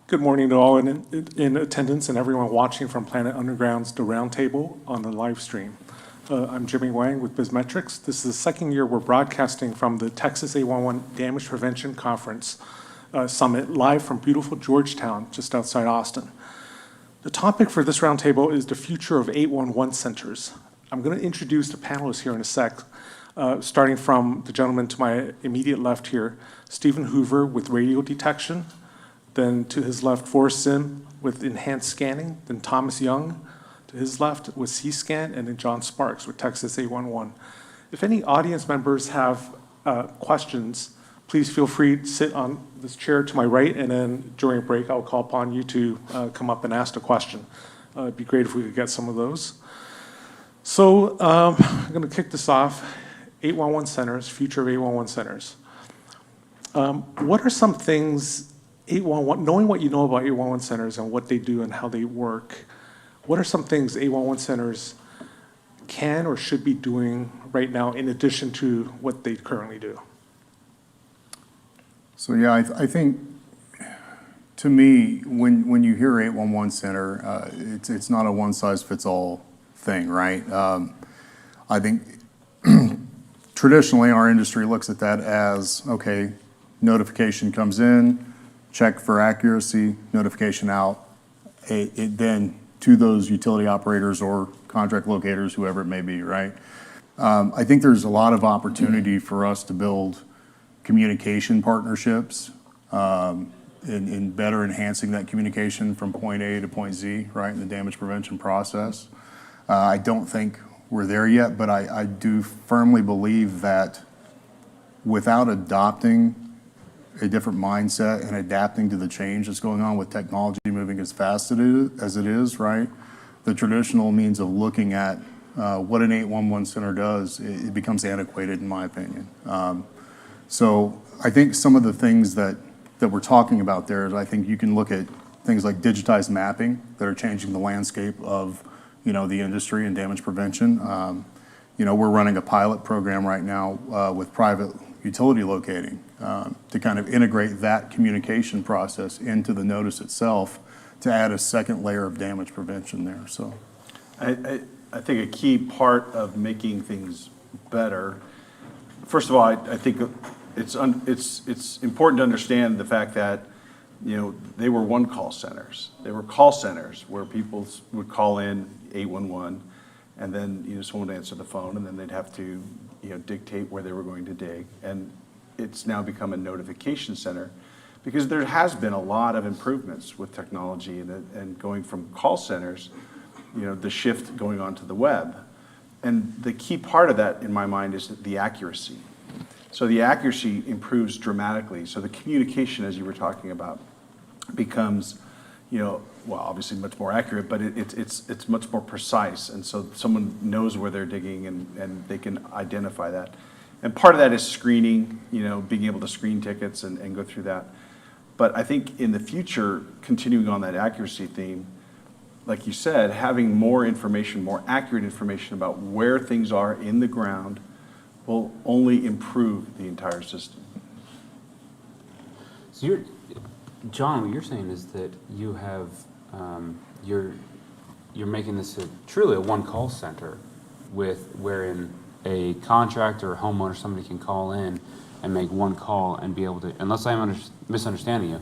Good morning to all in attendance and everyone watching from Planet Underground's The Roundtable on the live stream. I'm Jimmy Wang with BizMetrics. This is the second year we're broadcasting from the Texas 811 Damage Prevention Conference Summit live from beautiful Georgetown, just outside Austin. The topic for this roundtable is the future of 811 centers. I'm going to introduce the panelists here in a sec, starting from the gentleman to my immediate left here, Stephen Hoover with radio detection. Then to his left, Forrest Sim with enhanced scanning. Then Thomas Young to his left with C-Scan, and then John Sparks with Texas 811. If any audience members have questions, please feel free to sit on this chair to my right, and then during break, I'll call upon you to come up and ask a question. It'd be great if we could get some of those. So I'm going to kick this off. 811 centers, future of 811 centers. What are some things 811, knowing what you know about 811 centers and what they do and how they work, what are some things 811 centers can or should be doing right now in addition to what they currently do? So yeah, I think to me, when you hear 811 center, it's not a one-size-fits-all thing, right? I think traditionally our industry looks at that as, okay, notification comes in, check for accuracy, notification out, it then to those utility operators or contract locators, whoever it may be, right? I think there's a lot of opportunity for us to build communication partnerships in better enhancing that communication from point A to point Z, right, in the damage prevention process. I don't think we're there yet, but I do firmly believe that without adopting a different mindset and adapting to the change that's going on with technology moving as fast as it is, right? The traditional means of looking at what an 811 center does, it becomes antiquated in my opinion. So I think some of the things that we're talking about there is I think you can look at things like digitized mapping that are changing the landscape of, the industry and damage prevention. We're running a pilot program right now with private utility locating to kind of integrate that communication process into the notice itself to add a second layer of damage prevention there. So, I think a key part of making things better, first of all, I think it's important to understand the fact that they were one call centers. They were call centers where people would call in 811, and then someone would answer the phone, and then they'd have to dictate where they were going to dig. And it's now become a notification center because there has been a lot of improvements with technology and going from call centers, the shift going on to the web. And the key part of that, in my mind, is the accuracy. So the accuracy improves dramatically. So the communication, as you were talking about, becomes, obviously much more accurate, but it's much more precise. And so someone knows where they're digging and they can identify that. And part of that is screening, being able to screen tickets and go through that. But I think in the future, continuing on that accuracy theme, like you said, having more information, more accurate information about where things are in the ground will only improve the entire system. So John, what you're saying is that you have, you're making this truly a one-call center wherein a contractor or homeowner, somebody can call in and make one call and be able to, unless I'm misunderstanding you,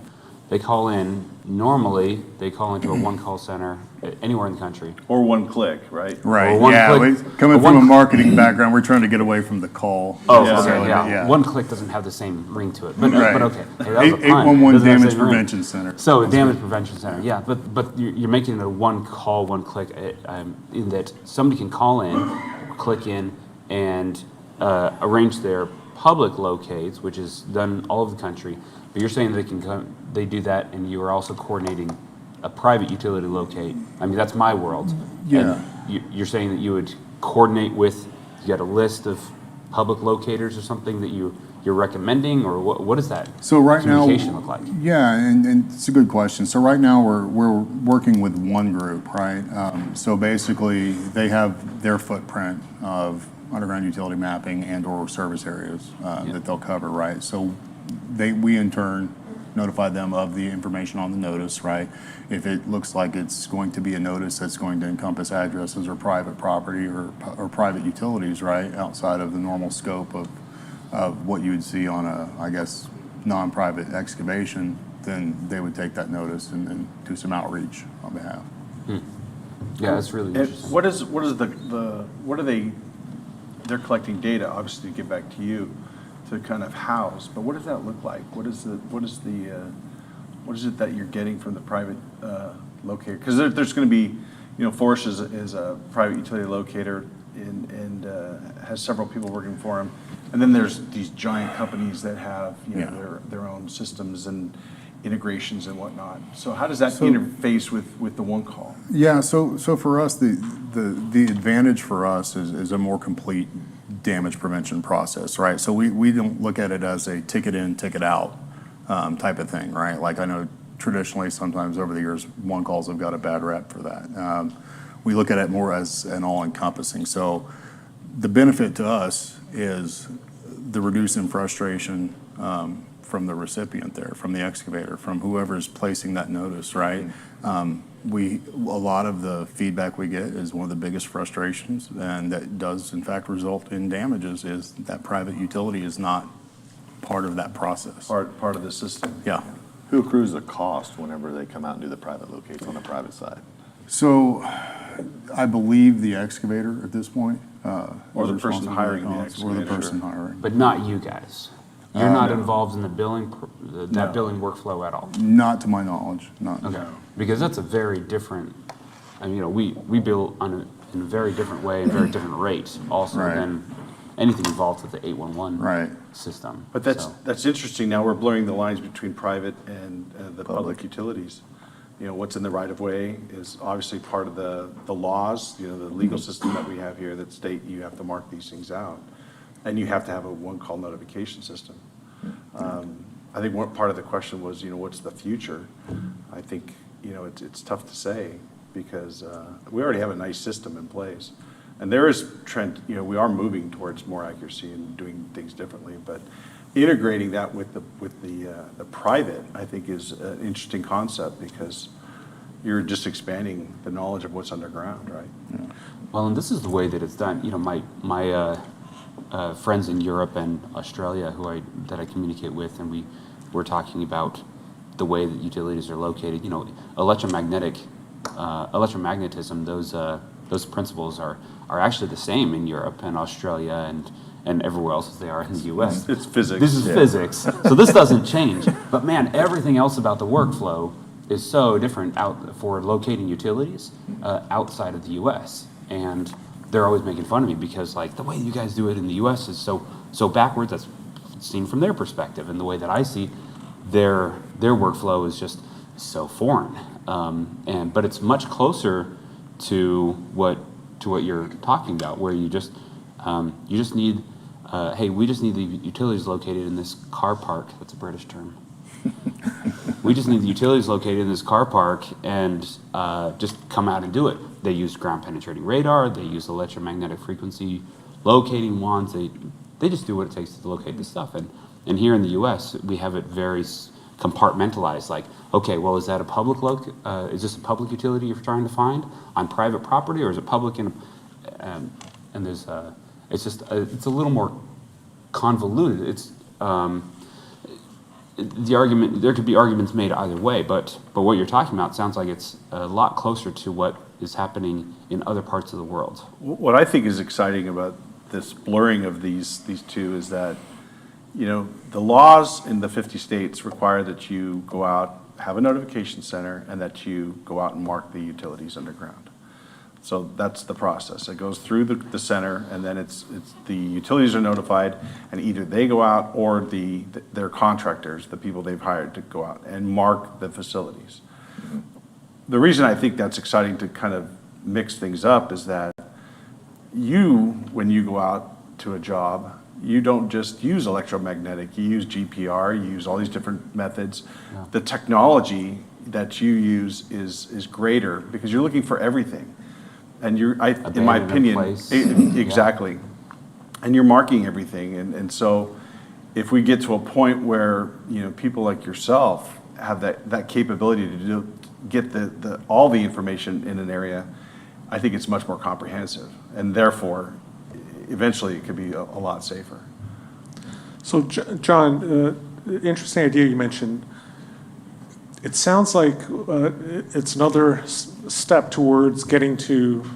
they call in, normally they call into a one-call center anywhere in the country. Or one click, right? right, click, coming from a marketing background, we're trying to get away from the call. Oh, Yeah. okay, So, yeah. One click doesn't have the same ring to it, but Right. but okay. Hey, that was a pun. 811 Doesn't have the Damage same ring. Prevention Center. So damage prevention center, yeah, but you're making it a one call, one click, in that somebody can call in, click in, and arrange their public locates, which is done all over the country. But you're saying they do that, and you are also coordinating a private utility locate. I mean, that's my world. Yeah. And you're saying that you would coordinate with, you got a list of public locators or something that you're recommending, or what does that So right now, communication look like? yeah, and it's a good question. So right now we're working with one group, right? So basically they have their footprint of underground utility mapping and/or service areas that they'll cover, right? So we in turn notify them of the information on the notice, right? If it looks like it's going to be a notice that's going to encompass addresses or private property or private utilities, right? Outside of the normal scope of what you would see on a, I guess, non-private excavation, then they would take that notice and do some outreach on behalf. Yeah, that's really And interesting. what is what are they're collecting data, obviously, to get back to you, to kind of house, but what does that look like? What is it that you're getting from the private locator? Because there's going to be, Forrest is a private utility locator and has several people working for him. And then there's these giant companies that have, Yeah. their own systems and integrations and whatnot. So how does that interface with the one call? Yeah, so for us, the advantage for us is a more complete damage prevention process, right? So we don't look at it as a ticket in, ticket out type of thing, right? Like I know traditionally, sometimes over the years, one calls have got a bad rep for that. We look at it more as an all-encompassing. So the benefit to us is the reducing frustration from the recipient there, from the excavator, from whoever's placing that notice, right? A lot of the feedback we get is one of the biggest frustrations, and that does in fact result in damages, is that private utility is not part of that process. Part of the system? Yeah. Who accrues the cost whenever they come out and do the private locates on the private side? So I believe the excavator at this point. Or the is person responsible for hiring the costs, Or the excavator, person sure. hiring. But not you guys. You're not No. involved in the billing, that No. billing workflow at all. Not to my knowledge, not. Okay. Because that's a very different, I mean, we bill in a very different way and very different rates also Right. than anything involved with the 811 Right. system. But So- that's interesting. Now we're blurring the lines between private and the public utilities. What's in the right of way is obviously part of the laws, the legal system that we have here that state you have to mark these things out. And you have to have a one-call notification system. I think one part of the question was, what's the future? I think, it's tough to say because we already have a nice system in place. And there is trend, we are moving towards more accuracy and doing things differently, but integrating that with the private, I think, is an interesting concept because you're just expanding the knowledge of what's underground, right? Well, and this is the way that it's done. My friends in Europe and Australia that I communicate with, and we're talking about the way that utilities are located. Electromagnetism. Those principles are actually the same in Europe and Australia and everywhere else as they are in the U.S. It's physics. This is physics, so this doesn't change. But man, everything else about the workflow is so different for locating utilities outside of the U.S. And they're always making fun of me because the way you guys do it in the U.S. is so backwards. That's seen from their perspective, and the way that I see their workflow is just so foreign. But it's much closer to what you're talking about, where you just need. Hey, we just need the utilities located in this car park. That's a British term. We just need the utilities located in this car park and just come out and do it. They use ground penetrating radar. They use electromagnetic frequency locating wands. They just do what it takes to locate this stuff. And here in the U.S., we have it very compartmentalized. Like, okay, well, is that a public is this a public utility you're trying to find on private property, or is it public? And there's it's a little more convoluted. It's the argument. There could be arguments made either way, but what you're talking about sounds like it's a lot closer to what is happening in other parts of the world. What I think is exciting about this blurring of these two is that, the laws in the 50 states require that you go out, have a notification center, and that you go out and mark the utilities underground. So that's the process. It goes through the center, and then it's the utilities are notified, and either they go out or their contractors, the people they've hired to go out and mark the facilities. The reason I think that's exciting to kind of mix things up is that when you go out to a job, you don't just use electromagnetic, you use GPR, you use all these different methods. Yeah. The technology that you use is greater because you're looking for everything. And in my Abandoned opinion, place. exactly. And you're marking everything. And so if we get to a point where, you know, people like yourself have that capability to get all the information in an area, I think it's much more comprehensive, and therefore, eventually, it could be a lot safer. So, John, interesting idea you mentioned. It sounds like it's another step towards getting to,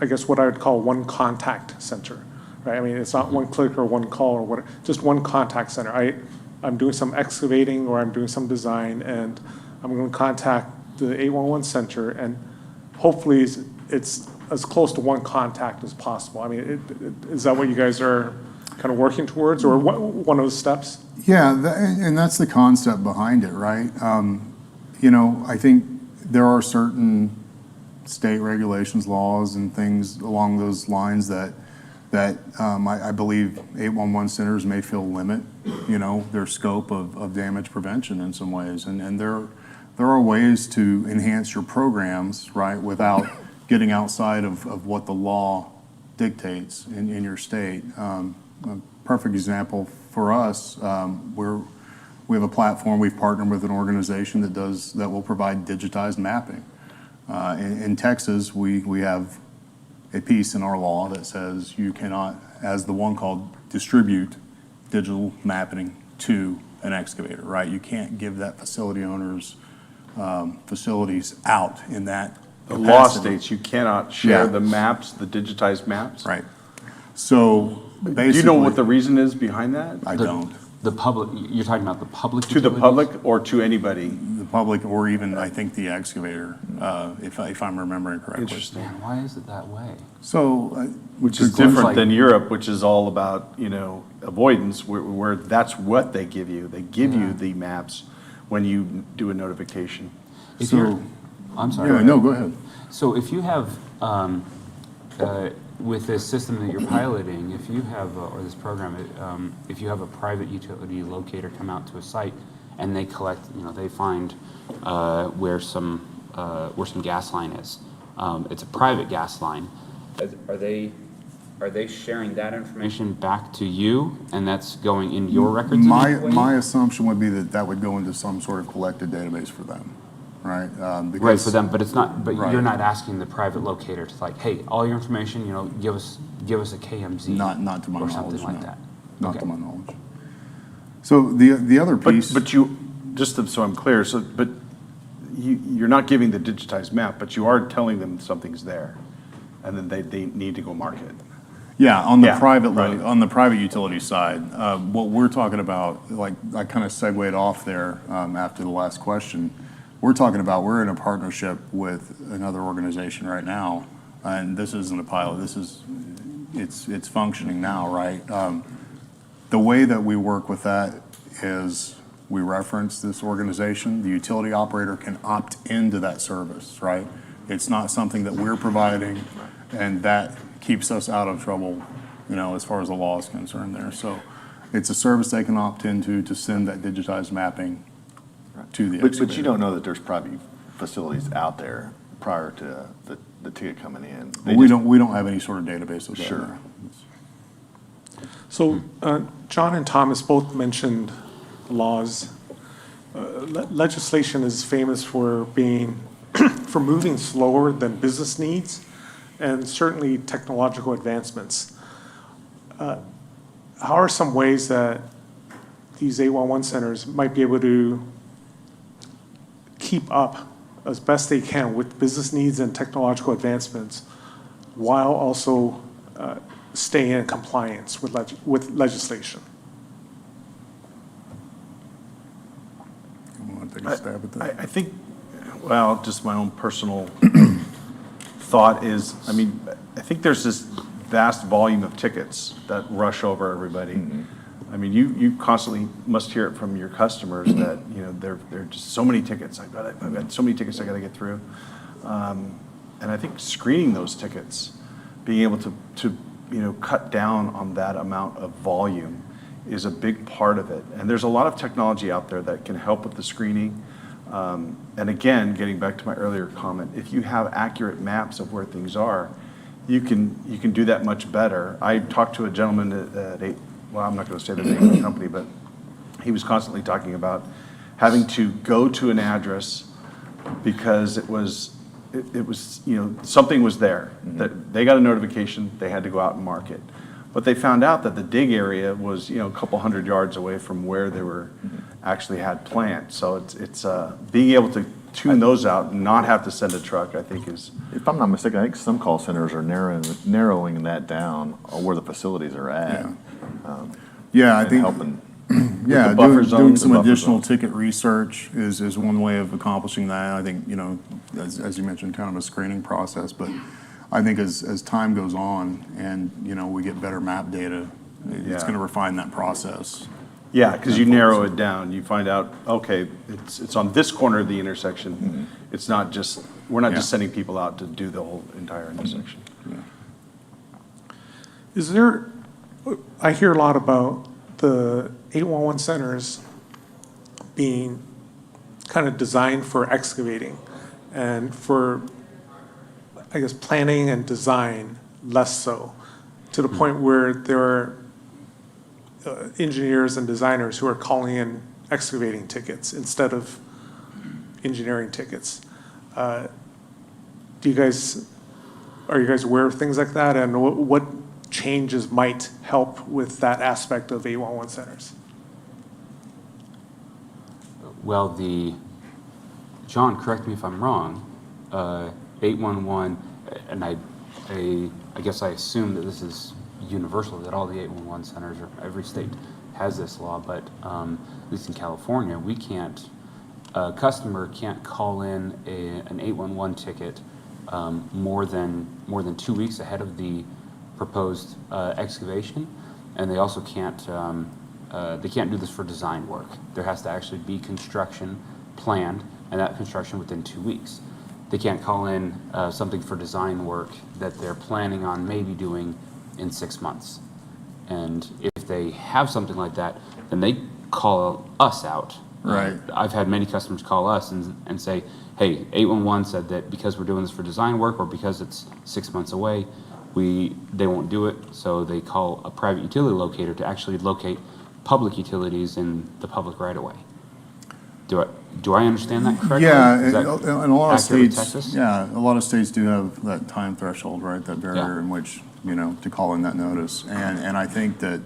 I guess, what I would call one contact center, right? I mean, it's not one click or one call or what, just one contact center. I'm doing some excavating or I'm doing some design, and I'm going to contact the 811 center, and hopefully it's as close to one contact as possible. I mean, is that what you guys are kind of working towards, or one of the steps? Yeah, and that's the concept behind it, right? You know, I think there are certain state regulations, laws, and things along those lines that I believe 811 centers may feel limit, you know, their scope of damage prevention in some ways. And there are ways to enhance your programs, right, without getting outside of what the law dictates in your state. A perfect example for us, we have a platform, we've partnered with an organization that will provide digitized mapping. In Texas, we have a piece in our law that says you cannot, as the one called, distribute digital mapping to an excavator, right? You can't give that facility owners facilities out in that The law capacity. states you cannot share Yeah. the maps, the digitized maps. Right. So basically. Do you know what the reason is behind that? I don't. The public, you're talking about the public To the utilities? public or to anybody? The public, or even, I think, the excavator, if I'm remembering correctly. Interesting. Man, why is it that way? So. Which is different than Europe, which is all about, you know, avoidance, where that's what they give you. They give you the maps when you do a notification. If So- you're, I'm sorry. Yeah, no, go ahead. So if you have, with this system that you're piloting, if you have, or this program, if you have a private utility locator come out to a site and they collect, you know, they find where some gas line is, it's a private gas line. Are they sharing that information back to you, and that's going in your records? in any way? My assumption would be that would go into some sort of collected database for them, right? Right, Because- for them, but it's not, but Right. you're not asking the private locator to like, hey, all your information, you know, give us a KMZ. Not to my or knowledge, something like no. that. Not to Okay. my knowledge. So the other piece. But you, so I'm clear, but you're not giving the digitized map, but you are telling them something's there, and then they need to go mark it. Yeah, on the Yeah, right. on the private utility side, what we're talking about, like, I kind of segued off there after the last question. We're talking about, we're in a partnership with another organization right now, and this isn't a pilot, it's functioning now, right? The way that we work with that is we reference this organization. The utility operator can opt into that service, right? It's not something that we're providing, and that keeps us out of trouble, you know, as far as the law is concerned there. So it's a service they can opt into to send that digitized mapping to the excavator. But you don't know that there's probably facilities out there prior to the ticket coming in. They We just- don't have any sort of database of that. Sure. So, John and Thomas both mentioned laws. Legislation is famous for for moving slower than business needs, and certainly technological advancements. How are some ways that these 811 centers might be able to keep up as best they can with business needs and technological advancements, while also staying in compliance with legislation? You want to take a stab at that? I think, well, just my own personal thought is, I mean, I think there's this vast volume of tickets that rush over everybody. I mean, you constantly must hear it from your customers that, you know, there are just so many tickets. I've got so many tickets I got to get through. And I think screening those tickets, being able to you know, cut down on that amount of volume is a big part of it. And there's a lot of technology out there that can help with the screening. And again, getting back to my earlier comment, if you have accurate maps of where things are, you can do that much better. I talked to a gentleman at well, I'm not going to say the name of the company, but he was constantly talking about having to go to an address because it was, something was there. That they got a notification, they had to go out and mark it. But they found out that the dig area was, a couple hundred yards away from where they were actually had plants. So it's being able to tune those out and not have to send a truck, I think is. If I'm not mistaken, I think some call centers are narrowing that down where the facilities are at. Yeah, I And think, helping. yeah, the buffer doing zones, some the buffer additional zones. ticket research is one way of accomplishing that. I think, as you mentioned, kind of a screening process, but I think as time goes on and, we get better map data, it's Yeah. going to refine that process. Yeah, because you narrow it down, you find out, okay, it's on this corner of the intersection. It's not just, we're not just Yeah. sending people out to do the whole entire intersection. Is there, I hear a lot about the 811 centers being kind of designed for excavating and for, I guess, planning and design less so, to the point where there are engineers and designers who are calling in excavating tickets instead of engineering tickets. Are you guys aware of things like that? And what changes might help with that aspect of 811 centers? Well, John, correct me if I'm wrong, 811, and I guess I assume that this is universal, that all the 811 centers, or every state has this law, but at least in California, a customer can't call in an 811 ticket more than 2 weeks ahead of the proposed excavation, and they also can't do this for design work. There has to actually be construction planned, and that construction within 2 weeks. They can't call in something for design work that they're planning on maybe doing in 6 months. And if they have something like that, then they call us out. Right. I've had many customers call us and say, hey, 811 said that because we're doing this for design work or because it's 6 months away, they won't do it. So they call a private utility locator to actually locate public utilities in the public right of way. Do I understand that correctly? Yeah, Is in that a lot of accurate with states, Texas? yeah, a lot of states do have that time threshold, right? That barrier Yeah. in which, to call in that notice. And I think that,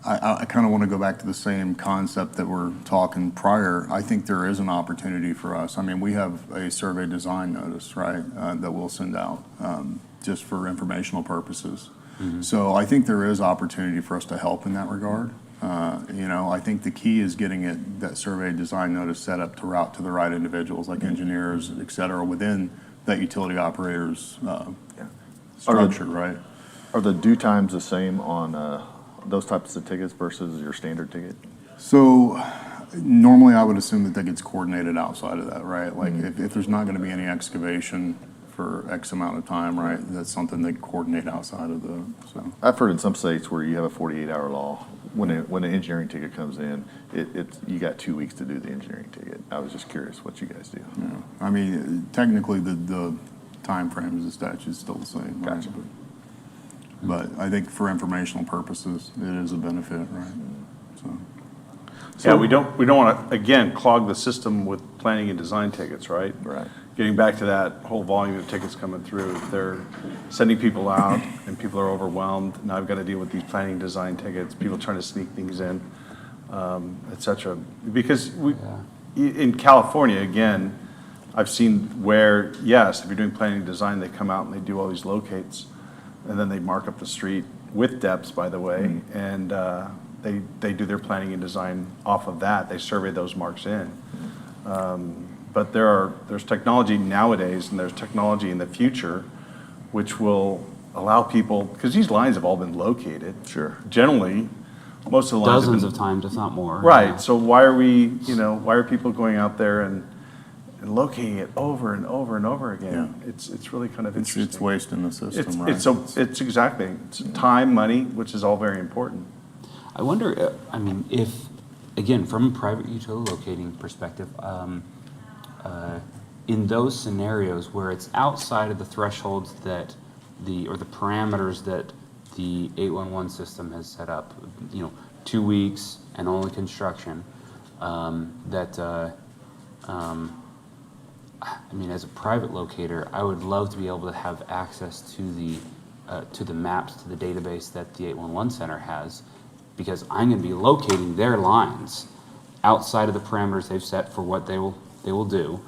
I kind of want to go back to the same concept that we're talking prior. I think there is an opportunity for us. I mean, we have a survey design notice, right, that we'll send out just for informational purposes. So I think there is opportunity for us to help in that regard. I think the key is getting that survey design notice set up to route to the right individuals, like engineers, et cetera, within that utility operator's structure, right? Are the due times the same on those types of tickets versus your standard ticket? So normally I would assume that gets coordinated outside of that, right? Like if there's not going to be any excavation for X amount of time, right, that's something they coordinate outside of so. I've heard in some states where you have a 48-hour law, when an engineering ticket comes in, you got 2 weeks to do the engineering ticket. I was just curious what you guys do. Yeah. I mean, technically the timeframe of the statute is still the same. Right? Gotcha. But I think for informational purposes, it is a benefit, right? Yeah, we don't want to, again, clog the system with planning and design tickets, right? Right. Getting back to that whole volume of tickets coming through, they're sending people out and people are overwhelmed. Now I've got to deal with these planning and design tickets, people trying to sneak things in, et cetera. Because in California, again, I've seen where, yes, if you're doing planning and design, they come out and they do all these locates, and then they mark up the street with depths, by the way, and they do their planning and design off of that. They survey those marks in. But there's technology nowadays, and there's technology in the future, which will allow people, because these lines have all been located. Sure. Generally, most of the lines have Dozens been. of times, if not more. Right, Yeah. so why are people going out there and locating it over and over and over again? It's really kind of interesting. It's wasting the system, right? It's exactly, it's time, money, which is all very important. I wonder, if, again, from a private utility locating perspective, in those scenarios where it's outside of the thresholds or the parameters that the 811 system has set up, 2 weeks and only construction, as a private locator, I would love to be able to have access to the maps, to the database that the 811 center has, because I'm going to be locating their lines outside of the parameters they've set for what they will do.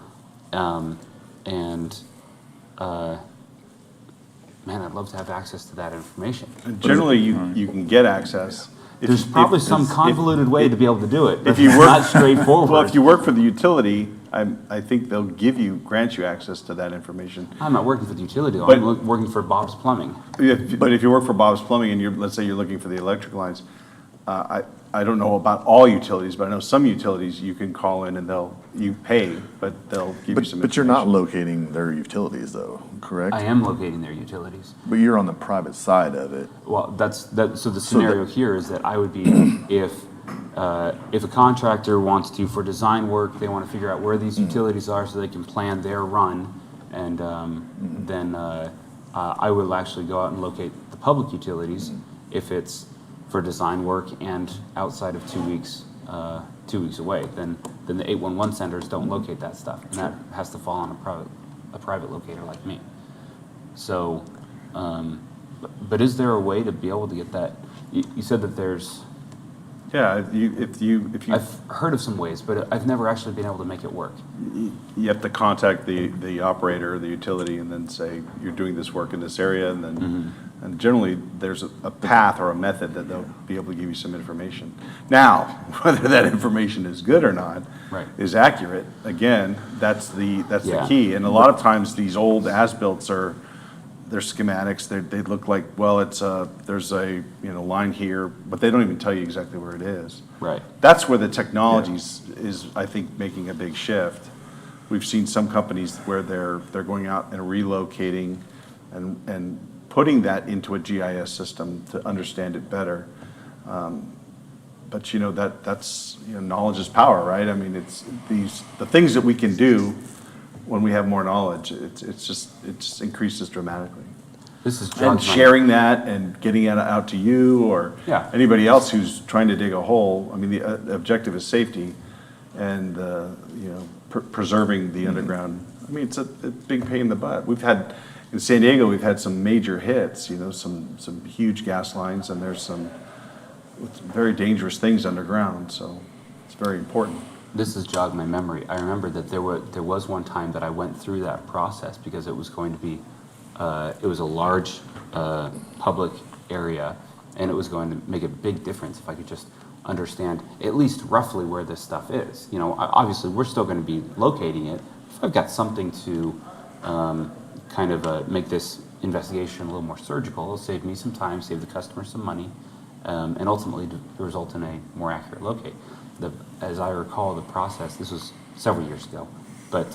Man, I'd love to have access to that information. And generally, you can get access. There's probably some convoluted way to be able to do it, but If you it's work, not straightforward. well, if you work for the utility, I think they'll grant you access to that information. I'm not working for the utility, though. But- I'm working for Bob's Plumbing. But if you work for Bob's Plumbing and let's say you're looking for the electric lines, I don't know about all utilities, but I know some utilities you can call in and you pay, but they'll give you some information. But you're not locating their utilities though, correct? I am locating their utilities. But you're on the private side of it. Well, so the scenario here is that I would be, if a contractor wants to, for design work, they want to figure out where these utilities are so they can plan their run, and then I will actually go out and locate the public utilities if it's for design work and outside of 2 weeks, 2 weeks away. Then the 811 centers don't locate that stuff, and that has to fall on a private locator like me. So, but is there a way to be able to get that? You said that there's. Yeah, if you. I've heard of some ways, but I've never actually been able to make it work. You have to contact the operator, the utility, and then say, you're doing this work in this area, and then, and generally, there's a path or a method that they'll be able to give you some information. Now, whether that information is good or not, Right. is accurate, again, that's the Yeah. key. And a lot of times, these old as-built they're schematics, they look like, well, there's a, line here, but they don't even tell you exactly where it is. Right. That's where the technology is, I think, making a big shift. We've seen some companies where they're going out and relocating and putting that into a GIS system to understand it better. But that's knowledge is power, right? I mean, it's the things that we can do when we have more knowledge. It just increases dramatically. This is And John's sharing that and getting it out to you or Yeah. anybody else who's trying to dig a hole. I mean, the objective is safety and, preserving the underground. I mean, it's a big pain in the butt. In San Diego, we've had some major hits, some huge gas lines, and there's some very dangerous things underground, so it's very important. This has jogged my memory. I remember that there was one time that I went through that process because it was going to be, it was a large public area, and it was going to make a big difference if I could just understand at least roughly where this stuff is. Obviously, we're still going to be locating it. If I've got something to make this investigation a little more surgical, it'll save me some time, save the customer some money, and ultimately to result in a more accurate locate. As I recall the process, this was several years ago, but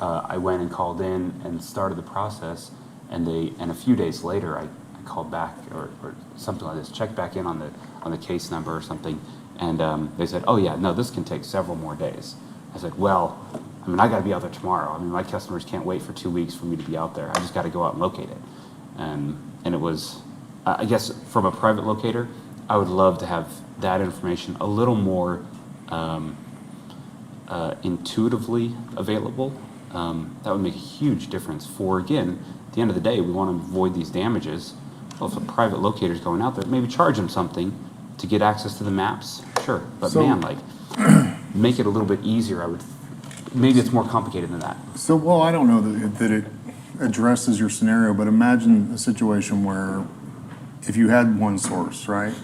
I went and called in and started the process, and a few days later I called back or something like this, checked back in on the case number or something, and they said, oh yeah, no, this can take several more days. I said, well, I got to be out there tomorrow. My customers can't wait for 2 weeks for me to be out there. I just got to go out and locate it. And it was, I guess from a private locator, I would love to have that information a little more intuitively available. That would make a huge difference for, again, at the end of the day, we want to avoid these damages. Well, if a private locator's going out there, maybe charge them something to get access to the maps, sure. But So- make it a little bit easier, maybe it's more complicated than that. So, well, I don't know that it addresses your scenario, but imagine a situation where if you had one source, right?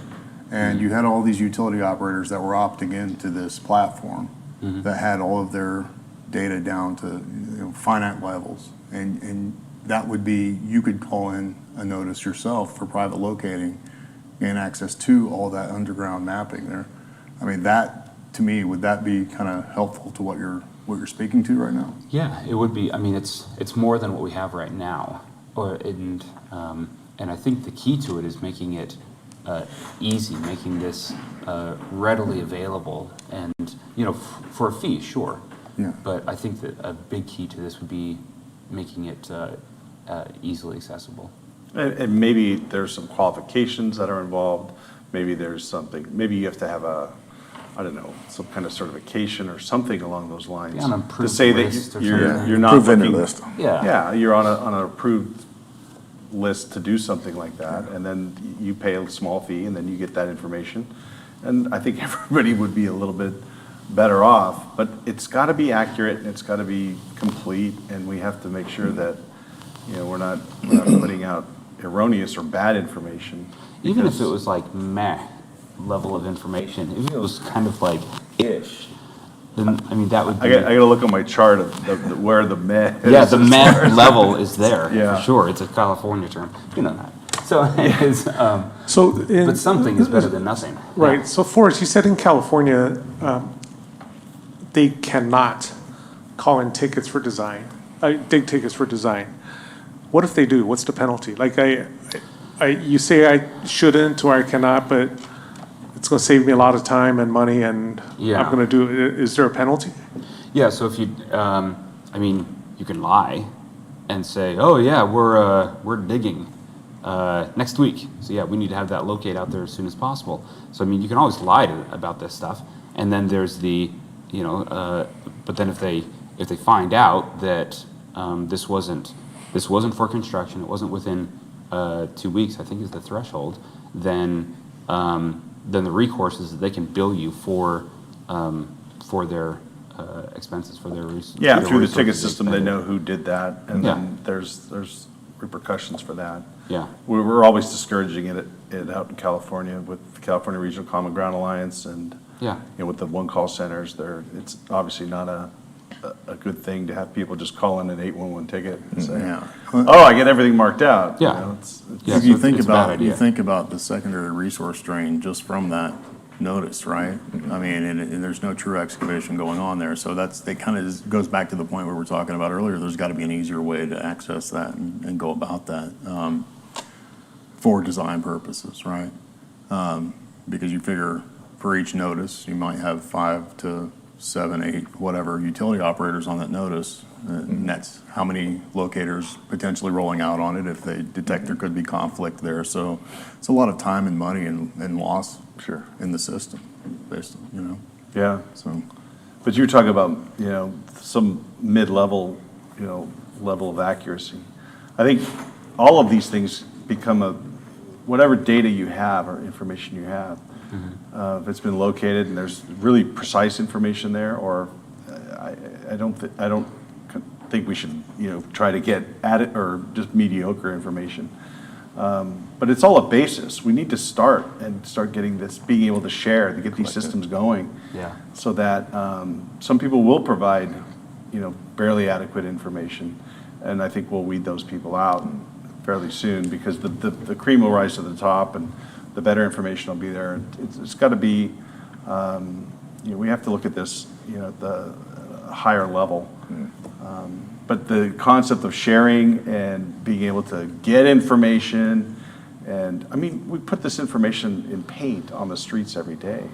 And you had all these utility operators that were opting into this platform that had all of their data down to finite levels. And that would be, you could call in a notice yourself for private locating, gain access to all that underground mapping there. I mean, that, to me, would that be kind of helpful to what you're speaking to right now? Yeah, it would be. It's more than what we have right now, and I think the key to it is making it easy, making this readily available, and for a fee, sure. Yeah. But I think that a big key to this would be making it easily accessible. And maybe there's some qualifications that are involved. Maybe there's something, maybe you have to have I don't know, some kind of certification or something along those lines. Yeah, an To approved say that list or you're something. you're not Approved vendor looking. list. Yeah. Yeah, you're on an approved list to do something like that, and then you pay a small fee, and then you get that information. And I think everybody would be a little bit better off, but it's gotta be accurate, and it's gotta be complete, and we have to make sure that, we're not putting out erroneous or bad information. Even if because- it was like meh level of information, if it was kind of like ish, then, I mean, that would I be. gotta look at my chart of where the meh is. Yeah, the meh level is there, Yeah. for sure. It's a California term. You know that. So, it's, So, in- but something is better than nothing. Right, so Forrest, you said in California, they cannot call in tickets for design, dig tickets for design. What if they do? What's the penalty? Like you say I shouldn't or I cannot, but it's gonna save me a lot of time and money and Yeah. I'm gonna do it. Is there a penalty? Yeah, so if you, I mean, you can lie and say, oh, yeah, we're digging next week. So, yeah, we need to have that locate out there as soon as possible. So, I mean, you can always lie about this stuff. And then there's the, but then if they find out that this wasn't for construction, it wasn't within 2 weeks, I think is the threshold, then the recourse is that they can bill you for their expenses, for their Yeah, their through the resources ticket system, they expended. know who did that, and Yeah. then there's repercussions for that. Yeah. We're always discouraging it out in California with the California Regional Common Ground Alliance and, Yeah. with the one-call centers, it's obviously not a good thing to have people just call in an 811 ticket and say, Yeah. oh, I get everything marked out. Yeah. Yeah, If so you it's think a bad about, you idea. think about the secondary resource drain just from that notice, right? I mean, and there's no true excavation going on there, so that kind of goes back to the point we were talking about earlier. There's got to be an easier way to access that and go about that for design purposes, right? Because you figure for each notice, you might have 5 to 7, 8, whatever utility operators on that notice. And that's how many locators potentially rolling out on it if they detect there could be conflict there. So it's a lot of time and money and loss. Sure. In the system, basically, Yeah, so. but you were talking about, some mid-level, level of accuracy. I think all of these things become whatever data you have or information you have, if it's been located and there's really precise information there, or I don't think we should, try to get at it or just mediocre information. But it's all a basis. We need to start getting this, being able to share, to get these systems going. Yeah. So that some people will provide, barely adequate information. And I think we'll weed those people out fairly soon because the cream will rise to the top and the better information will be there. It's got to be, we have to look at this, at the higher level. But the concept of sharing and being able to get information, and I mean, we put this information in paint on the streets every day.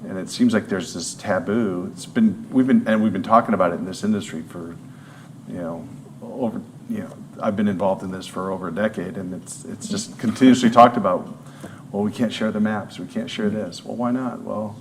And it seems like there's this taboo. We've been talking about it in this industry for, I've been involved in this for over a decade, and it's just continuously talked about. Well, we can't share the maps. We can't share this. Well, why not? Well,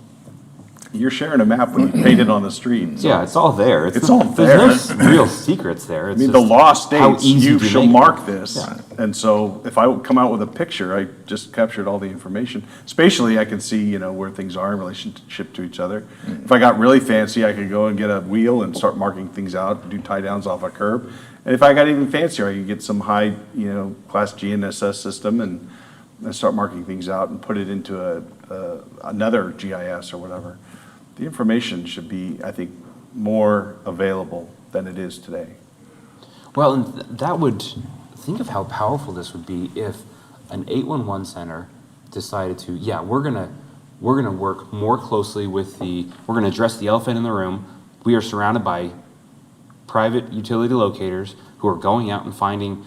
you're sharing a map when you paint it on the street. So Yeah, it's all there. It's all There's no real secrets there. I mean, the law states you shall mark it. this. Yeah. And so if I come out with a picture, I just captured all the information. Spatially, I can see, where things are in relationship to each other. If I got really fancy, I could go and get a wheel and start marking things out, do tie downs off a curb. And if I got even fancier, I could get some high, class GNSS system and start marking things out and put it into another GIS or whatever. The information should be, I think, more available than it is today. Well, and that would, think of how powerful this would be if an 811 center decided to, yeah, we're gonna work more closely with we're gonna address the elephant in the room. We are surrounded by private utility locators who are going out and finding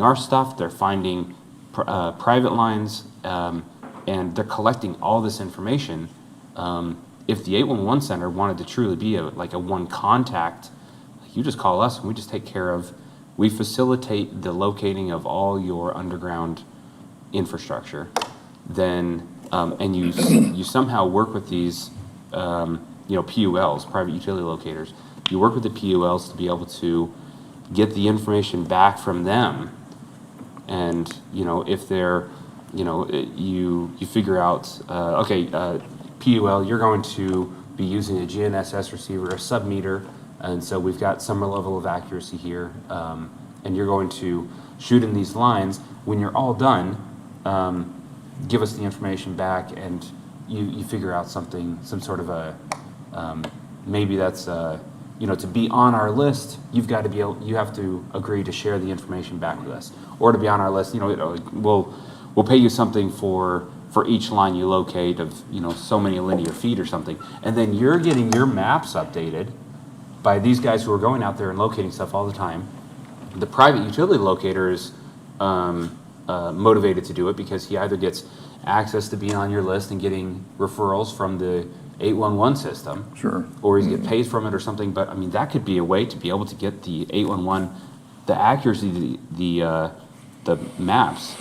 our stuff. They're finding private lines, and they're collecting all this information. If the 811 center wanted to truly be like a one contact, you just call us and we just take care of we facilitate the locating of all your underground infrastructure, then, and you somehow work with these, PULs, private utility locators, you work with the PULs to be able to get the information back from them. And, if they're, you figure out, PUL, you're going to be using a GNSS receiver, a sub-meter, and so we've got some level of accuracy here, and you're going to shoot in these lines. When you're all done, give us the information back, and you figure out some sort of a, maybe that's, to be on our list, you have to agree to share the information back with us. Or to be on our list, we'll pay you something for each line you locate of, so many linear feet or something. And then you're getting your maps updated by these guys who are going out there and locating stuff all the time. The private utility locator is motivated to do it because he either gets access to being on your list and getting referrals from the 811 system. Sure. Or he's get paid from it or something. But I mean, that could be a way to be able to get the 811, the accuracy, the maps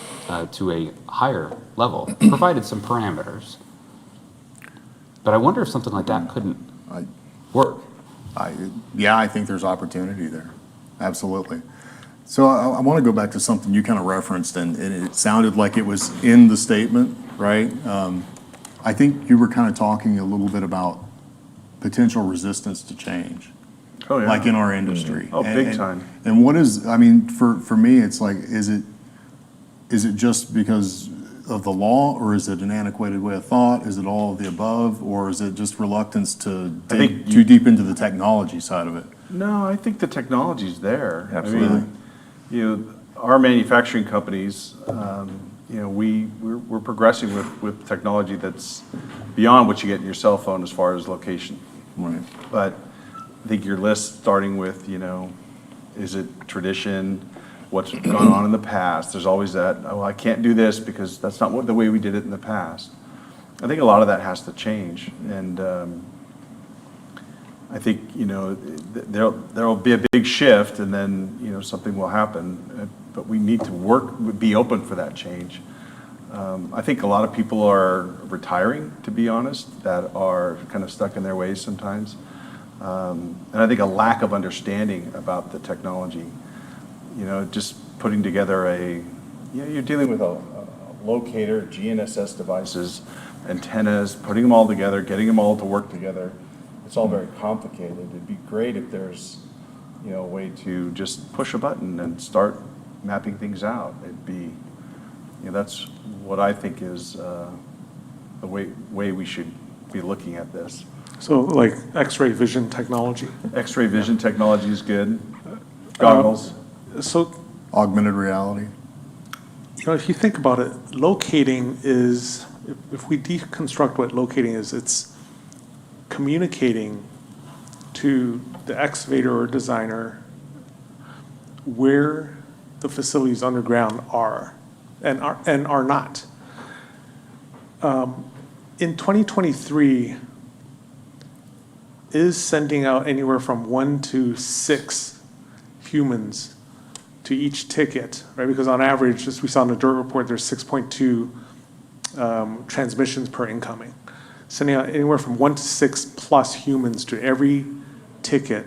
to a higher level, provided some parameters. But I wonder if something like that couldn't work. I think there's opportunity there. Absolutely. So I want to go back to something you kind of referenced, and it sounded like it was in the statement, right? I think you were kind of talking a little bit about potential resistance to change, Oh, yeah. like in our industry. Oh, big time. And what is, I mean, for me, it's like, is it just because of the law, or is it an antiquated way of thought? Is it all of the above, or is it just reluctance to dig too deep into the technology side of it? No, I think the technology's there. Absolutely. I mean, our manufacturing companies, we're progressing with technology that's beyond what you get in your cell phone as far as location. Right. But I think your list, starting with, is it tradition? What's gone on in the past? There's always that, oh, I can't do this because that's not the way we did it in the past. I think a lot of that has to change. And I think, there'll be a big shift, and then, something will happen. But we need to be open for that change. I think a lot of people are retiring, to be honest, that are kind of stuck in their ways sometimes. And I think a lack of understanding about the technology, just putting together you're dealing with a locator, GNSS devices, antennas, putting them all together, getting them all to work together. It's all very complicated. It'd be great if there's, a way to just push a button and start mapping things out. It'd be, that's what I think is the way we should be looking at this. So like X-ray vision technology. X-ray vision technology is good. Goggles. So, Augmented reality. if you think about it, locating is, if we deconstruct what locating is, it's communicating to the excavator or designer where the facilities underground are and are not. In 2023, is sending out anywhere from 1 to 6 humans to each ticket, right? Because on average, as we saw in the dirt report, there's 6.2 transmissions per incoming. Sending out anywhere from 1 to 6 plus humans to every ticket,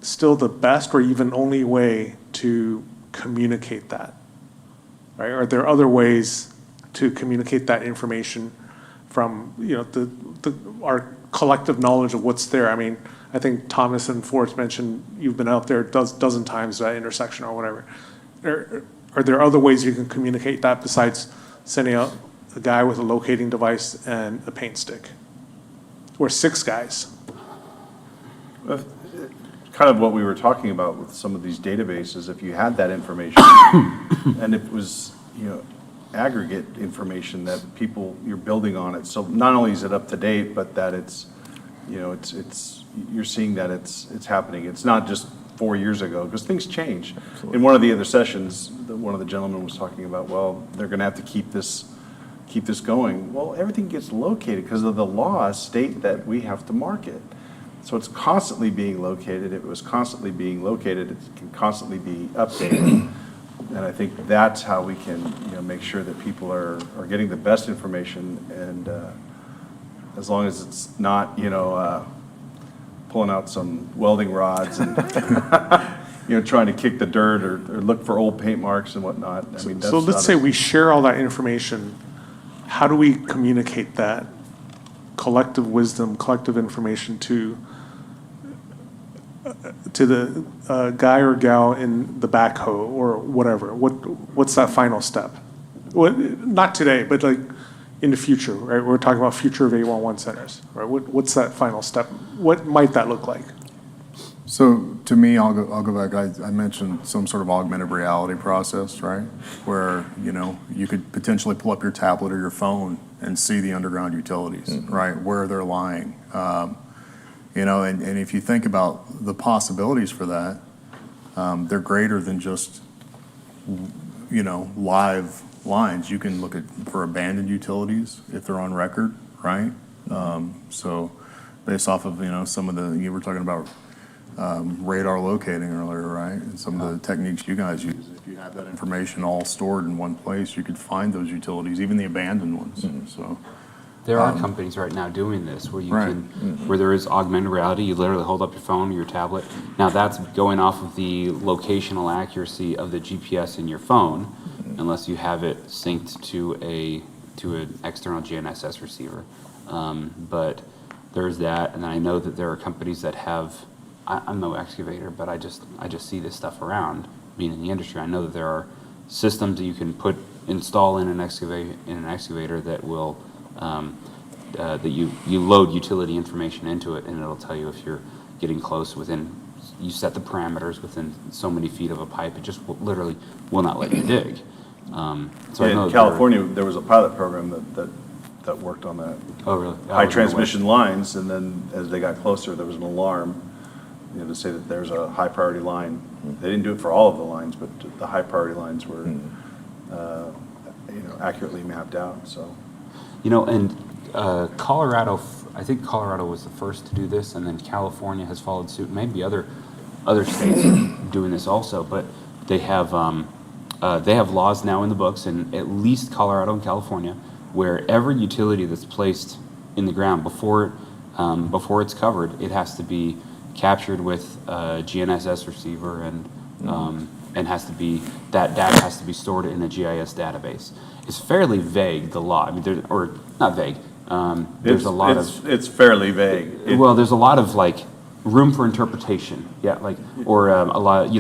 still the best or even only way to communicate that, right? Are there other ways to communicate that information from, our collective knowledge of what's there? I mean, I think Thomas and Forrest mentioned you've been out there a dozen times at that intersection or whatever. Are there other ways you can communicate that besides sending out a guy with a locating device and a paint stick? Or 6 guys? Kind of what we were talking about with some of these databases, if you had that information and it was, aggregate information that you're building on it. So not only is it up to date, but that it's, you're seeing that it's happening. It's not just 4 years ago, because things change. Absolutely. In one of the other sessions, one of the gentlemen was talking about, well, they're going to have to keep this going. Well, everything gets located because of the laws state that we have to mark it. So it's constantly being located. If it was constantly being located, it can constantly be updated. And I think that's how we can, make sure that people are getting the best information, and as long as it's not, pulling out some welding rods and, trying to kick the dirt or look for old paint marks and whatnot. I mean, that's So let's not say we share all that information. How do we communicate that collective wisdom, collective information to the guy or gal in the backhoe or whatever? What's that final step? Not today, but like in the future, right? We're talking about future of 811 centers, right? What's that final step? What might that look like? So to me, I'll go back. I mentioned some sort of augmented reality process, right? Where, you could potentially pull up your tablet or your phone and see the underground utilities, right? Where they're lying. And if you think about the possibilities for that, they're greater than just, live lines. You can look for abandoned utilities if they're on record, right? So based off of, some of you were talking about radar locating earlier, right? And some of the techniques you guys use. If you have that information all stored in one place, you could find those utilities, even the abandoned ones. So There are companies right now doing this where you Right. can, where there is augmented reality, you literally hold up your phone or your tablet. Now that's going off of the locational accuracy of the GPS in your phone, unless you have it synced to an external GNSS receiver. But there's that, and I know that there are companies that have, I'm no excavator, but I just see this stuff around, being in the industry. I know that there are systems that you can install in an excavator that will, that you load utility information into it, and it'll tell you if you're getting close you set the parameters within so many feet of a pipe. It just literally will not let you dig. So I know in California, there was a pilot program that worked on that. Oh, really? High transmission lines, and then as they got closer, there was an alarm, to say that there's a high priority line. They didn't do it for all of the lines, but the high priority lines were, accurately mapped out, so. And Colorado, I think Colorado was the first to do this, and then California has followed suit. Maybe other states are doing this also, but they have laws now in the books in at least Colorado and California where every utility that's placed in the ground before it's covered, it has to be captured with a GNSS receiver and that data has to be stored in a GIS database. It's fairly vague, the law. I mean, or not vague. There's a lot of. It's fairly vague. Well, there's a lot of room for interpretation. Yeah, or a lot.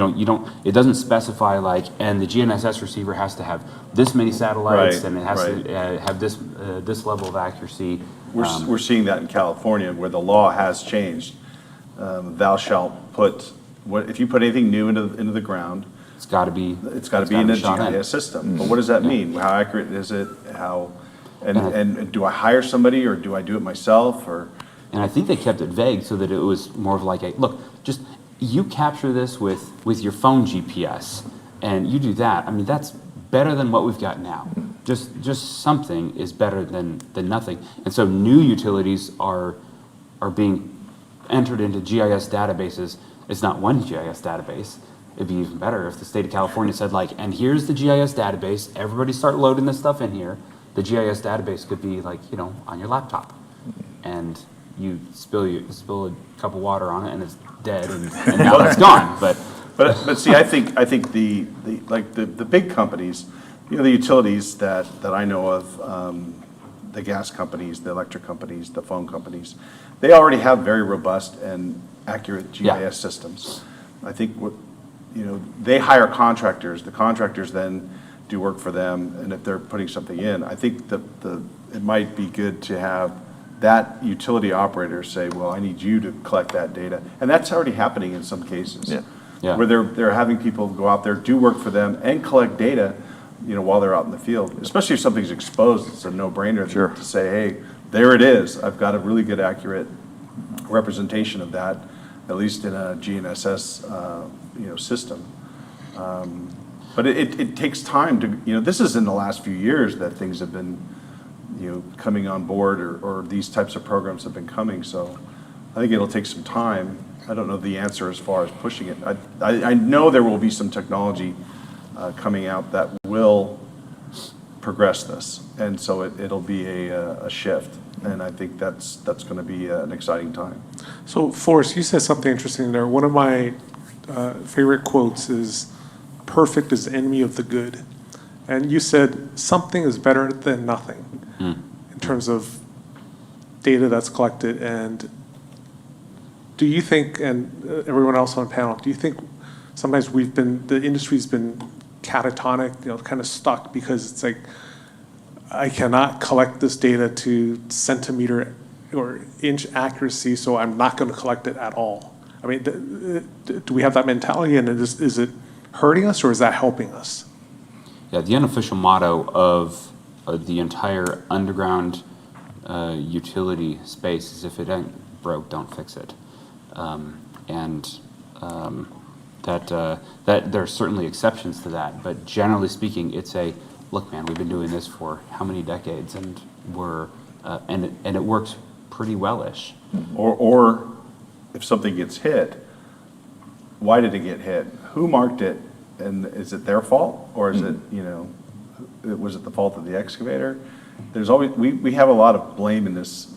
It doesn't specify and the GNSS receiver has to have this many satellites Right, and it has right. to have this level of accuracy. We're seeing that in California where the law has changed. Thou shalt put, if you put anything new into the ground, It's got to be. it's got to be in a shot GIS system. But what does that mean? How accurate is it? And do I hire somebody or do I do it myself or? And I think they kept it vague so that it was more of look, just you capture this with your phone GPS and you do that. I mean, that's better than what we've got now. Just something is better than nothing. And so new utilities are being entered into GIS databases. It's not one GIS database. It'd be even better if the state of California said and here's the GIS database. Everybody start loading this stuff in here. The GIS database could be on your laptop, and you spill a cup of water on it and it's dead and now it's gone. But see, I think the big companies, the utilities that I know of, the gas companies, the electric companies, the phone companies, they already have very robust and accurate GIS systems. I think they hire contractors. The contractors then do work for them, and if they're putting something in, I think it might be good to have that utility operator say, well, I need you to collect that data. And that's already happening in some cases. Yeah. Where they're having people go out there, do work for them, and collect data, while they're out in the field. Especially if something's exposed, it's a no-brainer to say, hey, there it is. I've got a really good, accurate representation of that, at least in a GNSS, system. But it takes time to, this is in the last few years that things have been, coming on board or these types of programs have been coming. So I think it'll take some time. I don't know the answer as far as pushing it. I know there will be some technology coming out that will progress this, and so it'll be a shift, and I think that's going to be an exciting time. So Forrest, you said something interesting there. One of my favorite quotes is, "Perfect is the enemy of the good." And you said something is better than nothing in terms of data that's collected. And do you think, and everyone else on the panel, do you think sometimes the industry's been catatonic, kind of stuck because it's like, I cannot collect this data to centimeter or inch accuracy, so I'm not going to collect it at all? I mean, do we have that mentality, and is it hurting us or is that helping us? Yeah, the unofficial motto of the entire underground utility space is, if it ain't broke, don't fix it. That there are certainly exceptions to that, but generally speaking, it's a, look, man, we've been doing this for how many decades, and and it works pretty well-ish. Or if something gets hit, why did it get hit? Who marked it? And is it their fault, or is it, was it the fault of the excavator? There's always, we have a lot of blame in this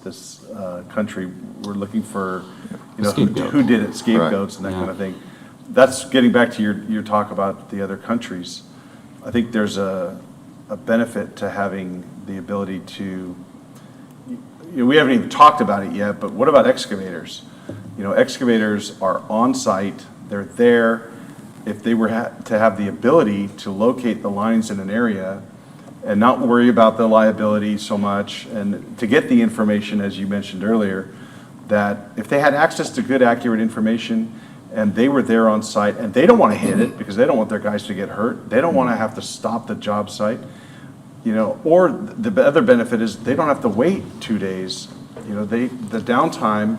country. We're looking for, who did it, scapegoats and that kind of thing. That's getting back to your talk about the other countries. I think there's a benefit to having the ability to, we haven't even talked about it yet, but what about excavators? Excavators are on site, they're there. If they were to have the ability to locate the lines in an area and not worry about the liability so much, and to get the information, as you mentioned earlier, that if they had access to good, accurate information and they were there on site, and they don't want to hit it because they don't want their guys to get hurt, they don't want to have to stop the job site, or the other benefit is they don't have to wait 2 days. The downtime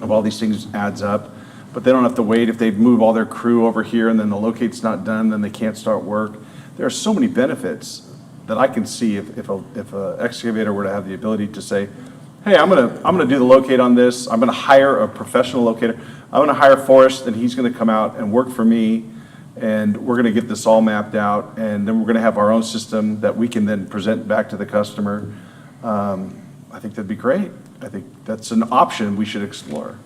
of all these things adds up, but they don't have to wait. If they move all their crew over here and then the locate's not done, then they can't start work. There are so many benefits that I can see if a excavator were to have the ability to say, hey, I'm gonna do the locate on this. I'm gonna hire a professional locator. I'm gonna hire Forrest, and he's gonna come out and work for me, and we're gonna get this all mapped out, and then we're gonna have our own system that we can then present back to the customer. I think that'd be great. I think that's an option we should explore.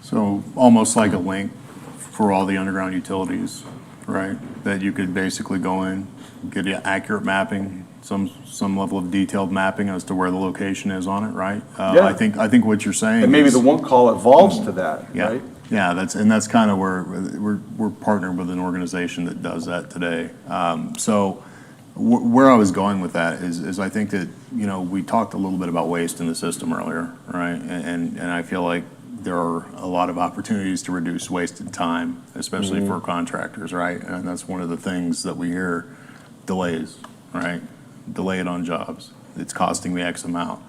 So almost like a link for all the underground utilities, right? That you could basically go in, get accurate mapping, some level of detailed mapping as to where the location is on it, right? Yeah. I think what you're saying And maybe is, the one call evolves to that, yeah, right? yeah, that's kind of where we're partnered with an organization that does that today. So where I was going with that is I think that, we talked a little bit about waste in the system earlier, right? And I feel like there are a lot of opportunities to reduce wasted time, especially for contractors, right? And that's one of the things that we hear, delays, right? Delay it on jobs. It's costing me X amount.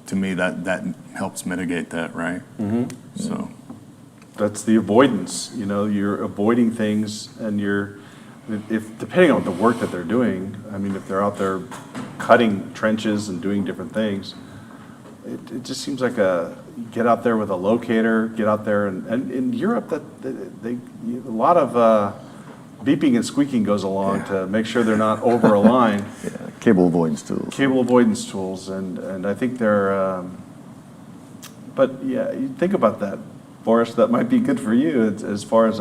To me, that helps mitigate that, right? So That's the avoidance, you're avoiding things, and if depending on the work that they're doing, I mean, if they're out there cutting trenches and doing different things, it just seems like get out there with a locator, get out there, and in Europe, a lot of beeping and squeaking goes along to make sure they're not over a line. Yeah, cable avoidance tools. Cable avoidance tools, and I think they're, but yeah, you think about that, Forrest, that might be good for you as far as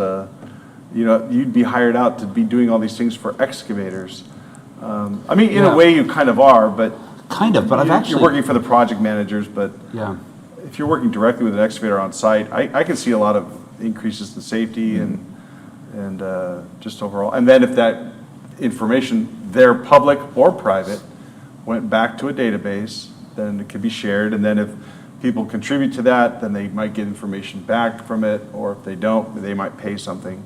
you'd be hired out to be doing all these things for excavators. I mean, in a way you kind of are, but. Kind of, but I've actually. You're working for the project managers, but. Yeah. If you're working directly with an excavator on site, I can see a lot of increases in safety and just overall. And then if that information, they're public or private, went back to a database, then it could be shared. And then if people contribute to that, then they might get information back from it, or if they don't, they might pay something,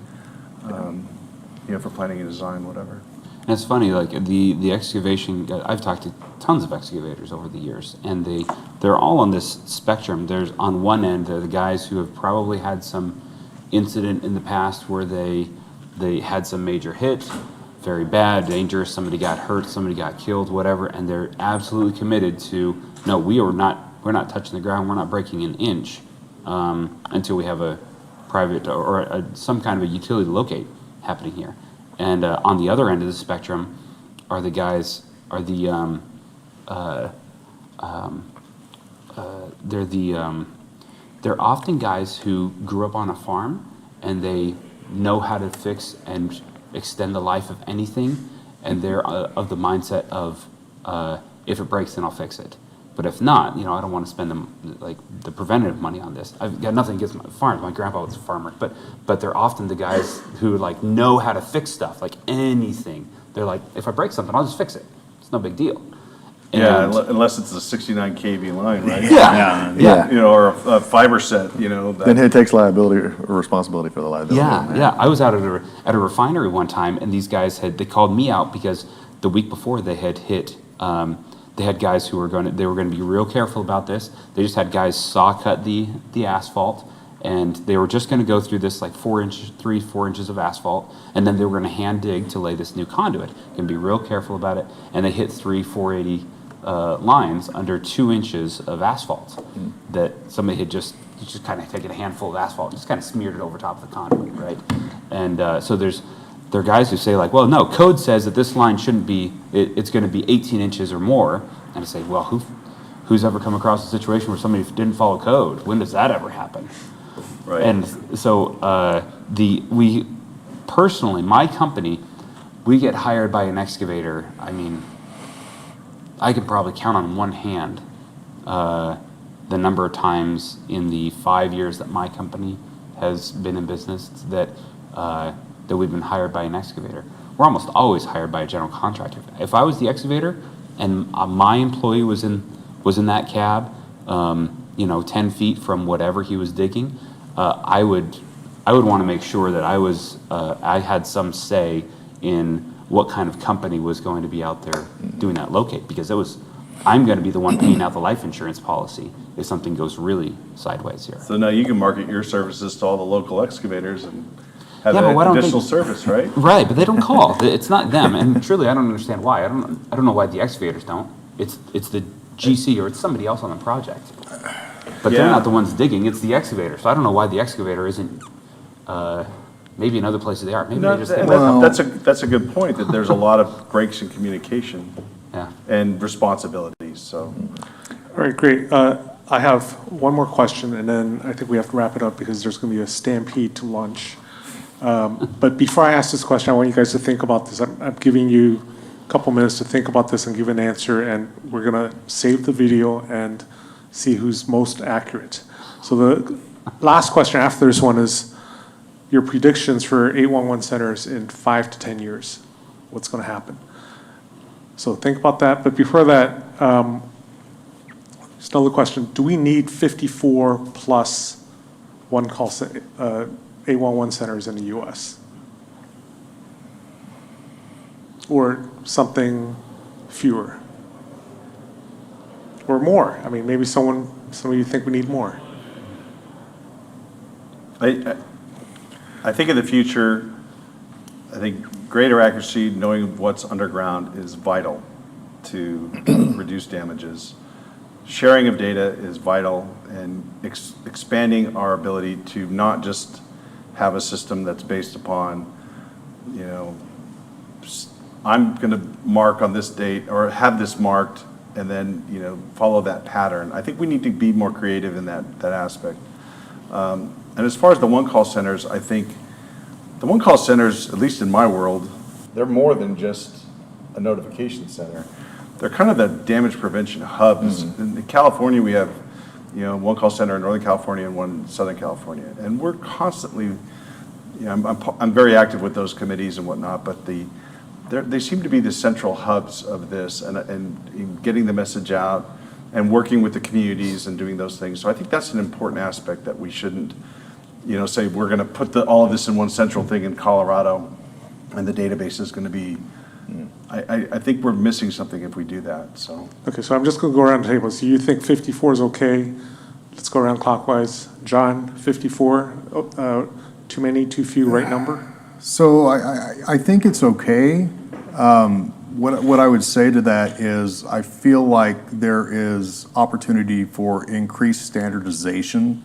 for planning and design, whatever. And it's funny, like the excavation, I've talked to tons of excavators over the years, and they're all on this spectrum. There's, on one end, they're the guys who have probably had some incident in the past where they had some major hit, very bad, dangerous, somebody got hurt, somebody got killed, whatever, and they're absolutely committed to, no, we're not touching the ground, we're not breaking an inch. until we have a private or some kind of a utility locate happening here. And on the other end of the spectrum are the guys, are the, they're often guys who grew up on a farm and they know how to fix and extend the life of anything, and they're of the mindset of if it breaks, then I'll fix it. But if not, I don't want to spend the preventative money on this. I've got nothing against my farms. My grandpa was a farmer, but they're often the guys who know how to fix stuff, like anything. They're like, if I break something, I'll just fix it. It's no big deal. Yeah, And- unless it's a 69 kV line, right? Yeah. Or a fiber set, that- Then he takes liability or responsibility for the liability. Yeah. I was out at a refinery one time, and these guys they called me out because the week before they had hit. They had guys who were going to be real careful about this. They just had guys saw cut the asphalt, and they were just going to go through this 4 inches of asphalt, and then they were going to hand dig to lay this new conduit. Going to be real careful about it, and they hit 480 lines under 2 inches of asphalt that somebody had just kind of taken a handful of asphalt and just kind of smeared it over top of the conduit, right? And so there are guys who say well, no, code says that this line shouldn't be, it's going to be 18 inches or more. And I say, well, who's ever come across a situation where somebody didn't follow code? When does that ever happen? Right. And so we personally, my company, we get hired by an excavator. I mean, I could probably count on one hand the number of times in the 5 years that my company has been in business that we've been hired by an excavator. We're almost always hired by a general contractor. If I was the excavator and my employee was in that cab, 10 feet from whatever he was digging, I would want to make sure that I had some say in what kind of company was going to be out there doing that locate, because I'm going to be the one paying out the life insurance policy if something goes really sideways here. So now you can market your services to all the local excavators and have Yeah, but why an don't they- additional service, right? Right, but they don't call. It's not them, and truly, I don't understand why. I don't know why the excavators don't. It's the GC or it's somebody else on the project. But they're Yeah. not the ones digging. It's the excavator. So I don't know why the excavator isn't. Maybe in other places they are. Maybe No, they just. that's a good point, that there's a lot of breaks in communication Yeah. and responsibilities, so. All right, great. I have one more question, and then I think we have to wrap it up because there's going to be a stampede to lunch. But before I ask this question, I want you guys to think about this. I'm giving you a couple minutes to think about this and give an answer, and we're going to save the video and see who's most accurate. So the last question after this one is your predictions for 811 centers in 5 to 10 years. What's going to happen? So think about that. But before that, just another question. Do we need 54 plus one-call 811 centers in the U.S.? Or something fewer? Or more? I mean, maybe some of you think we need more. I think in the future, I think greater accuracy, knowing what's underground is vital to reduce damages. Sharing of data is vital, and expanding our ability to not just have a system that's based upon, I'm going to mark on this date or have this marked and then, follow that pattern. I think we need to be more creative in that aspect. And as far as the one-call centers, I think the one-call centers, at least in my world, they're more than just a notification center. They're kind of the damage prevention hubs. In California, we have, one-call center in Northern California and one in Southern California. And we're constantly, I'm very active with those committees and whatnot, but they seem to be the central hubs of this and getting the message out and working with the communities and doing those things. So I think that's an important aspect that we shouldn't, say we're going to put all of this in one central thing in Colorado and the database is going to be, I think we're missing something if we do that, so. Okay, so I'm just going to go around the table. So you think 54 is okay? Let's go around clockwise. John, 54, too many, too few, right number? So I think it's okay. What I would say to that is I feel like there is opportunity for increased standardization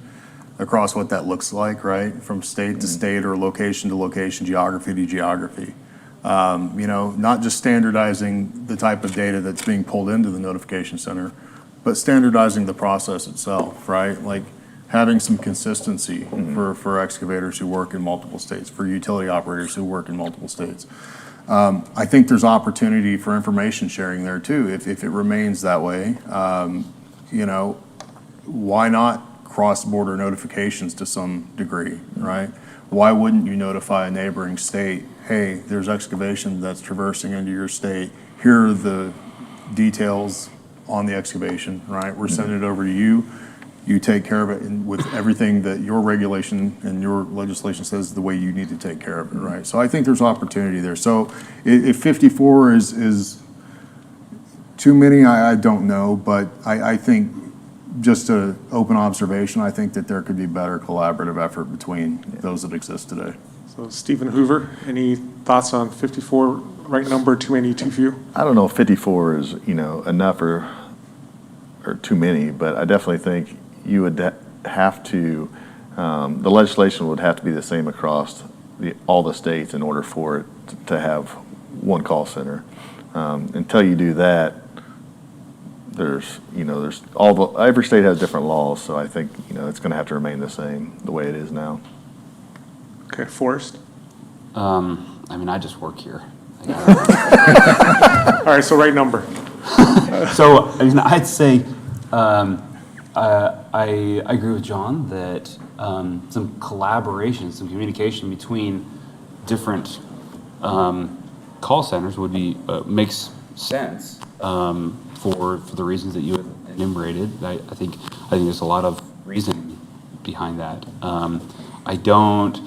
across what that looks like, right? From state to state or location to location, geography to geography. Not just standardizing the type of data that's being pulled into the notification center, but standardizing the process itself, right? Like having some consistency for excavators who work in multiple states, for utility operators who work in multiple states. I think there's opportunity for information sharing there too, if it remains that way. Why not cross-border notifications to some degree, right? Why wouldn't you notify a neighboring state, hey, there's excavation that's traversing into your state, here are the details on the excavation, right? We're sending it over to you. You take care of it with everything that your regulation and your legislation says the way you need to take care of it, right? So I think there's opportunity there. So if 54 is too many, I don't know, but I think just an open observation, I think that there could be better collaborative effort between those that exist today. So Stephen Hoover, any thoughts on 54, right number, too many, too few? I don't know if 54 is, enough or too many, but I definitely think you would have to, the legislation would have to be the same across all the states in order for it to have one call center. Until you do that, every state has different laws, so I think, it's gonna have to remain the same, the way it is now. Okay, Forrest? I just work here. All right, so right number. So, I'd say, I agree with John that some collaboration, some communication between different call centers would be makes sense for the reasons that you had enumerated. I think there's a lot of reason behind that. I don't,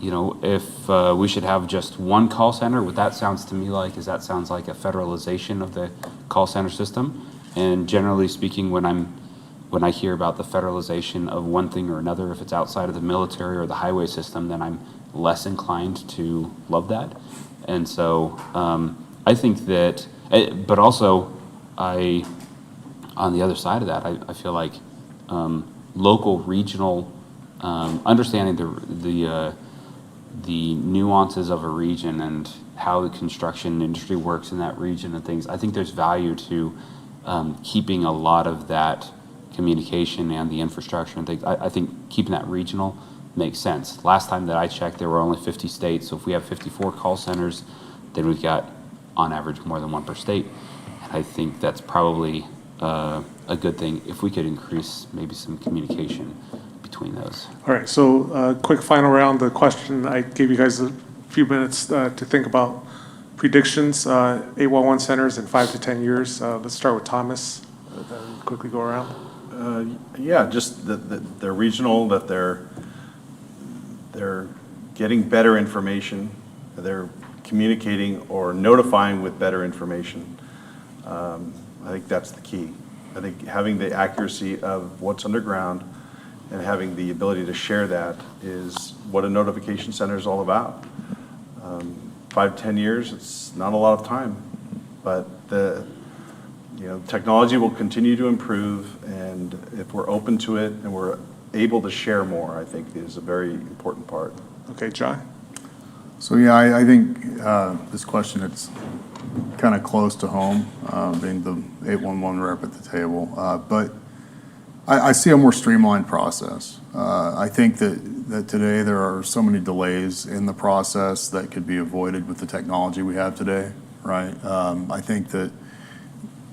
if we should have just one call center, what that sounds to me like is that sounds like a federalization of the call center system. And generally speaking, when I hear about the federalization of one thing or another, if it's outside of the military or the highway system, then I'm less inclined to love that. And so I think that, but also on the other side of that, I feel like local, regional, understanding the nuances of a region and how the construction industry works in that region and things, I think there's value to keeping a lot of that communication and the infrastructure and things. I think keeping that regional makes sense. Last time that I checked, there were only 50 states. So if we have 54 call centers, then we've got, on average, more than one per state. And I think that's probably a good thing if we could increase maybe some communication between those. All right, so quick final round. The question, I gave you guys a few minutes to think about predictions, 811 centers in 5 to 10 years. Let's start with Thomas, then quickly go around. Just that they're regional, that they're getting better information, they're communicating or notifying with better information. I think that's the key. I think having the accuracy of what's underground and having the ability to share that is what a notification center is all about. 5, 10 years, it's not a lot of time, but technology will continue to improve, and if we're open to it and we're able to share more, I think is a very important part. Okay, John? So I think this question, it's kind of close to home, being the 811 rep at the table. But I see a more streamlined process. I think that today there are so many delays in the process that could be avoided with the technology we have today, right? I think that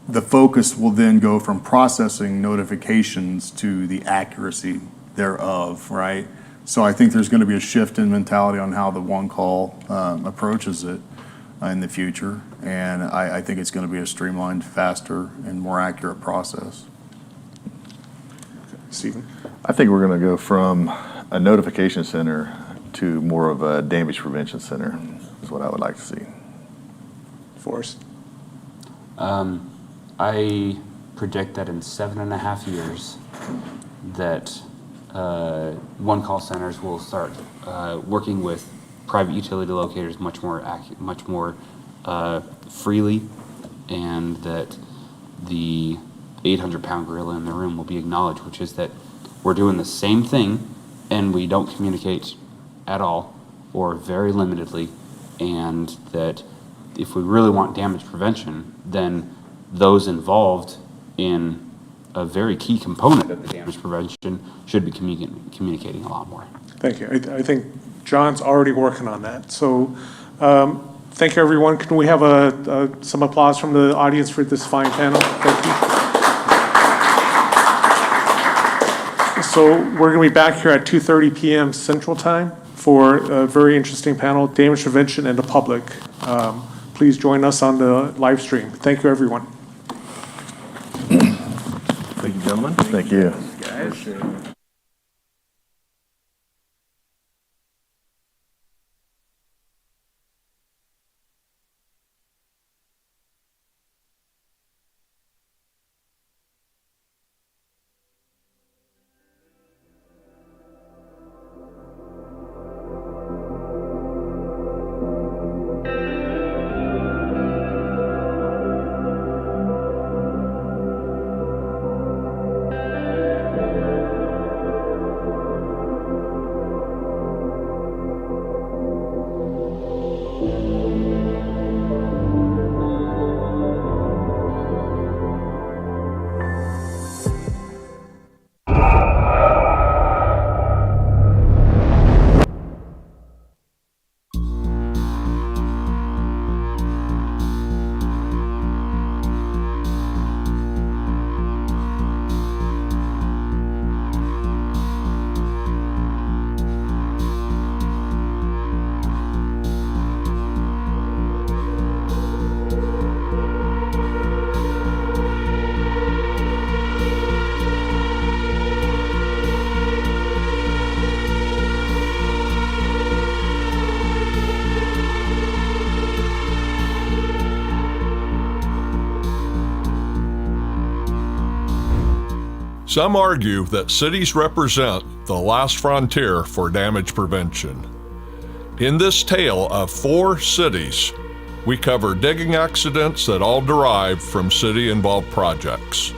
the focus will then go from processing notifications to the accuracy thereof, right? So I think there's going to be a shift in mentality on how the one call approaches it in the future. And I think it's going to be a streamlined, faster, and more accurate process. Stephen? I think we're going to go from a notification center to more of a damage prevention center, is what I would like to see. Forrest? I predict that in 7.5 years that one call centers will start working with private utility locators much more freely, and that the 800-pound gorilla in the room will be acknowledged, which is that we're doing the same thing and we don't communicate at all or very limitedly, and that if we really want damage prevention, then those involved in a very key component of the damage prevention should be communicating a lot more. Thank you. I think John's already working on that. So thank you, everyone. Can we have some applause from the audience for this fine panel? Thank you. So we're going to be back here at 2:30 p.m. Central Time for a very interesting panel, damage prevention and the public. Please join us on the live stream. Thank you, everyone. Thank you, gentlemen. Thank you. Guys. Some argue that cities represent the last frontier for damage prevention. In this tale of 4 cities, we cover digging accidents that all derive from city-involved projects.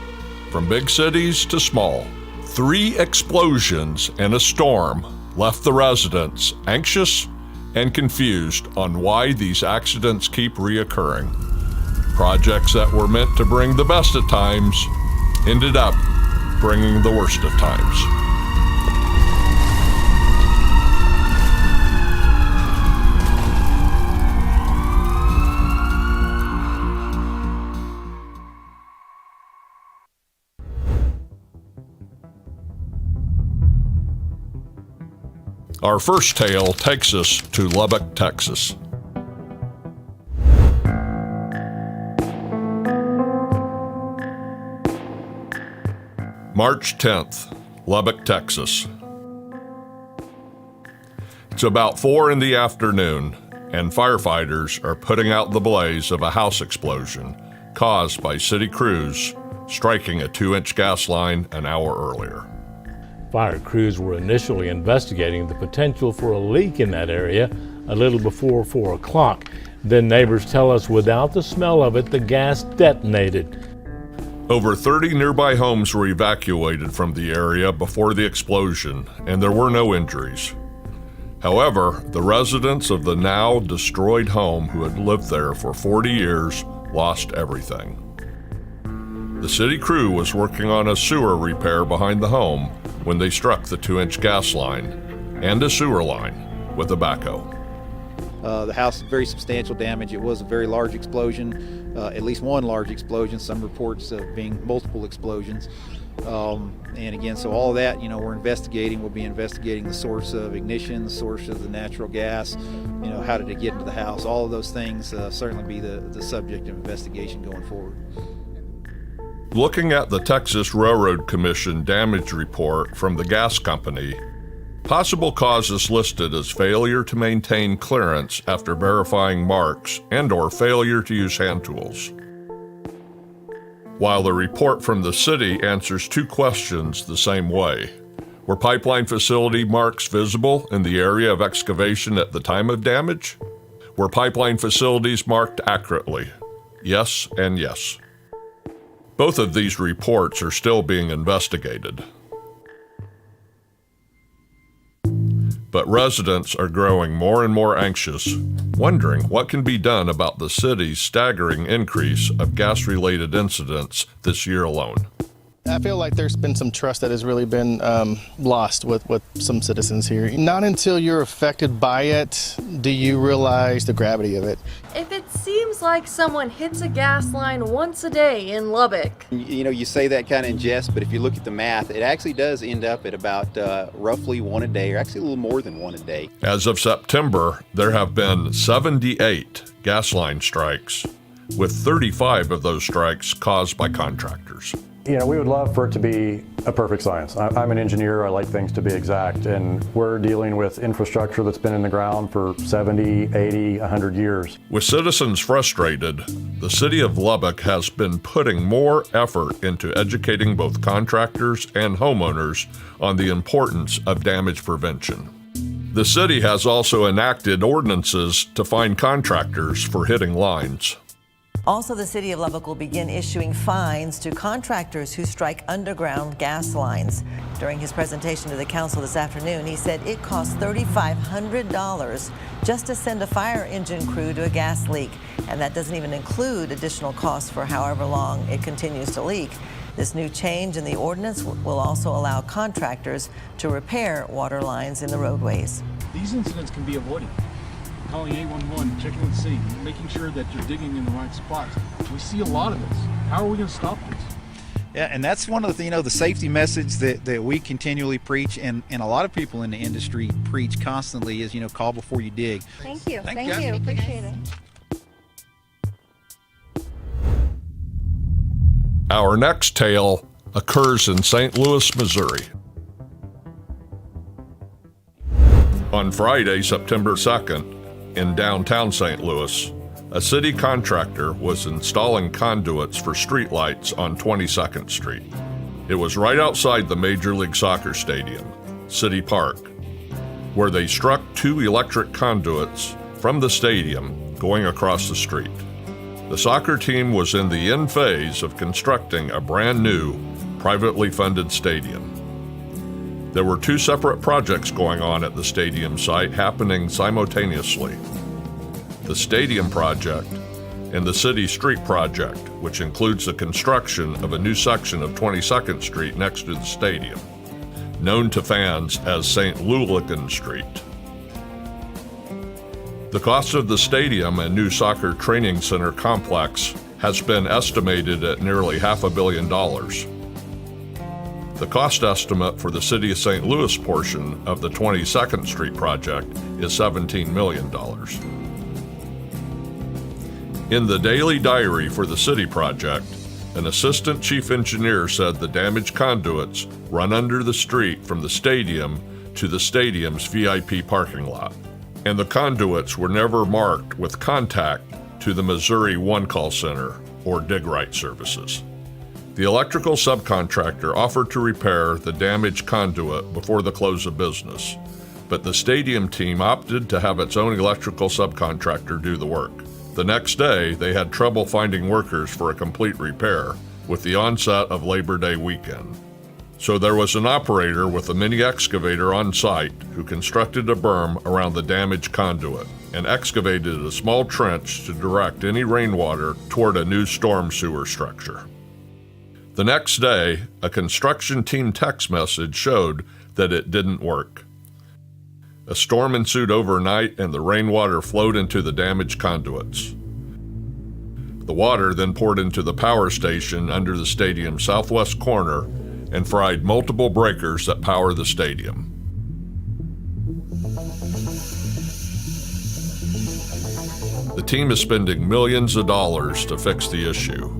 From big cities to small, 3 explosions and a storm left the residents anxious and confused on why these accidents keep reoccurring. Projects that were meant to bring the best of times ended up bringing the worst of times. Our first tale takes us to Lubbock, Texas. March 10th, Lubbock, Texas. It's about 4 in the afternoon, and firefighters are putting out the blaze of a house explosion caused by city crews striking a 2-inch gas line an hour earlier. Fire crews were initially investigating the potential for a leak in that area a little before 4 o'clock. Then neighbors tell us without the smell of it, the gas detonated. Over 30 nearby homes were evacuated from the area before the explosion, and there were no injuries. However, the residents of the now destroyed home who had lived there for 40 years lost everything. The city crew was working on a sewer repair behind the home when they struck the 2-inch gas line and a sewer line with a backhoe. The house, very substantial damage. It was a very large explosion, at least one large explosion, some reports of being multiple explosions. And again, so all of that, we're investigating. We'll be investigating the source of ignition, the source of the natural gas, how did it get into the house. All of those things certainly be the subject of investigation going forward. Looking at the Texas Railroad Commission damage report from the gas company, possible causes listed as failure to maintain clearance after verifying marks and/or failure to use hand tools. While the report from the city answers 2 questions the same way. Were pipeline facility marks visible in the area of excavation at the time of damage? Were pipeline facilities marked accurately? Yes and yes. Both of these reports are still being investigated. But residents are growing more and more anxious, wondering what can be done about the city's staggering increase of gas-related incidents this year alone. I feel like there's been some trust that has really been lost with some citizens here. Not until you're affected by it do you realize the gravity of it. If it seems like someone hits a gas line once a day in Lubbock, You know, you say that kind of in jest, but if you look at the math, it actually does end up at about roughly one a day, or actually a little more than one a day. As of September, there have been 78 gas line strikes, with 35 of those strikes caused by contractors. You know, we would love for it to be a perfect science. I'm an engineer, I like things to be exact, and we're dealing with infrastructure that's been in the ground for 70, 80, 100 years. With citizens frustrated, the city of Lubbock has been putting more effort into educating both contractors and homeowners on the importance of damage prevention. The city has also enacted ordinances to fine contractors for hitting lines. Also, the city of Lubbock will begin issuing fines to contractors who strike underground gas lines. During his presentation to the council this afternoon, he said it costs $3,500 just to send a fire engine crew to a gas leak. And that doesn't even include additional costs for however long it continues to leak. This new change in the ordinance will also allow contractors to repair water lines in the roadways. These incidents can be avoided. Calling 811, checking with the city, making sure that you're digging in the right spots. We see a lot of this. How are we going to stop this? Yeah, and that's one of the, the safety message that we continually preach, and a lot of people in the industry preach constantly is, call before you dig. thank you. Thank Thank you. you. Appreciate it. Our next tale occurs in St. Louis, Missouri. On Friday, September 2nd, in downtown St. Louis, a city contractor was installing conduits for streetlights on 22nd Street. It was right outside the Major League Soccer stadium, City Park, where they struck two electric conduits from the stadium going across the street. The soccer team was in the end phase of constructing a brand new, privately funded stadium. There were two separate projects going on at the stadium site happening simultaneously. The stadium project and the city street project, which includes the construction of a new section of 22nd Street next to the stadium, known to fans as St. Louligan Street. The cost of the stadium and new soccer training center complex has been estimated at nearly $500 million. The cost estimate for the City of St. Louis portion of the 22nd Street project is $17 million. In the daily diary for the city project, an assistant chief engineer said the damaged conduits run under the street from the stadium to the stadium's VIP parking lot, and the conduits were never marked with contact to the Missouri One Call Center or Dig Right services. The electrical subcontractor offered to repair the damaged conduit before the close of business, but the stadium team opted to have its own electrical subcontractor do the work. The next day, they had trouble finding workers for a complete repair with the onset of Labor Day weekend. So there was an operator with a mini excavator on site who constructed a berm around the damaged conduit and excavated a small trench to direct any rainwater toward a new storm sewer structure. The next day, a construction team text message showed that it didn't work. A storm ensued overnight and the rainwater flowed into the damaged conduits. The water then poured into the power station under the stadium's southwest corner and fried multiple breakers that power the stadium. The team is spending millions of dollars to fix the issue.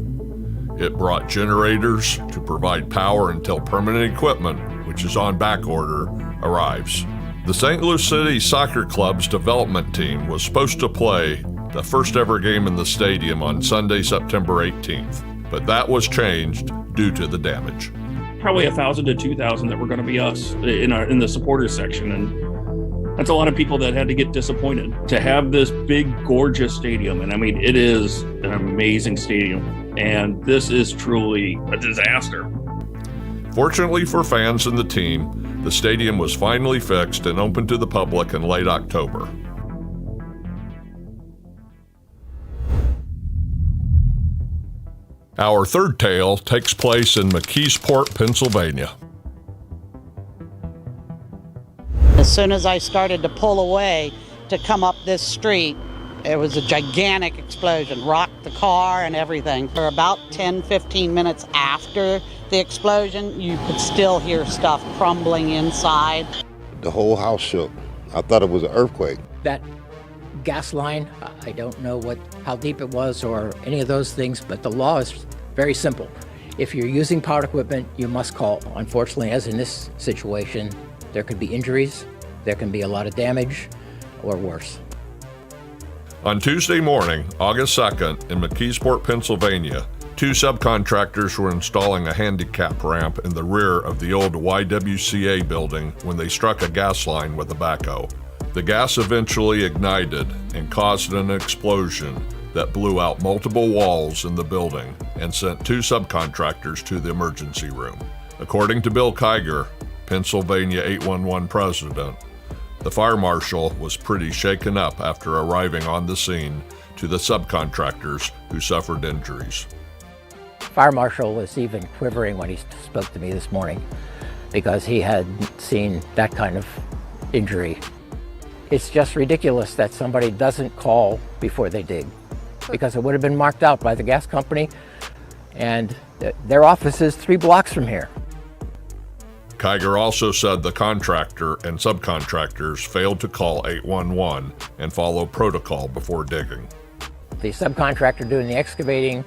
It brought generators to provide power until permanent equipment, which is on back order, arrives. The St. Louis City Soccer Club's development team was supposed to play the first ever game in the stadium on Sunday, September 18th, but that was changed due to the damage. Probably 1,000 to 2,000 that were going to be us in the supporters section, and that's a lot of people that had to get disappointed to have this big, gorgeous stadium. And I mean, it is an amazing stadium, and this is truly a disaster. Fortunately for fans and the team, the stadium was finally fixed and opened to the public in late October. Our third tale takes place in McKeesport, Pennsylvania. As soon as I started to pull away to come up this street, it was a gigantic explosion, rocked the car and everything. For about 10-15 minutes after the explosion, you could still hear stuff crumbling inside. The whole house shook. I thought it was an earthquake. That gas line, I don't know how deep it was or any of those things, but the law is very simple. If you're using power equipment, you must call. Unfortunately, as in this situation, there could be injuries, there can be a lot of damage, or worse. On Tuesday morning, August 2nd, in McKeesport, Pennsylvania, 2 subcontractors were installing a handicap ramp in the rear of the old YWCA building when they struck a gas line with a backhoe. The gas eventually ignited and caused an explosion that blew out multiple walls in the building and sent 2 subcontractors to the emergency room. According to Bill Kiger, Pennsylvania 811 president, the fire marshal was pretty shaken up after arriving on the scene to the subcontractors who suffered injuries. Fire marshal was even quivering when he spoke to me this morning because he had seen that kind of injury. It's just ridiculous that somebody doesn't call before they dig, because it would have been marked out by the gas company, and their office is 3 blocks from here. Kiger also said the contractor and subcontractors failed to call 811 and follow protocol before digging. The subcontractor doing the excavating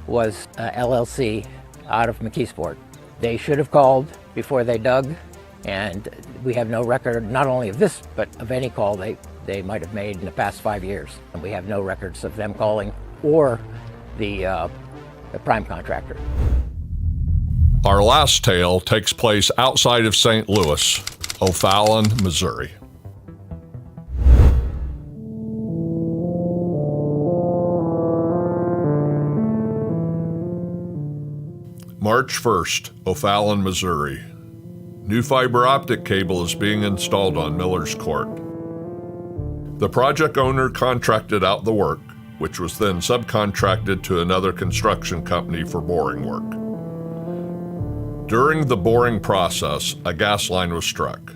was LLC out of McKeesport. They should have called before they dug, and we have no record not only of this, but of any call they might have made in the past 5 years. And we have no records of them calling or the prime contractor. Our last tale takes place outside of St. Louis, O'Fallon, Missouri. March 1st, O'Fallon, Missouri. New fiber optic cable is being installed on Miller's Court. The project owner contracted out the work, which was then subcontracted to another construction company for boring work. During the boring process, a gas line was struck.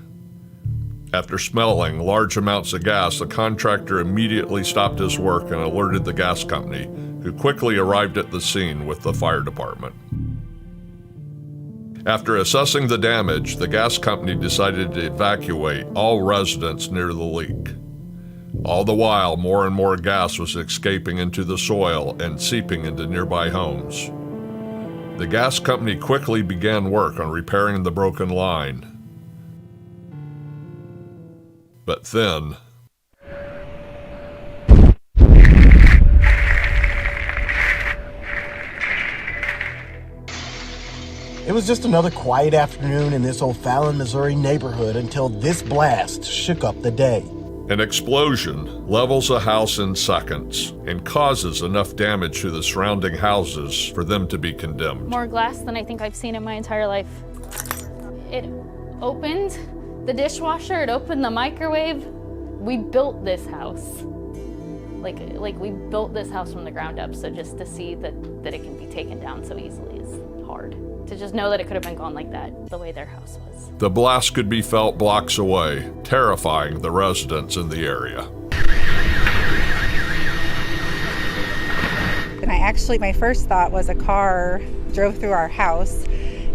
After smelling large amounts of gas, the contractor immediately stopped his work and alerted the gas company, who quickly arrived at the scene with the fire department. After assessing the damage, the gas company decided to evacuate all residents near the leak. All the while, more and more gas was escaping into the soil and seeping into nearby homes. The gas company quickly began work on repairing the broken line. But then, it was just another quiet afternoon in this O'Fallon, Missouri neighborhood until this blast shook up the day. an explosion levels a house in seconds and causes enough damage to the surrounding houses for them to be condemned. More glass than I think I've seen in my entire life. It opened the dishwasher, it opened the microwave. We built this house. Like we built this house from the ground up, so just to see that it can be taken down so easily is hard. To just know that it could have been gone like that, the way their house was. The blast could be felt blocks away, terrifying the residents in the area. And my first thought was a car drove through our house,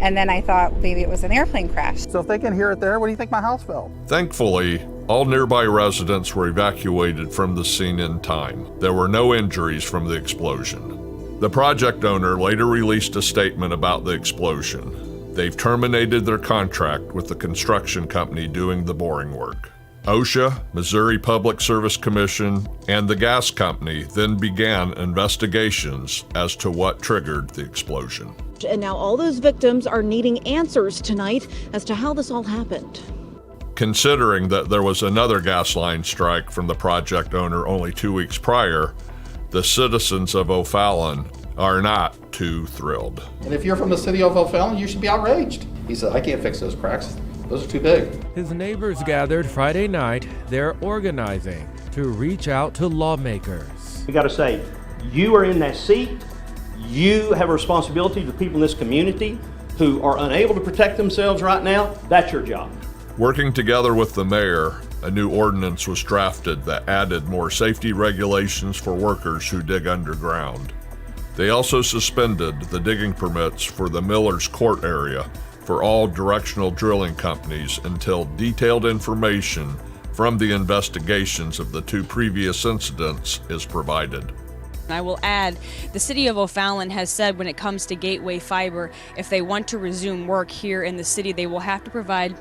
and then I thought maybe it was an airplane crash. So if they can hear it there, what do you think my house felt? Thankfully, all nearby residents were evacuated from the scene in time. There were no injuries from the explosion. The project owner later released a statement about the explosion. They've terminated their contract with the construction company doing the boring work. OSHA, Missouri Public Service Commission, and the gas company then began investigations as to what triggered the explosion. And now all those victims are needing answers tonight as to how this all happened. Considering that there was another gas line strike from the project owner only 2 weeks prior, the citizens of O'Fallon are not too thrilled. And if you're from the city of O'Fallon, you should be outraged. He said, I can't fix those cracks. Those are too big. His neighbors gathered Friday night. They're organizing to reach out to lawmakers. We got to say, you are in that seat. You have a responsibility to the people in this community who are unable to protect themselves right now. That's your job. Working together with the mayor, a new ordinance was drafted that added more safety regulations for workers who dig underground. They also suspended the digging permits for the Miller's Court area for all directional drilling companies until detailed information from the investigations of the 2 previous incidents is provided. I will add, the city of O'Fallon has said when it comes to Gateway Fiber, if they want to resume work here in the city, they will have to provide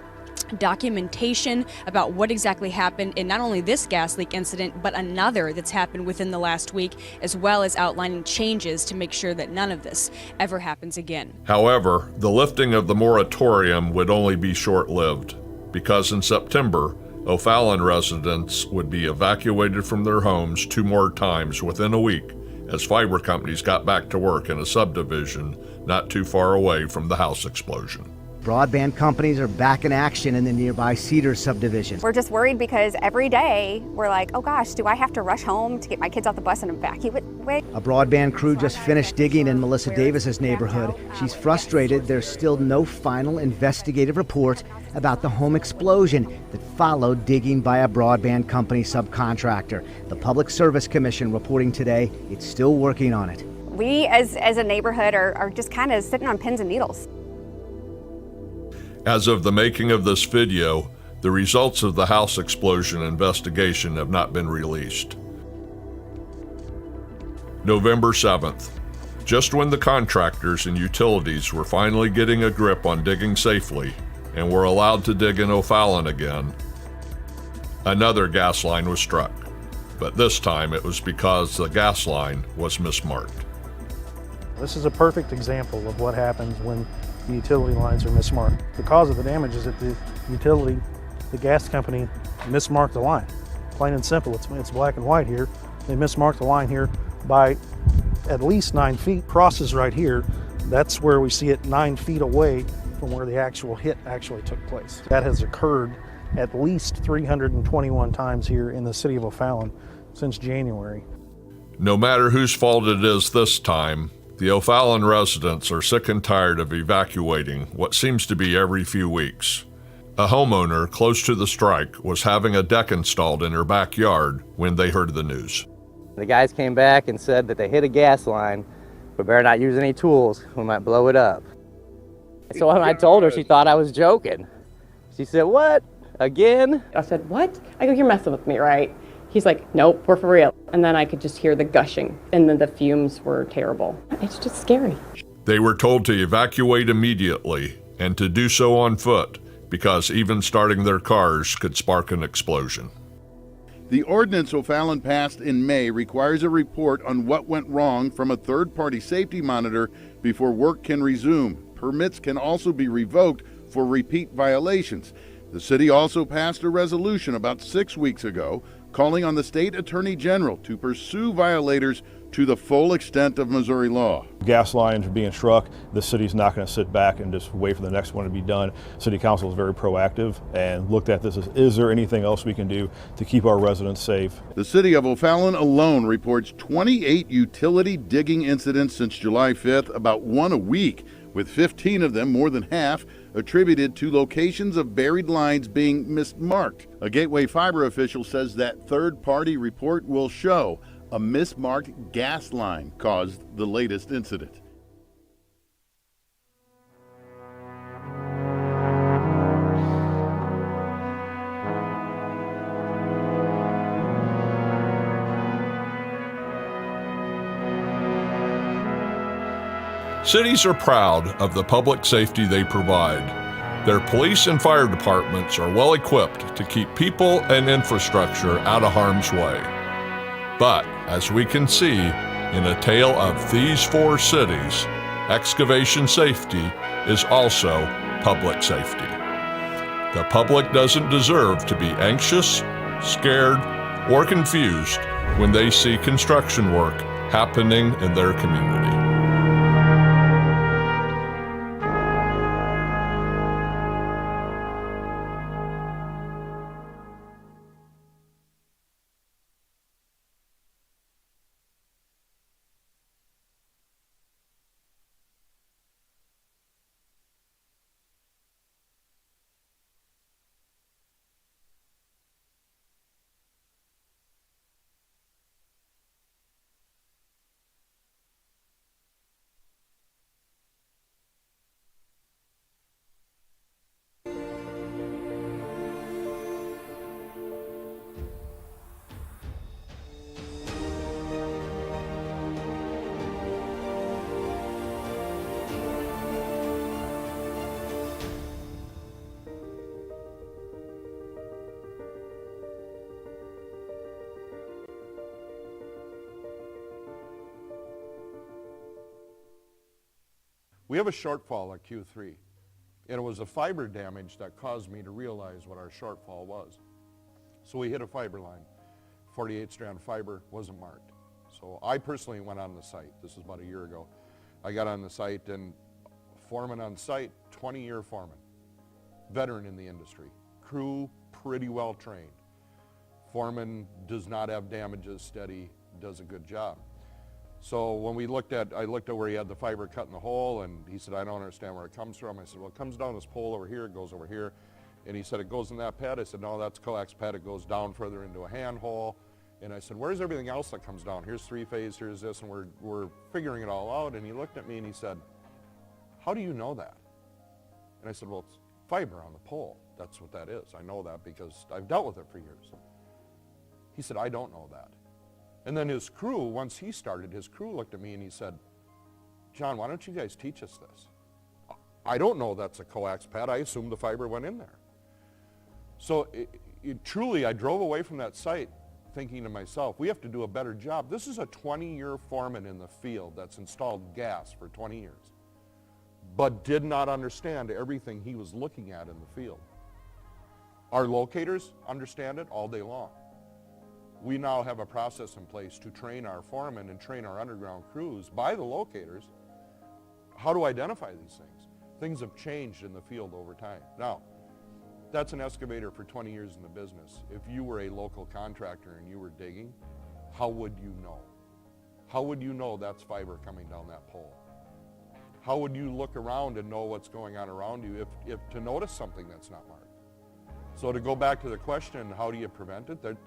documentation about what exactly happened in not only this gas leak incident, but another that's happened within the last week, as well as outlining changes to make sure that none of this ever happens again. However, the lifting of the moratorium would only be short-lived, because in September, O'Fallon residents would be evacuated from their homes 2 more times within a week as fiber companies got back to work in a subdivision not too far away from the house explosion. Broadband companies are back in action in the nearby Cedar subdivision. We're just worried because every day we're like, oh gosh, do I have to rush home to get my kids off the bus and evacuate? A broadband crew just finished digging in Melissa Davis's neighborhood. She's frustrated there's still no final investigative report about the home explosion that followed digging by a broadband company subcontractor. The Public Service Commission reporting today it's still working on it. We as a neighborhood are just kind of sitting on pins and needles. As of the making of this video, the results of the house explosion investigation have not been released. November 7th, just when the contractors and utilities were finally getting a grip on digging safely and were allowed to dig in O'Fallon again, another gas line was struck, but this time it was because the gas line was mismarked. This is a perfect example of what happens when the utility lines are mismarked. The cause of the damage is that the gas company mismarked the line. Plain and simple, it's black and white here. They mismarked the line here by at least 9 feet. Crosses right here, that's where we see it 9 feet away from where the actual hit actually took place. That has occurred at least 321 times here in the city of O'Fallon since January. No matter whose fault it is this time, the O'Fallon residents are sick and tired of evacuating what seems to be every few weeks. A homeowner close to the strike was having a deck installed in her backyard when they heard the news. The guys came back and said that they hit a gas line. We better not use any tools, we might blow it up. So when I told her, she thought I was joking. She said, what, again? I said, what? I go, you're messing with me, right? He's like, nope, we're for real. And then I could just hear the gushing, and then the fumes were terrible. It's just scary. They were told to evacuate immediately and to do so on foot because even starting their cars could spark an explosion. The ordinance O'Fallon passed in May requires a report on what went wrong from a third-party safety monitor before work can resume. Permits can also be revoked for repeat violations. The city also passed a resolution about 6 weeks ago calling on the state attorney general to pursue violators to the full extent of Missouri law. Gas lines are being struck. The city's not going to sit back and just wait for the next one to be done. City Council is very proactive and looked at this as, is there anything else we can do to keep our residents safe? The city of O'Fallon alone reports 28 utility digging incidents since July 5th, about 1 a week, with 15 of them, more than half, attributed to locations of buried lines being mismarked. A Gateway Fiber official says that third-party report will show a mismarked gas line caused the latest incident. Cities are proud of the public safety they provide. Their police and fire departments are well equipped to keep people and infrastructure out of harm's way. But, as we can see in a tale of these 4 cities, excavation safety is also public safety. The public doesn't deserve to be anxious, scared, or confused when they see construction work happening in their community. We have a shortfall at Q3, and it was the fiber damage that caused me to realize what our shortfall was. So we hit a fiber line. 48 strand fiber wasn't marked. So I personally went on the site. This was about a year ago. I got on the site, and foreman on site, 20-year foreman, veteran in the industry, crew pretty well trained. Foreman does not have damages, steady, does a good job. So when I looked at where he had the fiber cut in the hole, and he said, I don't understand where it comes from. I said, well, it comes down this pole over here, it goes over here. And he said, it goes in that pad. I said, no, that's coax pad. It goes down further into a hand hole. And I said, where's everything else that comes down? Here's three-phase, here's this, and we're figuring it all out. And he looked at me and he said, how do you know that? And I said, well, it's fiber on the pole. That's what that is. I know that because I've dealt with it for years. He said, I don't know that. And then his crew, once he started, his crew looked at me and he said, John, why don't you guys teach us this? I don't know that's a coax pad. I assumed the fiber went in there. So truly, I drove away from that site thinking to myself, we have to do a better job. This is a 20-year foreman in the field that's installed gas for 20 years, but did not understand everything he was looking at in the field. Our locators understand it all day long. We now have a process in place to train our foremen and train our underground crews by the locators how to identify these things. Things have changed in the field over time. Now, that's an excavator for 20 years in the business. If you were a local contractor and you were digging, how would you know? How would you know that's fiber coming down that pole? How would you look around and know what's going on around you if to notice something that's not marked? So to go back to the question, how do you prevent it?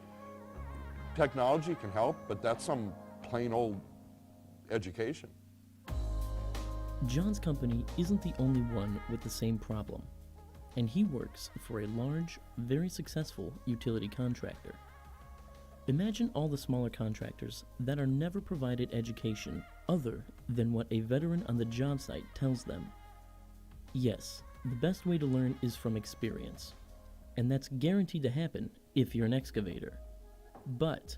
Technology can help, but that's some plain old education. John's company isn't the only one with the same problem, and he works for a large, very successful utility contractor. Imagine all the smaller contractors that are never provided education other than what a veteran on the job site tells them. Yes, the best way to learn is from experience, and that's guaranteed to happen if you're an excavator. But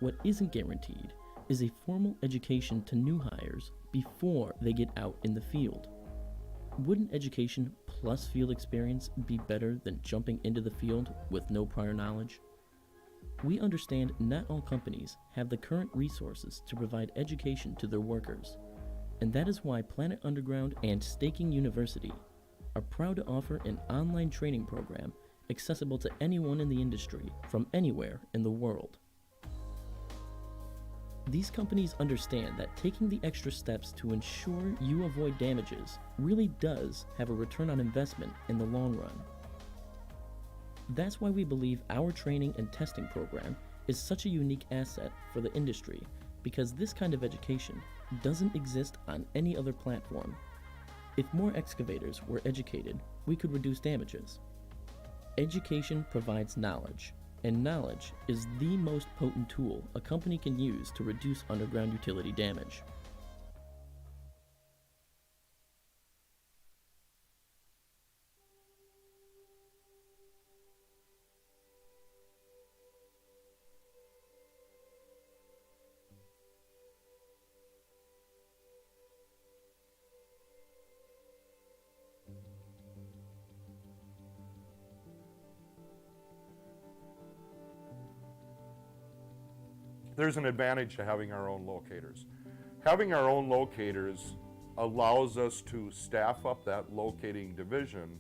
what isn't guaranteed is a formal education to new hires before they get out in the field. Wouldn't education plus field experience be better than jumping into the field with no prior knowledge? We understand not all companies have the current resources to provide education to their workers, and that is why Planet Underground and Staking University are proud to offer an online training program accessible to anyone in the industry from anywhere in the world. These companies understand that taking the extra steps to ensure you avoid damages really does have a return on investment in the long run. That's why we believe our training and testing program is such a unique asset for the industry, because this kind of education doesn't exist on any other platform. If more excavators were educated, we could reduce damages. Education provides knowledge, and knowledge is the most potent tool a company can use to reduce underground utility damage. There's an advantage to having our own locators. Having our own locators allows us to staff up that locating division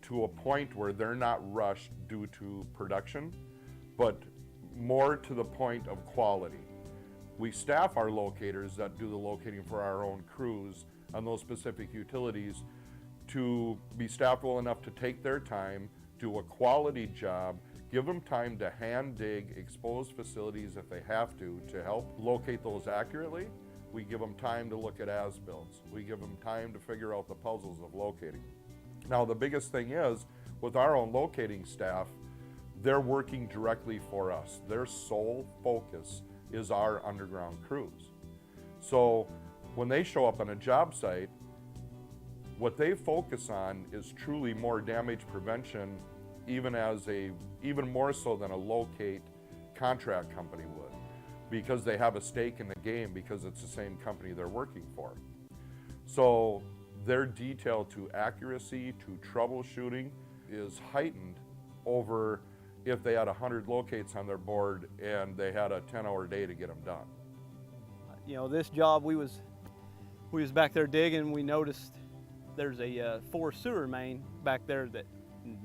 to a point where they're not rushed due to production, but more to the point of quality. We staff our locators that do the locating for our own crews on those specific utilities to be staffed well enough to take their time, do a quality job, give them time to hand dig exposed facilities if they have to help locate those accurately. We give them time to look at as-builts. We give them time to figure out the puzzles of locating. Now the biggest thing is, with our own locating staff, they're working directly for us. Their sole focus is our underground crews. So when they show up on a job site, what they focus on is truly more damage prevention, even more so than a locate contract company would, because they have a stake in the game because it's the same company they're working for. So their detail to accuracy, to troubleshooting is heightened over if they had 100 locates on their board and they had a 10-hour day to get them done. You know, this job we was back there digging, we noticed there's a forced sewer main back there that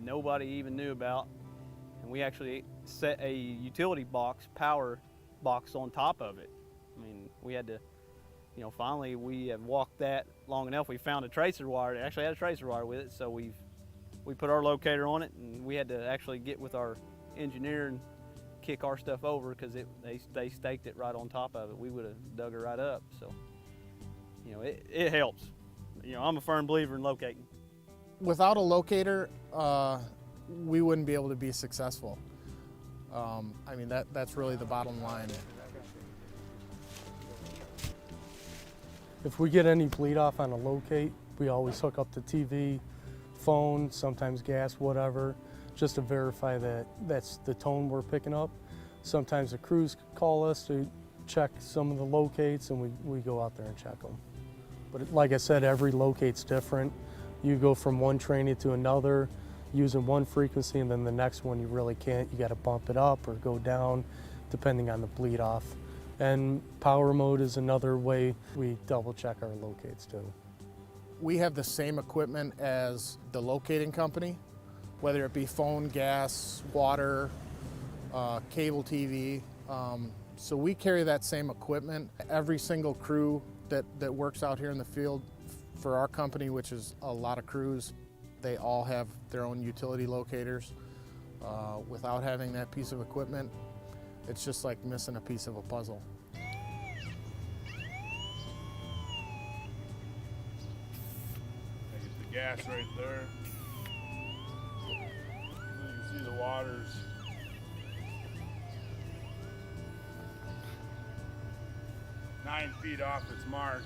nobody even knew about. And we actually set a utility box, power box on top of it. I mean, we had to, you know, finally we have walked that long enough. We found a tracer wire. It actually had a tracer wire with it, so we put our locator on it, and we had to actually get with our engineer and kick our stuff over because they staked it right on top of it. We would have dug her right up. So, you know, it helps. You know, I'm a firm believer in locating. Without a locator, we wouldn't be able to be successful. I mean, that's really the bottom line. If we get any bleed off on a locate, we always hook up the TV, phone, sometimes gas, whatever, just to verify that that's the tone we're picking up. Sometimes the crews call us to check some of the locates, and we go out there and check them. But like I said, every locate's different. You go from one training to another, using one frequency, and then the next one you really can't. You got to bump it up or go down, depending on the bleed off. And power mode is another way we double check our locates too. We have the same equipment as the locating company, whether it be phone, gas, water, cable TV. So we carry that same equipment. Every single crew that works out here in the field for our company, which is a lot of crews, they all have their own utility locators. Without having that piece of equipment, it's just like missing a piece of a puzzle. There's the gas right there. You can see the waters. Nine feet off its mark.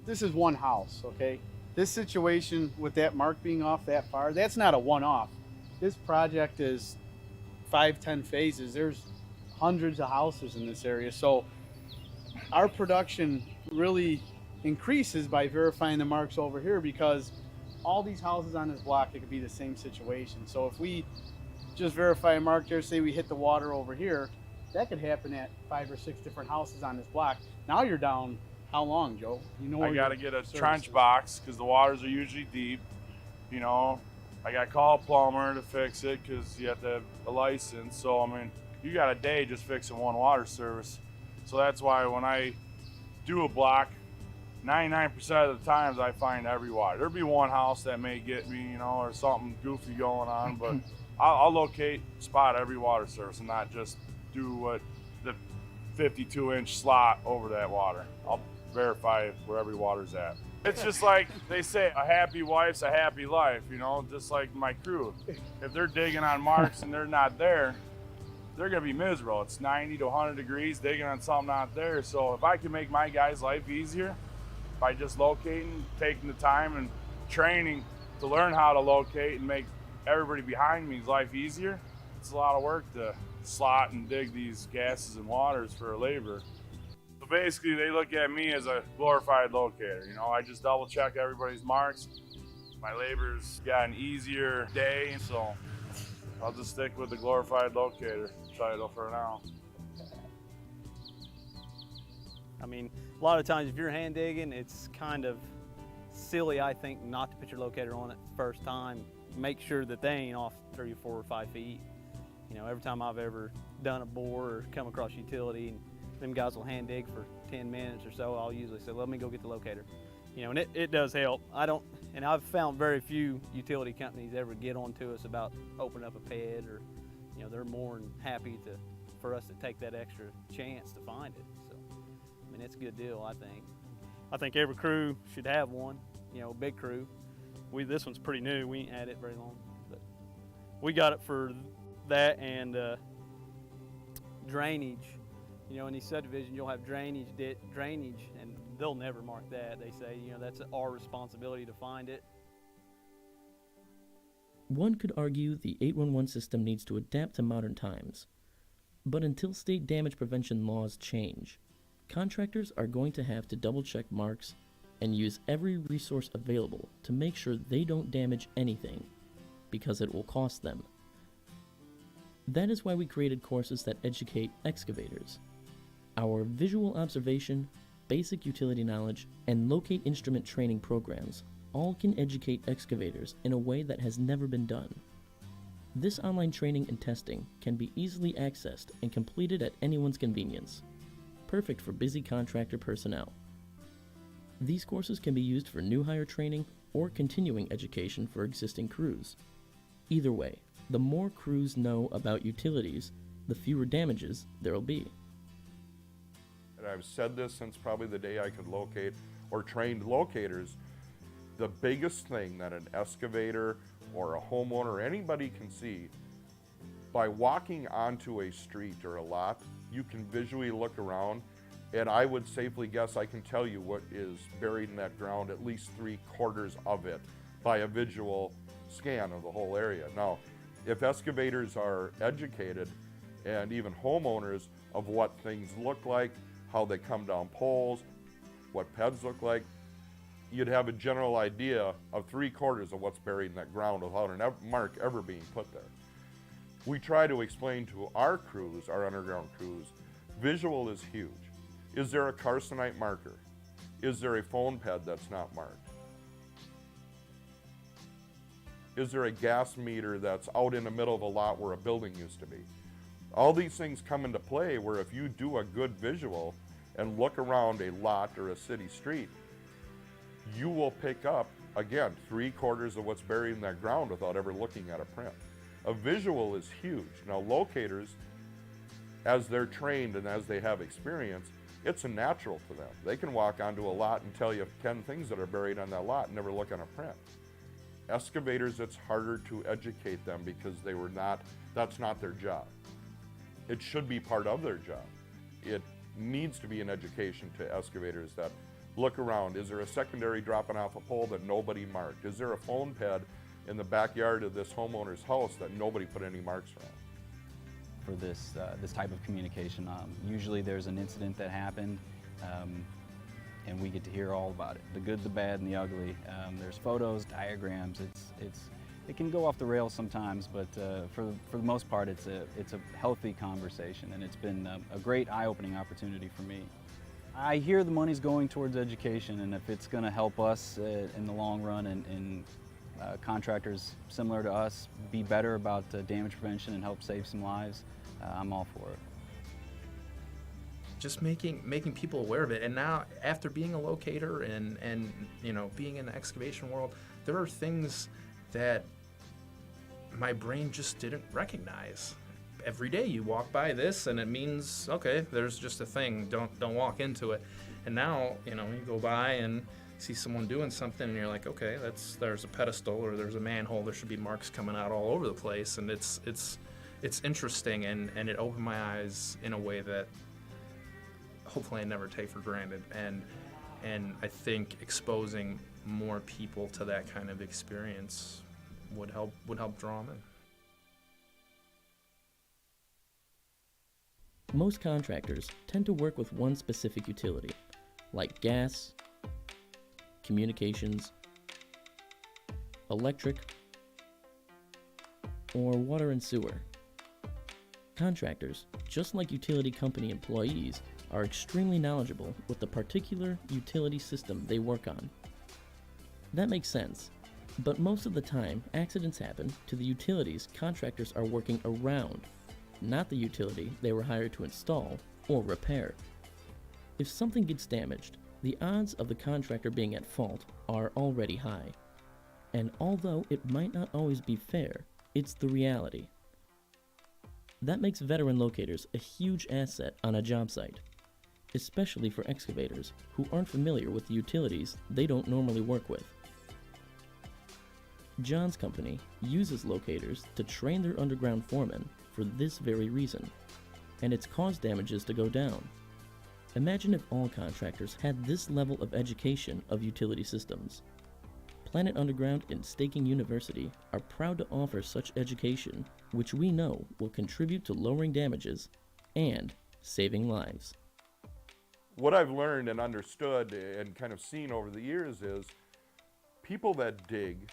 This is one house, okay? This situation with that mark being off that far, that's not a one-off. This project is 5-10 phases. There's hundreds of houses in this area. So our production really increases by verifying the marks over here, because all these houses on this block, it could be the same situation. So if we just verify a mark there, say we hit the water over here, that could happen at 5 or 6 different houses on this block. Now you're down how long, Joe? You know, I got to get a trench box because the waters are usually deep. You know, I got to call a plumber to fix it because you have to have a license. So, I mean, you got a day just fixing one water service. So that's why when I do a block, 99% of the times I find every water. There'll be one house that may get me, you know, or something goofy going on, but I'll locate, spot every water service and not just do what the 52-inch slot over that water. I'll verify where every water's at. It's just like they say, a happy wife's a happy life, you know, just like my crew. If they're digging on marks and they're not there, they're gonna be miserable. It's 90 to 100 degrees digging on something not there. So if I can make my guys' life easier by just locating, taking the time and training to learn how to locate and make everybody behind me's life easier, it's a lot of work to slot and dig these gases and waters for a laborer. So basically they look at me as a glorified locator. You know, I just double check everybody's marks. My laborers got an easier day, so I'll just stick with the glorified locator title for now. I mean, a lot of times if you're hand digging, it's kind of silly, I think, not to put your locator on it the first time. Make sure that they ain't off 3 or 4 or 5 feet. You know, every time I've ever done a bore or come across utility and them guys will hand dig for 10 minutes or so, I'll usually say, let me go get the locator. You know, and it does help. And I've found very few utility companies ever get on to us about opening up a ped, or, you know, they're more than happy for us to take that extra chance to find it. So, I mean, it's a good deal, I think. I think every crew should have one, you know, big crew. This one's pretty new, we ain't had it very long, but we got it for that and drainage. You know, in these subdivisions, you'll have drainage, and they'll never mark that. They say, you know, that's our responsibility to find it. One could argue the 811 system needs to adapt to modern times. But until state damage prevention laws change, contractors are going to have to double-check marks and use every resource available to make sure they don't damage anything, because it will cost them. That is why we created courses that educate excavators. Our visual observation, basic utility knowledge, and locate instrument training programs all can educate excavators in a way that has never been done. This online training and testing can be easily accessed and completed at anyone's convenience, perfect for busy contractor personnel. These courses can be used for new hire training or continuing education for existing crews. Either way, the more crews know about utilities, the fewer damages there will be. And I've said this since probably the day I could locate or trained locators. The biggest thing that an excavator or a homeowner or anybody can see, by walking onto a street or a lot, you can visually look around, and I would safely guess I can tell you what is buried in that ground, at least 3/4 of it, by a visual scan of the whole area. Now, if excavators are educated, and even homeowners, of what things look like, how they come down poles, what PEDs look like, you'd have a general idea of 3/4 of what's buried in that ground without a mark ever being put there. We try to explain to our crews, our underground crews, visual is huge. Is there a carcinite marker? Is there a phone ped that's not marked? Is there a gas meter that's out in the middle of a lot where a building used to be? All these things come into play where if you do a good visual and look around a lot or a city street, you will pick up, again, 3/4 of what's buried in that ground without ever looking at a print. A visual is huge. Now, locators, as they're trained and as they have experience, it's a natural to them. They can walk onto a lot and tell you 10 things that are buried on that lot and never look on a print. Excavators, it's harder to educate them because that's not their job. It should be part of their job. It needs to be an education to excavators that look around. Is there a secondary dropping off a pole that nobody marked? Is there a phone ped in the backyard of this homeowner's house that nobody put any marks around? For this type of communication, usually there's an incident that happened, and we get to hear all about it, the good, the bad, and the ugly. There's photos, diagrams. It can go off the rails sometimes, but for the most part, it's a healthy conversation, and it's been a great eye-opening opportunity for me. I hear the money's going towards education, and if it's going to help us in the long run and contractors similar to us be better about damage prevention and help save some lives, I'm all for it. Just making people aware of it. And now, after being a locator and being in the excavation world, there are things that my brain just didn't recognize. Every day you walk by this and it means, okay, there's just a thing, don't walk into it. And now, you go by and see someone doing something and you're like, okay, there's a pedestal or there's a manhole, there should be marks coming out all over the place, and it's interesting, and it opened my eyes in a way that hopefully I never take for granted, and I think exposing more people to that kind of experience would help draw them in. Most contractors tend to work with one specific utility, like gas, communications, electric, or water and sewer. Contractors, just like utility company employees, are extremely knowledgeable with the particular utility system they work on. That makes sense, but most of the time, accidents happen to the utilities contractors are working around, not the utility they were hired to install or repair. If something gets damaged, the odds of the contractor being at fault are already high. And although it might not always be fair, it's the reality. That makes veteran locators a huge asset on a job site, especially for excavators who aren't familiar with the utilities they don't normally work with. John's company uses locators to train their underground foremen for this very reason, and it's caused damages to go down. Imagine if all contractors had this level of education of utility systems. Planet Underground and Staking University are proud to offer such education, which we know will contribute to lowering damages and saving lives. what I've learned and understood and kind of seen over the years is people that dig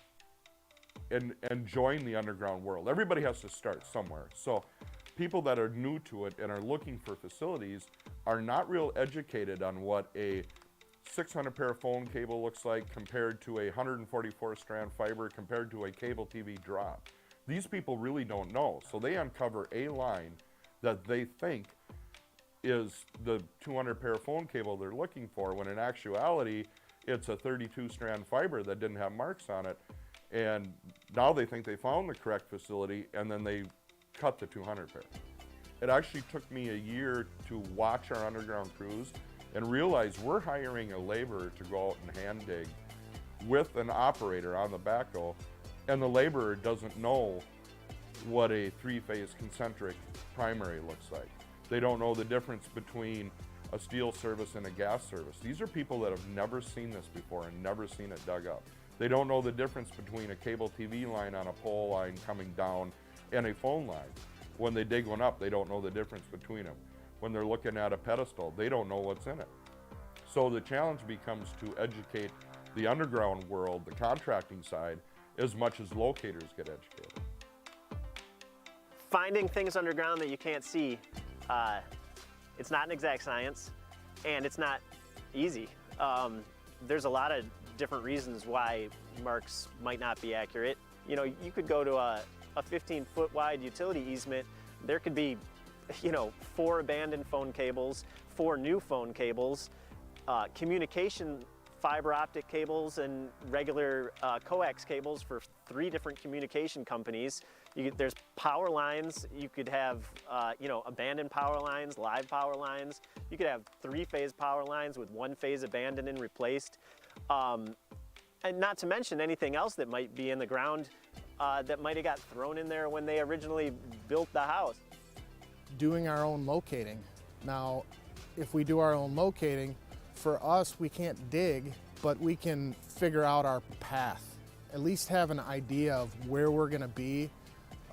and join the underground world, everybody has to start somewhere. So people that are new to it and are looking for facilities are not real educated on what a 600 pair phone cable looks like compared to a 144 strand fiber compared to a cable TV drop. These people really don't know. So they uncover a line that they think is the 200 pair phone cable they're looking for, when in actuality, it's a 32 strand fiber that didn't have marks on it. And now they think they found the correct facility, and then they cut the 200 pair. It actually took me a year to watch our underground crews and realize we're hiring a laborer to go out and hand dig with an operator on the backhoe, and the laborer doesn't know what a three-phase concentric primary looks like. They don't know the difference between a steel service and a gas service. These are people that have never seen this before and never seen it dug up. They don't know the difference between a cable TV line on a pole line coming down and a phone line. When they dig one up, they don't know the difference between them. When they're looking at a pedestal, they don't know what's in it. So the challenge becomes to educate the underground world, the contracting side, as much as locators get educated. Finding things underground that you can't see, it's not an exact science, and it's not easy. There's a lot of different reasons why marks might not be accurate. You know, you could go to a 15-foot wide utility easement. There could be, 4 abandoned phone cables, 4 new phone cables, communication fiber optic cables and regular coax cables for 3 different communication companies. There's power lines. You could have, abandoned power lines, live power lines. You could have 3-phase power lines with 1 phase abandoned and replaced. And not to mention anything else that might be in the ground that might have got thrown in there when they originally built the house. Doing our own locating. Now, if we do our own locating, for us, we can't dig, but we can figure out our path. At least have an idea of where we're gonna be,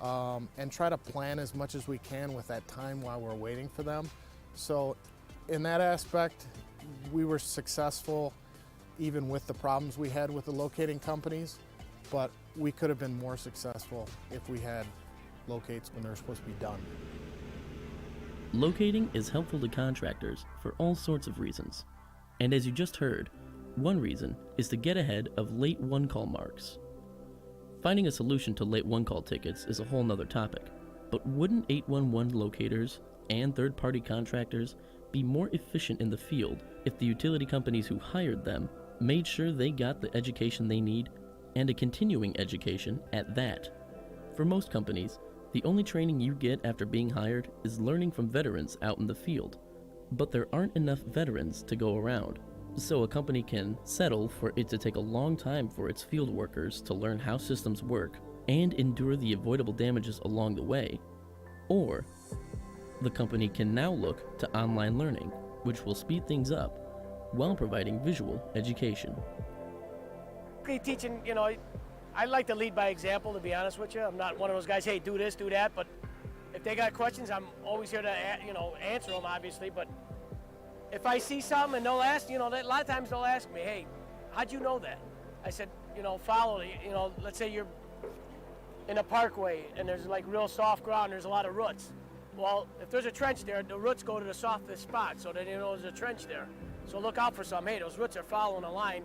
and try to plan as much as we can with that time while we're waiting for them. So in that aspect, we were successful even with the problems we had with the locating companies, but we could have been more successful if we had locates when they're supposed to be done. Locating is helpful to contractors for all sorts of reasons. And as you just heard, one reason is to get ahead of late one-call marks. Finding a solution to late one-call tickets is a whole nother topic, but wouldn't 811 locators and third-party contractors be more efficient in the field if the utility companies who hired them made sure they got the education they need, and a continuing education at that? For most companies, the only training you get after being hired is learning from veterans out in the field. But there aren't enough veterans to go around, so a company can settle for it to take a long time for its field workers to learn how systems work and endure the avoidable damages along the way. Or the company can now look to online learning, which will speed things up while providing visual education. Teaching, I like to lead by example, to be honest with you. I'm not one of those guys, hey, do this, do that, but if they got questions, I'm always here to, answer them, obviously. But if I see something and they'll ask, a lot of times they'll ask me, hey, how'd you know that? I said, follow it. Let's say you're in a parkway and there's like real soft ground, there's a lot of roots. Well, if there's a trench there, the roots go to the softest spot, so then there's a trench there. So look out for something. Hey, those roots are following a line.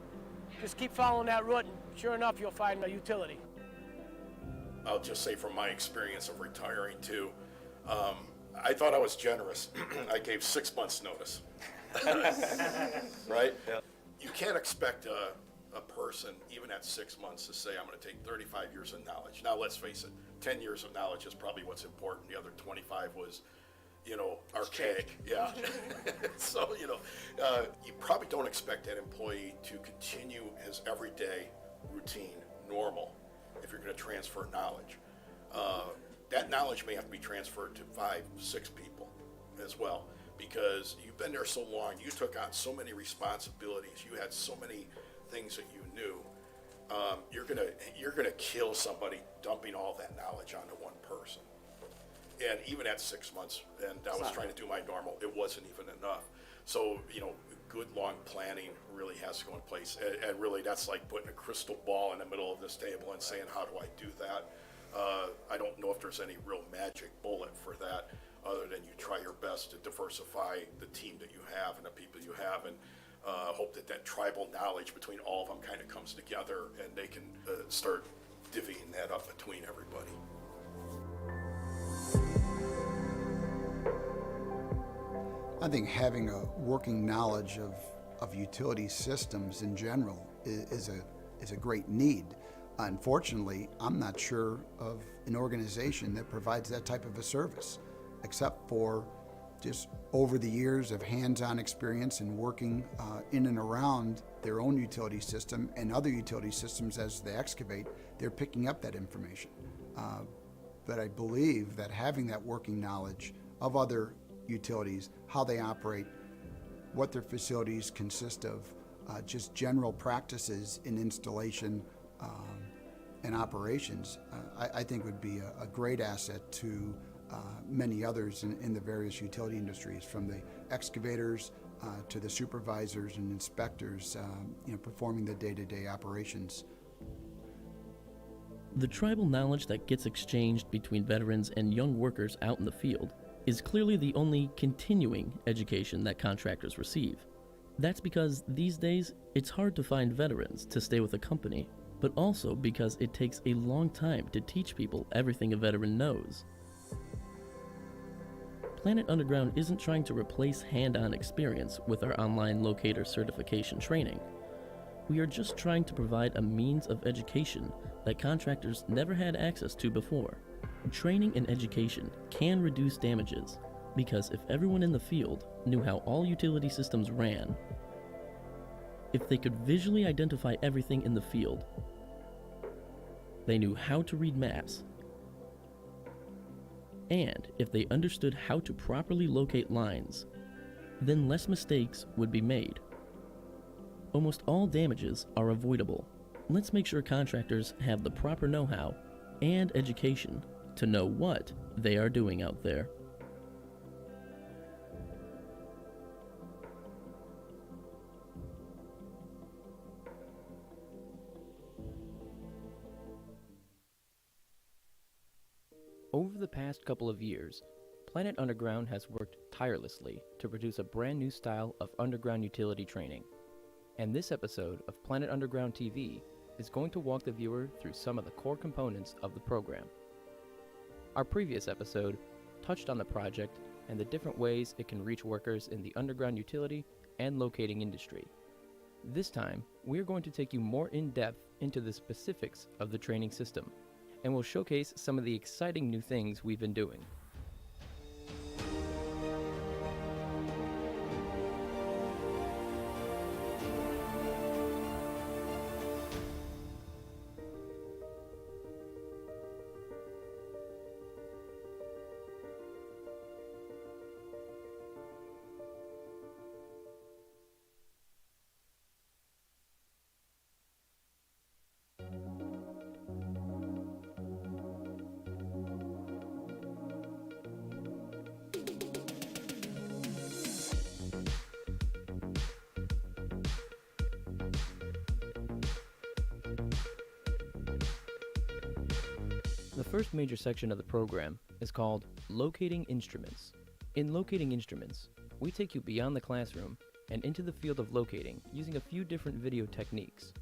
Just keep following that root, and sure enough, you'll find a utility. I'll just say from my experience of retiring too, I thought I was generous. I gave 6 months notice. Right? Yeah. You can't expect a person, even at 6 months, to say, I'm going to take 35 years of knowledge. Now, let's face it, 10 years of knowledge is probably what's important. The other 25 was, archaic. Yeah. So, you probably don't expect that employee to continue his everyday routine, normal, if you're going to transfer knowledge. That knowledge may have to be transferred to 5, 6 people as well, because you've been there so long, you took on so many responsibilities, you had so many things that you knew. You're gonna kill somebody dumping all that knowledge onto one person. And even at 6 months, and I was trying to do my normal, it wasn't even enough. So, good long planning really has to go in place. And really, that's like putting a crystal ball in the middle of this table and saying, how do I do that? I don't know if there's any real magic bullet for that, other than you try your best to diversify the team that you have and the people you have, and hope that tribal knowledge between all of them kind of comes together and they can start divvying that up between everybody. I think having a working knowledge of utility systems in general is a great need. Unfortunately, I'm not sure of an organization that provides that type of a service, except for just over the years of hands-on experience and working in and around their own utility system and other utility systems as they excavate, they're picking up that information. But I believe that having that working knowledge of other utilities, how they operate, what their facilities consist of, just general practices in installation and operations, I think would be a great asset to many others in the various utility industries, from the excavators to the supervisors and inspectors performing the day-to-day operations. The tribal knowledge that gets exchanged between veterans and young workers out in the field is clearly the only continuing education that contractors receive. That's because these days it's hard to find veterans to stay with a company, but also because it takes a long time to teach people everything a veteran knows. Planet Underground isn't trying to replace hand-on experience with our online locator certification training. We are just trying to provide a means of education that contractors never had access to before. Training and education can reduce damages, because if everyone in the field knew how all utility systems ran, if they could visually identify everything in the field, they knew how to read maps, and if they understood how to properly locate lines, then less mistakes would be made. Almost all damages are avoidable. Let's make sure contractors have the proper know-how and education to know what they are doing out there. Over the past couple of years, Planet Underground has worked tirelessly to produce a brand new style of underground utility training. And this episode of Planet Underground TV is going to walk the viewer through some of the core components of the program. Our previous episode touched on the project and the different ways it can reach workers in the underground utility and locating industry. This time, we are going to take you more in depth into the specifics of the training system, and we'll showcase some of the exciting new things we've been doing. The first major section of the program is called Locating Instruments. In Locating Instruments, we take you beyond the classroom and into the field of locating using a few different video techniques.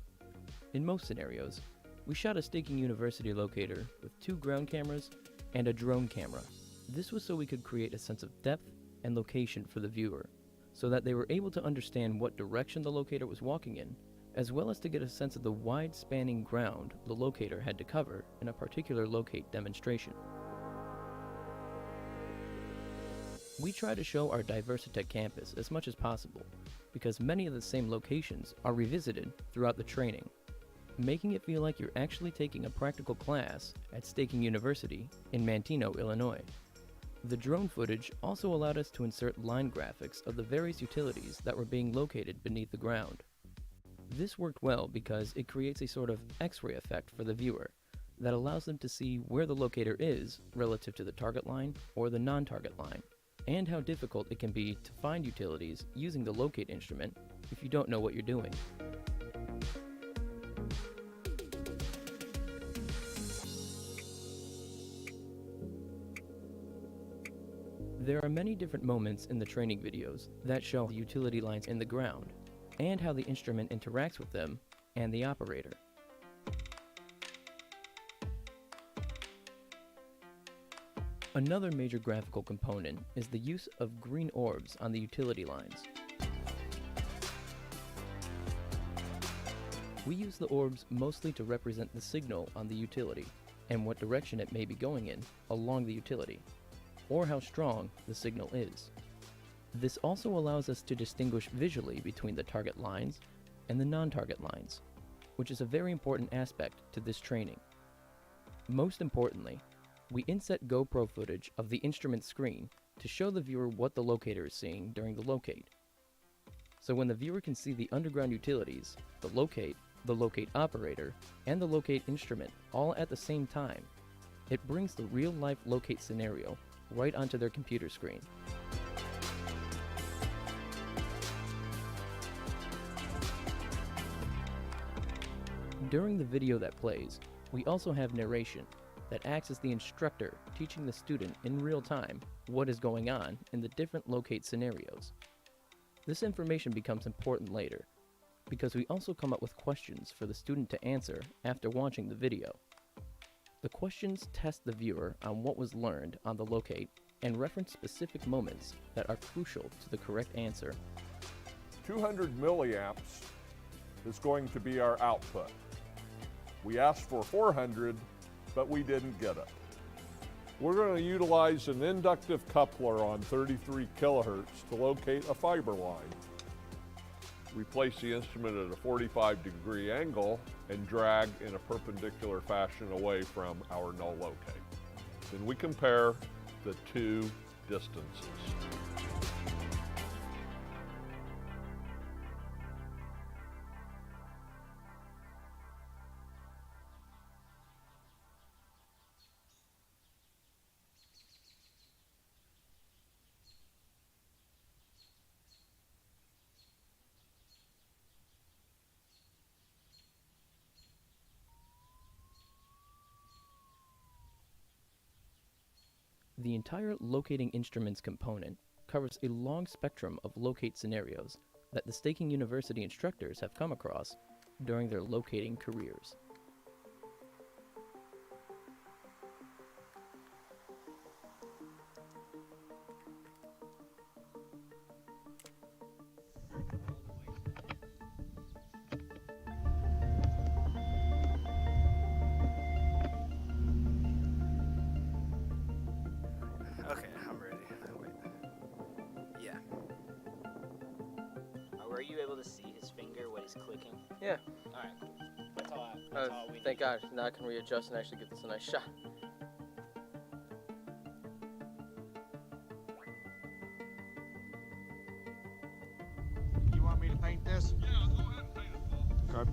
In most scenarios, we shot a Staking University locator with 2 ground cameras and a drone camera. This was so we could create a sense of depth and location for the viewer, so that they were able to understand what direction the locator was walking in, as well as to get a sense of the wide-spanning ground the locator had to cover in a particular locate demonstration. We try to show our Diversitech campus as much as possible, because many of the same locations are revisited throughout the training, making it feel like you're actually taking a practical class at Staking University in Manteno, Illinois. The drone footage also allowed us to insert line graphics of the various utilities that were being located beneath the ground. This worked well because it creates a sort of X-ray effect for the viewer that allows them to see where the locator is relative to the target line or the non-target line, and how difficult it can be to find utilities using the locate instrument if you don't know what you're doing. There are many different moments in the training videos that show the utility lines in the ground, and how the instrument interacts with them and the operator. Another major graphical component is the use of green orbs on the utility lines. We use the orbs mostly to represent the signal on the utility and what direction it may be going in along the utility, or how strong the signal is. This also allows us to distinguish visually between the target lines and the non-target lines, which is a very important aspect to this training. Most importantly, we inset GoPro footage of the instrument screen to show the viewer what the locator is seeing during the locate. So when the viewer can see the underground utilities, the locate operator, and the locate instrument all at the same time, it brings the real-life locate scenario right onto their computer screen. During the video that plays, we also have narration that acts as the instructor teaching the student in real time what is going on in the different locate scenarios. This information becomes important later, because we also come up with questions for the student to answer after watching the video. The questions test the viewer on what was learned on the locate and reference specific moments that are crucial to the correct answer. 200 milliamps is going to be our output. We asked for 400, but we didn't get it. We're going to utilize an inductive coupler on 33 kilohertz to locate a fiber line. We place the instrument at a 45-degree angle and drag in a perpendicular fashion away from our null locate. Then we compare the two distances. The entire locating instruments component covers a long spectrum of locate scenarios that the staking university instructors have come across during their locating careers. Okay, I'm ready. Wait. Yeah. Were you able to see his finger, what he's clicking? Yeah. Alright, cool. That's all we Thank God. Now I can readjust and actually get this a nice shot. You want me to paint this? Yeah, go ahead and paint it, Paul. Okay.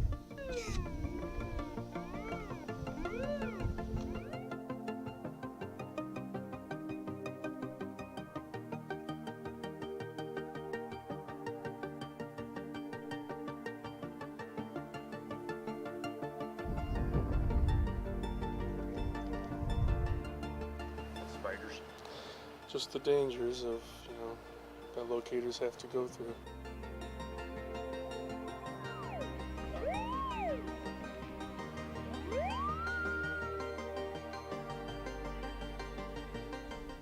Spiders. Just the dangers of, that locators have to go through.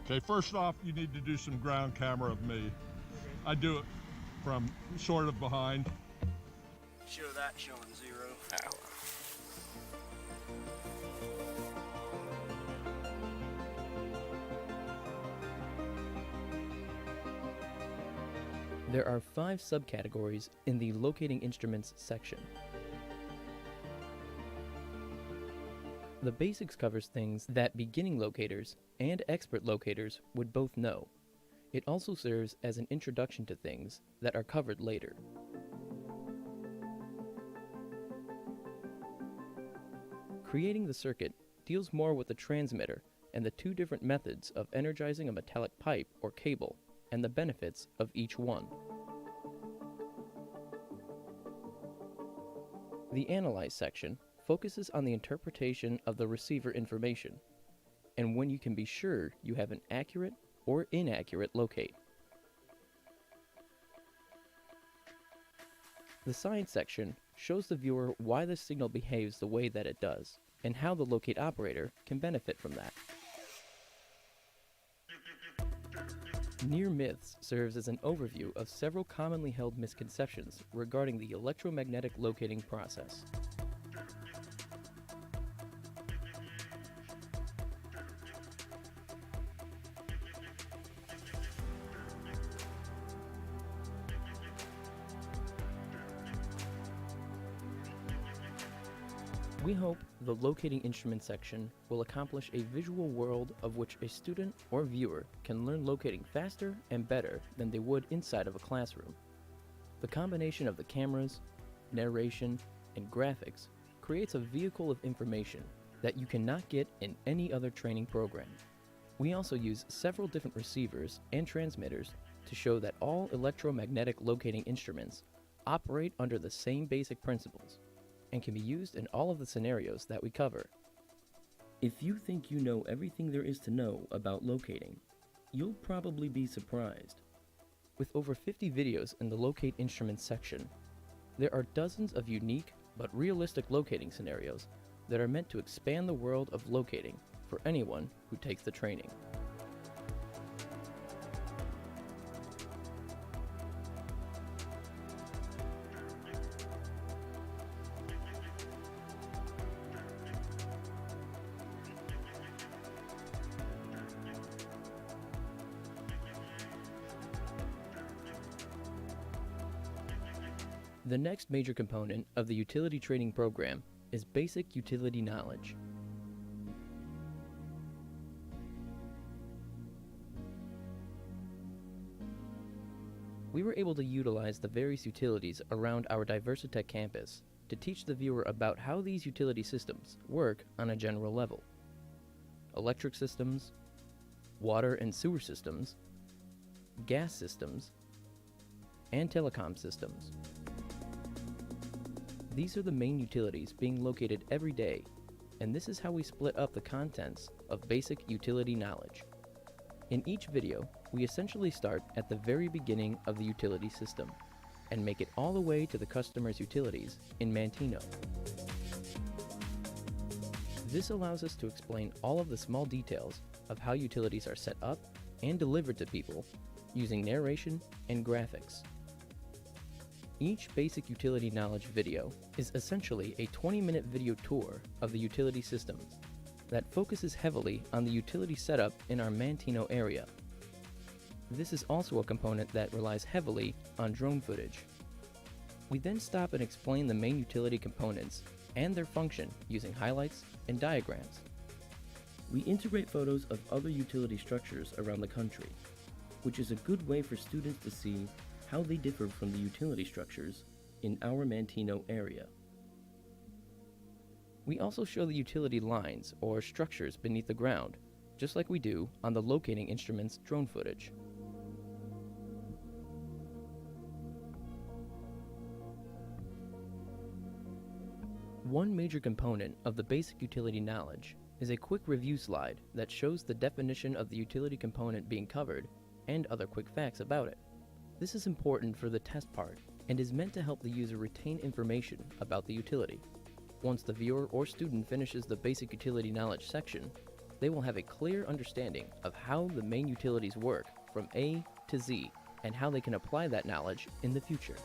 Okay, first off, you need to do some ground camera of me. I do it from sort of behind. Show that showing 0. Ow. There are 5 subcategories in the locating instruments section. The basics covers things that beginning locators and expert locators would both know. It also serves as an introduction to things that are covered later. Creating the circuit deals more with the transmitter and the two different methods of energizing a metallic pipe or cable, and the benefits of each one. The Analyze section focuses on the interpretation of the receiver information, and when you can be sure you have an accurate or inaccurate locate. The Science section shows the viewer why the signal behaves the way that it does, and how the locate operator can benefit from that. Near Myths serves as an overview of several commonly held misconceptions regarding the electromagnetic locating process. We hope the Locating Instrument section will accomplish a visual world of which a student or viewer can learn locating faster and better than they would inside of a classroom. The combination of the cameras, narration, and graphics creates a vehicle of information that you cannot get in any other training program. We also use several different receivers and transmitters to show that all electromagnetic locating instruments operate under the same basic principles and can be used in all of the scenarios that we cover. If you think you know everything there is to know about locating, you'll probably be surprised. With over 50 videos in the Locate Instruments section, there are dozens of unique but realistic locating scenarios that are meant to expand the world of locating for anyone who takes the training. The next major component of the utility training program is basic utility knowledge. We were able to utilize the various utilities around our Diversitech campus to teach the viewer about how these utility systems work on a general level. Electric systems, water and sewer systems, gas systems, and telecom systems. These are the main utilities being located every day, and this is how we split up the contents of basic utility knowledge. In each video, we essentially start at the very beginning of the utility system and make it all the way to the customer's utilities in Manteno. This allows us to explain all of the small details of how utilities are set up and delivered to people using narration and graphics. Each basic utility knowledge video is essentially a 20-minute video tour of the utility systems that focuses heavily on the utility setup in our Manteno area. This is also a component that relies heavily on drone footage. We then stop and explain the main utility components and their function using highlights and diagrams. We integrate photos of other utility structures around the country, which is a good way for students to see how they differ from the utility structures in our Manteno area. We also show the utility lines or structures beneath the ground, just like we do on the Locating Instruments drone footage. One major component of the basic utility knowledge is a quick review slide that shows the definition of the utility component being covered and other quick facts about it. This is important for the test part and is meant to help the user retain information about the utility. Once the viewer or student finishes the basic utility knowledge section, they will have a clear understanding of how the main utilities work from A to Z and how they can apply that knowledge in the future.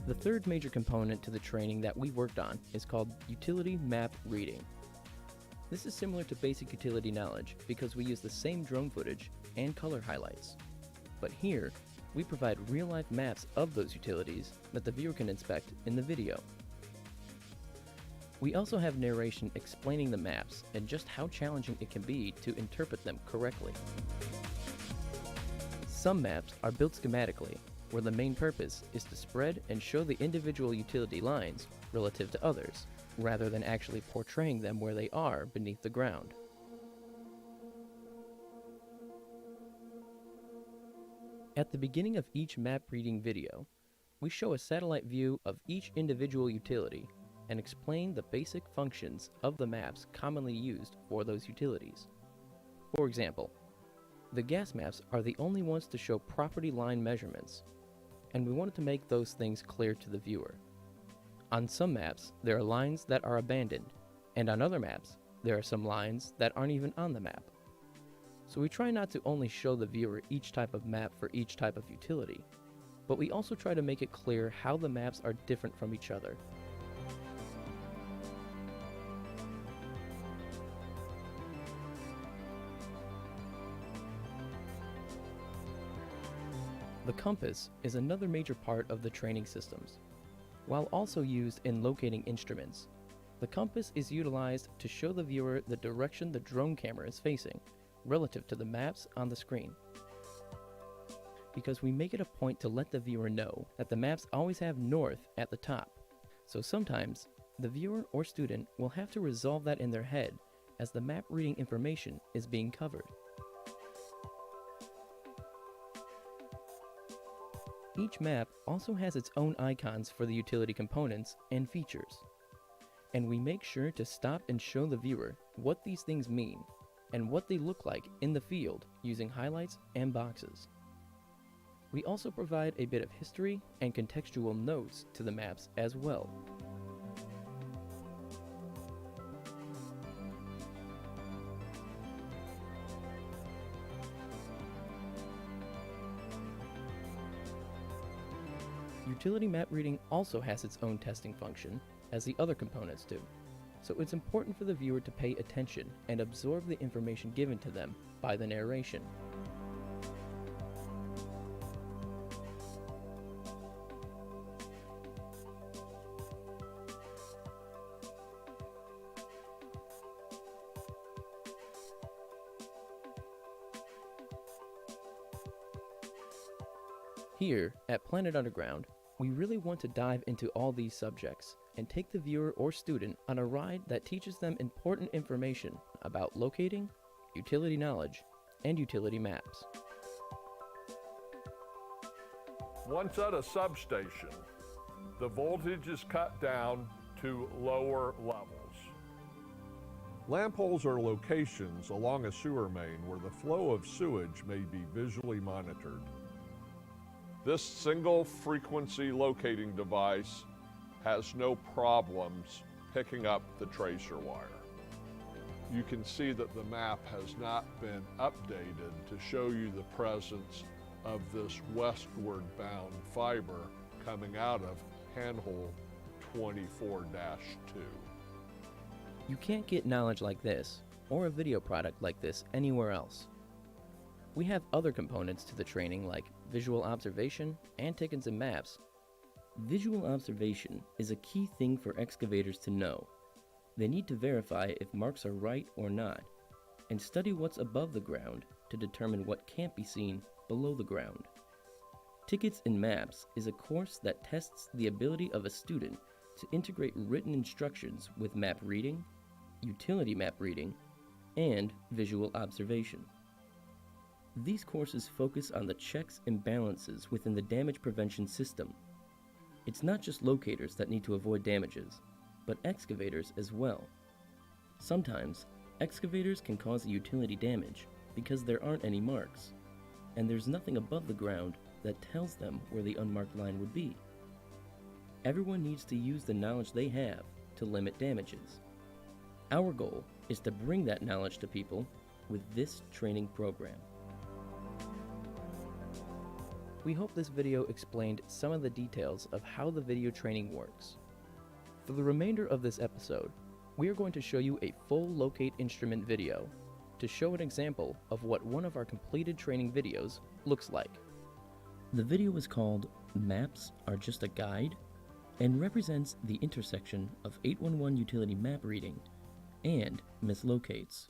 The third major component to the training that we worked on is called utility map reading. This is similar to basic utility knowledge because we use the same drone footage and color highlights. But here, we provide real-life maps of those utilities that the viewer can inspect in the video. We also have narration explaining the maps and just how challenging it can be to interpret them correctly. Some maps are built schematically, where the main purpose is to spread and show the individual utility lines relative to others, rather than actually portraying them where they are beneath the ground. At the beginning of each map reading video, we show a satellite view of each individual utility and explain the basic functions of the maps commonly used for those utilities. For example, the gas maps are the only ones to show property line measurements, and we wanted to make those things clear to the viewer. On some maps, there are lines that are abandoned, and on other maps, there are some lines that aren't even on the map. So we try not to only show the viewer each type of map for each type of utility, but we also try to make it clear how the maps are different from each other. The compass is another major part of the training systems. While also used in locating instruments, the compass is utilized to show the viewer the direction the drone camera is facing, relative to the maps on the screen. Because we make it a point to let the viewer know that the maps always have north at the top, so sometimes the viewer or student will have to resolve that in their head as the map reading information is being covered. Each map also has its own icons for the utility components and features, and we make sure to stop and show the viewer what these things mean and what they look like in the field using highlights and boxes. We also provide a bit of history and contextual notes to the maps as well. Utility map reading also has its own testing function, as the other components do, so it's important for the viewer to pay attention and absorb the information given to them by the narration. Here, at Planet Underground, we really want to dive into all these subjects and take the viewer or student on a ride that teaches them important information about locating, utility knowledge, and utility maps. Once at a substation, the voltage is cut down to lower levels. Lamp holes are locations along a sewer main where the flow of sewage may be visually monitored. This single frequency locating device has no problems picking up the tracer wire. You can see that the map has not been updated to show you the presence of this westward bound fiber coming out of handhole 24-2. You can't get knowledge like this, or a video product like this anywhere else. We have other components to the training like visual observation and tickets and maps. Visual observation is a key thing for excavators to know. They need to verify if marks are right or not, and study what's above the ground to determine what can't be seen below the ground. Tickets and Maps is a course that tests the ability of a student to integrate written instructions with map reading, utility map reading, and visual observation. These courses focus on the checks and balances within the damage prevention system. It's not just locators that need to avoid damages, but excavators as well. Sometimes, excavators can cause a utility damage because there aren't any marks, and there's nothing above the ground that tells them where the unmarked line would be. Everyone needs to use the knowledge they have to limit damages. Our goal is to bring that knowledge to people with this training program. We hope this video explained some of the details of how the video training works. For the remainder of this episode, we are going to show you a full locate instrument video to show an example of what one of our completed training videos looks like. The video is called Maps Are Just a Guide and represents the intersection of 811 utility map reading and mislocates.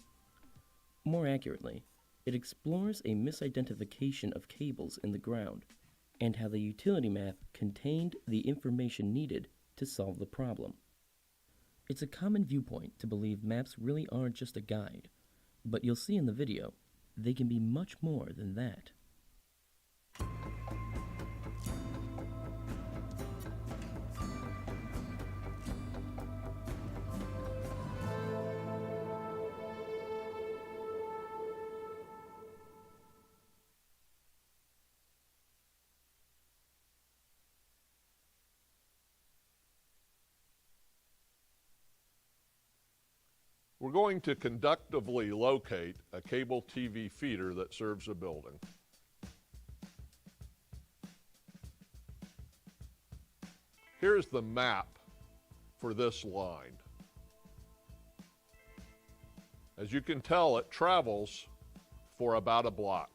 More accurately, it explores a misidentification of cables in the ground and how the utility map contained the information needed to solve the problem. It's a common viewpoint to believe maps really are just a guide, but you'll see in the video, they can be much more than that. We're going to conductively locate a cable TV feeder that serves a building. Here's the map for this line. As you can tell, it travels for about a block.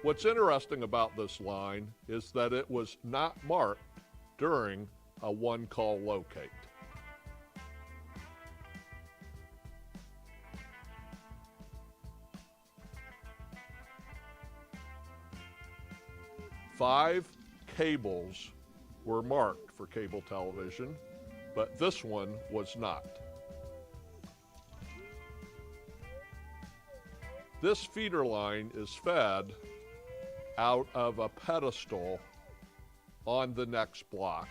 What's interesting about this line is that it was not marked during a one-call locate. Five cables were marked for cable television, but this one was not. This feeder line is fed out of a pedestal on the next block.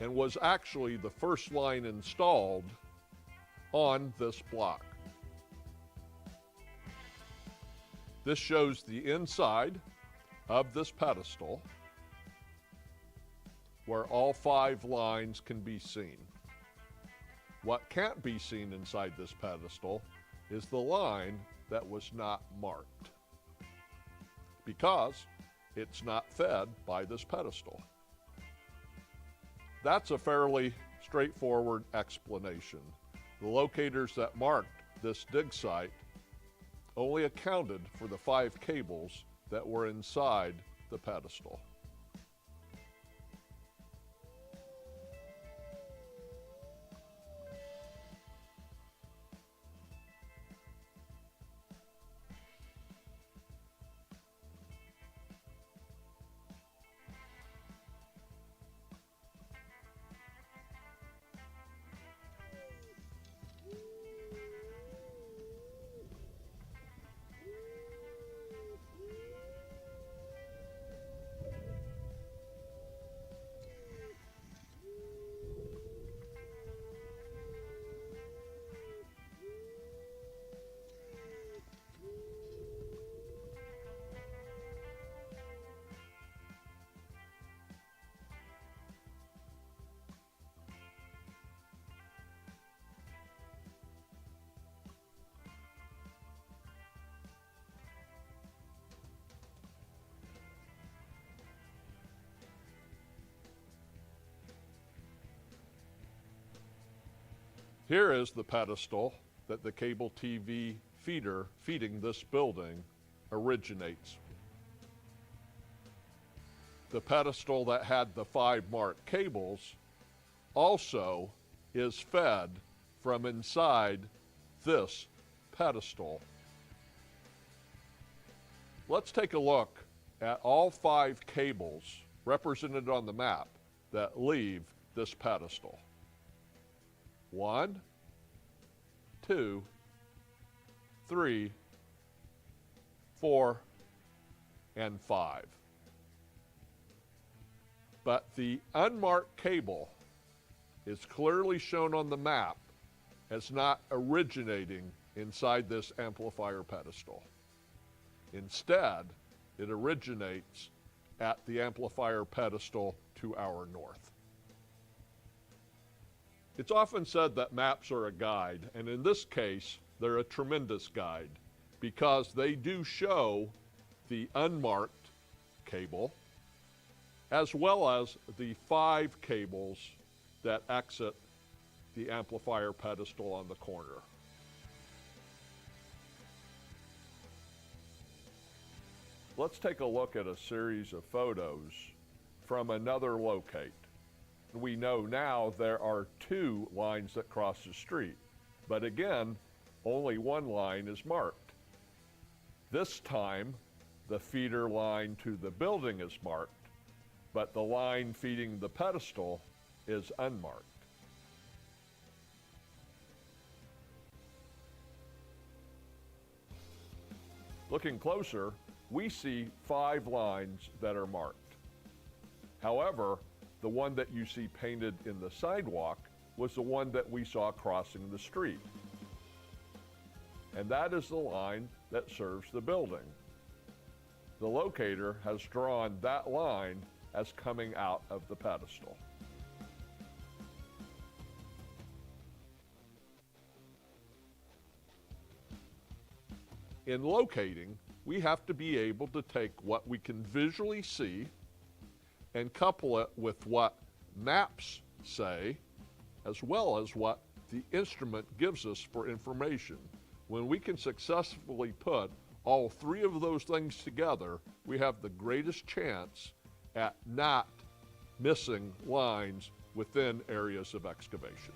And was actually the first line installed on this block. This shows the inside of this pedestal, where all five lines can be seen. What can't be seen inside this pedestal is the line that was not marked, because it's not fed by this pedestal. That's a fairly straightforward explanation. The locators that marked this dig site only accounted for the 5 cables that were inside the pedestal. Here is the pedestal that the cable TV feeder feeding this building originates. The pedestal that had the 5 marked cables also is fed from inside this pedestal. Let's take a look at all 5 cables represented on the map that leave this pedestal. 1, 2, 3, 4, and 5. But the unmarked cable is clearly shown on the map as not originating inside this amplifier pedestal. Instead, it originates at the amplifier pedestal to our north. It's often said that maps are a guide, and in this case, they're a tremendous guide because they do show the unmarked cable as well as the 5 cables that exit the amplifier pedestal on the corner. Let's take a look at a series of photos from another locate. We know now there are 2 lines that cross the street, but again, only one line is marked. This time, the feeder line to the building is marked, but the line feeding the pedestal is unmarked. Looking closer, we see 5 lines that are marked. However, the one that you see painted in the sidewalk was the one that we saw crossing the street. And that is the line that serves the building. The locator has drawn that line as coming out of the pedestal. In locating, we have to be able to take what we can visually see and couple it with what maps say, as well as what the instrument gives us for information. When we can successfully put all 3 of those things together, we have the greatest chance at not missing lines within areas of excavation.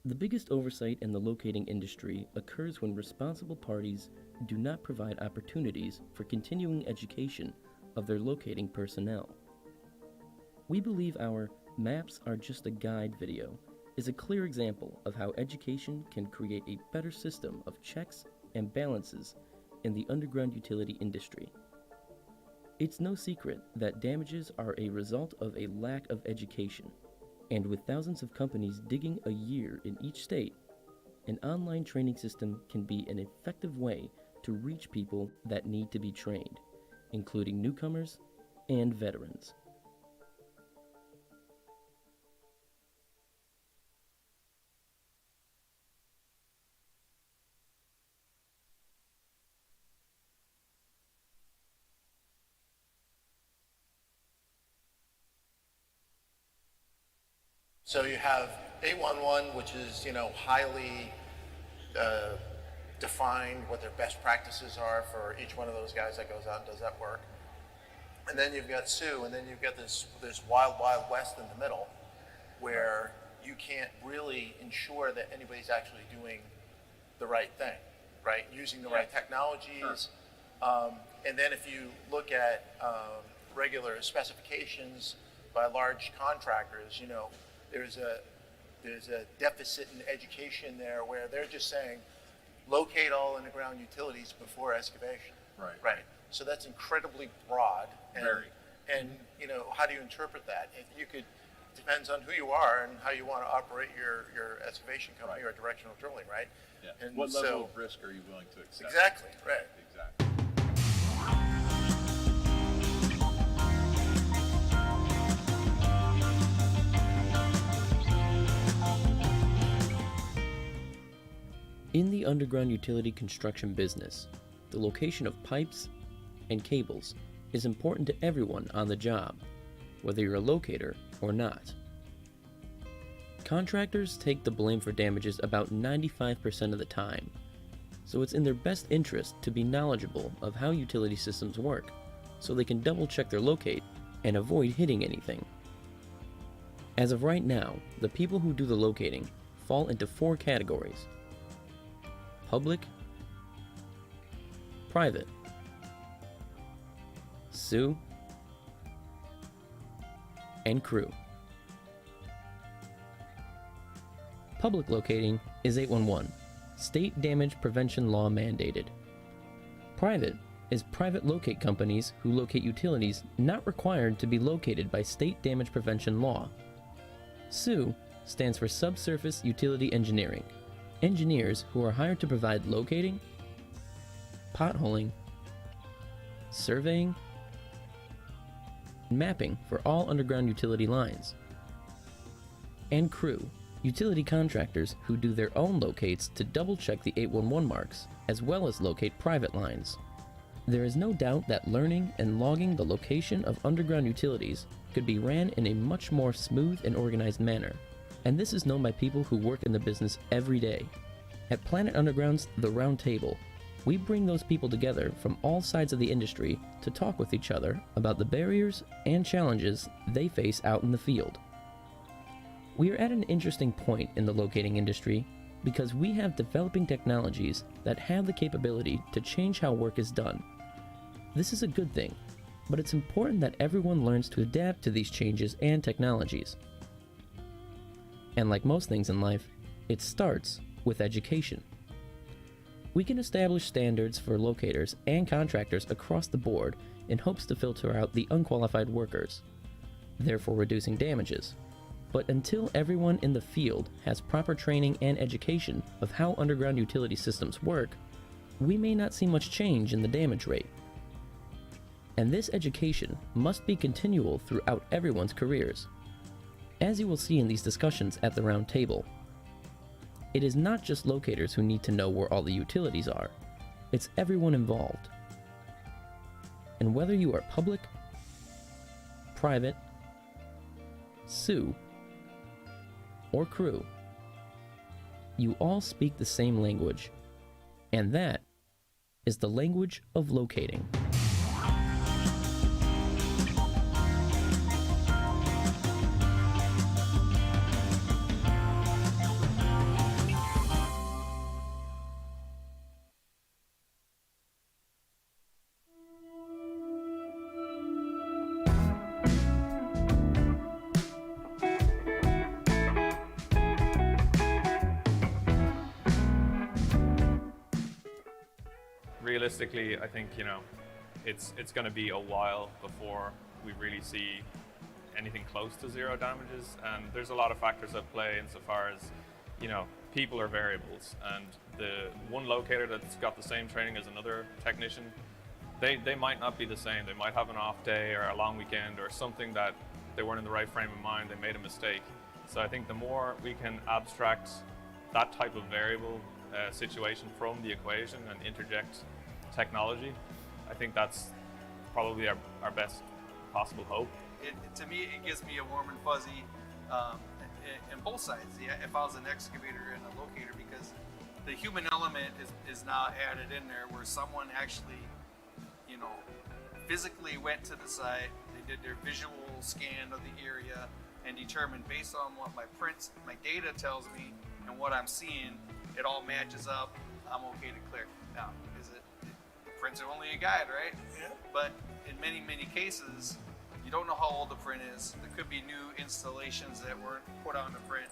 The biggest oversight in the locating industry occurs when responsible parties do not provide opportunities for continuing education of their locating personnel. We believe our "Maps Are Just a Guide" video is a clear example of how education can create a better system of checks and balances in the underground utility industry. It's no secret that damages are a result of a lack of education. And with thousands of companies digging a year in each state, an online training system can be an effective way to reach people that need to be trained, including newcomers and veterans. So you have 811, which is, highly defined what their best practices are for each one of those guys that goes out and does that work. And then you've got Sue, and then you've got this wild, wild west in the middle where you can't really ensure that anybody's actually doing the right thing, right? Using the right technologies. Sure. And then if you look at regular specifications by large contractors, there's a deficit in education there where they're just saying, locate all underground utilities before excavation. Right. Right. So that's incredibly broad. And, Very. And how do you interpret that? Depends on who you are and how you want to operate your excavation company or directional drilling, right? Yeah. And what level of risk are you willing to accept? Exactly. Right. Exactly. In the underground utility construction business, the location of pipes and cables is important to everyone on the job, whether you're a locator or not. Contractors take the blame for damages about 95% of the time, so it's in their best interest to be knowledgeable of how utility systems work, so they can double-check their locate and avoid hitting anything. As of right now, the people who do the locating fall into 4 categories: public, private, Sue, and crew. Public locating is 811, state damage prevention law mandated. Private is private locate companies who locate utilities not required to be located by state damage prevention law. SUE stands for Subsurface Utility Engineering. engineers who are hired to provide locating, potholing, surveying, and mapping for all underground utility lines, and crew, utility contractors who do their own locates to double-check the 811 marks, as well as locate private lines. There is no doubt that learning and logging the location of underground utilities could be ran in a much more smooth and organized manner, and this is known by people who work in the business every day. At Planet Underground's The Roundtable, we bring those people together from all sides of the industry to talk with each other about the barriers and challenges they face out in the field. We are at an interesting point in the locating industry because we have developing technologies that have the capability to change how work is done. This is a good thing, but it's important that everyone learns to adapt to these changes and technologies. And like most things in life, it starts with education. We can establish standards for locators and contractors across the board in hopes to filter out the unqualified workers, therefore reducing damages. But until everyone in the field has proper training and education of how underground utility systems work, we may not see much change in the damage rate. And this education must be continual throughout everyone's careers. As you will see in these discussions at the round table, it is not just locators who need to know where all the utilities are, it's everyone involved. And whether you are public, private, SUE, or crew, you all speak the same language, and that is the language of locating. Realistically, I think, it's going to be a while before we really see anything close to zero damages, and there's a lot of factors at play insofar as, people are variables, and the one locator that's got the same training as another technician, they might not be the same. They might have an off day or a long weekend or something that they weren't in the right frame of mind, they made a mistake. So I think the more we can abstract that type of variable situation from the equation and interject technology, I think that's probably our best possible hope. To me, it gives me a warm and fuzzy in both sides. Yeah, if I was an excavator and a locator, because the human element is now added in there, where someone actually, physically went to the site, they did their visual scan of the area, and determined based on what my data tells me and what I'm seeing, it all matches up. I'm okay to clear. Now, prints are only a guide, right? Yeah. But in many cases, you don't know how old the print is. There could be new installations that weren't put on the print,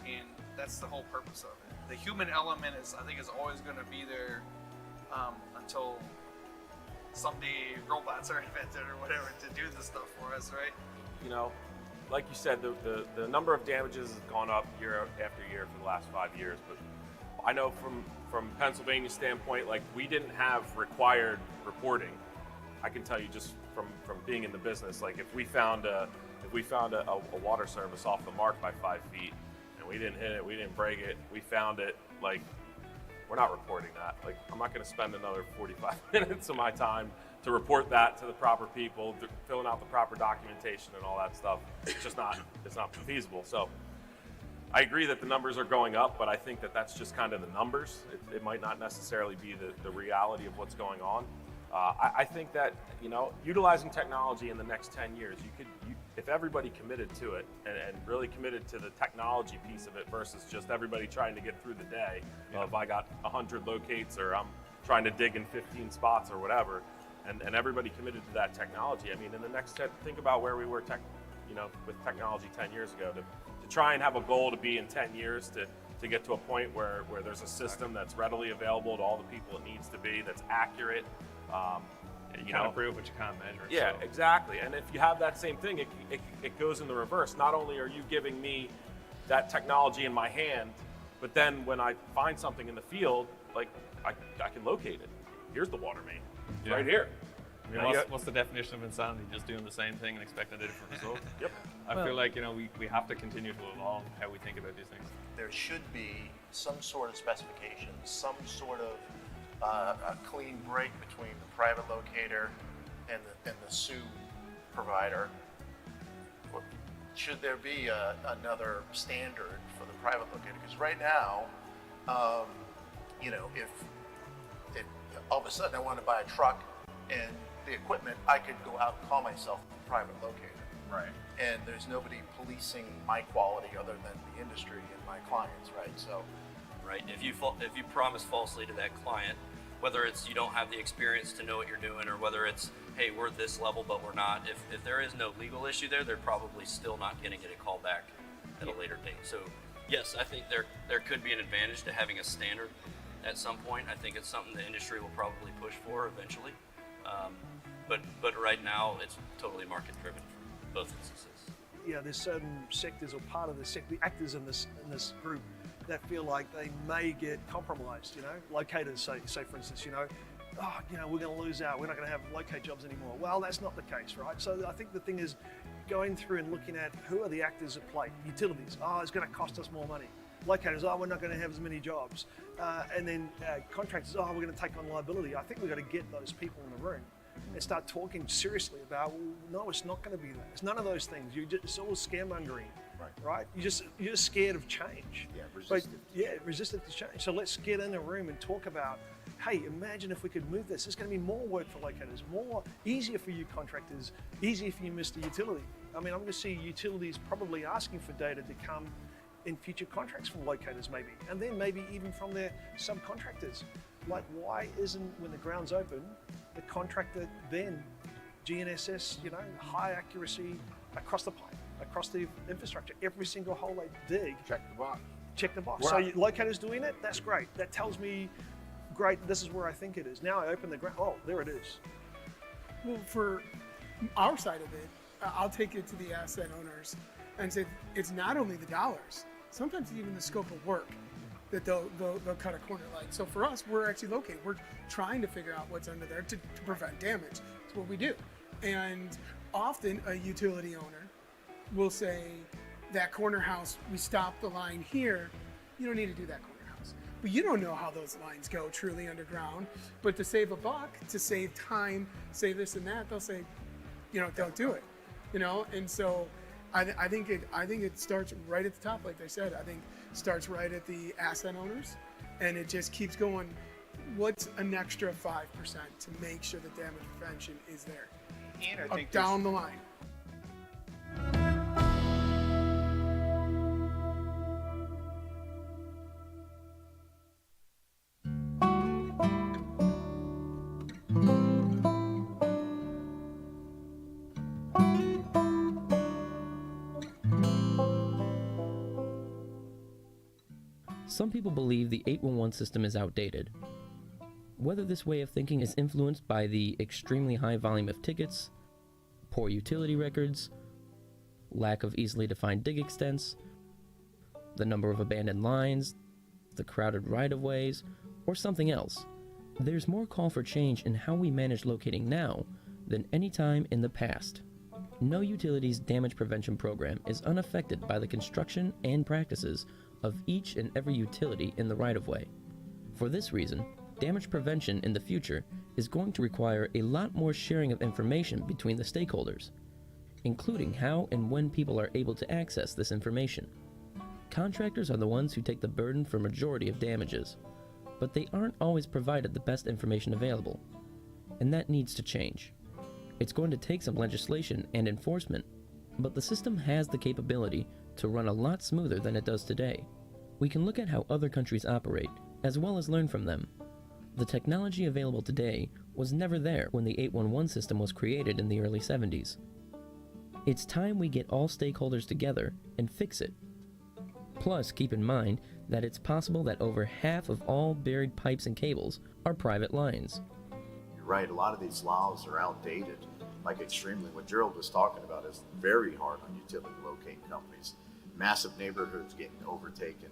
and that's the whole purpose of it. The human element I think is always going to be there until someday robots are invented or whatever to do this stuff for us, right? Like you said, the number of damages has gone up year after year for the last 5 years, but I know from Pennsylvania standpoint, like, we didn't have required reporting. I can tell you just from being in the business, like, if we found a water service off the mark by 5 feet and we didn't hit it, we didn't break it, we found it, like, we're not reporting that. Like, I'm not going to spend another 45 minutes of my time to report that to the proper people, filling out the proper documentation and all that stuff. It's not feasible. So I agree that the numbers are going up, but I think that that's just kind of the numbers. It might not necessarily be the reality of what's going on. I think that, utilizing technology in the next 10 years, if everybody committed to it and really committed to the technology piece of it versus just everybody trying to get through the day, if I got 100 locates or I'm trying to dig in 15 spots or whatever, and everybody committed to that technology. I mean, in the next 10, think about where we were with technology 10 years ago. To try and have a goal to be in 10 years to get to a point where there's a system that's readily available to all the people it needs to be, that's accurate. You can't prove what you can't measure. Yeah, so. Exactly. And if you have that same thing, it goes in the reverse. Not only are you giving me that technology in my hand, But then when I find something in the field, like I can locate it. Here's the water main, it's right here. I mean, what's the definition of insanity? Just doing the same thing and expecting a different result? Yep. I feel like, we have to continue to evolve how we think about these things. There should be some sort of specification, some sort of a clean break between the private locator and the SUE provider. Should there be another standard for the private locator? Because right now, if all of a sudden I want to buy a truck and the equipment, I could go out and call myself a private locator. Right. And there's nobody policing my quality other than the industry and my clients, right? So, right. If you promise falsely to that client, whether it's you don't have the experience to know what you're doing, or whether it's, hey, we're at this level but we're not, if there is no legal issue there, they're probably still not going to get a call back at a later date. So yes, I think there could be an advantage to having a standard at some point. I think it's something the industry will probably push for eventually. But right now it's totally market driven for both instances. Yeah, there's certain sectors or part of the sector, the actors in this group, that feel like they may get compromised. Locators say for instance, we're going to lose out. We're not going to have locate jobs anymore. Well, that's not the case, right? So I think the thing is going through and looking at who are the actors at play. Utilities, it's going to cost us more money. Locators, we're not going to have as many jobs. And then contractors, we're going to take on liability. I think we've got to get those people in the room and start talking seriously about, no, it's not going to be that. It's none of those things. It's all scaremongering, right? You're just scared of change. Yeah, resistant. Resistant to change. So let's get in a room and talk about, hey, imagine if we could move this. It's going to be more work for locators, easier for you contractors, easier for you, Mr. Utility. I mean, I'm going to see utilities probably asking for data to come in future contracts from locators maybe, and then maybe even from their subcontractors. Like, why isn't, when the ground's open, the contractor then GNSS, high accuracy across the pipe, across the infrastructure, every single hole they dig. Check the box. Check the box. Wow. So locators doing it, that's great. That tells me, great, this is where I think it is. Now I open the ground, there it is. Well, for our side of it, I'll take it to the asset owners and say it's not only the dollars, sometimes even the scope of work that they'll cut a corner like. So for us, we're actually located. We're trying to figure out what's under there to prevent damage. That's what we do. And often a utility owner will say, that corner house, we stopped the line here, you don't need to do that corner house. But you don't know how those lines go truly underground. But to save a buck, to save time, save this and that, they'll say, don't do it. And so I think it starts right at the top, like they said. I think it starts right at the asset owners, and it just keeps going. What's an extra 5% to make sure that damage prevention is there? And I think down the line. Some people believe the 811 system is outdated. Whether this way of thinking is influenced by the extremely high volume of tickets, poor utility records, lack of easily defined dig extents, the number of abandoned lines, the crowded right-of-ways, or something else, there's more call for change in how we manage locating now than any time in the past. No utility's damage prevention program is unaffected by the construction and practices of each and every utility in the right-of-way. For this reason, damage prevention in the future is going to require a lot more sharing of information between the stakeholders, including how and when people are able to access this information. Contractors are the ones who take the burden for majority of damages, but they aren't always provided the best information available, and that needs to change. It's going to take some legislation and enforcement, but the system has the capability to run a lot smoother than it does today. We can look at how other countries operate, as well as learn from them. The technology available today was never there when the 811 system was created in the early 70s. It's time we get all stakeholders together and fix it. Plus, keep in mind that it's possible that over half of all buried pipes and cables are private lines. You're right, a lot of these laws are outdated, like extremely. What Gerald was talking about is very hard on utility locating companies. Massive neighborhoods getting overtaken,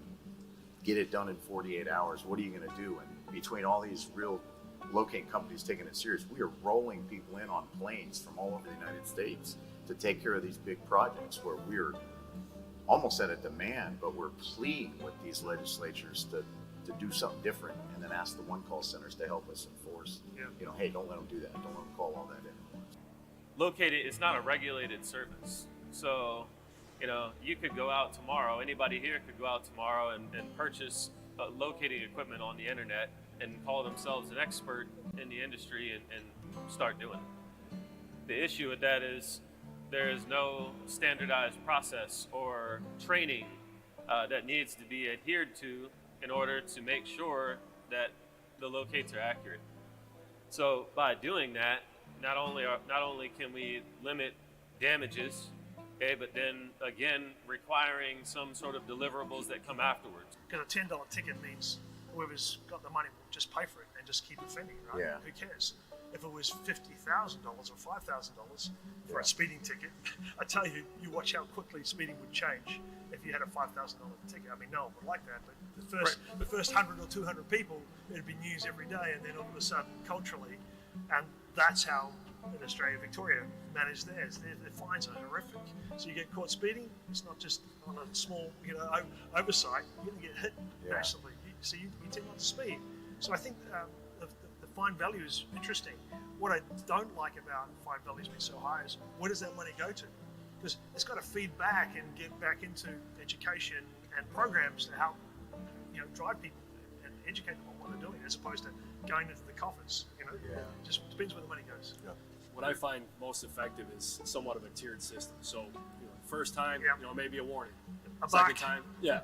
get it done in 48 hours. What are you going to do? And between all these real locating companies taking it serious, we are rolling people in on planes from all over the United States to take care of these big projects where we're almost at a demand, but we're pleading with these legislatures to do something different, and then ask the one-call centers to help us enforce, hey, don't let them do that. Don't let them call all that in. Located, it's not a regulated service. So, you could go out tomorrow, anybody here could go out tomorrow and purchase locating equipment on the internet and call themselves an expert in the industry and start doing it. The issue with that is there is no standardized process or training that needs to be adhered to in order to make sure that the locates are accurate. So by doing that, not only can we limit damages, but then again requiring some sort of deliverables that come afterwards. Because a $10 ticket means whoever's got the money will just pay for it and just keep offending, right? Yeah. Who cares? If it was $50,000 or $5,000 for a speeding ticket, I tell you, you watch how quickly speeding would change if you had a $5,000 ticket. I mean, no one would like that, but the first 100 or 200 people, it'd be news every day, and then all of a sudden, culturally, and that's how in Australia, Victoria managed theirs. Their fines are horrific. So you get caught speeding, it's not just on a small, oversight. You're going to get hit massively. So you tend not to speed. So I think the fine value is interesting. What I don't like about fine values being so high is where does that money go to? Because it's got to feed back and get back into education and programs to help, drive people and educate them on what they're doing, as opposed to going into the coffers. Just depends where the money goes. Yeah. What I find most effective is somewhat of a tiered system. So, first time, maybe a warning. Second time, the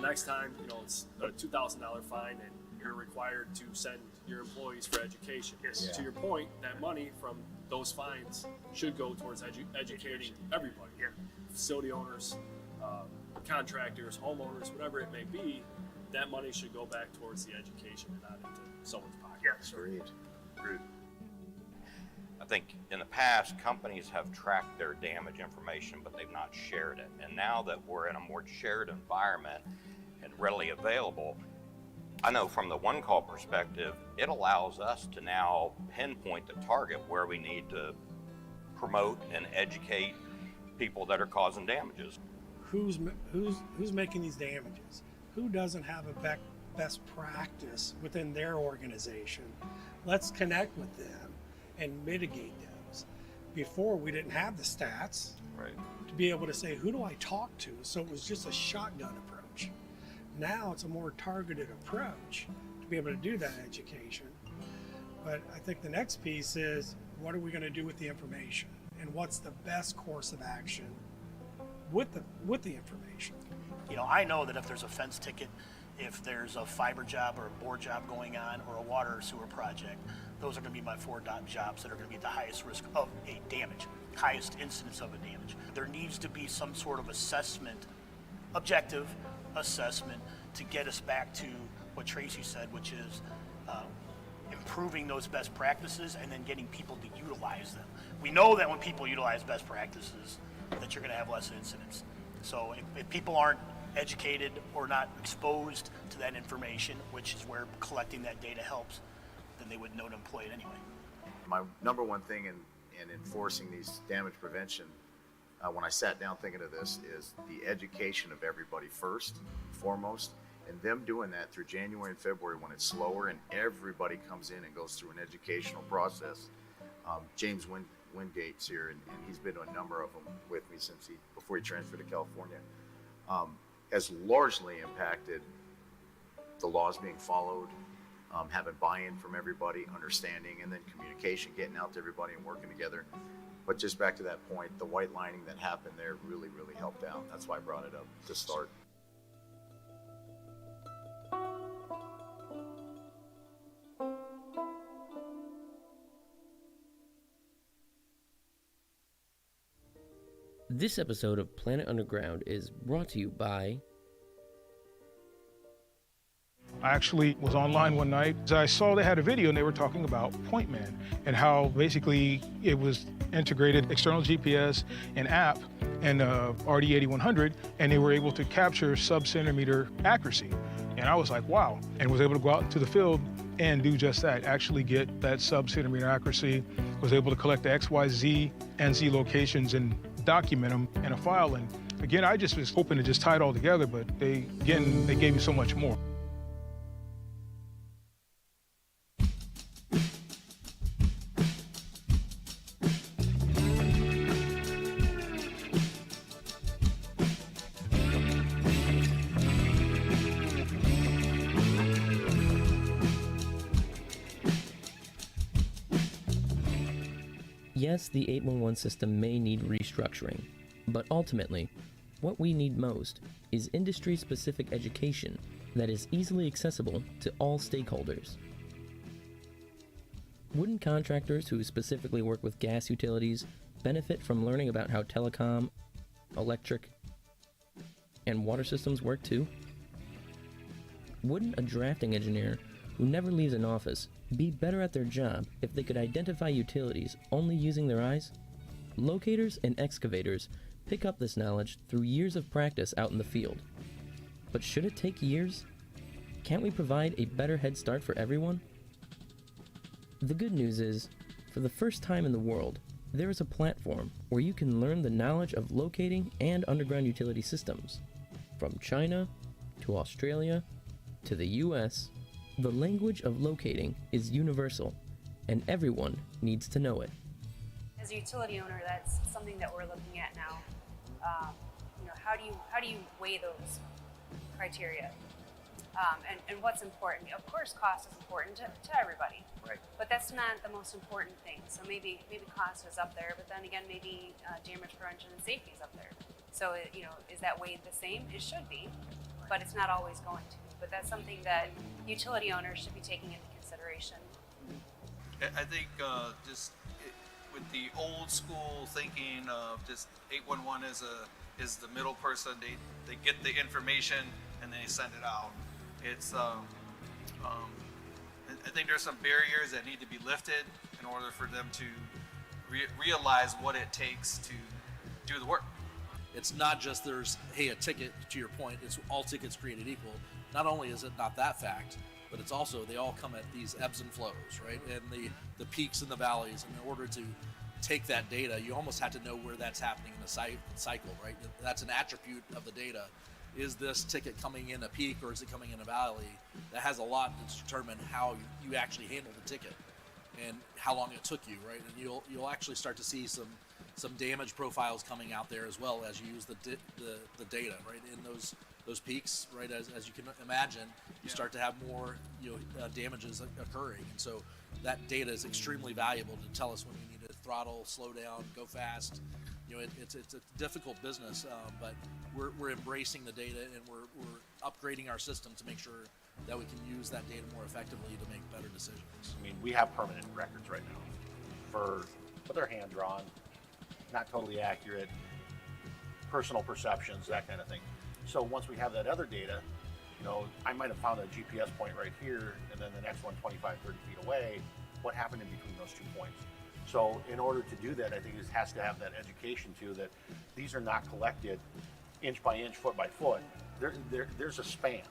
next time, it's a $2,000 fine, and you're required to send your employees for education. Yes. To your point, that money from those fines should go towards educating everybody. Yeah. Facility owners, contractors, homeowners, whatever it may be, that money should go back towards the education and not into someone's pocket. Yeah, Agreed. I think in the past, companies have tracked their damage information, but they've not shared it. And now that we're in a more shared environment and readily available, I know from the one-call perspective, it allows us to now pinpoint the target where we need to promote and educate people that are causing damages. Who's making these damages? Who doesn't have a best practice within their organization? Let's connect with them and mitigate those. Before, we didn't have the stats to be able to say, who do I talk to? So it was just a shotgun approach. Now it's a more targeted approach to be able to do that education. But I think the next piece is, what are we going to do with the information? And what's the best course of action with the information? I know that if there's a fence ticket, if there's a fiber job or a board job going on, or a water or sewer project, those are going to be my 4 jobs that are going to be at the highest risk of a damage, highest incidence of a damage. There needs to be some sort of assessment, objective assessment, to get us back to what Tracy said, which is improving those best practices and then getting people to utilize them. We know that when people utilize best practices, that you're going to have less incidents. So if people aren't educated or not exposed to that information, which is where collecting that data helps, then they wouldn't know to employ it anyway. My number one thing in enforcing these damage prevention, when I sat down thinking of this, is the education of everybody first, foremost, and them doing that through January and February when it's slower and everybody comes in and goes through an educational process. James Wingate's here, and he's been to a number of them with me since before he transferred to California. Has largely impacted the laws being followed, having buy-in from everybody, understanding, and then communication, getting out to everybody and working together. But just back to that point, the white lining that happened there really, really helped out. That's why I brought it up to start. This episode of Planet Underground is brought to you by... I actually was online one night. I saw they had a video and they were talking about Point Man and how basically it was integrated external GPS and app and RD8100, and they were able to capture sub-centimeter accuracy. And I was like, wow, and was able to go out into the field and do just that, actually get that sub-centimeter accuracy, was able to collect the X, Y, Z, and Z locations and document them in a file. And again, I just was hoping to just tie it all together, but they gave me so much more. Yes, the 811 system may need restructuring, but ultimately, what we need most is industry-specific education that is easily accessible to all stakeholders. Wouldn't contractors who specifically work with gas utilities benefit from learning about how telecom, electric, and water systems work too? Wouldn't a drafting engineer who never leaves an office be better at their job if they could identify utilities only using their eyes? Locators and excavators pick up this knowledge through years of practice out in the field. But should it take years? Can't we provide a better head start for everyone? The good news is, for the first time in the world, there is a platform where you can learn the knowledge of locating and underground utility systems. From China to Australia to the US, the language of locating is universal, and everyone needs to know it. As a utility owner, that's something that we're looking at now. How do you weigh those criteria? And what's important? Of course, cost is important to everybody, right? But that's not the most important thing. So maybe cost is up there, but then again, maybe damage prevention and safety is up there. So is that weighed the same? It should be, but it's not always going to. But that's something that utility owners should be taking into consideration. I think with the old school thinking of just 811 is the middle person. They get the information and they send it out. It's I think there's some barriers that need to be lifted in order for them to realize what it takes to do the work. It's not just there's, hey, a ticket, to your point, it's all tickets created equal. Not only is it not that fact, but it's also they all come at these ebbs and flows, right? And the peaks and the valleys. And in order to take that data, you almost have to know where that's happening in the cycle, right? That's an attribute of the data. Is this ticket coming in a peak or is it coming in a valley? That has a lot to determine how you actually handle the ticket and how long it took you, right? And you'll actually start to see some damage profiles coming out there as well as you use the data, right? In those peaks, right? As you can imagine, you start to have more damages occurring, and so that data is extremely valuable to tell us when we need to throttle, slow down, go fast. It's a difficult business, but we're embracing the data and we're upgrading our system to make sure that we can use that data more effectively to make better decisions. I mean, we have permanent records right now but they're hand drawn, not totally accurate, personal perceptions, that kind of thing. So once we have that other data, I might have found a GPS point right here and then the next one 25, 30 feet away. What happened in between those 2 points? So in order to do that, I think it has to have that education too, that these are not collected inch by inch, foot by foot. There's a span,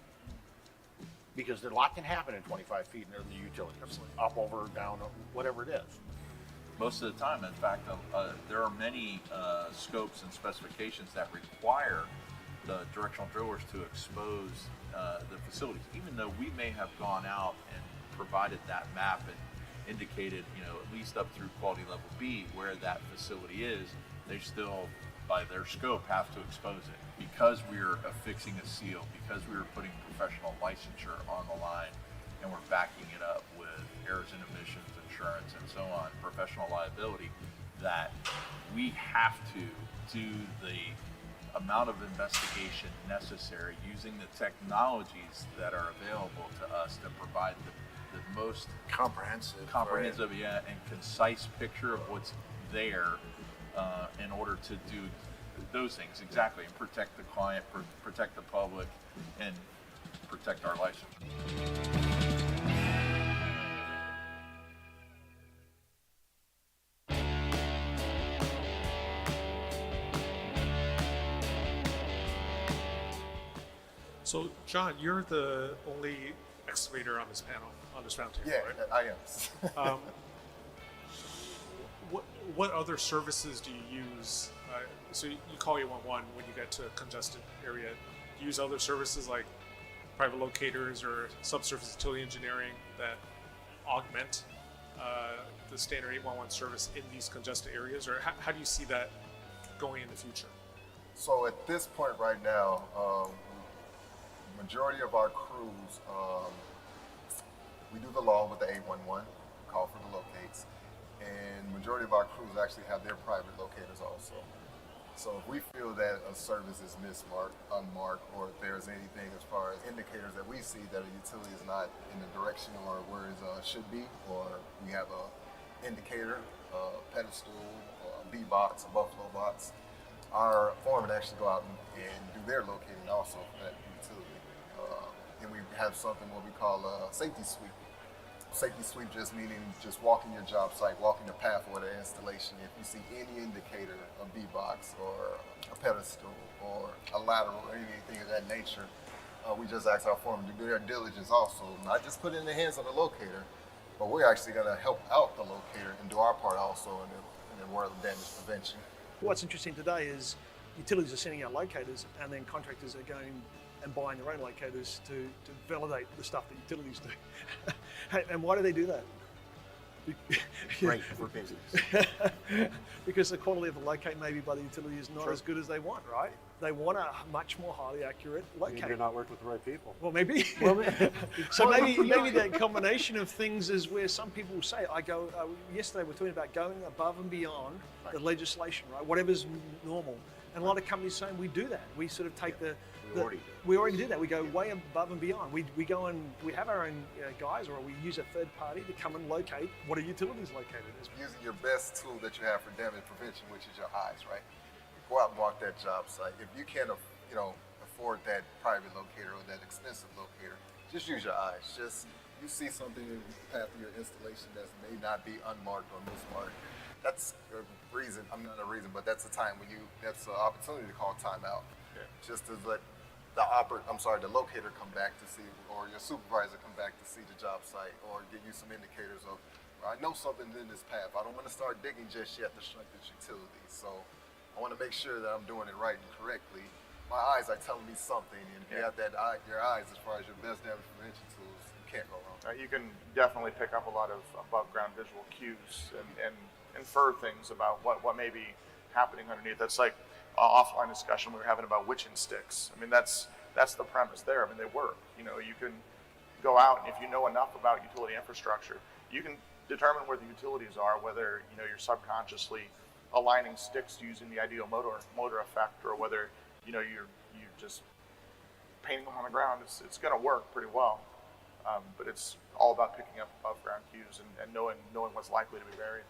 because a lot can happen in 25 feet near the utility. Up, over, down, whatever it is. Most of the time, in fact, there are many scopes and specifications that require the directional drillers to expose the facilities. Even though we may have gone out and provided that map and indicated, at least up through quality level B where that facility is, they still, by their scope, have to expose it. Because we're affixing a seal, because we were putting professional licensure on the line, and we're backing it up with errors and omissions, insurance, and so on, professional liability, that we have to do the amount of investigation necessary using the technologies that are available to us to provide the most comprehensive and concise picture of what's there in order to do those things exactly, and protect the client, protect the public, and protect our license. So, John, you're the only excavator on this panel, on this roundtable, Yeah, right? I am. What other services do you use? So you call 811 when you get to a congested area. Do you use other services like private locators or subsurface utility engineering that augment the standard 811 service in these congested areas? Or how do you see that going in the future? So at this point right now, majority of our crews, we do the law with the 811, call for the locates, and majority of our crews actually have their private locators also. So if we feel that a service is mismarked, unmarked, or if there's anything as far as indicators that we see that a utility is not in the direction or where it should be, or we have a indicator, a pedestal, a B box, a buffalo box, our foreman actually go out and do their locating also for that utility. And we have something what we call a safety sweep. Safety sweep just meaning just walking your job site, walking the path of the installation. If you see any indicator, a B-box or a pedestal or a lateral or anything of that nature, we just ask our foreman to do their diligence also. Not just put it in the hands of the locator, but we're actually going to help out the locator and do our part also in the world of damage prevention. What's interesting today is utilities are sending out locators and then contractors are going and buying their own locators to validate the stuff that utilities do. And why do they do that? Great for business. Because the quality of the locate maybe by the utility is not as good as they want, right? They want a much more highly accurate locate. You're not working with the right people. Well, maybe. So maybe that combination of things is where some people say, yesterday we were talking about going above and beyond the legislation, right? Whatever's normal. And a lot of companies saying we do that. We sort of take we already do that. We go way above and beyond. We go and we have our own guys, or we use a third party to come and locate what a utility's located as. Using your best tool that you have for damage prevention, which is your eyes, right? Go out and walk that job site. If you can't, afford that private locator or that expensive locator, just use your eyes. Just you see something in the path of your installation that may not be unmarked or mismarked. That's a reason. I'm not a reason, but that's a time when that's an opportunity to call timeout. Yeah. Just to let the locator come back to see, or your supervisor come back to see the job site, or give you some indicators of, I know something's in this path. I don't want to start digging just yet to shrink this utility. So I want to make sure that I'm doing it right and correctly. My eyes are telling me something, and if you have your eyes as far as your best damage prevention tools, you can't go wrong. You can definitely pick up a lot of above ground visual cues and infer things about what may be happening underneath. That's like an offline discussion we were having about witching sticks. I mean, that's the premise there. I mean, they work. You can go out, and if you know enough about utility infrastructure, you can determine where the utilities are, whether you're subconsciously aligning sticks using the ideal motor effect, or whether you're just painting them on the ground. It's going to work pretty well, but it's all about picking up above ground cues and knowing what's likely to be buried.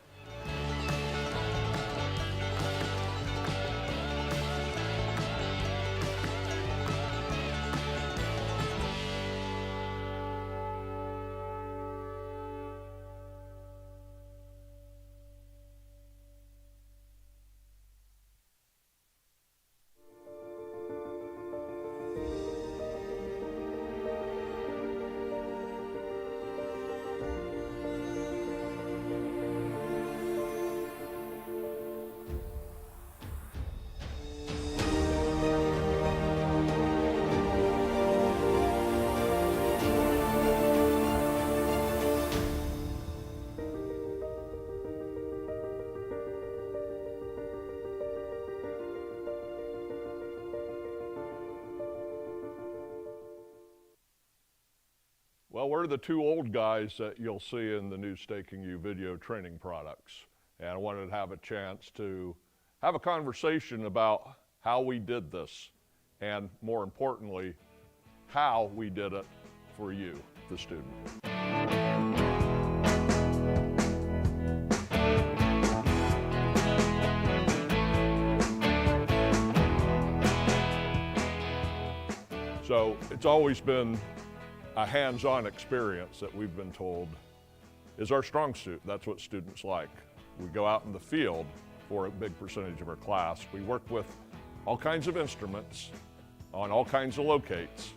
Well, we're the two old guys that you'll see in the new Staking You video training products. And I wanted to have a chance to have a conversation about how we did this, and more importantly, how we did it for you, the student. So it's always been a hands-on experience that we've been told is our strong suit. That's what students like. We go out in the field for a big percentage of our class. We work with all kinds of instruments on all kinds of locates,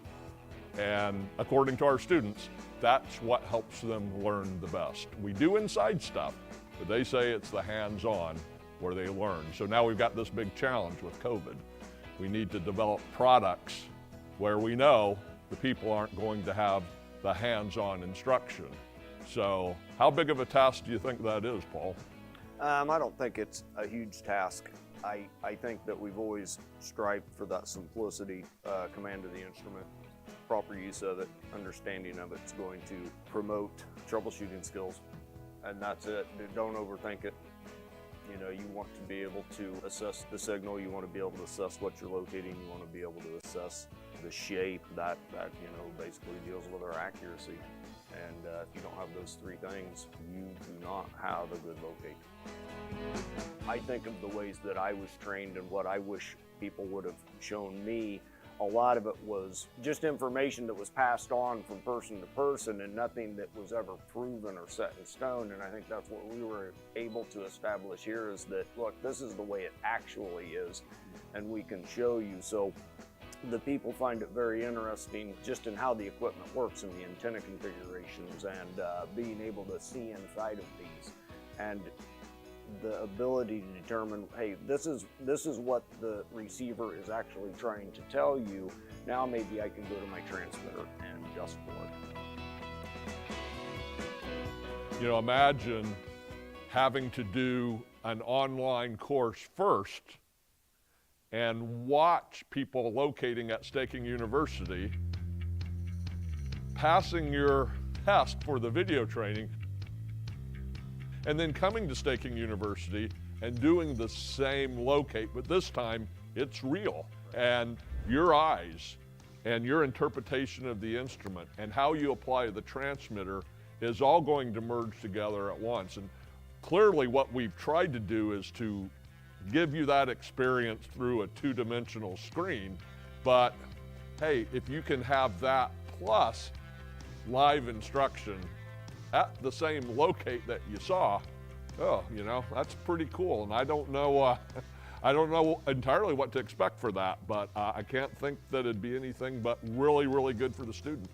And according to our students, that's what helps them learn the best. We do inside stuff, but they say it's the hands-on where they learn. So now we've got this big challenge with COVID. We need to develop products where we know the people aren't going to have the hands-on instruction. So how big of a task do you think that is, Paul? I don't think it's a huge task. I think that we've always strived for that simplicity, command of the instrument, proper use of it, understanding of it's going to promote troubleshooting skills, and that's it. Don't overthink it. You know, you want to be able to assess the signal, you want to be able to assess what you're locating, you want to be able to assess the shape that you know, basically deals with our accuracy. And if you don't have those three things, you do not have a good locate. I think of the ways that I was trained and what I wish people would have shown me. A lot of it was just information that was passed on from person to person and nothing that was ever proven or set in stone. And I think that's what we were able to establish here, is that, look, this is the way it actually is, and we can show you. So the people find it very interesting just in how the equipment works and the antenna configurations and being able to see inside of these. And the ability to determine, hey, this is what the receiver is actually trying to tell you. Now maybe I can go to my transmitter and adjust for it. You know, imagine having to do an online course first and watch people locating at Staking University, passing your test for the video training, and then coming to Staking University and doing the same locate, but this time it's real. And your eyes and your interpretation of the instrument and how you apply the transmitter is all going to merge together at once. And clearly what we've tried to do is to give you that experience through a two-dimensional screen, but hey, if you can have that plus live instruction at the same locate that you saw, oh, you know, that's pretty cool. And I don't know entirely what to expect for that, but I can't think that it'd be anything but really, really good for the student.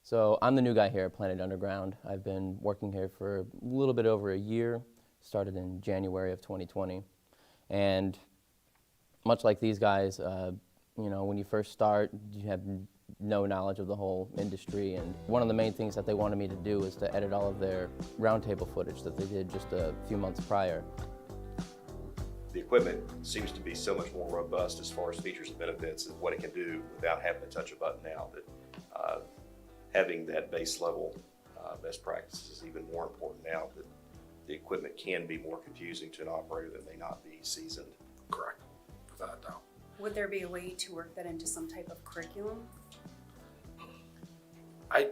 So I'm the new guy here at Planet Underground. I've been working here for a little bit over a year, started in January of 2020. And much like these guys, you know, when you first start, you have no knowledge of the whole industry. And one of the main things that they wanted me to do was to edit all of their Roundtable footage that they did just a few months prior. The equipment seems to be so much more robust as far as features and benefits and what it can do without having to touch a button now, that having that base level best practices is even more important now, that the equipment can be more confusing to an operator that may not be seasoned. Correct, without a doubt. Would there be a way to work that into some type of curriculum? I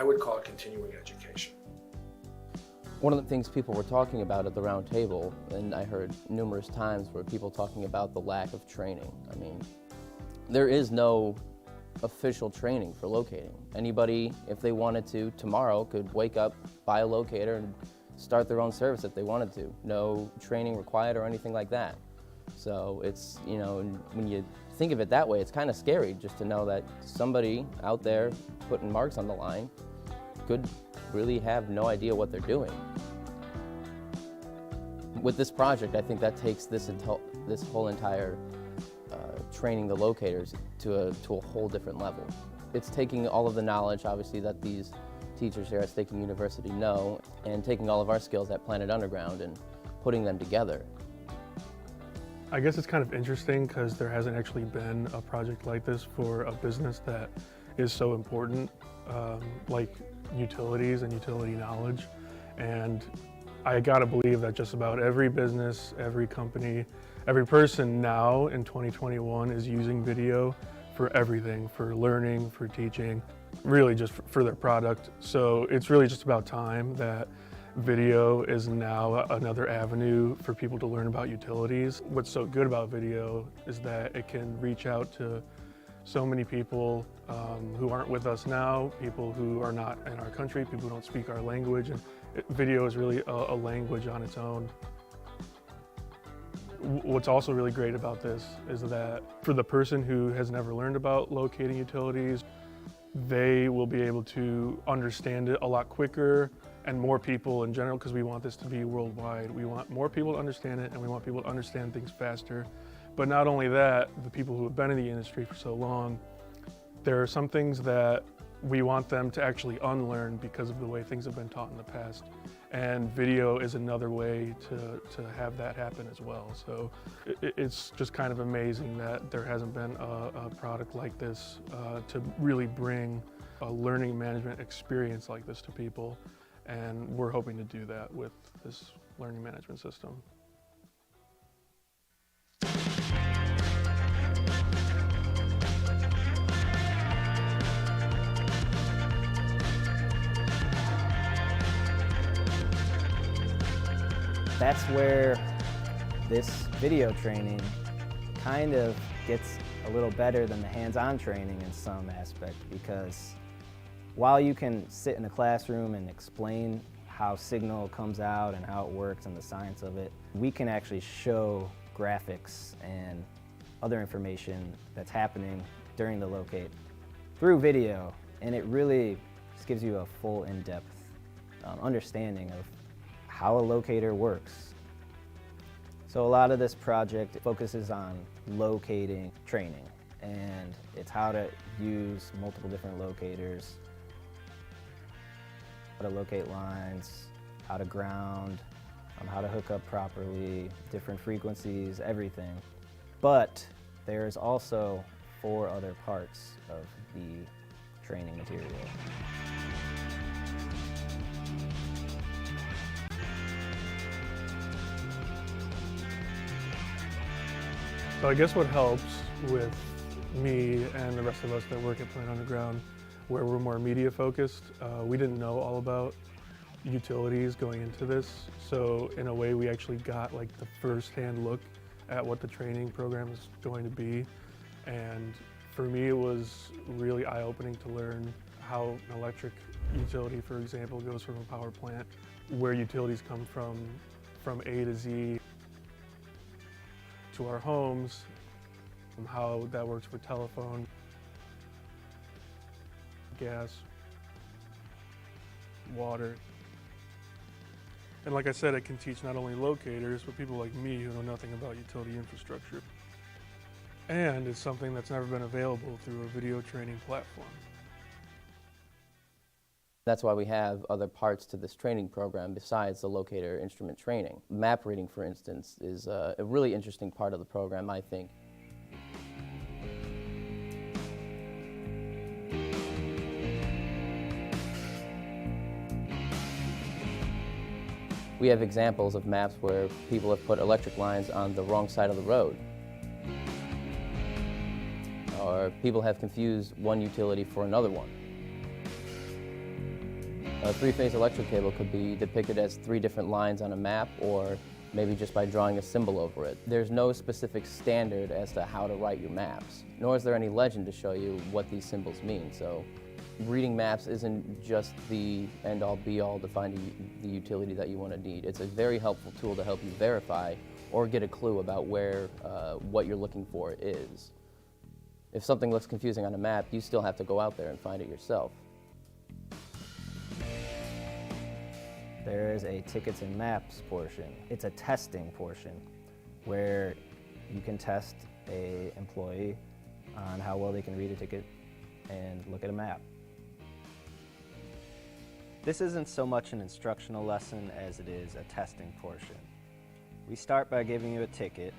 would call it continuing education. One of the things people were talking about at the round table, and I heard numerous times, were people talking about the lack of training. I mean, there is no official training for locating. Anybody, if they wanted to, tomorrow could wake up, buy a locator, and start their own service if they wanted to. No training required or anything like that. So it's, you know, when you think of it that way, it's kind of scary just to know that somebody out there putting marks on the line could really have no idea what they're doing. With this project, I think that takes this whole entire training the locators to a whole different level. It's taking all of the knowledge, obviously, that these teachers here at Staking University know, and taking all of our skills at Planet Underground and putting them together. I guess it's kind of interesting because there hasn't actually been a project like this for a business that is so important, like utilities and utility knowledge. And I gotta believe that just about every business, every company, every person now in 2021 is using video for everything, for learning, for teaching, really just for their product. So it's really just about time that video is now another avenue for people to learn about utilities. What's so good about video is that it can reach out to so many people who aren't with us now, people who are not in our country, people who don't speak our language. And video is really a language on its own. What's also really great about this is that for the person who has never learned about locating utilities, they will be able to understand it a lot quicker, and more people in general, because we want this to be worldwide. We want more people to understand it, and we want people to understand things faster. But not only that, the people who have been in the industry for so long, there are some things that we want them to actually unlearn because of the way things have been taught in the past. And video is another way to have that happen as well. So it's just kind of amazing that there hasn't been a product like this to really bring a learning management experience like this to people. And we're hoping to do that with this learning management system. That's where this video training kind of gets a little better than the hands-on training in some aspect, because while you can sit in a classroom and explain how signal comes out and how it works and the science of it, we can actually show graphics and other information that's happening during the locate through video, and it really just gives you a full in-depth understanding of how a locator works. So a lot of this project focuses on locating training, and it's how to use multiple different locators, how to locate lines, how to ground, how to hook up properly, different frequencies, everything. But there's also 4 other parts of the training material. So I guess what helps with me and the rest of us that work at Planet Underground, where we're more media focused, we didn't know all about utilities going into this. So in a way, we actually got like the first-hand look at what the training program is going to be. And for me, it was really eye-opening to learn how an electric utility, for example, goes from a power plant, where utilities come from A to Z, to our homes, how that works for telephone, gas, water. And like I said, it can teach not only locators, but people like me who know nothing about utility infrastructure. And it's something that's never been available through a video training platform. That's why we have other parts to this training program besides the locator instrument training. Map reading, for instance, is a really interesting part of the program, I think. We have examples of maps where people have put electric lines on the wrong side of the road. Or people have confused one utility for another one. A three-phase electric cable could be depicted as 3 different lines on a map, or maybe just by drawing a symbol over it. There's no specific standard as to how to write your maps, nor is there any legend to show you what these symbols mean. So reading maps isn't just the end-all be-all to find the utility that you want to need. It's a very helpful tool to help you verify or get a clue about where what you're looking for is. If something looks confusing on a map, you still have to go out there and find it yourself. There is a tickets and maps portion. It's a testing portion where you can test an employee on how well they can read a ticket and look at a map. This isn't so much an instructional lesson as it is a testing portion. We start by giving you a ticket.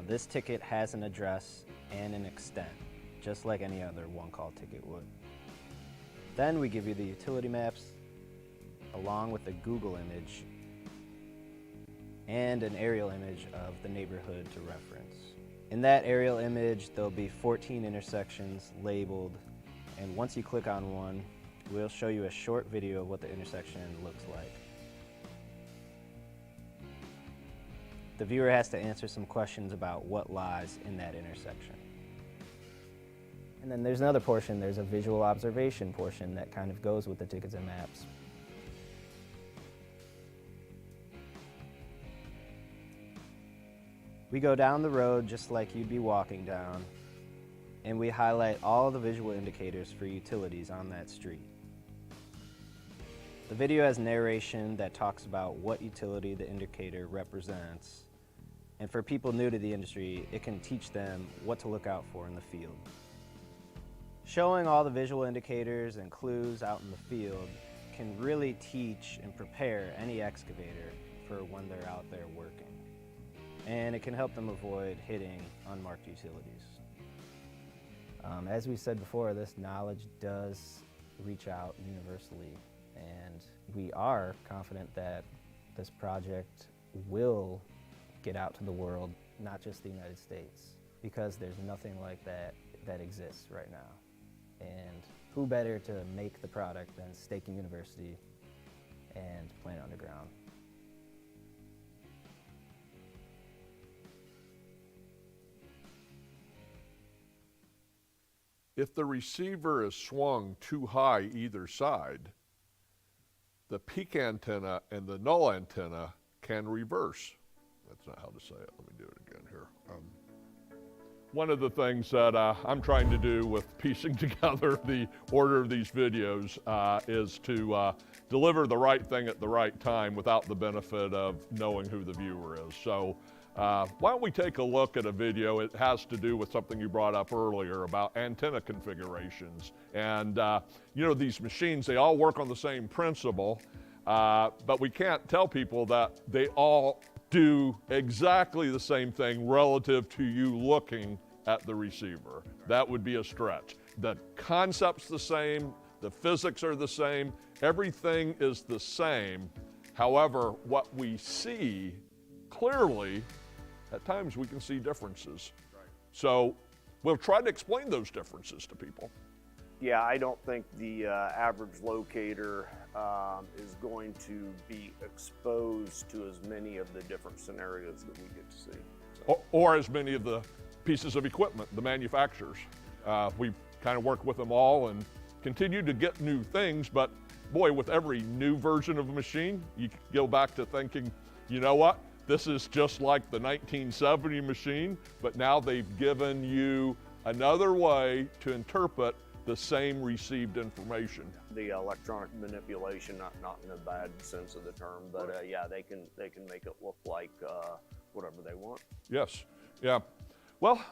This ticket has an address and an extent, just like any other one-call ticket would. Then we give you the utility maps along with a Google image and an aerial image of the neighborhood to reference. In that aerial image, there'll be 14 intersections labeled, and once you click on one, we'll show you a short video of what the intersection looks like. The viewer has to answer some questions about what lies in that intersection. And then there's another portion, there's a visual observation portion that kind of goes with the tickets and maps. We go down the road just like you'd be walking down, and we highlight all the visual indicators for utilities on that street. The video has narration that talks about what utility the indicator represents, and for people new to the industry, it can teach them what to look out for in the field. Showing all the visual indicators and clues out in the field can really teach and prepare any excavator for when they're out there working. And it can help them avoid hitting unmarked utilities. As we said before, this knowledge does reach out universally, and we are confident that this project will get out to the world, not just the United States, because there's nothing like that that exists right now. And who better to make the product than Staking University and Planet Underground? If the receiver is swung too high either side, the peak antenna and the null antenna can reverse. That's not how to say it. Let me do it again here. One of the things that I'm trying to do with piecing together the order of these videos is to deliver the right thing at the right time without the benefit of knowing who the viewer is. So why don't we take a look at a video? It has to do with something you brought up earlier about antenna configurations. And you know, these machines, they all work on the same principle, but we can't tell people that they all do exactly the same thing relative to you looking at the receiver. That would be a stretch. The concept's the same, the physics are the same, everything is the same. However, what we see clearly, at times we can see differences. Right. So we'll try to explain those differences to people. Yeah, I don't think the average locator is going to be exposed to as many of the different scenarios that we get to see. So. Or as many of the pieces of equipment, the manufacturers. We've kind of worked with them all and continue to get new things, but boy, with every new version of a machine, you go back to thinking, you know what? This is just like the 1970 machine, but now they've given you another way to interpret the same received information. The electronic manipulation, not in a bad sense of the term, but yeah, they can make it look like whatever they want. Yes, yeah. Well,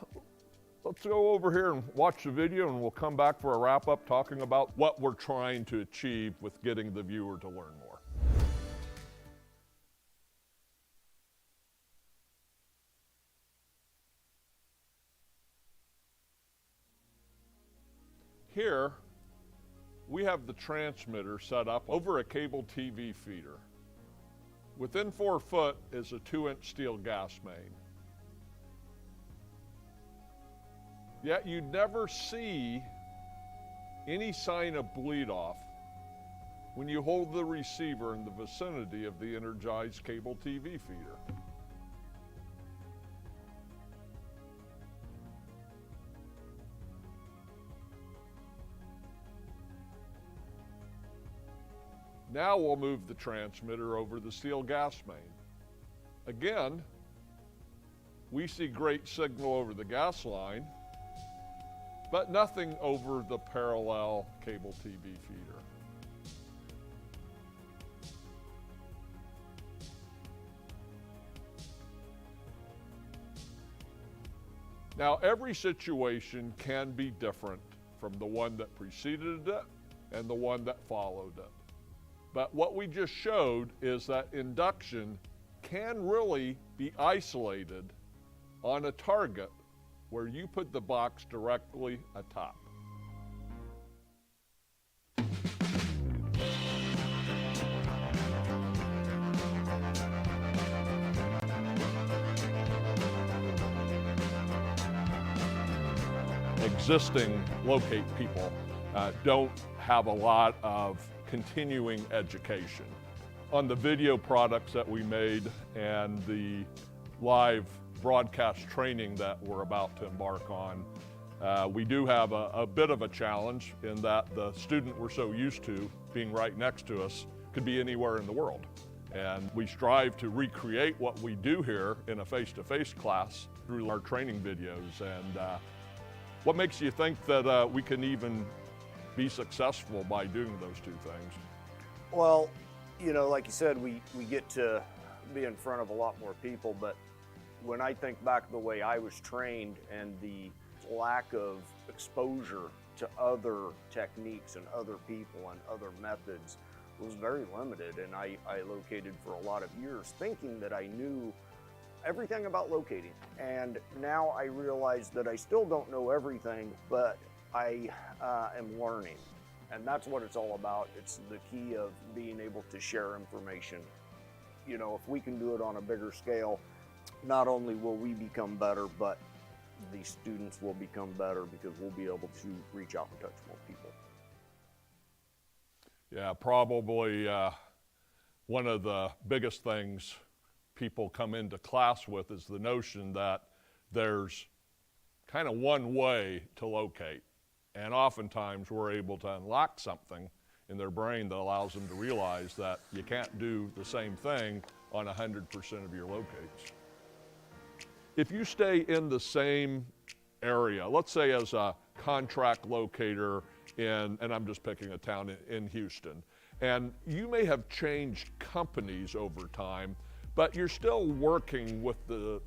let's go over here and watch the video, and we'll come back for a wrap up talking about what we're trying to achieve with getting the viewer to learn more. Here, we have the transmitter set up over a cable TV feeder. Within 4 foot is a 2-inch steel gas main. Yet you'd never see any sign of bleed off when you hold the receiver in the vicinity of the energized cable TV feeder. Now we'll move the transmitter over the steel gas main. Again, we see great signal over the gas line, but nothing over the parallel cable TV feeder. Now, every situation can be different from the one that preceded it and the one that followed it. But what we just showed is that induction can really be isolated on a target where you put the box directly atop. Existing locate people don't have a lot of continuing education. On the video products that we made and the live broadcast training that we're about to embark on, we do have a bit of a challenge in that the student we're so used to being right next to us could be anywhere in the world. And we strive to recreate what we do here in a face-to-face class through our training videos. And what makes you think that we can even be successful by doing those two things? Well, you know, like you said, we get to be in front of a lot more people, but when I think back the way I was trained and the lack of exposure to other techniques and other people and other methods was very limited, and I located for a lot of years thinking that I knew everything about locating. And now I realize that I still don't know everything, but I am learning. And that's what it's all about. It's the key of being able to share information. You know, if we can do it on a bigger scale, not only will we become better, but the students will become better because we'll be able to reach out and touch more people. Yeah, probably one of the biggest things people come into class with is the notion that there's kind of one way to locate. And oftentimes we're able to unlock something in their brain that allows them to realize that you can't do the same thing on 100% of your locates. If you stay in the same area, let's say as a contract locator in, and I'm just picking a town in Houston, and you may have changed companies over time, but you're still working with the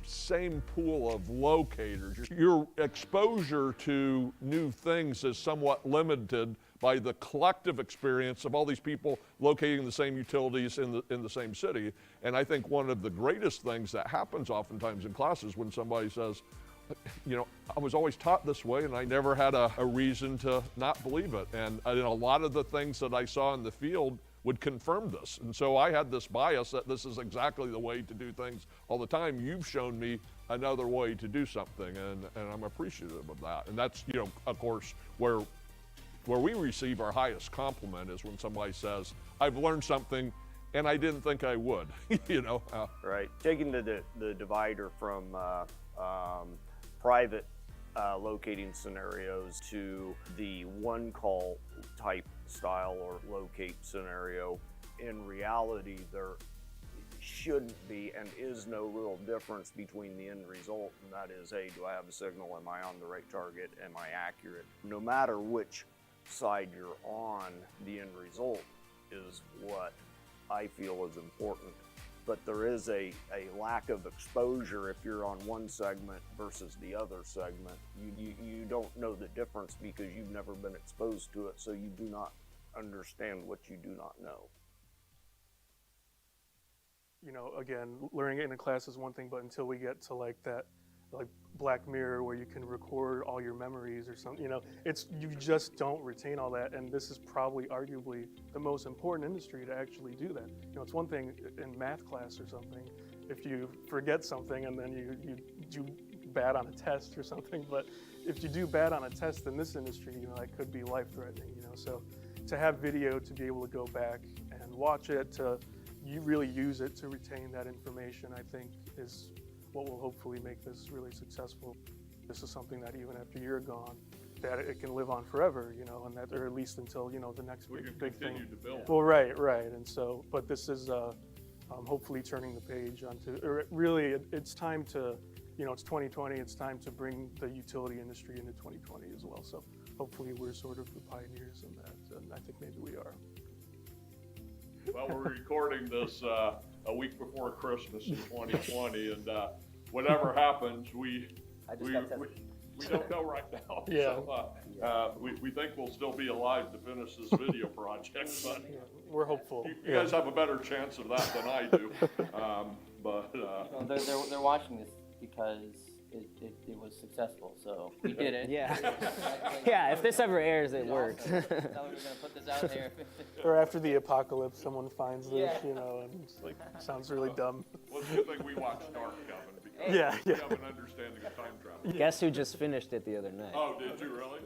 same pool of locators. Your exposure to new things is somewhat limited by the collective experience of all these people locating the same utilities in the same city. And I think one of the greatest things that happens oftentimes in classes when somebody says, you know, I was always taught this way and I never had a reason to not believe it. And a lot of the things that I saw in the field would confirm this. And so I had this bias that this is exactly the way to do things all the time. You've shown me another way to do something, and I'm appreciative of that. And that's, you know, of course, where we receive our highest compliment is when somebody says, I've learned something and I didn't think I would, you know. Right, taking the divider from private locating scenarios to the one call type style or locate scenario, in reality there shouldn't be and is no real difference between the end result, and that is, hey, do I have a signal? Am I on the right target? Am I accurate? No matter which side you're on, the end result is what I feel is important. But there is a lack of exposure if you're on one segment versus the other segment. You don't know the difference because you've never been exposed to it, so you do not understand what you do not know. You know, again, learning it in a class is one thing, but until we get to like that, like Black Mirror, where you can record all your memories or something, you know, you just don't retain all that. And this is probably arguably the most important industry to actually do that. You know, it's one thing in math class or something, if you forget something and then you do bad on a test or something, but if you do bad on a test in this industry, you know, that could be life-threatening, you know. So to have video to be able to go back and watch it, to you really use it to retain that information, I think is what will hopefully make this really successful. This is something that even after you're gone, that it can live on forever, you know, and that, or at least until, you know, the next big thing. To build. Well, right, and so, but this is hopefully turning the page onto, or really, it's time to, you know, it's 2020, it's time to bring the utility industry into 2020 as well. So hopefully we're sort of the pioneers in that, and I think maybe we are. Well, we're recording this a week before Christmas in 2020, and whatever happens, we don't know right now. Yeah. So we think we'll still be alive to finish this video project, but we're hopeful. You guys have a better chance of that than I do. Well, they're watching this because it was successful, so we did it. Yeah. Yeah, if this ever airs, it works. Awesome. Tell them we're gonna put this out there. Or after the apocalypse, someone finds this, Yeah. you know, and it's like, sounds really dumb. Well, it's a good thing we watched Dark, Kevin, because Yeah, we yeah. have an understanding of time travel. Guess who just finished it the other night? Oh, did you really?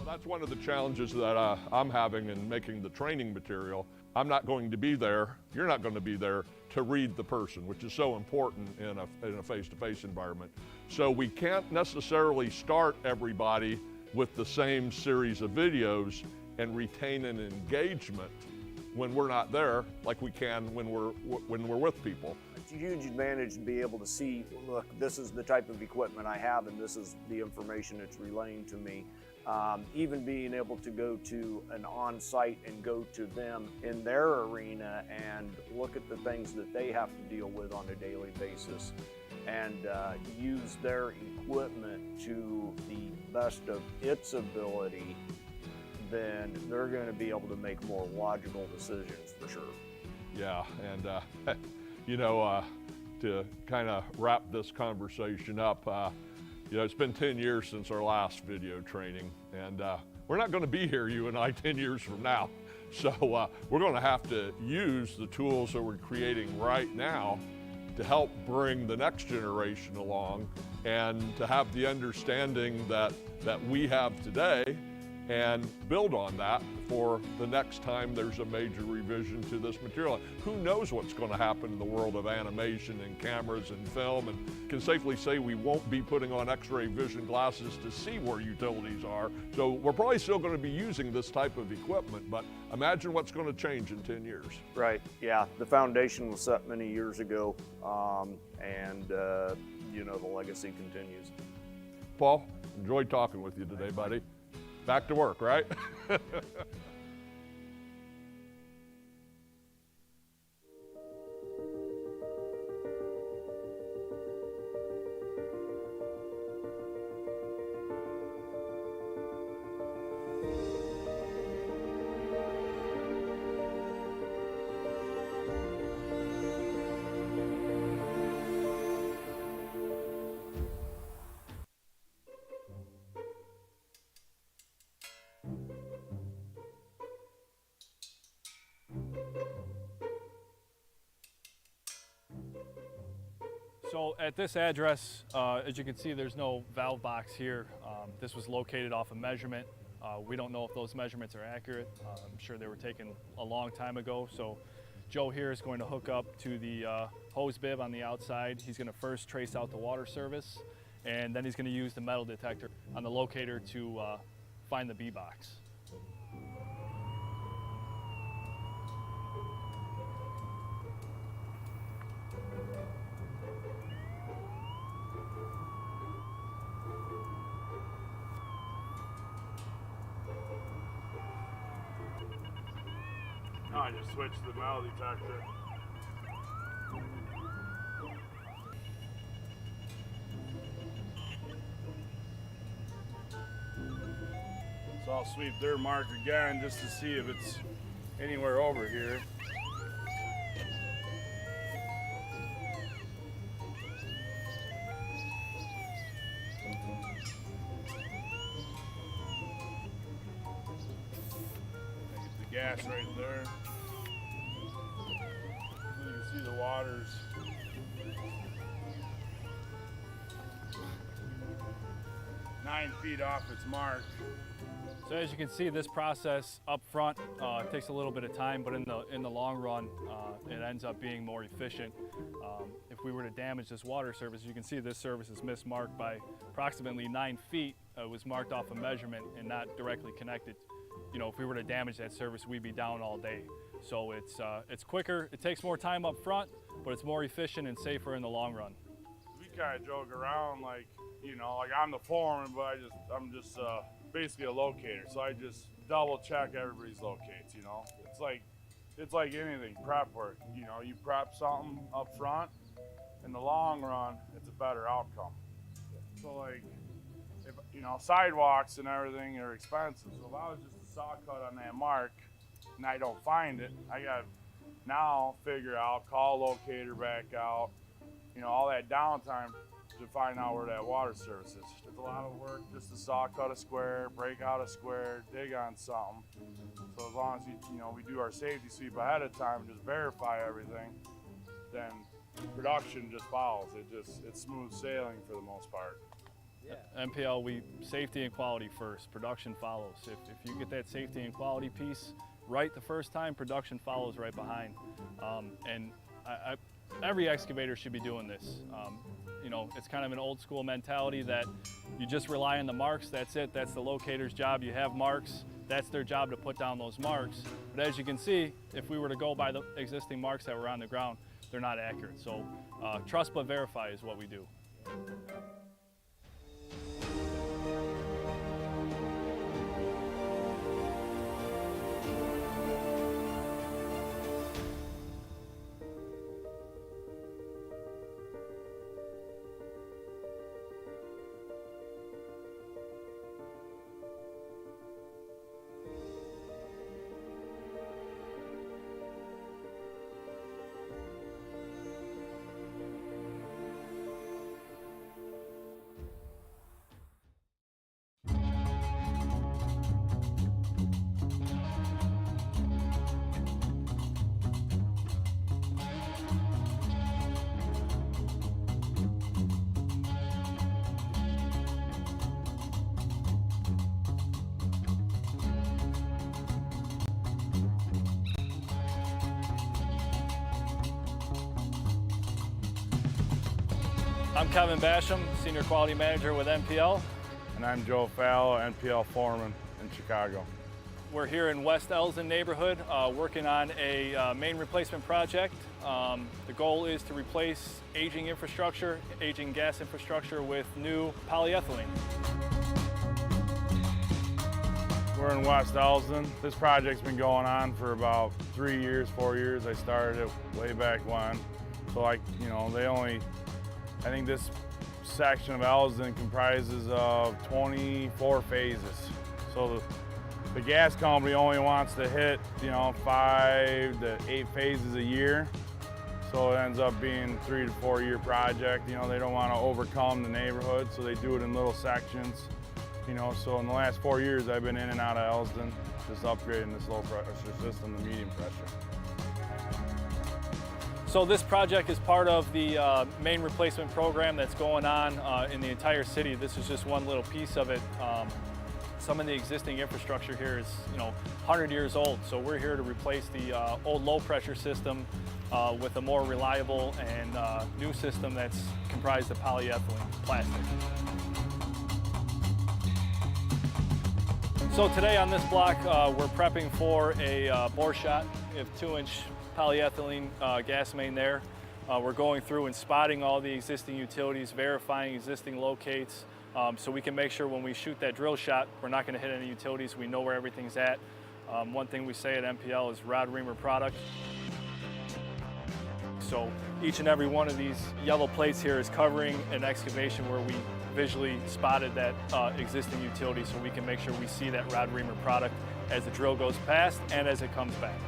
That's one of the challenges that I'm having in making the training material. I'm not going to be there, you're not going to be there to read the person, which is so important in a face-to-face environment. So we can't necessarily start everybody with the same series of videos and retain an engagement when we're not there like we can when we're with people. It's a huge advantage to be able to see, look, this is the type of equipment I have and this is the information it's relaying to me. Even being able to go to an on-site and go to them in their arena and look at the things that they have to deal with on a daily basis and use their equipment to the best of its ability, then they're going to be able to make more logical decisions for sure. Yeah, and you know, to kind of wrap this conversation up, you know, it's been 10 years since our last video training, and we're not going to be here, you and I, 10 years from now. So we're going to have to use the tools that we're creating right now to help bring the next generation along and to have the understanding that we have today and build on that for the next time there's a major revision to this material. Who knows what's going to happen in the world of animation and cameras and film, and can safely say we won't be putting on X-ray vision glasses to see where utilities are. So we're probably still going to be using this type of equipment, but imagine what's going to change in 10 years. Right, yeah, the foundation was set many years ago, and you know, the legacy continues. Paul, enjoyed talking with you today, buddy. Back to work, right? So at this address, as you can see, there's no valve box here. This was located off a measurement. We don't know if those measurements are accurate. I'm sure they were taken a long time ago. So Joe here is going to hook up to the hose bib on the outside. He's going to first trace out the water service, and then he's going to use the metal detector on the locator to find the B-box. I just switched to the metal detector. So I'll sweep their mark again just to see if it's anywhere over here. There's the gas right there. You can see the water's 9 feet off its mark. So as you can see, this process up front takes a little bit of time, but in the long run, it ends up being more efficient. If we were to damage this water service, you can see this service is mismarked by approximately 9 feet. It was marked off a measurement and not directly connected. You know, if we were to damage that service, we'd be down all day. So it's quicker, it takes more time up front, but it's more efficient and safer in the long run. We kind of joke around like, you know, like I'm the foreman, but I'm just basically a locator. So I just double check everybody's locates, you know. It's like anything, prep work. You know, you prep something up front, in the long run, it's a better outcome. So like, if, you know, sidewalks and everything are expensive. So if I was just a saw cut on that mark and I don't find it, I got to now figure out, call locator back out, you know, all that downtime to find out where that water service is. It's a lot of work just to saw cut a square, break out a square, dig on something. So as long as you know, we do our safety sweep ahead of time, just verify everything, then production just follows. It's smooth sailing for the most part. Yeah. MPL, safety and quality first, production follows. If you get that safety and quality piece right the first time, production follows right behind. Every excavator should be doing this. You know, it's kind of an old school mentality that you just rely on the marks, that's it, that's the locator's job. You have marks, that's their job to put down those marks. But as you can see, if we were to go by the existing marks that were on the ground, they're not accurate. So trust but verify is what we do. I'm Kevin Basham, Senior Quality Manager with MPL. And I'm Joe Fallow, NPL Foreman in Chicago. We're here in West Elsdon neighborhood working on a main replacement project. The goal is to replace aging infrastructure, aging gas infrastructure with new polyethylene. We're in West Elsdon. This project's been going on for about 3 years, 4 years. I started it way back when. So I think this section of Elsdon comprises of 24 phases. So the gas company only wants to hit, 5 to 8 phases a year. So it ends up being a 3 to 4 year project. They don't want to overcome the neighborhood, so they do it in little sections. So in the last 4 years, I've been in and out of Elsdon, just upgrading this low pressure system to medium pressure. So this project is part of the main replacement program that's going on in the entire city. This is just one little piece of it. Some of the existing infrastructure here is, 100 years old, so we're here to replace the old low pressure system with a more reliable and new system that's comprised of polyethylene plastic. So today on this block, we're prepping for a bore shot. We have 2-inch polyethylene gas main there. We're going through and spotting all the existing utilities, verifying existing locates, so we can make sure when we shoot that drill shot, we're not going to hit any utilities. We know where everything's at. One thing we say at MPL is rod reamer product. So each and every one of these yellow plates here is covering an excavation where we visually spotted that existing utility, so we can make sure we see that rod reamer product as the drill goes past and as it comes back.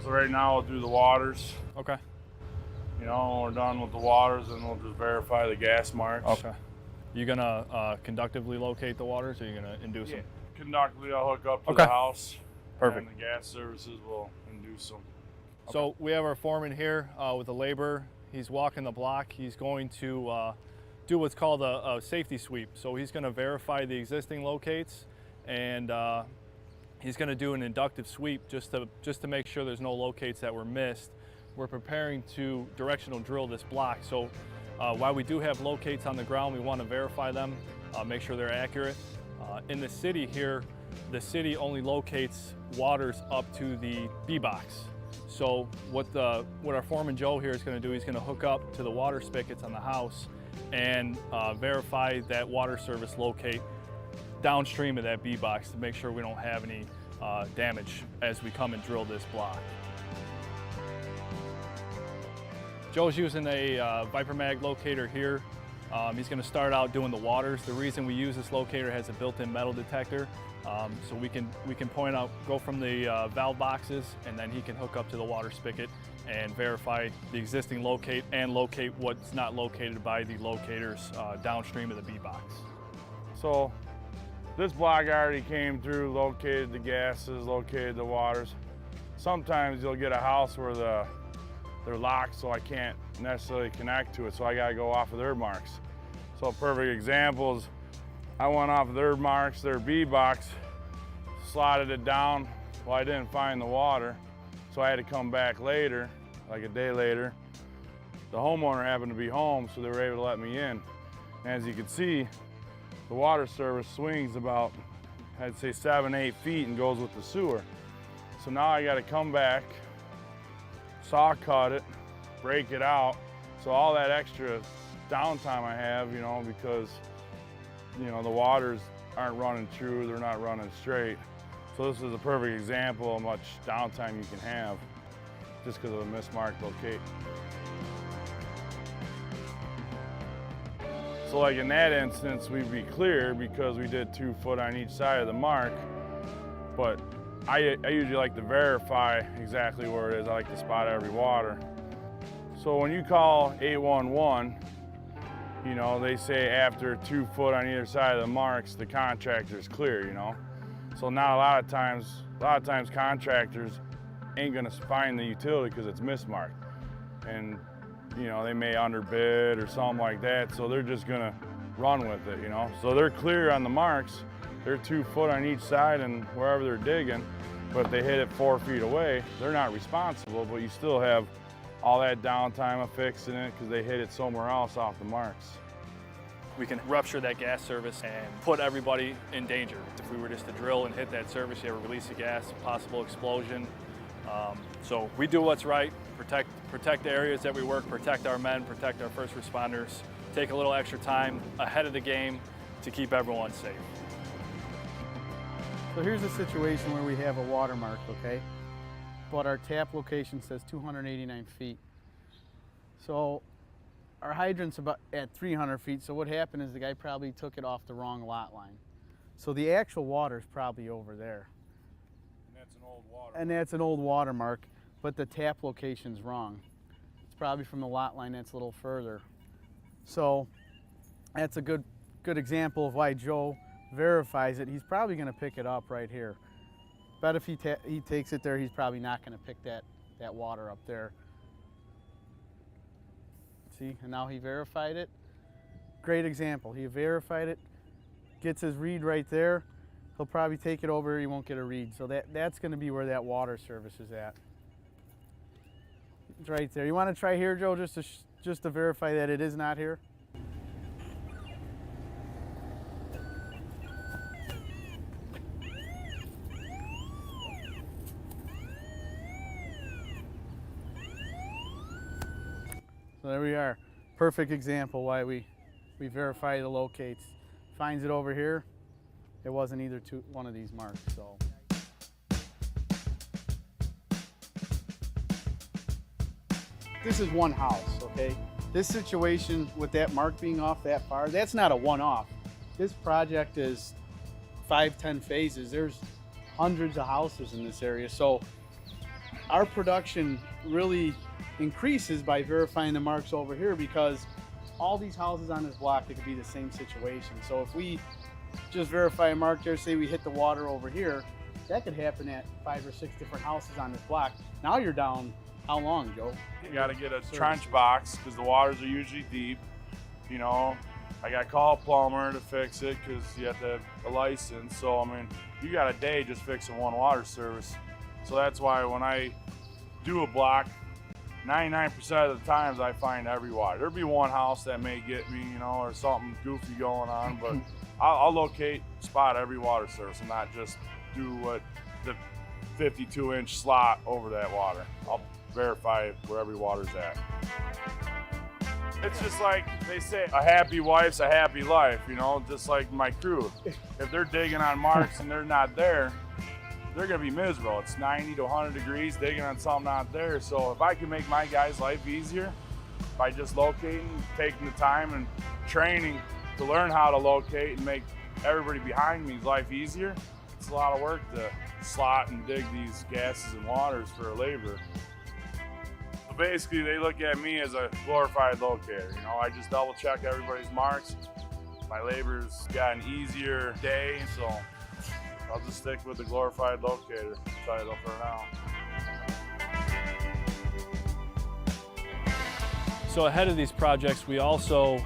So right now we'll do the waters. Okay. When we're done with the waters, and we'll just verify the gas marks. Okay. You gonna conductively locate the waters, or are you gonna induce them? Conductively, I'll hook up to Okay. the house. Perfect. And the gas services will induce them. So we have our foreman here with a laborer. He's walking the block. He's going to do what's called a safety sweep. So he's going to verify the existing locates, and he's going to do an inductive sweep just to make sure there's no locates that were missed. We're preparing to directional drill this block. So while we do have locates on the ground, we want to verify them, make sure they're accurate. In the city here, the city only locates waters up to the B box. So what our foreman Joe here is going to do, he's going to hook up to the water spigots on the house and verify that water service locate downstream of that B box to make sure we don't have any damage as we come and drill this block. Joe's using a Viper Mag locator here. He's going to start out doing the waters. The reason we use this locator has a built-in metal detector, so we can point out, go from the valve boxes, and then he can hook up to the water spigot and verify the existing locate and locate what's not located by the locators downstream of the B box. So this block already came through, located the gases, located the waters. Sometimes you'll get a house where they're locked, so I can't necessarily connect to it, so I gotta go off of their marks. So a perfect example is I went off of their marks, their B box, slotted it down. Well, I didn't find the water, so I had to come back later, like a day later. The homeowner happened to be home, so they were able to let me in. And as you can see, the water service swings about, I'd say 7-8 feet and goes with the sewer. So now I gotta come back, saw cut it, break it out. So all that extra downtime I have, because, the waters aren't running true, they're not running straight. So this is a perfect example of how much downtime you can have just because of a mismarked locate. So like in that instance, we'd be clear because we did 2 foot on each side of the mark, but I usually like to verify exactly where it is. I like to spot every water. So when you call 811, they say after 2 foot on either side of the marks, the contractor's clear, So now a lot of times contractors ain't gonna find the utility because it's mismarked. And, they may underbid or something like that, so they're just gonna run with it, So they're clear on the marks. They're 2 foot on each side and wherever they're digging, but if they hit it 4 feet away, they're not responsible, but you still have all that downtime of fixing it because they hit it somewhere else off the marks. We can rupture that gas service and put everybody in danger. If we were just to drill and hit that service, you have a release of gas, possible explosion. So we do what's right, protect the areas that we work, protect our men, protect our first responders, take a little extra time ahead of the game to keep everyone safe. So here's a situation where we have a watermark, okay? But our tap location says 289 feet. So our hydrant's about at 300 feet, so what happened is the guy probably took it off the wrong lot line. So the actual water's probably over there. And that's an old water. And that's an old watermark, but the tap location's wrong. It's probably from the lot line that's a little further. So that's a good example of why Joe verifies it. He's probably going to pick it up right here. But if he takes it there, he's probably not going to pick that water up there. See, and now he verified it. Great example. He verified it, gets his read right there, he'll probably take it over, he won't get a read. So that's gonna be where that water service is at. It's right there. You wanna try here, Joe, just to verify that it is not here? So there we are. Perfect example why we verify the locates. Finds it over here. It wasn't either one of these marks. So. This is one house, okay? This situation with that mark being off that far, that's not a one-off. This project is 5-10 phases. There's hundreds of houses in this area. So our production really increases by verifying the marks over here, because all these houses on this block, it could be the same situation. So if we just verify a mark there, say we hit the water over here, that could happen at 5 or 6 different houses on this block. Now you're down, how long, Joe? You got to get a trench box because the waters are usually deep. You know, I got to call a plumber to fix it because you have to have a license. So, I mean, you got a day just fixing one water service. So that's why when I do a block, 99% of the times I find every water. There'll be one house that may get me, you know, or something goofy going on, but I'll locate, spot every water service and not just do what the 52-inch slot over that water. I'll verify where every water's at. It's just like they say, a happy wife's a happy life, you know, just like my crew. If they're digging on marks and they're not there, they're gonna be miserable. It's 90 to 100 degrees digging on something not there. So if I can make my guys' life easier by just locating, taking the time and training to learn how to locate and make everybody behind me's life easier, it's a lot of work to slot and dig these gases and waters for a laborer. So basically they look at me as a glorified locator. You know, I just double check everybody's marks. My labor's got an easier day, so I'll just stick with the glorified locator title for now. So ahead of these projects, we also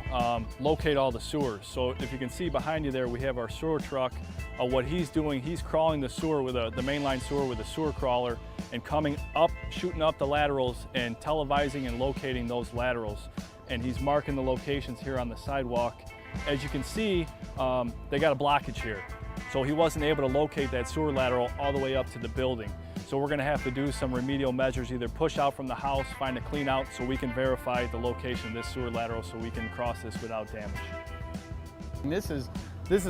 locate all the sewers. So if you can see behind you there, we have our sewer truck. What he's doing, he's crawling the sewer with the mainline sewer with a sewer crawler and coming up, shooting up the laterals and televising and locating those laterals. And he's marking the locations here on the sidewalk. As you can see, they got a blockage here. So he wasn't able to locate that sewer lateral all the way up to the building. So we're gonna have to do some remedial measures, either push out from the house, find a clean out so we can verify the location of this sewer lateral so we can cross this without damage. And this is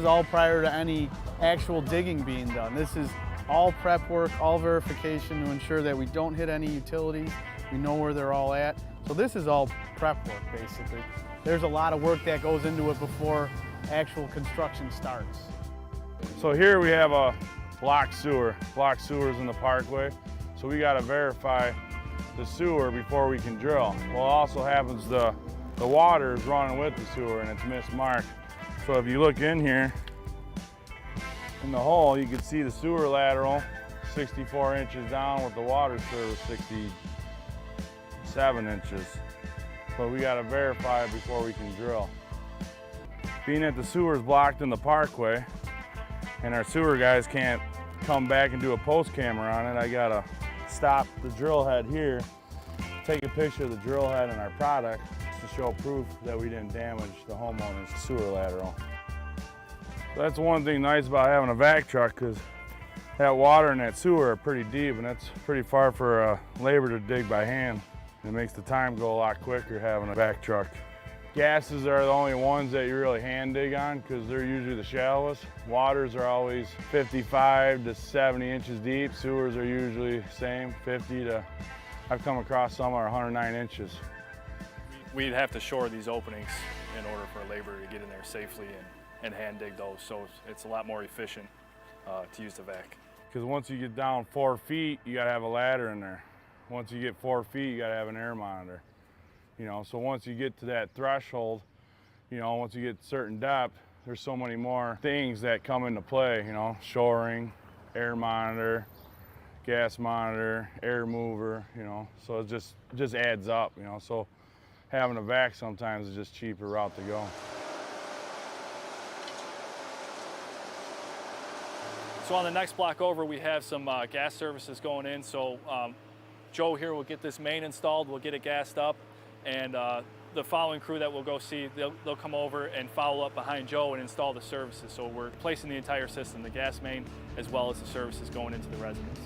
all prior to any actual digging being done. This is all prep work, all verification to ensure that we don't hit any utilities, we know where they're all at. So this is all prep work, basically. There's a lot of work that goes into it before actual construction starts. So here we have a block sewers in the parkway. So we gotta verify the sewer before we can drill. Well, it also happens the water is running with the sewer and it's mismarked. So if you look in here, in the hole, you can see the sewer lateral 64 inches down with the water service 67 inches. But we gotta verify it before we can drill. Being that the sewer is blocked in the parkway, and our sewer guys can't come back and do a post camera on it, I gotta stop the drill head here, take a picture of the drill head and our product to show proof that we didn't damage the homeowner's sewer lateral. So that's one thing nice about having a vac truck, because that water and that sewer are pretty deep and that's pretty far for a labor to dig by hand. It makes the time go a lot quicker having a vac truck. Gases are the only ones that you really hand dig on because they're usually the shallowest. Waters are always 55 to 70 inches deep. Sewers are usually the same, 50 to, I've come across some are 109 inches. We'd have to shore these openings in order for a laborer to get in there safely and hand dig those. So it's a lot more efficient to use the vac. Because once you get down 4 feet, you gotta have a ladder in there. Once you get 4 feet, you gotta have an air monitor. You know, so once you get to that threshold, you know, once you get certain depth, there's so many more things that come into play, you know, shoring, air monitor, gas monitor, air mover, you know, so it just adds up, you know, so having a vac sometimes is just a cheaper route to go. So on the next block over, we have some gas services going in. So Joe here will get this main installed, we'll get it gassed up, and the following crew that we'll go see, they'll come over and follow up behind Joe and install the services. So we're placing the entire system, the gas main, as well as the services going into the residence.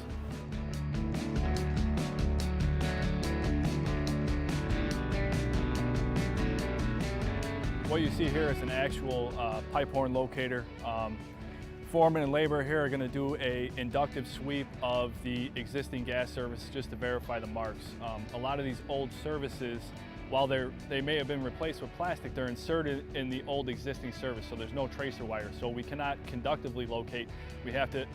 What you see here is an actual pipe horn locator. Foreman and labor here are going to do an inductive sweep of the existing gas service just to verify the marks. A lot of these old services, while they may have been replaced with plastic, they're inserted in the old existing service, so there's no tracer wire. So we cannot conductively locate, we have to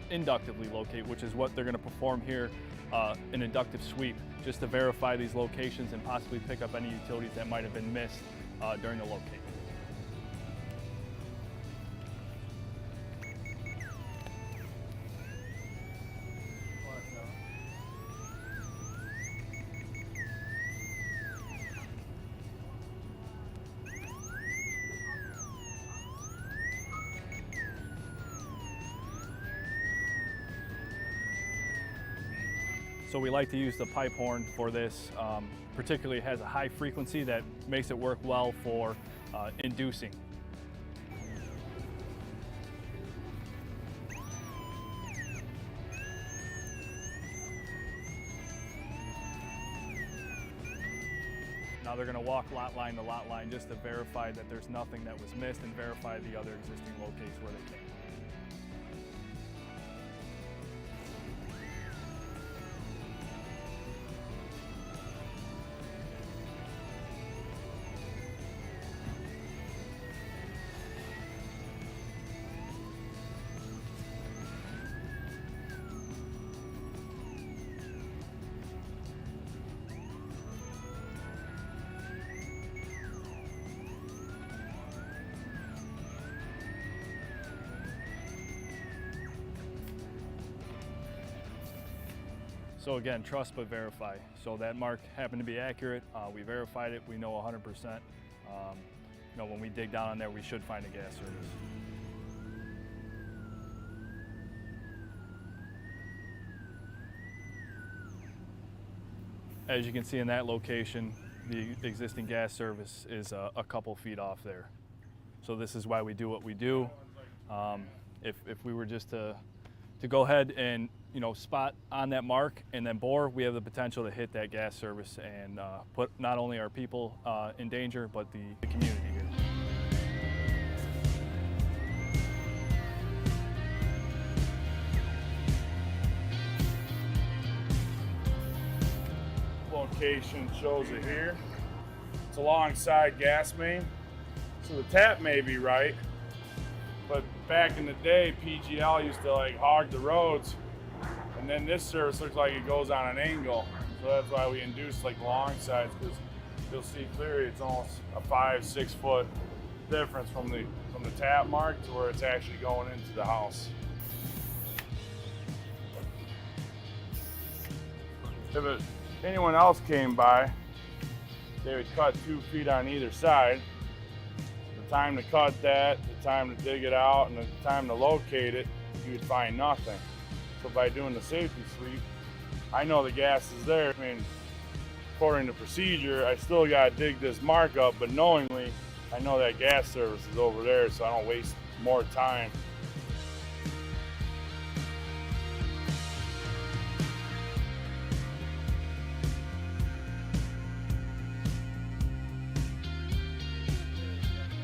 inductively locate, which is what they're going to perform here, an inductive sweep, just to verify these locations and possibly pick up any utilities that might have been missed during the locate. So we like to use the pipe horn for this. Particularly, it has a high frequency that makes it work well for inducing. Now they're going to walk lot line to lot line just to verify that there's nothing that was missed and verify the other existing locates where they came. So again, trust but verify. So that mark happened to be accurate. We verified it. We know 100%. When we dig down on there, we should find a gas service. As you can see in that location, the existing gas service is a couple feet off there. So this is why we do what we do. If we were just to go ahead and spot on that mark and then bore, we have the potential to hit that gas service and put not only our people in danger, but the community here. Location shows it here. It's alongside gas main, so the tap may be right, but back in the day, PGL used to hog the roads. And then this service looks like it goes on an angle. So that's why we induce long sides, because you'll see clearly it's almost a 5-6 foot difference from the tap mark to where it's actually going into the house. If anyone else came by, they would cut 2 feet on either side. The time to cut that, the time to dig it out, and the time to locate it, you would find nothing. So by doing the safety sweep, I know the gas is there. I mean, according to procedure, I still gotta dig this mark up, but knowingly, I know that gas service is over there, so I don't waste more time.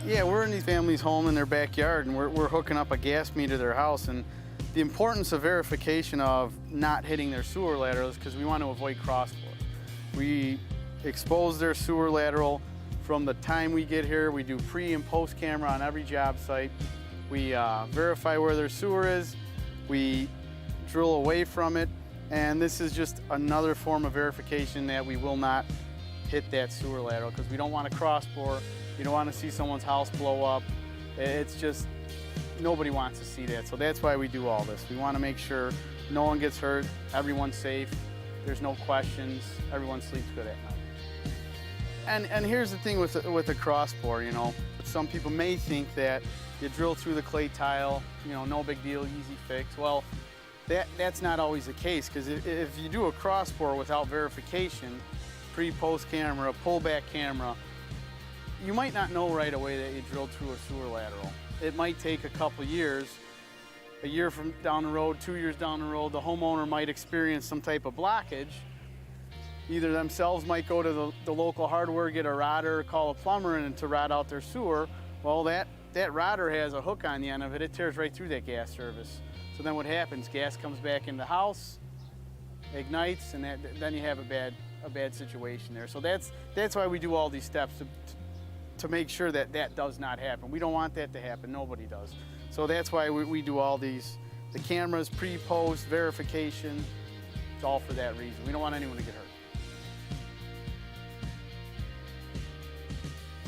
Yeah, we're in these families' home in their backyard, and we're hooking up a gas meter to their house. And the importance of verification of not hitting their sewer laterals, because we want to avoid crossflow. We expose their sewer lateral from the time we get here. We do pre and post camera on every job site. We verify where their sewer is. We drill away from it. And this is just another form of verification that we will not hit that sewer lateral, because we don't want to cross bore. You don't want to see someone's house blow up. It's just, nobody wants to see that. So that's why we do all this. We want to make sure no one gets hurt, everyone's safe, there's no questions, everyone sleeps good at night. And here's the thing with the cross bore, you know, some people may think that you drill through the clay tile, you know, no big deal, easy fix. Well, that's not always the case, because if you do a cross bore without verification, pre-post camera, pullback camera, you might not know right away that you drilled through a sewer lateral. It might take a couple years, a year from down the road, 2 years down the road, the homeowner might experience some type of blockage. Either themselves might go to the local hardware, get a router, call a plumber and to route out their sewer. Well, that router has a hook on the end of it. It tears right through that gas service. So then what happens? Gas comes back in the house, ignites, and then you have a bad situation there. So that's why we do all these steps to make sure that does not happen. We don't want that to happen. Nobody does. So that's why we do all these, the cameras, pre-post, verification. It's all for that reason. We don't want anyone to get hurt.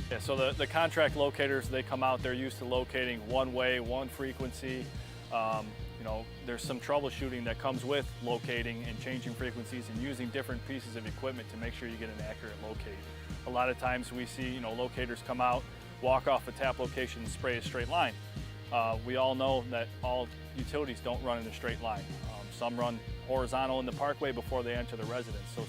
Yeah, so the contract locators, they come out, they're used to locating one way, one frequency. You know, there's some troubleshooting that comes with locating and changing frequencies and using different pieces of equipment to make sure you get an accurate locate. A lot of times we see, you know, locators come out, walk off a tap location and spray a straight line. We all know that all utilities don't run in a straight line. Some run horizontal in the parkway before they enter the residence. So,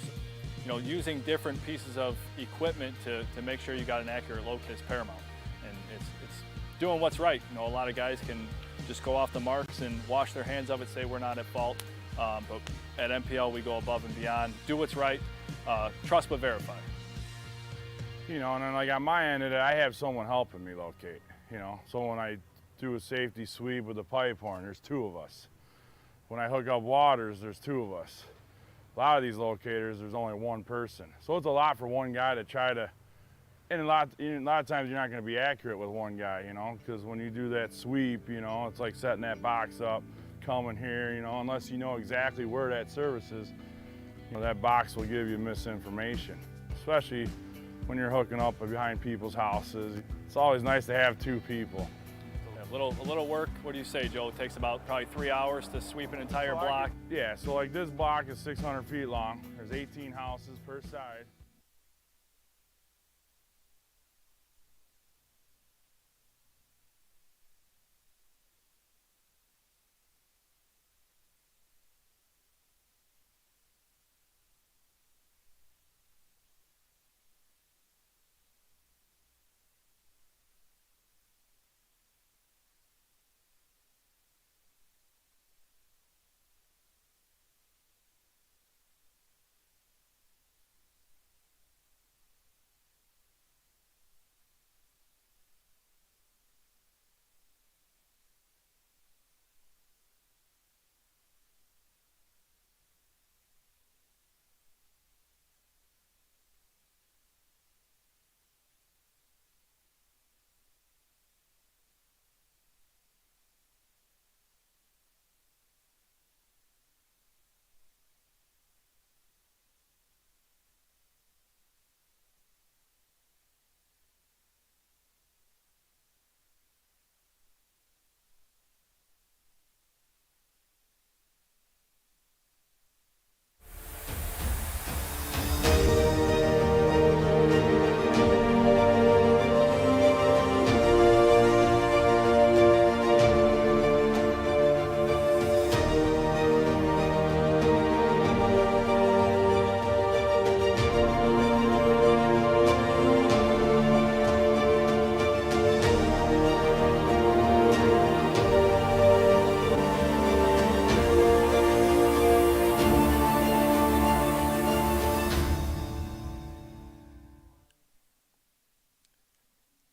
you know, using different pieces of equipment to make sure you got an accurate locate is paramount. And it's doing what's right. You know, a lot of guys can just go off the marks and wash their hands of it, say we're not at fault. But at MPL, we go above and beyond, do what's right, trust but verify. You know, and then like on my end of it, I have someone helping me locate, you know. So when I do a safety sweep with a pipe horn, there's 2 of us. When I hook up waters, there's 2 of us. A lot of these locators, there's only 1 person. So it's a lot for one guy to try to, and a lot of times you're not going to be accurate with one guy, you know, because when you do that sweep, you know, it's like setting that box up, coming here, you know, unless you know exactly where that service is, you know, that box will give you misinformation, especially when you're hooking up behind people's houses. It's always nice to have 2 people. A little work, what do you say, Joe? It takes about probably 3 hours to sweep an entire block. Yeah, so like this block is 600 feet long. There's 18 houses per side.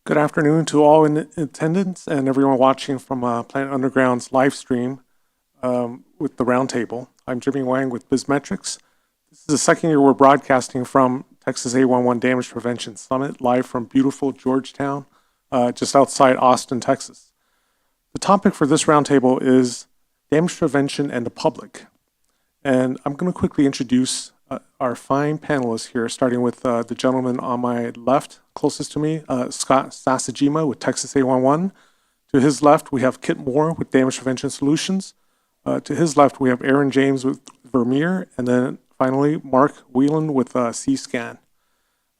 Good afternoon to all in attendance and everyone watching from Planet Underground's live stream with the Roundtable. I'm Jimmy Wang with BizMetrics. This is the second year we're broadcasting from Texas A11 Damage Prevention Summit, live from beautiful Georgetown, just outside Austin, Texas. The topic for this Roundtable is damage prevention and the public. And I'm going to quickly introduce our fine panelists here, starting with the gentleman on my left, closest to me, Scott Sasajima with Texas A11. To his left, we have Kit Moore with Damage Prevention Solutions. To his left, we have Aaron James with Vermeer, and then finally, Mark Whelan with C-Scan.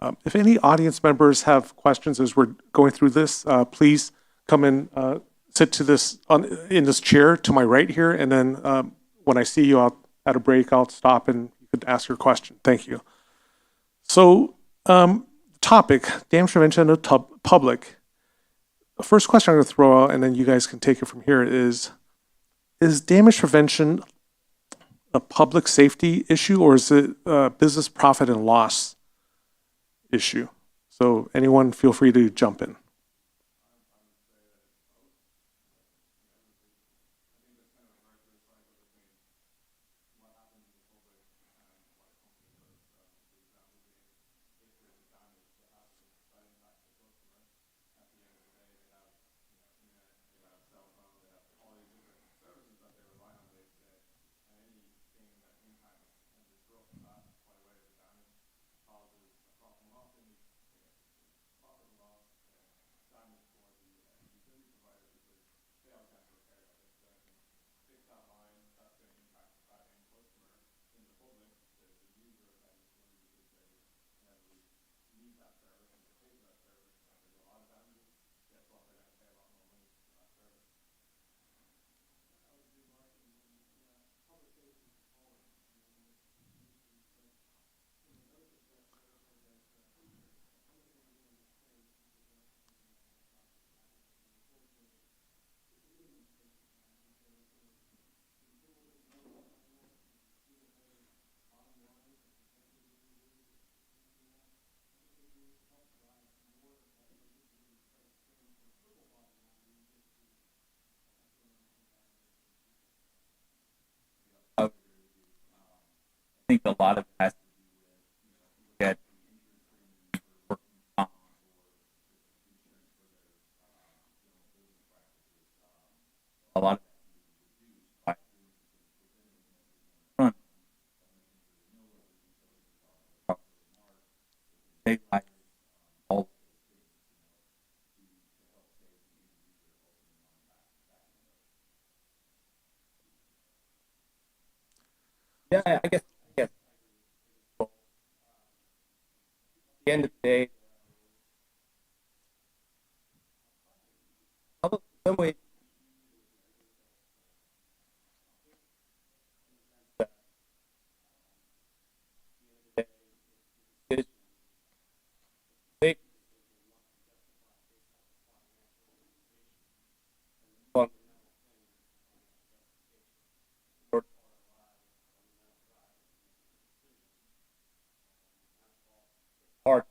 If any audience members have questions as we're going through this, please come and sit to this in this chair to my right here, and then when I see you out at a break, I'll stop and you could ask your question. Thank you. So, topic, damage prevention in the public. The first question I'm going to throw out, and then you guys can take it from here, is damage prevention a public safety issue, or is it a business profit and loss issue? So anyone feel free to jump in. I think a lot of it has to do with, get a lot of all yeah, I guess at the end of the day, in some way, hard.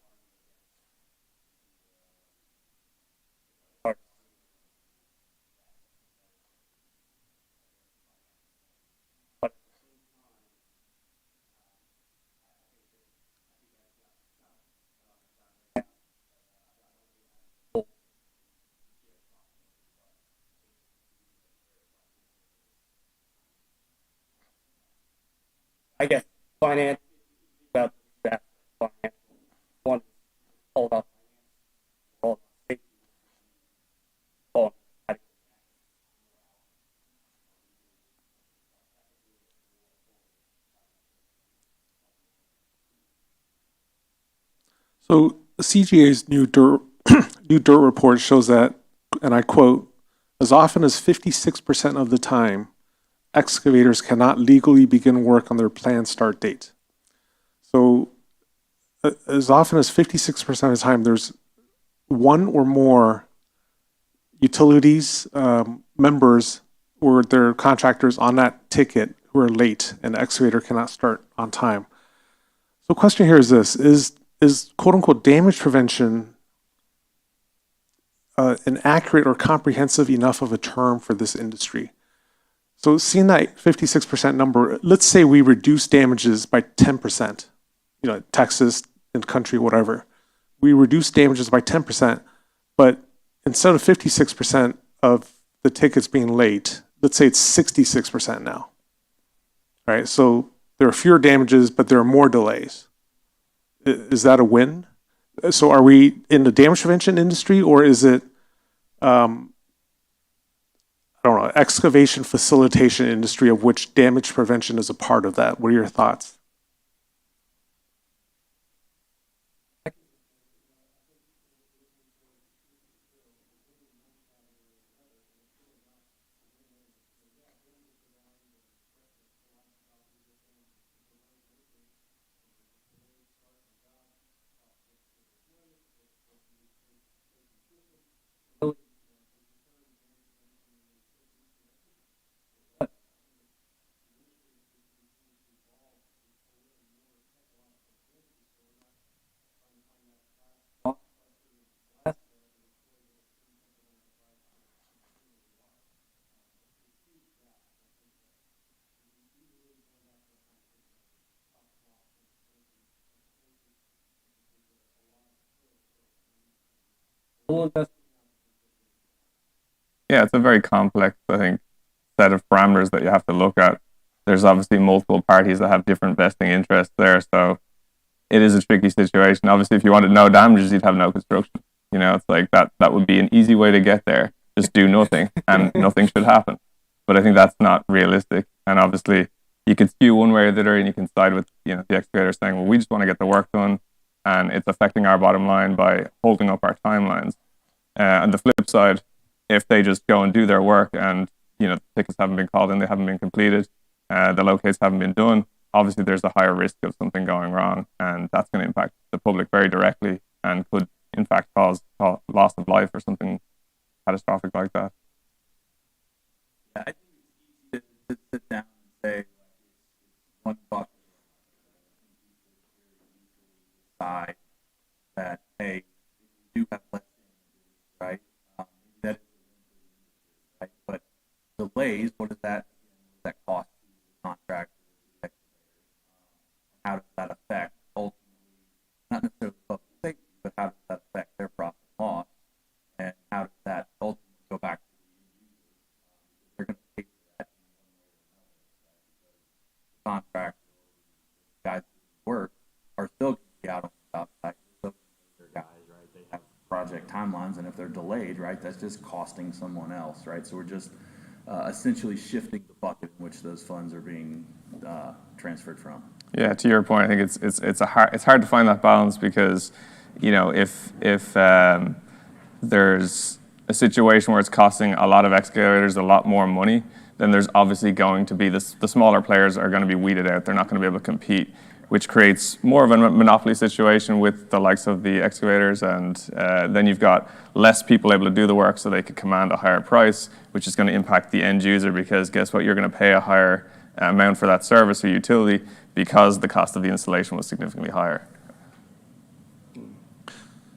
I guess finance about that finance one all about all safety. All So CGA's new dirt report shows that, and I quote, as often as 56% of the time, excavators cannot legally begin work on their planned start date. So as often as 56% of the time, there's one or more utilities members or their contractors on that ticket who are late and the excavator cannot start on time. So the question here is this, is quote unquote damage prevention an accurate or comprehensive enough of a term for this industry? So seeing that 56% number, let's say we reduce damages by 10%, you know, Texas and country, whatever. We reduce damages by 10%, but instead of 56% of the tickets being late, let's say it's 66% now, right? So there are fewer damages, but there are more delays. Is that a win? So are we in the damage prevention industry, or is it, I don't know, excavation facilitation industry of which damage prevention is a part of that? What are your thoughts? I can Yeah, it's a very complex, I think, set of parameters that you have to look at. There's obviously multiple parties that have different vesting interests there, so it is a tricky situation. Obviously, if you wanted no damages, you'd have no construction. You know, it's like that would be an easy way to get there. Just do nothing, and nothing should happen. But I think that's not realistic. And obviously, you can skew one way or the other, and you can side with the excavator saying, well, we just want to get the work done, and it's affecting our bottom line by holding up our timelines. And the flip side, if they just go and do their work and the tickets haven't been called in, they haven't been completed, the locates haven't been done, obviously there's a higher risk of something going wrong, and that's going to impact the public very directly and could in fact cause loss of life or something catastrophic like that. Yeah, I think it's easy to sit down and say it's one bucket. Decide that, hey, we do have less damages, right? That is right, but delays, what does that cost the contractor, how does that affect ultimately, not necessarily public safety, but how does that affect their profit and loss, and how does that ultimately go back to the end user? They're going to pay for that in one way or another, right? Because the contractor, the guys doing work, are still going to be out on the job site. They're guys, right? They have project timelines, and if they're delayed, right, that's just costing someone else, right? So we're just essentially shifting the bucket in which those funds are being transferred from. Yeah, to your point, I think it's hard to find that balance because, if there's a situation where it's costing a lot of excavators a lot more money, then there's obviously going to be the smaller players are going to be weeded out. They're not going to be able to compete, which creates more of a monopoly situation with the likes of the excavators, and then you've got less people able to do the work so they could command a higher price, which is going to impact the end user because guess what? You're going to pay a higher amount for that service or utility because the cost of the installation was significantly higher.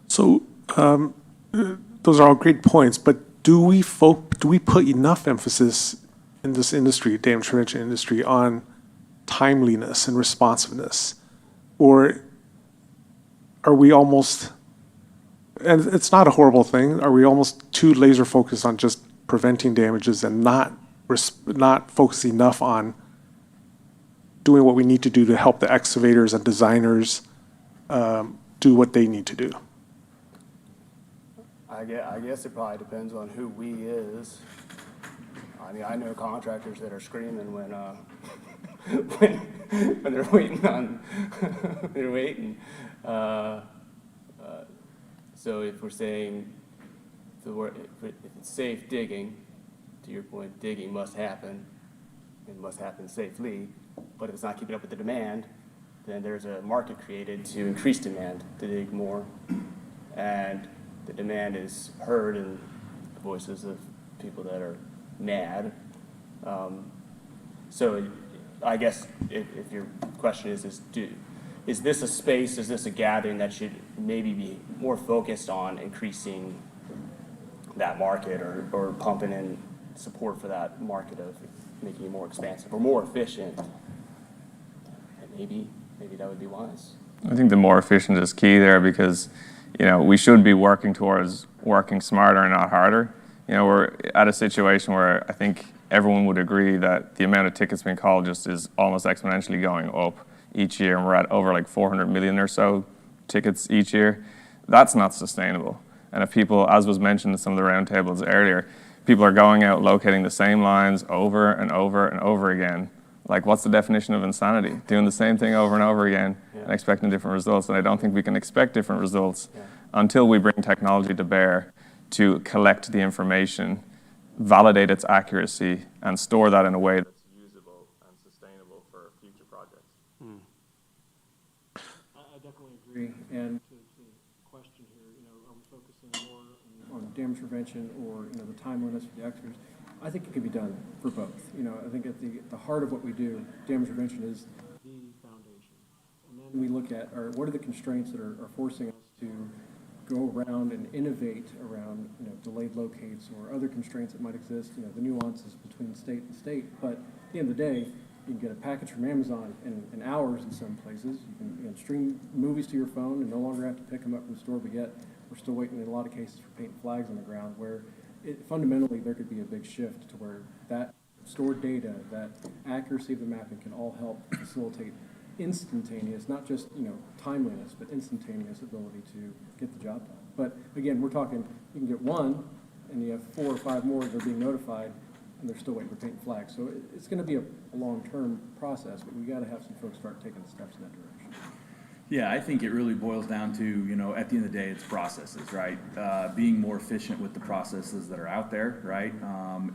So those are all great points, but do we put enough emphasis in this industry, damage prevention industry, on timeliness and responsiveness? Or are we almost, and it's not a horrible thing, are we almost too laser focused on just preventing damages and not focusing enough on doing what we need to do to help the excavators and designers do what they need to do? I guess it probably depends on who we is. I mean, I know contractors that are screaming when they're waiting on they're waiting. So if we're saying if it's safe digging, to your point, digging must happen and must happen safely. But if it's not keeping up with the demand, then there's a market created to increase demand to dig more, and the demand is heard in the voices of people that are mad. So I guess if your question is this a space, is this a gathering that should maybe be more focused on increasing that market or pumping in support for that market of making it more expansive or more efficient? And maybe that would be wise. I think the more efficient is key there because we should be working towards working smarter and not harder. We're at a situation where I think everyone would agree that the amount of tickets being called just is almost exponentially going up each year, and we're at over like 400 million or so tickets each year. That's not sustainable. And if people, as was mentioned in some of the roundtables earlier, people are going out locating the same lines over and over and over again, like what's the definition of insanity? Doing the same thing over and over again and expecting different results. And I don't think we can expect different results until we bring technology to bear to collect the information, validate its accuracy, and store that in a way that's usable and sustainable for future projects. I definitely agree. And to the question here, are we focusing more on damage prevention or the timeliness of the experts? I think it can be done for both. I think at the heart of what we do, damage prevention is the foundation. And then we look at what are the constraints that are forcing us to go around and innovate around delayed locates or other constraints that might exist, the nuances between state and state. But at the end of the day, you can get a package from Amazon in hours in some places. You can stream movies to your phone and no longer have to pick them up from the store, but yet We're still waiting in a lot of cases for painting flags on the ground, where fundamentally there could be a big shift to where that stored data, that accuracy of the mapping can all help facilitate instantaneous, not just timeliness, but instantaneous ability to get the job done. But again, we're talking, you can get one, and you have 4 or 5 more that are being notified, and they're still waiting for painting flags. So it's going to be a long-term process, but we got to have some folks start taking the steps in that direction. Yeah, I think it really boils down to, at the end of the day, it's processes, right? Being more efficient with the processes that are out there, right?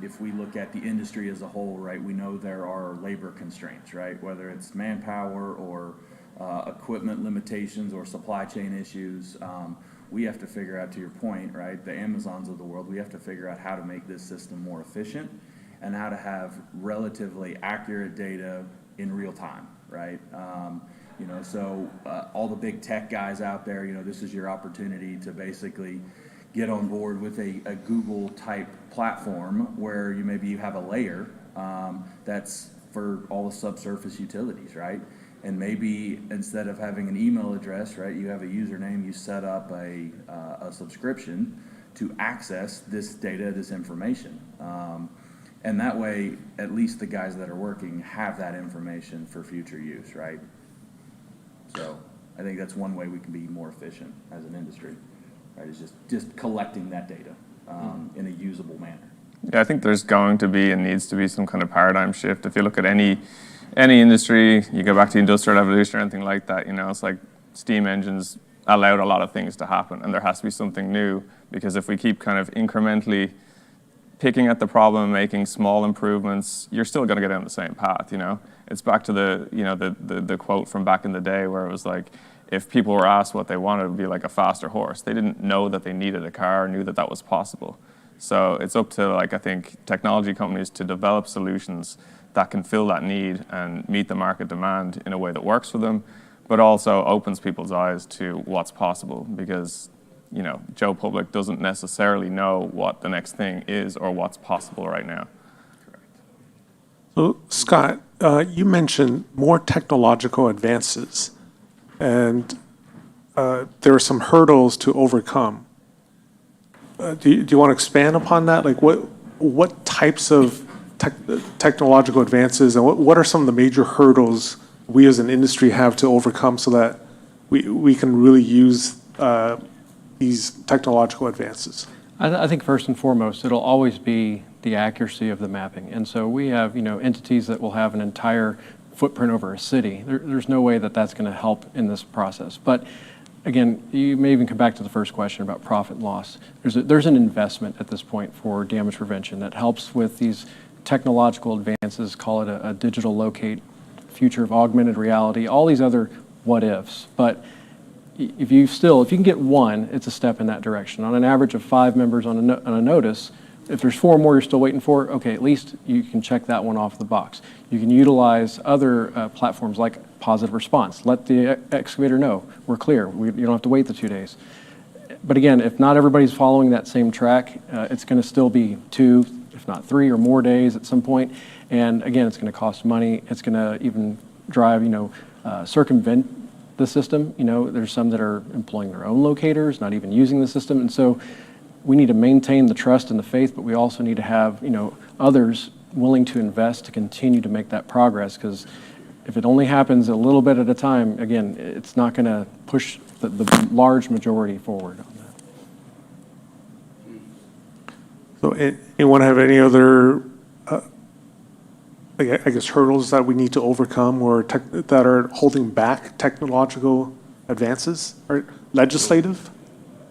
If we look at the industry as a whole, right, we know there are labor constraints, right? Whether it's manpower or equipment limitations or supply chain issues, we have to figure out, to your point, right, the Amazons of the world, we have to figure out how to make this system more efficient and how to have relatively accurate data in real time, right? So all the big tech guys out there, this is your opportunity to basically get on board with a Google type platform where maybe you have a layer that's for all the subsurface utilities, right? And maybe instead of having an email address, right, you have a username, you set up a subscription to access this data, this information. And that way, at least the guys that are working have that information for future use, right? So I think that's one way we can be more efficient as an industry, right? Is just collecting that data in a usable manner. Yeah, I think there's going to be and needs to be some kind of paradigm shift. If you look at any industry, you go back to the Industrial Revolution or anything like that, it's like steam engines allowed a lot of things to happen, and there has to be something new, because if we keep kind of incrementally picking at the problem and making small improvements, you're still going to get down the same path, It's back to the quote from back in the day where it was like, if people were asked what they wanted, it would be like a faster horse. They didn't know that they needed a car, knew that was possible. So it's up to, I think, technology companies to develop solutions that can fill that need and meet the market demand in a way that works for them, but also opens people's eyes to what's possible, because Joe Public doesn't necessarily know what the next thing is or what's possible right now. So, Scott, you mentioned more technological advances, and there are some hurdles to overcome. Do you want to expand upon that? Like, what types of technological advances, and what are some of the major hurdles we as an industry have to overcome so that we can really use these technological advances? I think first and foremost, it'll always be the accuracy of the mapping. And so we have, entities that will have an entire footprint over a city. There's no way that that's going to help in this process. But again, you may even come back to the first question about profit and loss. There's an investment at this point for damage prevention that helps with these technological advances, call it a digital locate, future of augmented reality, all these other what ifs. But if you can get one, it's a step in that direction. On an average of 5 members on a notice, if there's 4 more you're still waiting for, okay, at least you can check that one off the box. You can utilize other platforms like positive response. Let the excavator know we're clear. You don't have to wait the 2 days. But again, if not everybody's following that same track, it's going to still be 2, if not 3 or more days at some point. And again, it's going to cost money. It's going to even drive, circumvent the system. There's some that are employing their own locators, not even using the system. And so we need to maintain the trust and the faith, but we also need to have, others willing to invest to continue to make that progress, because if it only happens a little bit at a time, again, it's not going to push the large majority forward on that. So anyone have any other, I guess, hurdles that we need to overcome or that are holding back technological advances or legislative?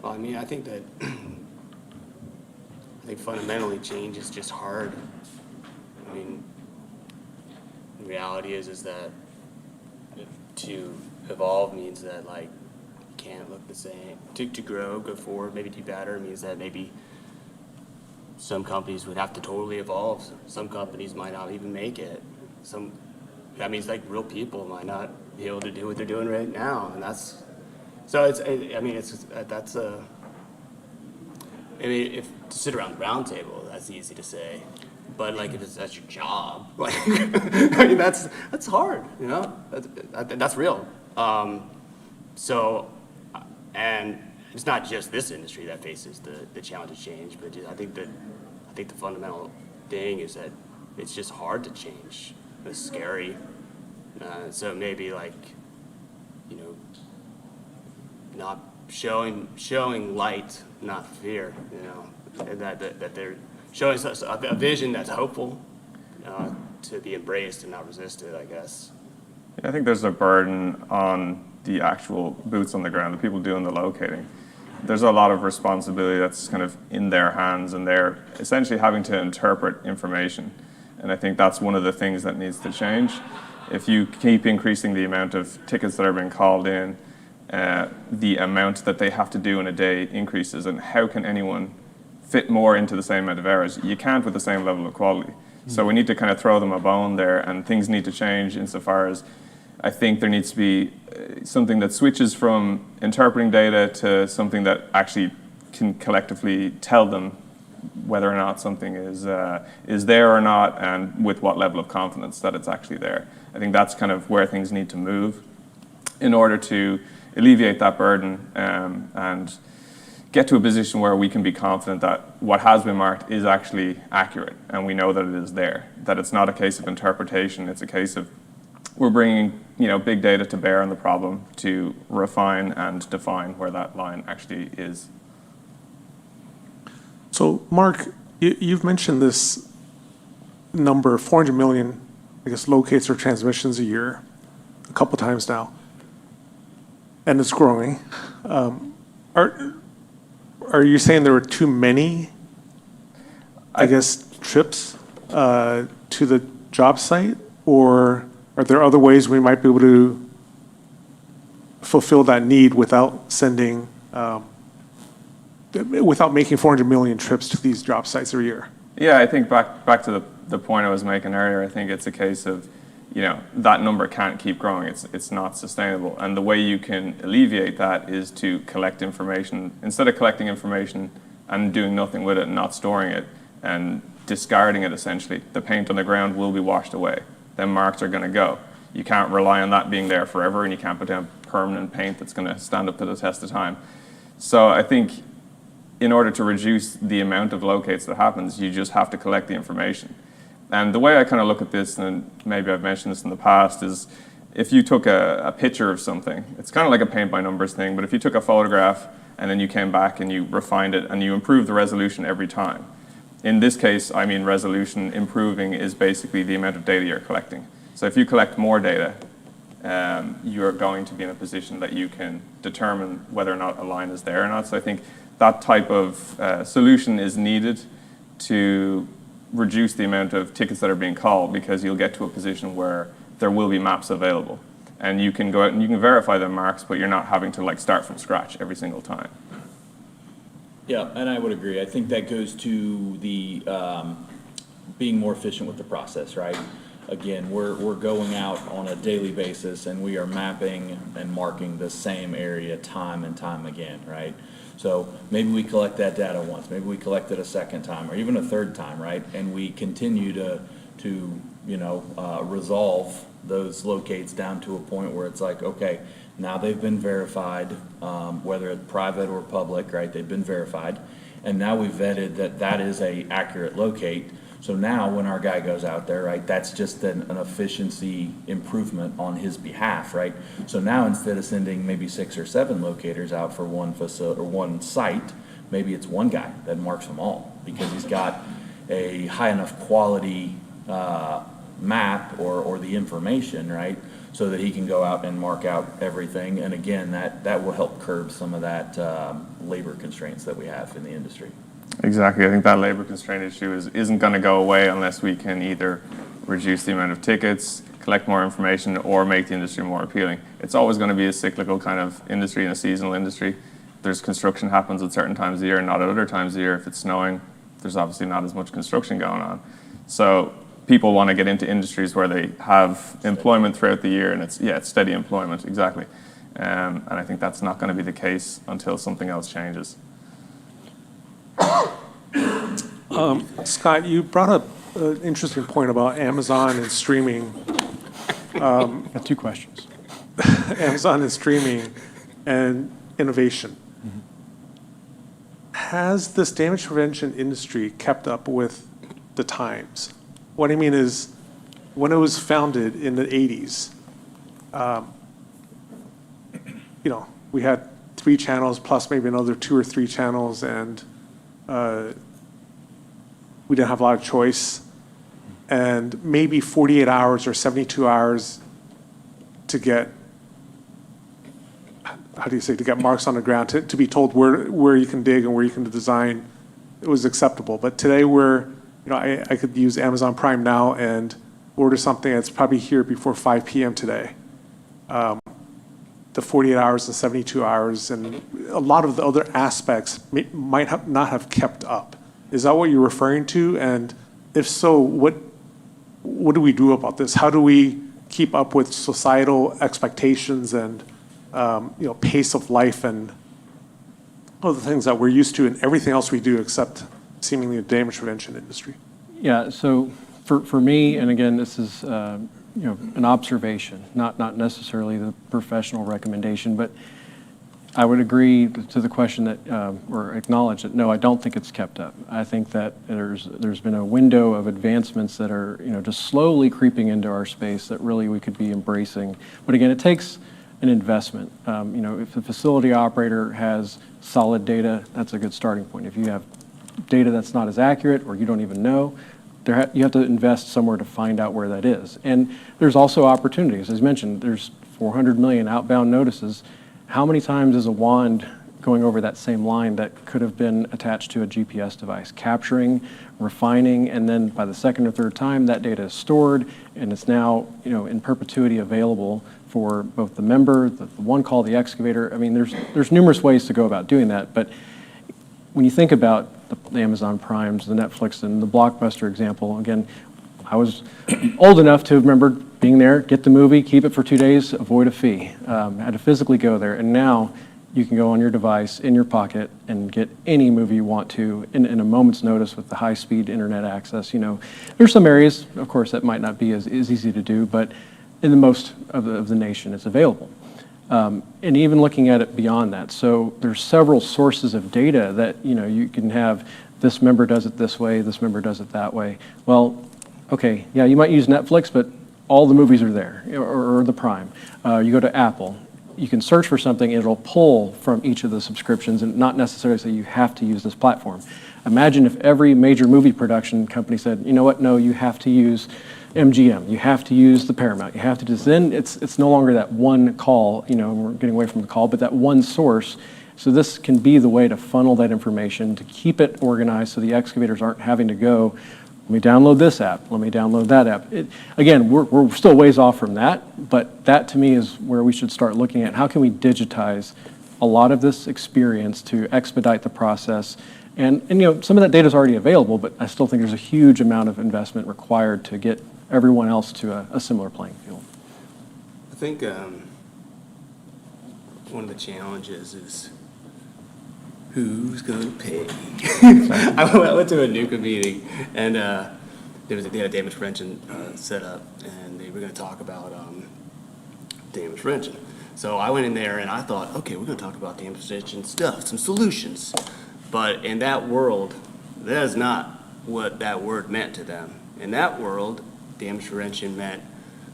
Well, I think that fundamentally change is just hard. The reality is that to evolve means that you can't look the same. To grow, go forward, maybe do better means that maybe some companies would have to totally evolve. Some companies might not even make it. That means real people might not be able to do what they're doing right now, and that's so. If to sit around the round table, that's easy to say, but if that's your job, that's hard. That's real. And it's not just this industry that faces the challenge of change, but I think the fundamental thing is that it's just hard to change. It's scary. So maybe like, you know, not showing light, not fear, you know, and that they're showing a vision that's hopeful, to be embraced and not resisted, I guess. I think there's a burden on the actual boots on the ground, the people doing the locating. There's a lot of responsibility that's kind of in their hands, and they're essentially having to interpret information. And I think that's one of the things that needs to change. If you keep increasing the amount of tickets that are being called in, the amount that they have to do in a day increases, and how can anyone fit more into the same amount of hours? You can't with the same level of quality. So we need to kind of throw them a bone there, and things need to change insofar as I think there needs to be something that switches from interpreting data to something that actually can collectively tell them whether or not something is there or not, and with what level of confidence that it's actually there. I think that's kind of where things need to move in order to alleviate that burden, and get to a position where we can be confident that what has been marked is actually accurate, and we know that it is there, that it's not a case of interpretation, it's a case of we're bringing, you know, big data to bear on the problem to refine and define where that line actually is. So, Mark, you've mentioned this number, 400 million, I guess, locates or transmissions a year, a couple times now, and it's growing. Are you saying there were too many, I guess, trips to the job site, or are there other ways we might be able to fulfill that need without sending, without making 400 million trips to these job sites a year? Yeah, I think back to the point I was making earlier, I think it's a case of, you know, that number can't keep growing. It's not sustainable. And the way you can alleviate that is to collect information. Instead of collecting information and doing nothing with it and not storing it and discarding it, essentially, the paint on the ground will be washed away. Then marks are going to go. You can't rely on that being there forever, and you can't put down permanent paint that's going to stand up to the test of time. So I think in order to reduce the amount of locates that happens, you just have to collect the information. And the way I kind of look at this, and maybe I've mentioned this in the past, is if you took a picture of something, it's kind of like a paint by numbers thing, but if you took a photograph and then you came back and you refined it and you improved the resolution every time. In this case, I mean resolution improving is basically the amount of data you're collecting. So if you collect more data, you're going to be in a position that you can determine whether or not a line is there or not. So I think that type of solution is needed to reduce the amount of tickets that are being called, because you'll get to a position where there will be maps available. And you can go out and you can verify the marks, but you're not having to like start from scratch every single time. Yeah, and I would agree. I think that goes to the being more efficient with the process, right? Again, we're going out on a daily basis and we are mapping and marking the same area time and time again, right? So maybe we collect that data once, maybe we collect it a second time or even a third time, right? And we continue to you know, resolve those locates down to a point where it's like, okay, now they've been verified, whether it's private or public, right? They've been verified. And now we've vetted that that is a accurate locate. So now when our guy goes out there, right, that's just an efficiency improvement on his behalf, right? So now instead of sending maybe 6 or 7 locators out for one facility or one site, maybe it's one guy that marks them all because he's got a high enough quality map or the information, right? So that he can go out and mark out everything. And again, that will help curb some of that labor constraints that we have in the industry. Exactly. I think that labor constraint issue isn't going to go away unless we can either reduce the amount of tickets, collect more information, or make the industry more appealing. It's always going to be a cyclical kind of industry and a seasonal industry. There's construction happens at certain times of the year, not at other times of the year. If it's snowing, there's obviously not as much construction going on. So people want to get into industries where they have employment throughout the year, and it's steady employment, exactly. And I think that's not going to be the case until something else changes. Scott, you brought up an interesting point about Amazon and streaming. Got 2 questions. Amazon and streaming and innovation. has this damage prevention industry kept up with the times? What I mean is, when it was founded in the 80s, we had 3 channels plus maybe another 2 or 3 channels, and we didn't have a lot of choice. And maybe 48 hours or 72 hours to get, to get marks on the ground, to be told where you can dig and where you can design, it was acceptable. But today I could use Amazon Prime now and order something that's probably here before 5 p.m. today. The 48 hours and 72 hours and a lot of the other aspects might not have kept up. Is that what you're referring to? And if so, what do we do about this? How do we keep up with societal expectations and pace of life and all the things that we're used to in everything else we do except seemingly the damage prevention industry? Yeah, so for me, and again, this is an observation, not necessarily the professional recommendation, but I would agree to the question that, or acknowledge that, no, I don't think it's kept up. I think that there's been a window of advancements that are, just slowly creeping into our space that really we could be embracing. But again, it takes an investment. If the facility operator has solid data, that's a good starting point. If you have data that's not as accurate or you don't even know, you have to invest somewhere to find out where that is. And there's also opportunities. As mentioned, there's 400 million outbound notices. How many times is a wand going over that same line that could have been attached to a GPS device, capturing, refining, and then by the second or third time, that data is stored, and it's now in perpetuity available for both the member, the one call, the excavator. I mean, there's numerous ways to go about doing that, but when you think about the Amazon Primes, the Netflix, and the Blockbuster example, again, I was old enough to remember being there, get the movie, keep it for 2 days, avoid a fee. Had to physically go there, and now you can go on your device, in your pocket, and get any movie you want to in a moment's notice with the high-speed internet access. There's some areas, of course, that might not be as easy to do, but in the most of the nation, it's available. And even looking at it beyond that, so there's several sources of data that you can have. This member does it this way, this member does it that way. Well, okay, yeah, you might use Netflix, but all the movies are there, or the Prime. You go to Apple, you can search for something, it'll pull from each of the subscriptions and not necessarily say you have to use this platform. Imagine if every major movie production company said, you know what, no, you have to use MGM, you have to use the Paramount, you have to do this. Then it's no longer that one call, we're getting away from the call, but that one source. So this can be the way to funnel that information, to keep it organized so the excavators aren't having to go, let me download this app, let me download that app. Again, we're still ways off from that, but that to me is where we should start looking at how can we digitize a lot of this experience to expedite the process. And some of that data is already available, but I still think there's a huge amount of investment required to get everyone else to a similar playing field. I think one of the challenges is who's going to pay? I went to a NUCA meeting, and they had a damage prevention set up, and they were going to talk about damage prevention. So I went in there, and I thought, okay, we're going to talk about damage prevention stuff, some solutions. But in that world, that is not what that word meant to them. In that world, damage prevention meant,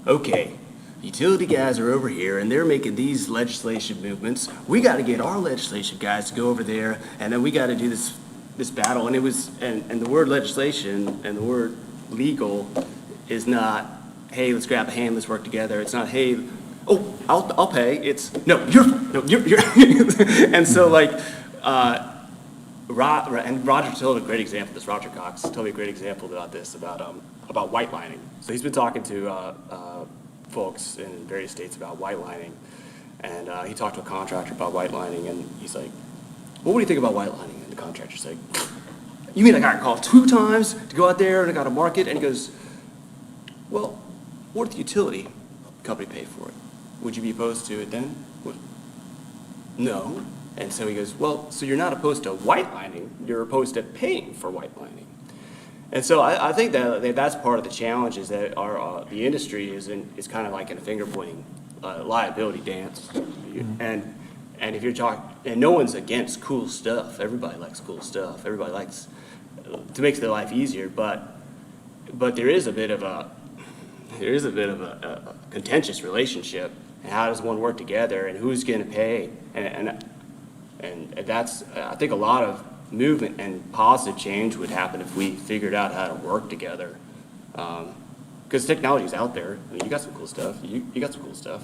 okay, utility guys are over here and they're making these legislation movements. We got to get our legislation guys to go over there, and then we got to do this battle. And it was, and the word legislation and the word legal is not, hey, let's grab a hand, let's work together. It's not, hey, oh, I'll pay. It's no, you're. And so and Roger told a great example. This Roger Cox told me a great example about this, about white lining. So he's been talking to folks in various states about white lining, and he talked to a contractor about white lining, and he's like, well, what do you think about white lining? And the contractor's like, you mean I got called 2 times to go out there and I got to market? And he goes, well, what if the utility company paid for it? Would you be opposed to it then? No. And so he goes, well, so you're not opposed to white lining, you're opposed to paying for white lining. And so I think that's part of the challenge, is that the industry is kind of like in a finger pointing liability dance, And if you're talking, and no one's against cool stuff. Everybody likes cool stuff. Everybody likes to make their life easier. But there is a bit of a contentious relationship. And how does one work together? And who's going to pay? And that's, I think, a lot of movement and positive change would happen if we figured out how to work together. Because technology's out there. I mean, you got some cool stuff. You got some cool stuff.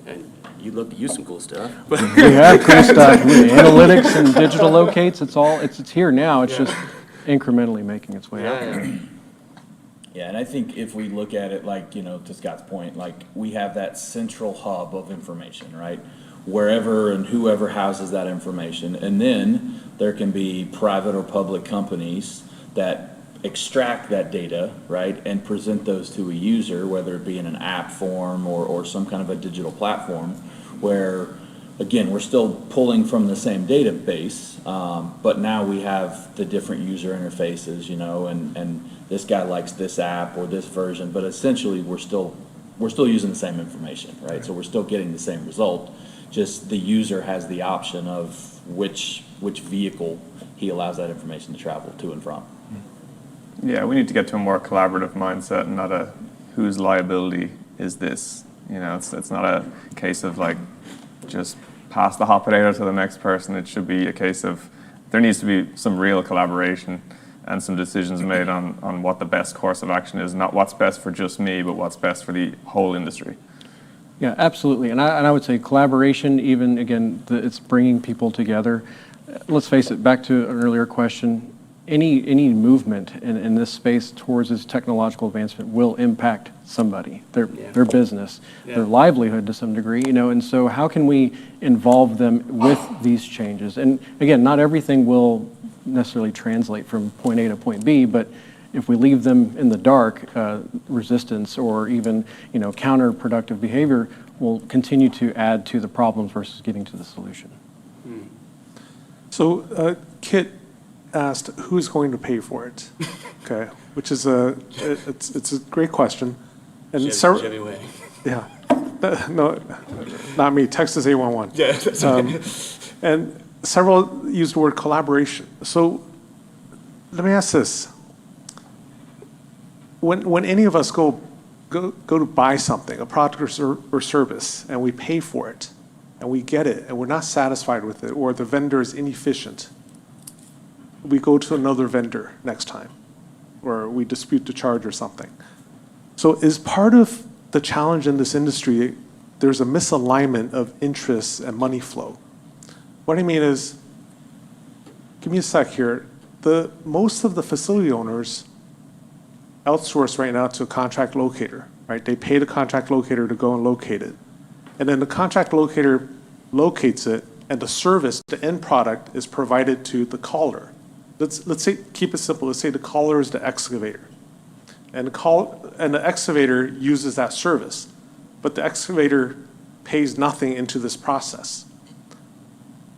And you'd love to use some cool stuff. We have cool stuff with analytics and digital locates. It's here now. It's just incrementally making its way out there. Yeah, and I think if we look at it like, to Scott's point, like we have that central hub of information, right? Wherever and whoever houses that information. And then there can be private or public companies that extract that data, right, and present those to a user, whether it be in an app form or some kind of a digital platform, where, again, we're still pulling from the same database, but now we have the different user interfaces, and this guy likes this app or this version, but essentially we're still using the same information, right? So we're still getting the same result, just the user has the option of which vehicle he allows that information to travel to and from. Yeah, we need to get to a more collaborative mindset and not a whose liability is this. It's not a case of like just pass the hot potato to the next person. It should be a case of there needs to be some real collaboration and some decisions made on what the best course of action is, not what's best for just me, but what's best for the whole industry. Yeah, absolutely. And I would say collaboration, even, again, it's bringing people together. Let's face it, back to an earlier question, any movement in this space towards this technological advancement will impact somebody, their business, their livelihood to some degree, and so how can we involve them with these changes? And again, not everything will necessarily translate from point A to point B, but if we leave them in the dark, resistance or even counterproductive behavior will continue to add to the problems versus getting to the solution. So Kit asked who's going to pay for it, okay, which is it's a great question. And Chevy Way. Yeah, no, not me, Texas 811. Yeah, that's okay. And several used the word collaboration. So let me ask this. When any of us go to buy something, a product or service, and we pay for it, and we get it, and we're not satisfied with it, or the vendor is inefficient, we go to another vendor next time, or we dispute the charge or something. So is part of the challenge in this industry, there's a misalignment of interests and money flow. What I mean is, give me a sec here, most of the facility owners outsource right now to a contract locator, right? They pay the contract locator to go and locate it. And then the contract locator locates it, and the service, the end product, is provided to the caller. Let's say, keep it simple, let's say the caller is the excavator. And the excavator uses that service, but the excavator pays nothing into this process.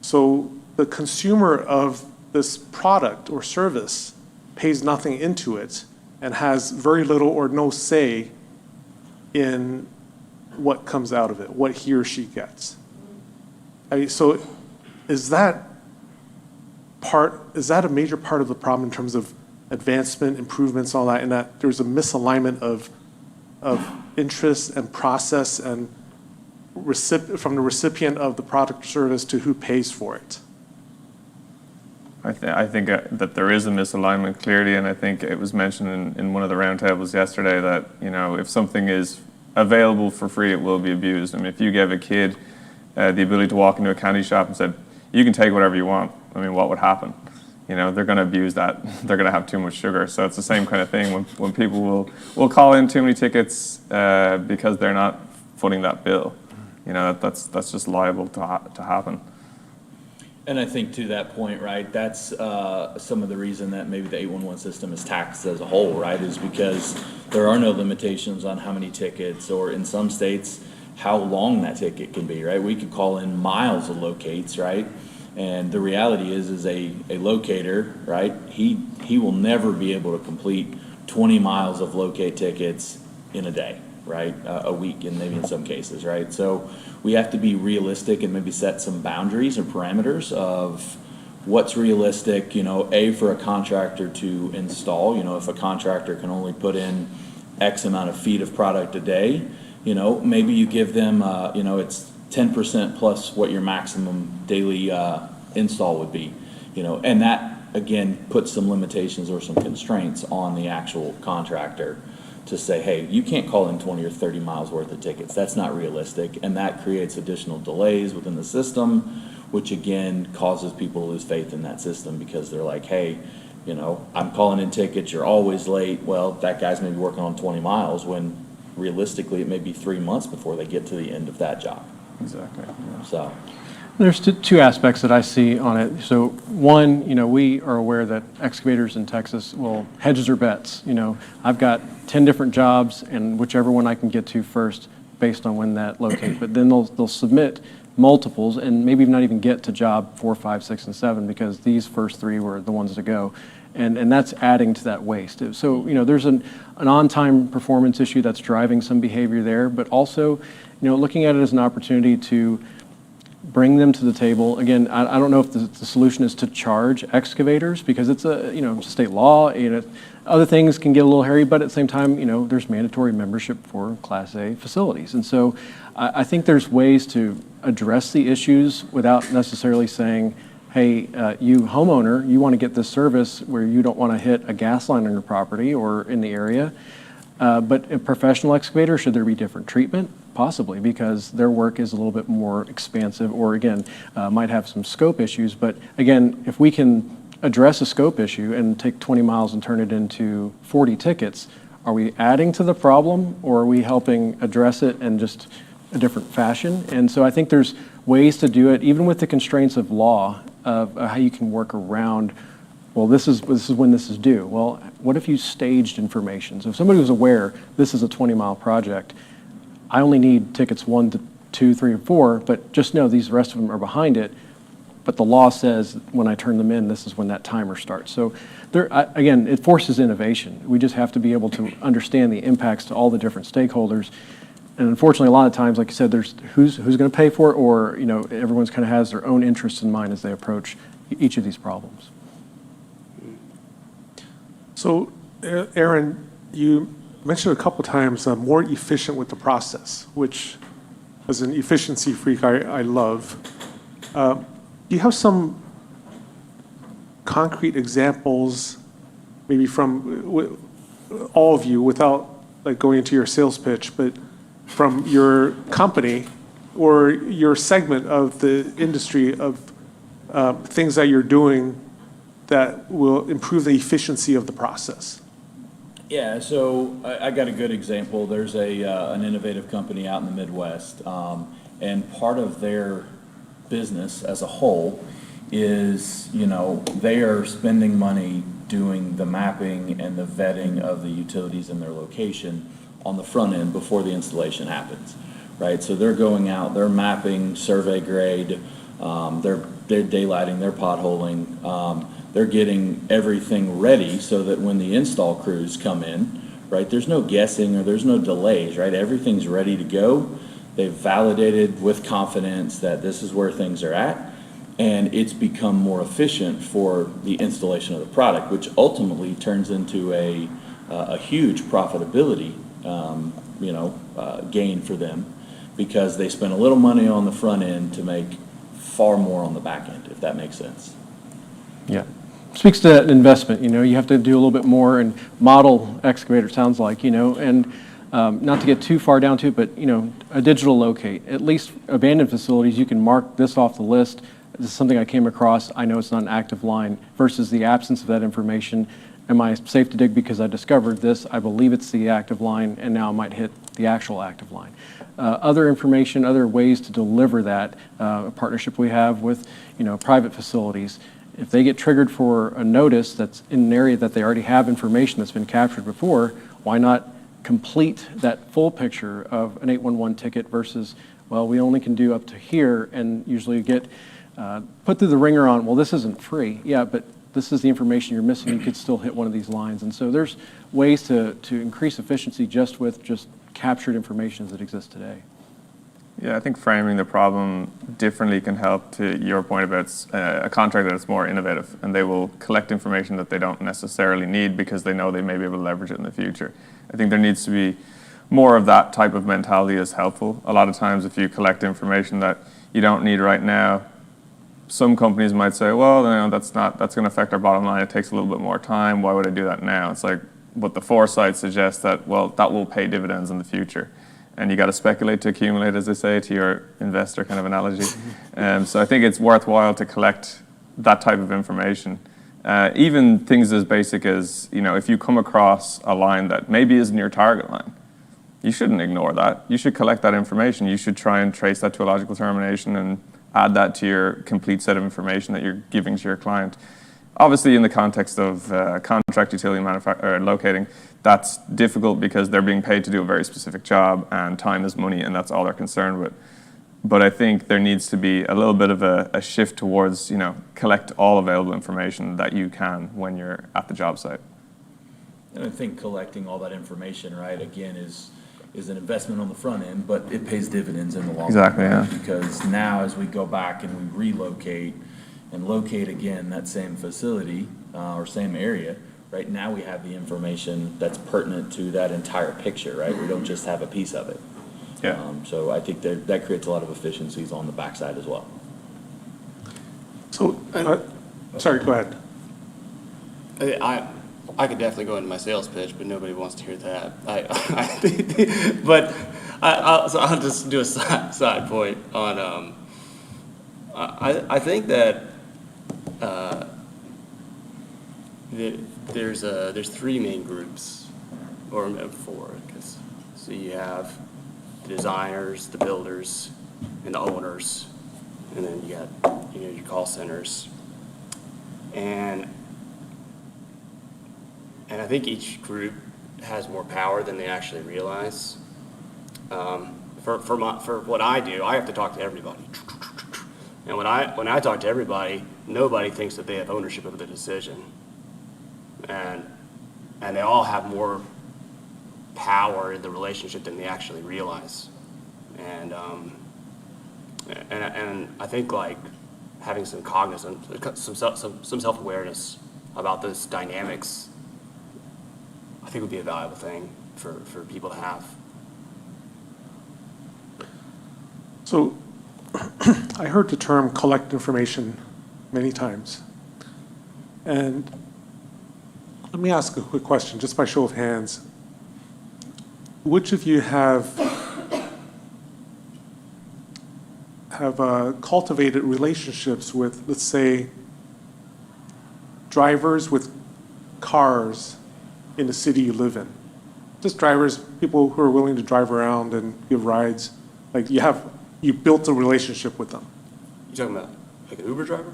So the consumer of this product or service pays nothing into it and has very little or no say in what comes out of it, what he or she gets. So is that a major part of the problem in terms of advancement, improvements, all that, and that there's a misalignment of interest and process and from the recipient of the product or service to who pays for it? I think that there is a misalignment clearly, and I think it was mentioned in one of the roundtables yesterday that if something is available for free, it will be abused. I mean, if you gave a kid the ability to walk into a candy shop and said, "You can take whatever you want," I mean, what would happen? They're going to abuse that. They're going to have too much sugar. So it's the same kind of thing when people will call in too many tickets because they're not footing that bill. That's just liable to happen. And I think to that point, right, that's some of the reason that maybe the 811 system is taxed as a whole, right, is because there are no limitations on how many tickets, or in some states, how long that ticket can be, right? We could call in miles of locates, right? And the reality is a locator, right, he will never be able to complete 20 miles of locate tickets in a day, right? A week, and maybe in some cases, right? So we have to be realistic and maybe set some boundaries or parameters of what's realistic, you know, for a contractor to install. You know, if a contractor can only put in X amount of feet of product a day, you know, maybe you give them, you know, it's 10% plus what your maximum daily install would be, you know, and that again puts some limitations or some constraints on the actual contractor to say, hey, you can't call in 20 or 30 miles worth of tickets. That's not realistic, and that creates additional delays within the system, which again causes people to lose faith in that system because they're like, hey, you know, I'm calling in tickets, you're always late. Well, that guy's maybe working on 20 miles when realistically it may be 3 months before they get to the end of that job. Exactly. So there's two aspects that I see on it. So one, you know, we are aware that excavators in Texas will hedge their bets. You know, I've got 10 different jobs and whichever one I can get to first based on when that locates. But then they'll submit multiples and maybe not even get to job 4, 5, 6, and 7 because these first 3 were the ones to go. And that's adding to that waste. So, you know, there's an on-time performance issue that's driving some behavior there, but also, you know, looking at it as an opportunity to bring them to the table. Again, I don't know if the solution is to charge excavators because it's a, you know, state law. You know, other things can get a little hairy, but at the same time, you know, there's mandatory membership for Class A facilities. And so I think there's ways to address the issues without necessarily saying, hey, you homeowner, you want to get this service where you don't want to hit a gas line on your property or in the area. But a professional excavator, should there be different treatment? Possibly, because their work is a little bit more expansive or, again, might have some scope issues. But again, if we can address a scope issue and take 20 miles and turn it into 40 tickets, are we adding to the problem or are we helping address it in just a different fashion? And so I think there's ways to do it, even with the constraints of law, of how you can work around, well, this is when this is due. Well, what if you staged information? So if somebody was aware this is a 20-mile project, I only need tickets 1 to 2, 3, or 4, but just know these rest of them are behind it. But the law says when I turn them in, this is when that timer starts. So there, again, it forces innovation. We just have to be able to understand the impacts to all the different stakeholders. And unfortunately, a lot of times, like you said, there's who's going to pay for it, or, you know, everyone's kind of has their own interests in mind as they approach each of these problems. So, Aaron, you mentioned a couple times more efficient with the process, which, as an efficiency freak, I love. Do you have some concrete examples, maybe from all of you, without like going into your sales pitch, but from your company or your segment of the industry of things that you're doing that will improve the efficiency of the process? Yeah, so I got a good example. There's an innovative company out in the Midwest, and part of their business as a whole is, you know, they are spending money doing the mapping and the vetting of the utilities in their location on the front end before the installation happens, right? So they're going out, they're mapping, survey grade, they're daylighting, they're potholing, they're getting everything ready so that when the install crews come in, right, there's no guessing or there's no delays, right? Everything's ready to go. They've validated with confidence that this is where things are at, and it's become more efficient for the installation of the product, which ultimately turns into a huge profitability gain for them, because they spend a little money on the front end to make far more on the back end, if that makes sense. Yeah. Speaks to that investment. You know, you have to do a little bit more and model excavator, sounds like, you know, and not to get too far down to it, but, you know, a digital locate. At least abandoned facilities, you can mark this off the list. This is something I came across. I know it's not an active line, versus the absence of that information. Am I safe to dig because I discovered this? I believe it's the active line, and now I might hit the actual active line. Other information, other ways to deliver that, a partnership we have with, you know, private facilities. If they get triggered for a notice that's in an area that they already have information that's been captured before, why not complete that full picture of an 811 ticket versus, well, we only can do up to here, and usually you get put through the ringer on, well, this isn't free. Yeah, but this is the information you're missing. You could still hit one of these lines. And so there's ways to increase efficiency just with captured information as it exists today. Yeah, I think framing the problem differently can help, to your point about a contractor that's more innovative, and they will collect information that they don't necessarily need because they know they may be able to leverage it in the future. I think there needs to be more of that type of mentality is helpful. A lot of times if you collect information that you don't need right now, some companies might say, well, that's going to affect our bottom line. It takes a little bit more time. Why would I do that now? It's like, but the foresight suggests that, well, that will pay dividends in the future. And you got to speculate to accumulate, as they say, to your investor kind of analogy. So I think it's worthwhile to collect that type of information. Even things as basic as, if you come across a line that maybe isn't your target line, you shouldn't ignore that. You should collect that information. You should try and trace that to a logical termination and add that to your complete set of information that you're giving to your client. Obviously, in the context of contract utility locating, that's difficult because they're being paid to do a very specific job, and time is money, and that's all they're concerned with. But I think there needs to be a little bit of a shift towards, collect all available information that you can when you're at the job site. And I think collecting all that information, right, again, is an investment on the front end, but it pays dividends in the long run. Exactly, yeah. Because now as we go back and we relocate and locate again that same facility or same area, right, now we have the information that's pertinent to that entire picture, right? We don't just have a piece of it. Yeah. So I think that creates a lot of efficiencies on the backside as well. So, sorry, go ahead. I could definitely go into my sales pitch, but nobody wants to hear that. But I'll just do a side point on. I think that there's three main groups, or four, because so you have the designers, the builders, and the owners, and then you got your call centers, and I think each group has more power than they actually realize. For what I do, I have to talk to everybody. And when I talk to everybody, nobody thinks that they have ownership of the decision. And they all have more power in the relationship than they actually realize. And I think like having some cognizance, some self-awareness about those dynamics, I think would be a valuable thing for people to have. So I heard the term collect information many times. And let me ask a quick question, just by show of hands. Which of you have cultivated relationships with, let's say, drivers with cars in the city you live in? Just drivers, people who are willing to drive around and give rides. Like you built a relationship with them. You talking about like an Uber driver?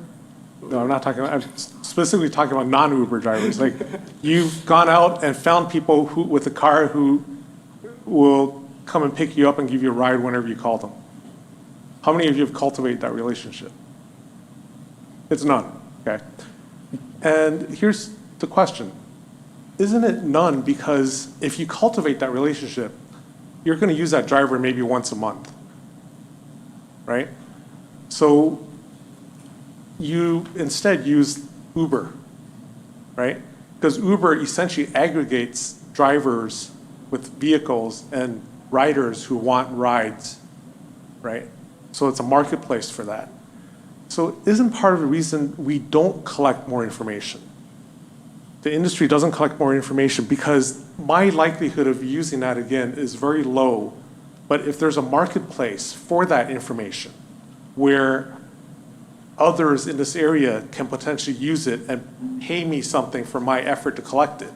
No, I'm specifically talking about non-Uber drivers. Like you've gone out and found people with a car who will come and pick you up and give you a ride whenever you call them. How many of you have cultivated that relationship? It's none, okay? And here's the question. Isn't it none because if you cultivate that relationship, you're going to use that driver maybe once a month, right? So you instead use Uber, right? Because Uber essentially aggregates drivers with vehicles and riders who want rides, right? So it's a marketplace for that. So isn't part of the reason we don't collect more information? The industry doesn't collect more information because my likelihood of using that again is very low. But if there's a marketplace for that information where others in this area can potentially use it and pay me something for my effort to collect it,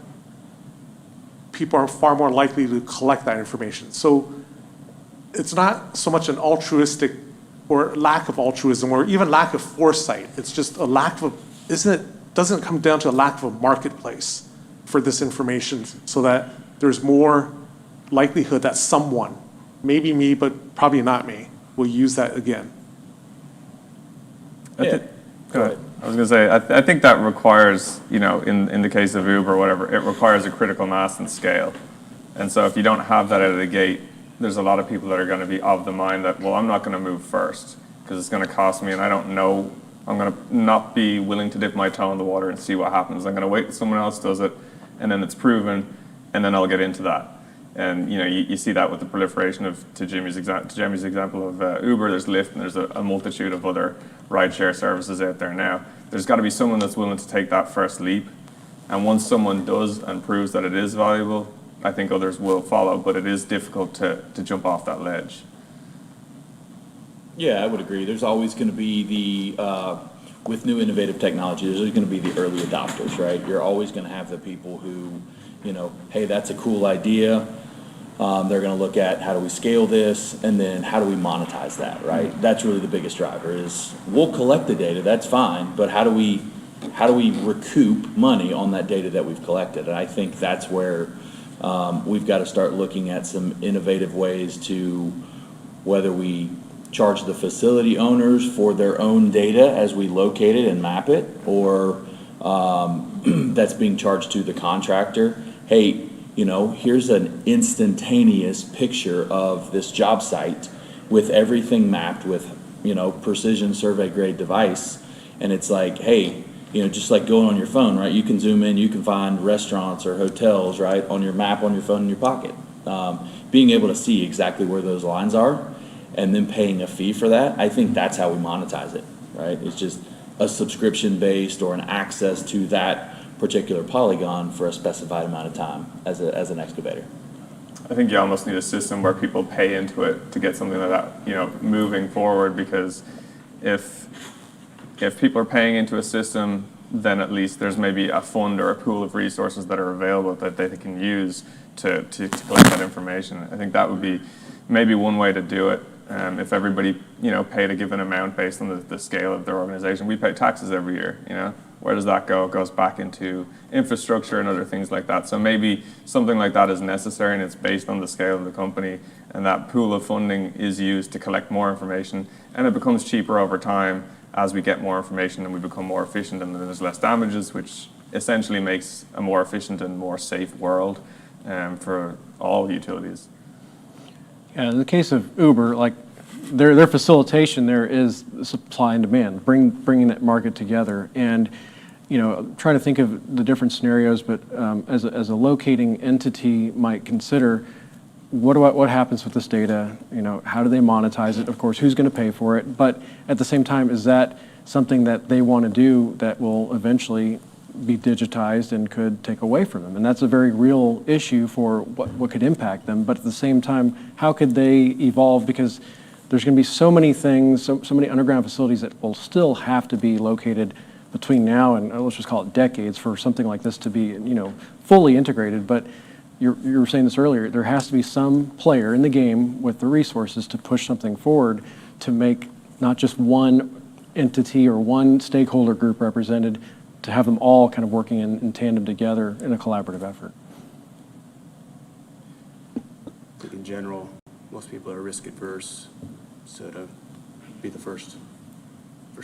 people are far more likely to collect that information. So it's not so much an altruistic or lack of altruism or even lack of foresight. It's just a lack of, doesn't it come down to a lack of a marketplace for this information so that there's more likelihood that someone, maybe me, but probably not me, will use that again. Go ahead. I was going to say, I think that requires, in the case of Uber or whatever, it requires a critical mass and scale. And so if you don't have that out of the gate, there's a lot of people that are going to be of the mind that, well, I'm not going to move first because it's going to cost me and I don't know. I'm going to not be willing to dip my toe in the water and see what happens. I'm going to wait till someone else does it, and then it's proven, and then I'll get into that. And you see that with the proliferation of, to Jimmy's example of Uber, there's Lyft, and there's a multitude of other rideshare services out there now. There's got to be someone that's willing to take that first leap. And once someone does and proves that it is valuable, I think others will follow, but it is difficult to jump off that ledge. Yeah, I would agree. There's always going to be with new innovative technology, there's always going to be the early adopters, right? You're always going to have the people who, hey, that's a cool idea. They're going to look at how do we scale this, and then how do we monetize that, right? That's really the biggest driver is we'll collect the data, that's fine, but how do we recoup money on that data that we've collected? And I think that's where we've got to start looking at some innovative ways to, whether we charge the facility owners for their own data as we locate it and map it, or that's being charged to the contractor. Hey, here's an instantaneous picture of this job site with everything mapped with, precision survey grade device. And it's like, hey, just like going on your phone, right? You can zoom in, you can find restaurants or hotels, right, on your map on your phone in your pocket. Being able to see exactly where those lines are and then paying a fee for that, I think that's how we monetize it, right? It's just a subscription-based or an access to that particular polygon for a specified amount of time as an excavator. I think you almost need a system where people pay into it to get something like that, moving forward, because if people are paying into a system, then at least there's maybe a fund or a pool of resources that are available that they can use to collect that information. I think that would be maybe one way to do it. If everybody, paid a given amount based on the scale of their organization. We pay taxes every year, Where does that go? It goes back into infrastructure and other things like that. So maybe something like that is necessary, and it's based on the scale of the company, and that pool of funding is used to collect more information, and it becomes cheaper over time as we get more information and we become more efficient, and then there's less damages, which essentially makes a more efficient and more safe world for all utilities. Yeah, in the case of Uber, like their facilitation there is supply and demand, bringing that market together, and trying to think of the different scenarios. But as a locating entity might consider, what happens with this data? How do they monetize it? Of course, who's going to pay for it? But at the same time, is that something that they want to do that will eventually be digitized and could take away from them? And that's a very real issue for what could impact them. But at the same time, how could they evolve? Because there's going to be so many things, so many underground facilities that will still have to be located between now and, let's just call it decades, for something like this to be, fully integrated. But you were saying this earlier, there has to be some player in the game with the resources to push something forward to make not just one entity or one stakeholder group represented, to have them all kind of working in tandem together in a collaborative effort. I think in general, most people are risk adverse, so to be the first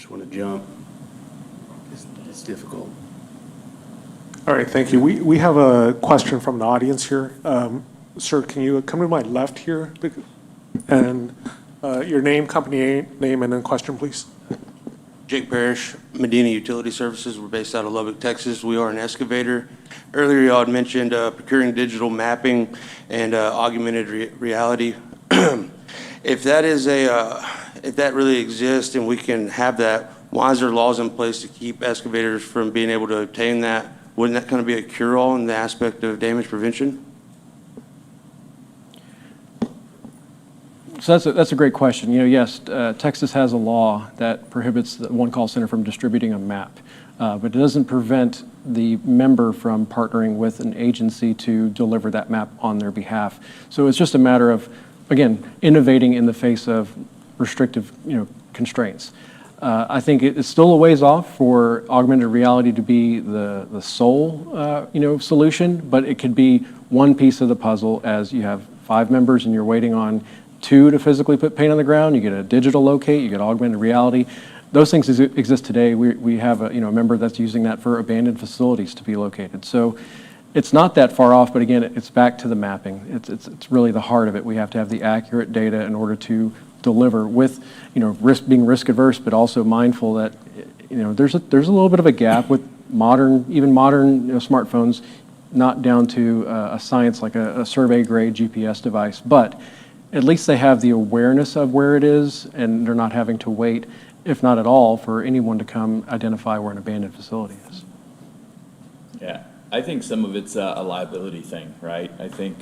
one to jump is difficult. All right, thank you. We have a question from the audience here. Sir, can you come to my left here? And your name, company name, and then question, please. Jake Parrish, Medina Utility Services. We're based out of Lubbock, Texas. We are an excavator. Earlier, y'all had mentioned procuring digital mapping and augmented reality. If that is if that really exists and we can have that, why is there laws in place to keep excavators from being able to obtain that? Wouldn't that kind of be a cure-all in the aspect of damage prevention? So that's a great question. Yes, Texas has a law that prohibits the One Call Center from distributing a map, but it doesn't prevent the member from partnering with an agency to deliver that map on their behalf. So it's just a matter of, again, innovating in the face of restrictive, constraints. I think it's still a ways off for augmented reality to be the sole, solution, but it could be one piece of the puzzle. As you have 5 members and you're waiting on 2 to physically put paint on the ground, you get a digital locate, you get augmented reality. Those things exist today. We have a member that's using that for abandoned facilities to be located. So it's not that far off, but again, it's back to the mapping. It's really the heart of it. We have to have the accurate data in order to deliver with, being risk averse, but also mindful that, there's a little bit of a gap with even modern smartphones, not down to a science like a survey grade GPS device, but at least they have the awareness of where it is, and they're not having to wait, if not at all, for anyone to come identify where an abandoned facility is. Yeah, I think some of it's a liability thing, right? I think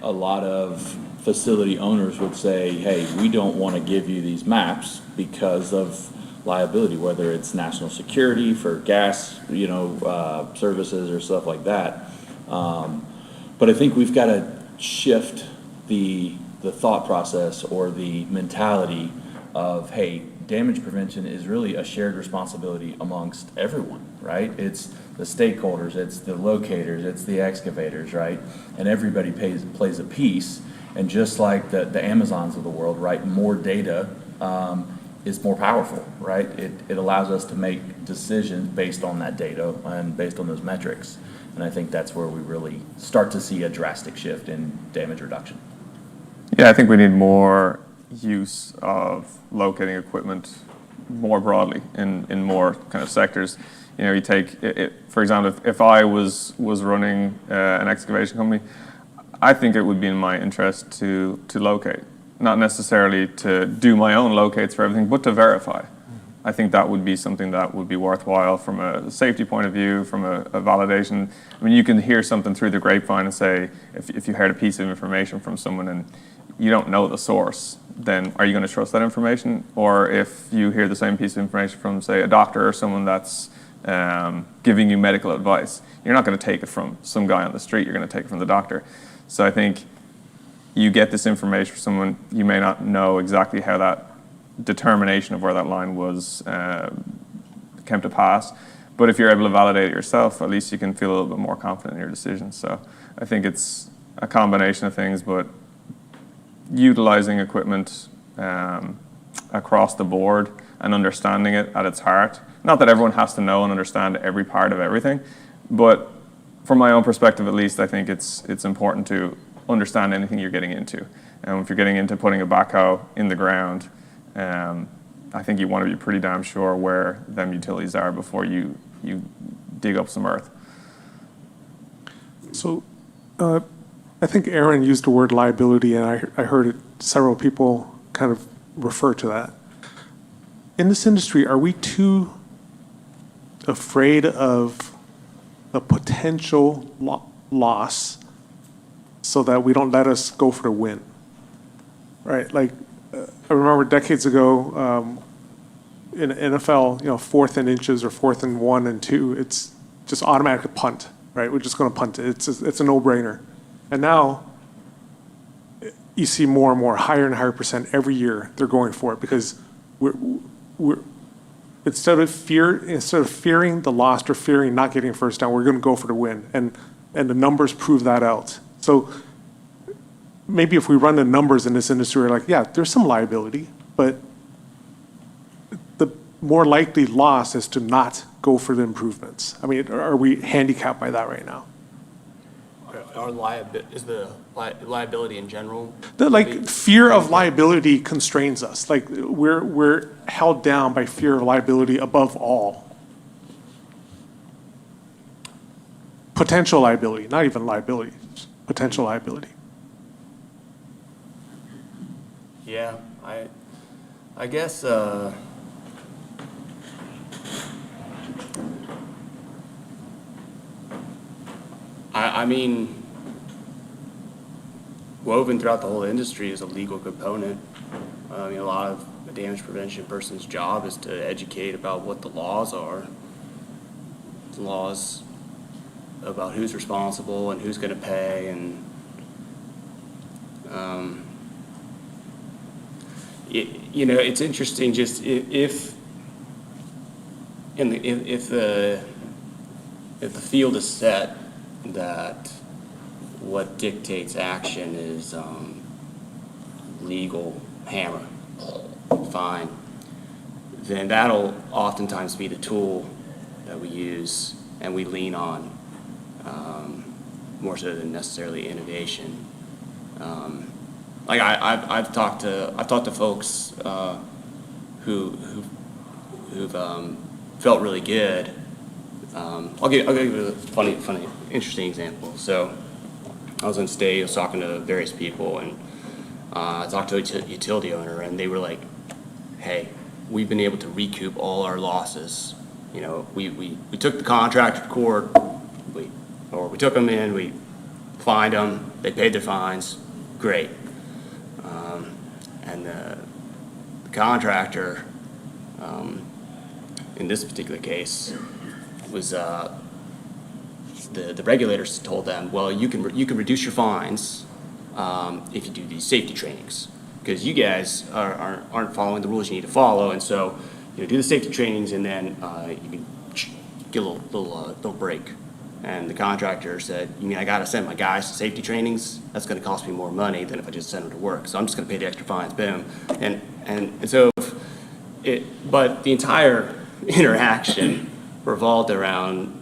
a lot of facility owners would say, hey, we don't want to give you these maps because of liability, whether it's national security for gas, services or stuff like that. But I think we've got to shift the thought process or the mentality of, hey, damage prevention is really a shared responsibility amongst everyone, right? It's the stakeholders, it's the locators, it's the excavators, right? And everybody plays a piece. And just like the Amazons of the world, right, more data is more powerful, right? It allows us to make decisions based on that data and based on those metrics. And I think that's where we really start to see a drastic shift in damage reduction. Yeah, I think we need more use of locating equipment more broadly in more kind of sectors. You take it, for example, if I was running an excavation company, I think it would be in my interest to locate, not necessarily to do my own locates for everything, but to verify. I think that would be something that would be worthwhile from a safety point of view, from a validation. I mean, you can hear something through the grapevine and say, if you heard a piece of information from someone and you don't know the source, then are you going to trust that information? Or if you hear the same piece of information from, say, a doctor or someone that's giving you medical advice, you're not going to take it from some guy on the street, you're going to take it from the doctor. So I think you get this information from someone, you may not know exactly how that determination of where that line was came to pass, but if you're able to validate it yourself, at least you can feel a little bit more confident in your decision. So I think it's a combination of things, but utilizing equipment across the board and understanding it at its heart. Not that everyone has to know and understand every part of everything, but from my own perspective at least, I think it's important to understand anything you're getting into. And if you're getting into putting a backhoe in the ground, I think you want to be pretty damn sure where them utilities are before you dig up some earth. So I think Aaron used the word liability, and I heard several people kind of refer to that. In this industry, are we too afraid of the potential loss so that we don't let us go for the win? Right? Like, I remember decades ago in NFL, 4th and inches or 4th and 1 and 2, it's just automatic punt, right? We're just going to punt it. It's a no-brainer. And now you see more and more, higher and higher percent every year they're going for it, because we're instead of fearing the loss or fearing not getting first down, we're going to go for the win, and the numbers prove that out. So maybe if we run the numbers in this industry, we're like, yeah, there's some liability, but the more likely loss is to not go for the improvements. I mean, are we handicapped by that right now? Is the liability in general? Fear of liability constrains us. Like, we're held down by fear of liability above all. Potential liability, not even liability, potential liability. Yeah, I guess I mean, woven throughout the whole industry is a legal component. I mean, a lot of a damage prevention person's job is to educate about what the laws are. The laws about who's responsible and who's going to pay, and it's interesting. Just if the field is set that what dictates action is legal hammer, fine, then that'll oftentimes be the tool that we use and we lean on. more so than necessarily innovation. Like I've talked to folks who've felt really good. I'll give you a funny, interesting example. So I was in state, I was talking to various people, and I talked to a utility owner, and they were like, "Hey, we've been able to recoup all our losses. You know, we took the contractor to court, we took them in, we fined them, they paid their fines, great." And the contractor, in this particular case, was the regulators told them, well, you can reduce your fines if you do these safety trainings, because you guys aren't following the rules you need to follow, and so do the safety trainings, and then you can get a little break. And the contractor said, "You mean I got to send my guys to safety trainings? That's going to cost me more money than if I just send them to work. So I'm just going to pay the extra fines." Boom. And so but the entire interaction revolved around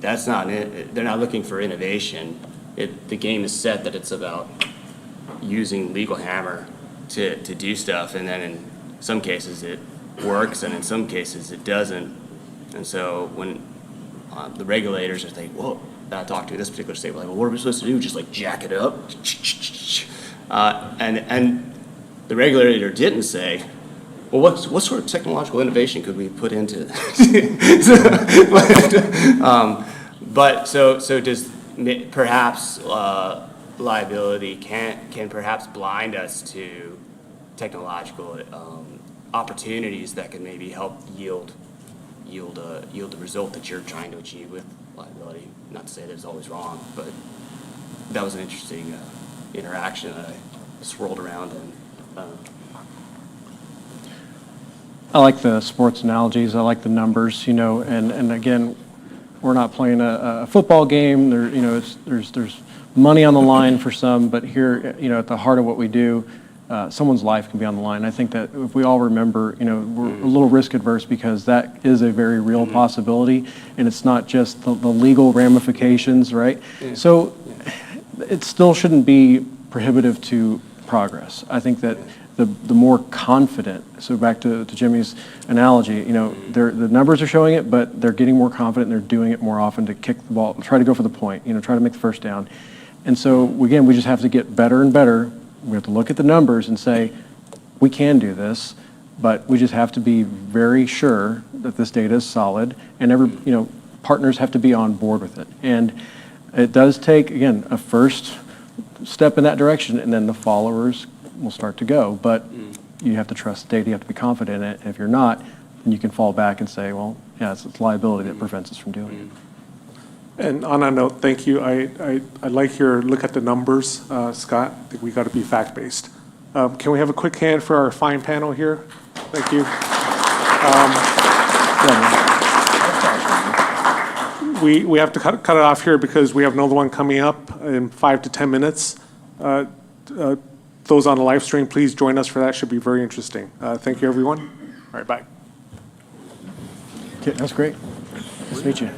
that's not it. They're not looking for innovation. The game is set that it's about using legal hammer to do stuff, and then in some cases it works, and in some cases it doesn't. And so when the regulators are like, well, that I talked to this particular state, like, well, what are we supposed to do? Just like jack it up? And the regulator didn't say, well, what sort of technological innovation could we put into but so does perhaps liability can perhaps blind us to technological opportunities that can maybe help yield the result that you're trying to achieve with liability. Not to say that it's always wrong, but that was an interesting interaction that I swirled around in. I like the sports analogies. I like the numbers, and again, we're not playing a football game. There's money on the line for some, but here, at the heart of what we do, someone's life can be on the line. I think that if we all remember, we're a little risk adverse because that is a very real possibility, and it's not just the legal ramifications, right? Yeah. So it still shouldn't be prohibitive to progress. I think that the more confident, so back to Jimmy's analogy, the numbers are showing it, but they're getting more confident and they're doing it more often to kick the ball, try to go for the point, try to make the first down. And so again, we just have to get better and better. We have to look at the numbers and say, we can do this, but we just have to be very sure that this data is solid, and partners have to be on board with it. And it does take, again, a first step in that direction, and then the followers will start to go. But you have to trust the data, you have to be confident in it, and if you're not, then you can fall back and say, well, yeah, it's liability that prevents us from doing it. And on that note, thank you. I like your look at the numbers, Scott. I think we got to be fact-based. Can we have a quick hand for our fine panel here? Thank you. We have to cut it off here because we have another one coming up in 5 to 10 minutes. Those on the live stream, please join us for that. Should be very interesting. Thank you, everyone. All right, bye. Okay, that's great. Nice to meet you.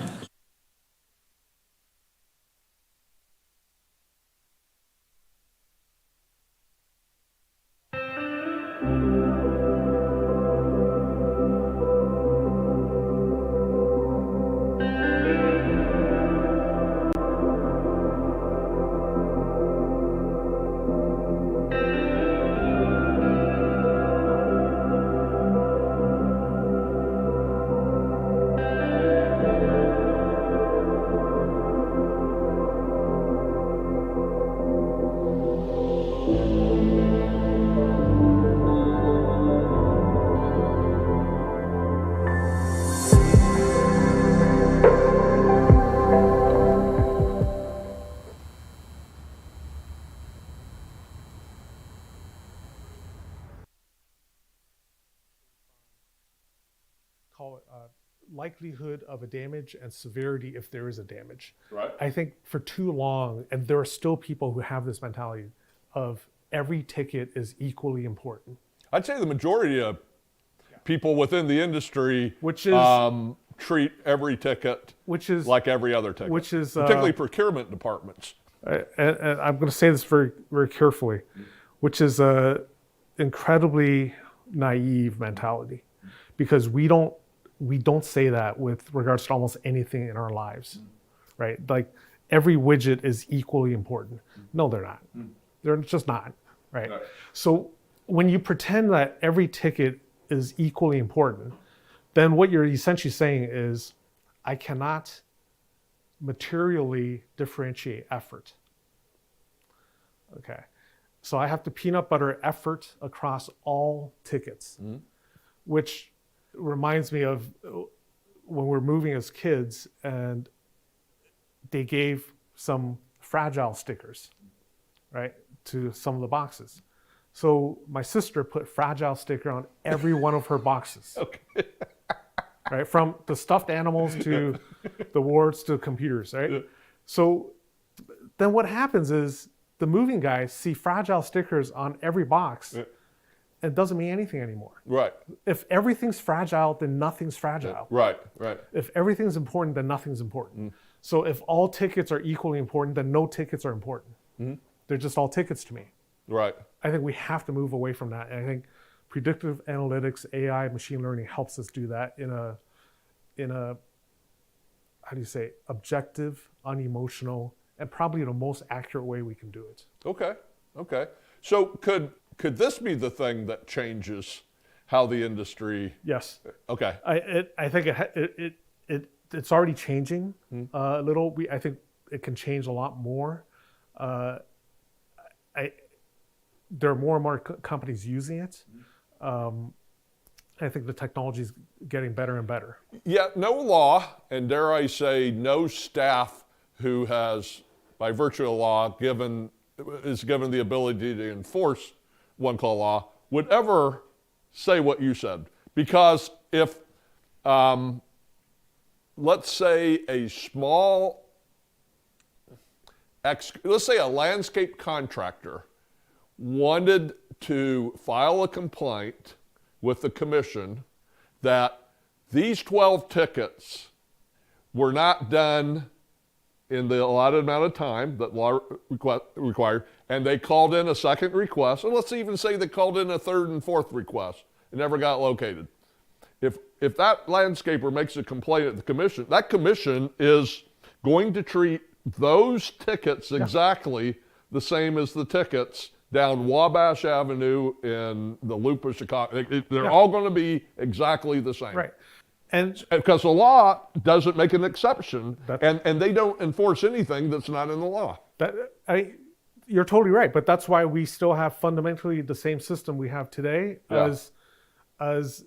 Call it likelihood of a damage and severity if there is a damage. Right. I think for too long, and there are still people who have this mentality of every ticket is equally important. I'd say the majority of people within the industry Which is treat every ticket which is like every other ticket, which is particularly procurement departments. And I'm going to say this very, very carefully, which is a incredibly naive mentality, because we don't say that with regards to almost anything in our lives, right? Like every widget is equally important. No, they're not. They're just not, right? So when you pretend that every ticket is equally important, then what you're essentially saying is, I cannot materially differentiate effort. Okay, so I have to peanut butter effort across all tickets, which reminds me of when we're moving as kids and they gave some fragile stickers, right, to some of the boxes. So my sister put fragile sticker on every one of her boxes. Okay. Right, from the stuffed animals to the wards to computers, right? Yeah. So then what happens is the moving guys see fragile stickers on every box, and it doesn't mean anything anymore. Right. If everything's fragile, then nothing's fragile. Right, right. If everything's important, then nothing's important. So if all tickets are equally important, then no tickets are important. They're just all tickets to me. Right. I think we have to move away from that. And I think predictive analytics, AI, machine learning helps us do that in a how do you say, objective, unemotional, and probably the most accurate way we can do it. Okay. Okay. So could this be the thing that changes how the industry? Yes. Okay. I think it's already changing a little. I think it can change a lot more. There are more and more companies using it. I think the technology is getting better and better. Yeah, no law, and dare I say, no staff who has, by virtue of law, is given the ability to enforce one call law, would ever say what you said. Because if, let's say a small, let's say a landscape contractor wanted to file a complaint with the commission that these 12 tickets were not done in the allotted amount of time that law required, and they called in a second request, and let's even say they called in a third and fourth request and never got located. If that landscaper makes a complaint at the commission, that commission is going to treat those tickets exactly the same as the tickets down Wabash Avenue in the Loop of Chicago. They're all going to be exactly the same. Right. And because the law doesn't make an exception, and they don't enforce anything that's not in the law. You're totally right, but that's why we still have fundamentally the same system we have today as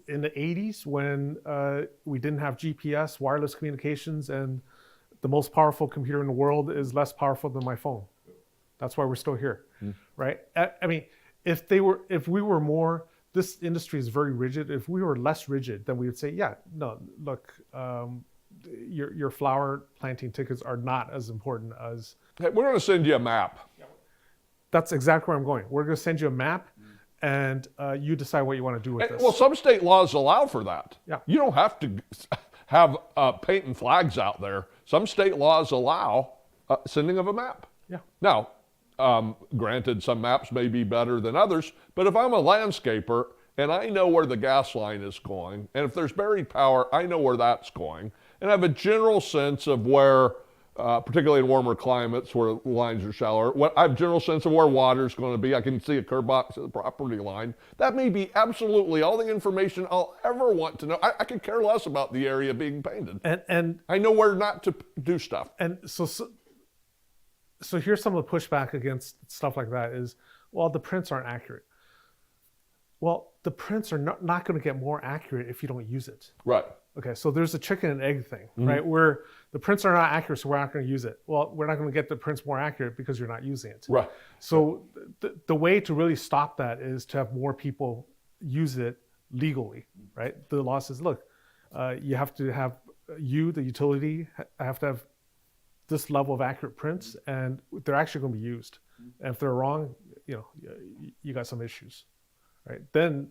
in the 80s when we didn't have GPS, wireless communications, and the most powerful computer in the world is less powerful than my phone. That's why we're still here, right? I mean, if we were more, this industry is very rigid. If we were less rigid, then we would say, yeah, no, look, your flower planting tickets are not as important as. Hey, we're going to send you a map. That's exactly where I'm going. We're going to send you a map, and you decide what you want to do with this. Well, some state laws allow for that. Yeah. You don't have to have painting flags out there. Some state laws allow sending of a map. Yeah. Now, granted, some maps may be better than others, but if I'm a landscaper and I know where the gas line is going, and if there's buried power, I know where that's going, and I have a general sense of where, particularly in warmer climates where lines are shallower, I have a general sense of where water's going to be. I can see a curb box at the property line. That may be absolutely all the information I'll ever want to know. I could care less about the area being painted. And I know where not to do stuff. And so here's some of the pushback against stuff like that is, well, the prints aren't accurate. Well, the prints are not going to get more accurate if you don't use it. Right. Okay, so there's a chicken and egg thing, right? Where the prints are not accurate, so we're not going to use it. Well, we're not going to get the prints more accurate because you're not using it. Right. So the way to really stop that is to have more people use it legally, right? The law says, look, you have to have, the utility, have to have this level of accurate prints, and they're actually going to be used. And if they're wrong, you got some issues, right? Then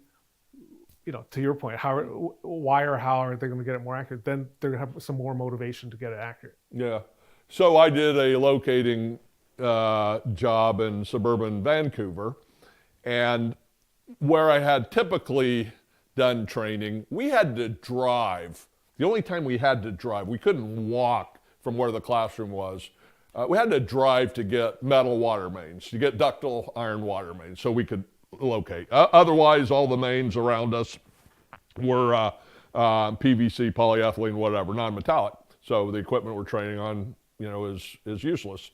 to your point, why or how are they going to get it more accurate? Then they're going to have some more motivation to get it accurate. Yeah. So I did a locating job in suburban Vancouver, and where I had typically done training, we had to drive. The only time we had to drive, we couldn't walk from where the classroom was. We had to drive to get metal water mains, to get ductile iron water mains, so we could locate. Otherwise, all the mains around us were PVC, polyethylene, whatever, non-metallic. So the equipment we're training on, is useless.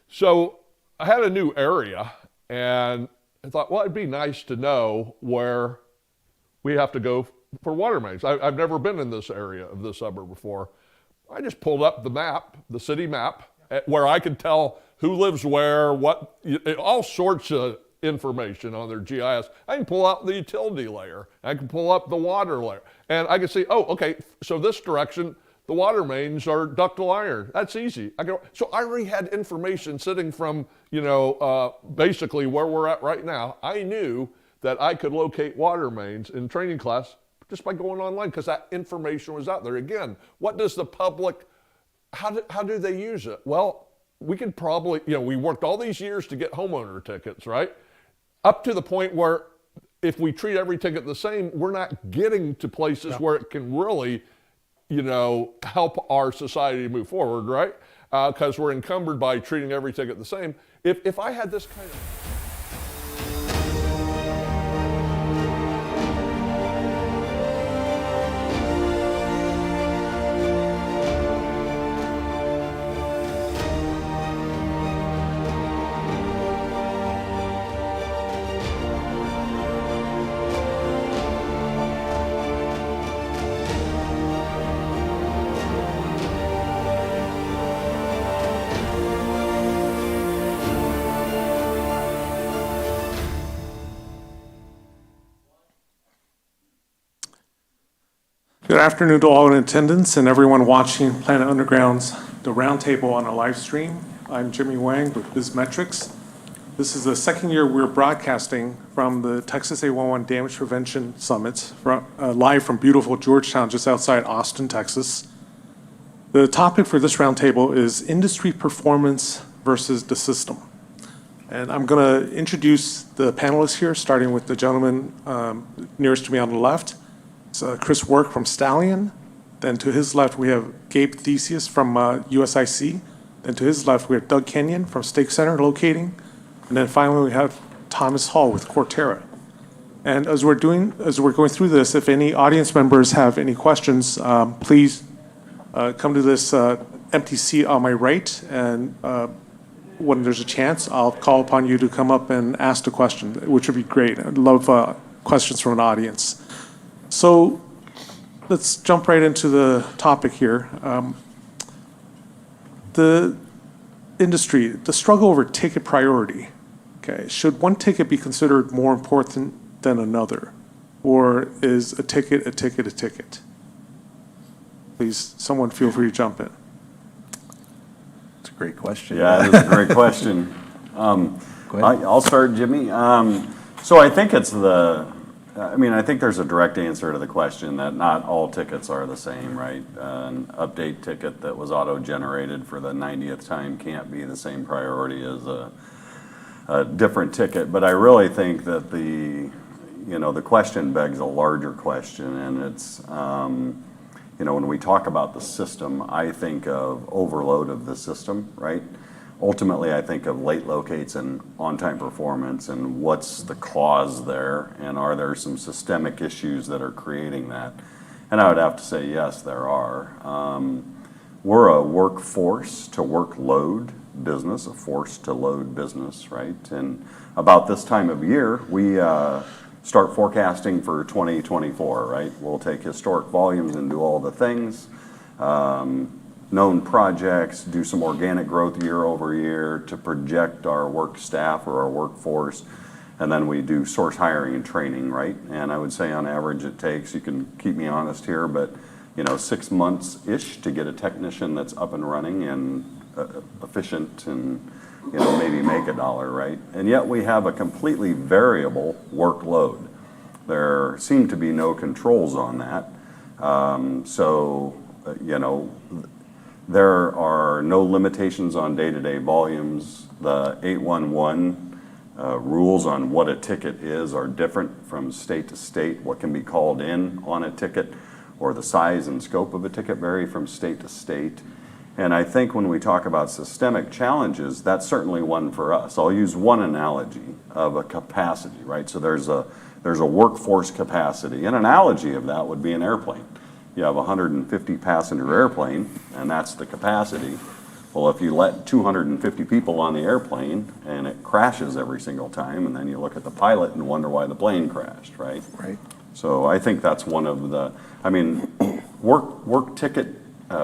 So I had a new area, and I thought, well, it'd be nice to know where we have to go for water mains. I've never been in this area of the suburb before. I just pulled up the map, the city map, where I could tell who lives where, all sorts of information on their GIS. I can pull out the utility layer. I can pull up the water layer. And I can see, oh, okay, so this direction, the water mains are ductile iron. That's easy. So I already had information sitting from, basically where we're at right now. I knew that I could locate water mains in training class just by going online, because that information was out there. Again, what does the public, how do they use it? Well, we could probably, we worked all these years to get homeowner tickets, right? Up to the point where if we treat every ticket the same, we're not getting to places where it can really, help our society to move forward, right? Because we're encumbered by treating every ticket the same. If I had this kind of... Good afternoon to all in attendance and everyone watching Planet Underground's The Roundtable on a live stream. I'm Jimmy Wang with BizMetrics. This is the second year we're broadcasting from the Texas A11 Damage Prevention Summit, live from beautiful Georgetown, just outside Austin, Texas. The topic for this roundtable is industry performance versus the system. And I'm going to introduce the panelists here, starting with the gentleman nearest to me on the left. Chris Work from Stallion. Then to his left, we have Gabe Theseus from USIC. Then to his left, we have Doug Kenyon from Stake Center Locating. And then finally, we have Thomas Hall with Cortera. And as we're going through this, if any audience members have any questions, please come to this empty seat on my right. And when there's a chance, I'll call upon you to come up and ask the question, which would be great. I'd love questions from an audience. So let's jump right into the topic here. The industry, the struggle over ticket priority. Okay, should one ticket be considered more important than another? Or is a ticket a ticket a ticket? Please, someone feel free to jump in. It's a great question. Yeah, that's a great question. I'll start, Jimmy. So I think it's I think there's a direct answer to the question that not all tickets are the same, right? An update ticket that was auto-generated for the 90th time can't be the same priority as a different ticket. But I really think that the question begs a larger question, and it's, when we talk about the system, I think of overload of the system, right? Ultimately, I think of late locates and on-time performance and what's the cause there, and are there some systemic issues that are creating that? And I would have to say, yes, there are. We're a workforce to workload business, a force to load business, right? And about this time of year, we start forecasting for 2024, right? We'll take historic volumes and do all the things. Known projects, do some organic growth year over year to project our work staff or our workforce, and then we do source hiring and training, right? And I would say on average it takes, you can keep me honest here, but 6 months-ish to get a technician that's up and running and efficient and maybe make $1, right? And yet we have a completely variable workload. There seem to be no controls on that. You know, there are no limitations on day-to-day volumes. The 811 rules on what a ticket is are different from state to state. What can be called in on a ticket or the size and scope of a ticket vary from state to state. And I think when we talk about systemic challenges, that's certainly one for us. I'll use one analogy of a capacity, right? So there's a workforce capacity. An analogy of that would be an airplane. You have a 150 passenger airplane, and that's the capacity. Well, if you let 250 people on the airplane and it crashes every single time, and then you look at the pilot and wonder why the plane crashed, right? Right. So I think that's one of the, I mean, work ticket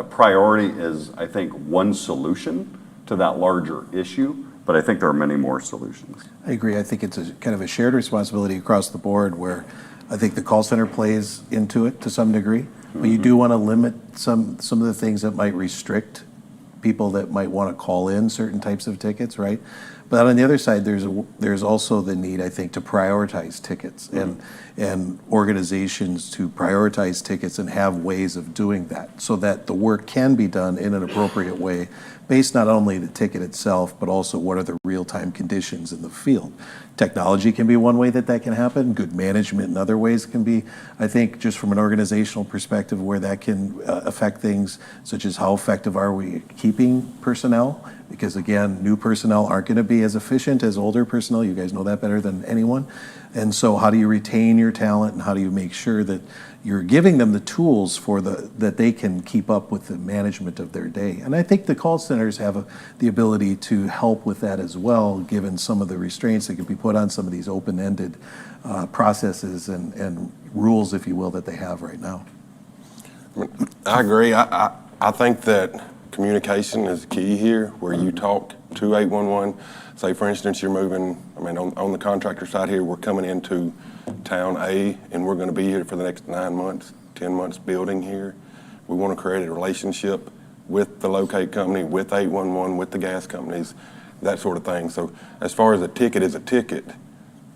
priority is, I think, one solution to that larger issue, but I think there are many more solutions. I agree. I think it's a kind of a shared responsibility across the board where I think the call center plays into it to some degree, but you do want to limit some of the things that might restrict people that might want to call in certain types of tickets, right? But on the other side, there's also the need, I think, to prioritize tickets and organizations to prioritize tickets and have ways of doing that so that the work can be done in an appropriate way based not only the ticket itself, but also what are the real-time conditions in the field. Technology can be one way that can happen. Good management in other ways can be, I think, just from an organizational perspective where that can affect things such as how effective are we keeping personnel? Because again, new personnel aren't going to be as efficient as older personnel. You guys know that better than anyone. And so how do you retain your talent and how do you make sure that you're giving them the tools for that they can keep up with the management of their day? And I think the call centers have the ability to help with that as well, given some of the restraints that could be put on some of these open-ended processes and rules, if you will, that they have right now. I agree. I think that communication is key here, where you talk to 811. Say, for instance, you're moving, I mean, on the contractor side here, we're coming into town A, and we're going to be here for the next 9 months, 10 months building here. We want to create a relationship with the locate company, with 811, with the gas companies, that sort of thing. So as far as a ticket is a ticket,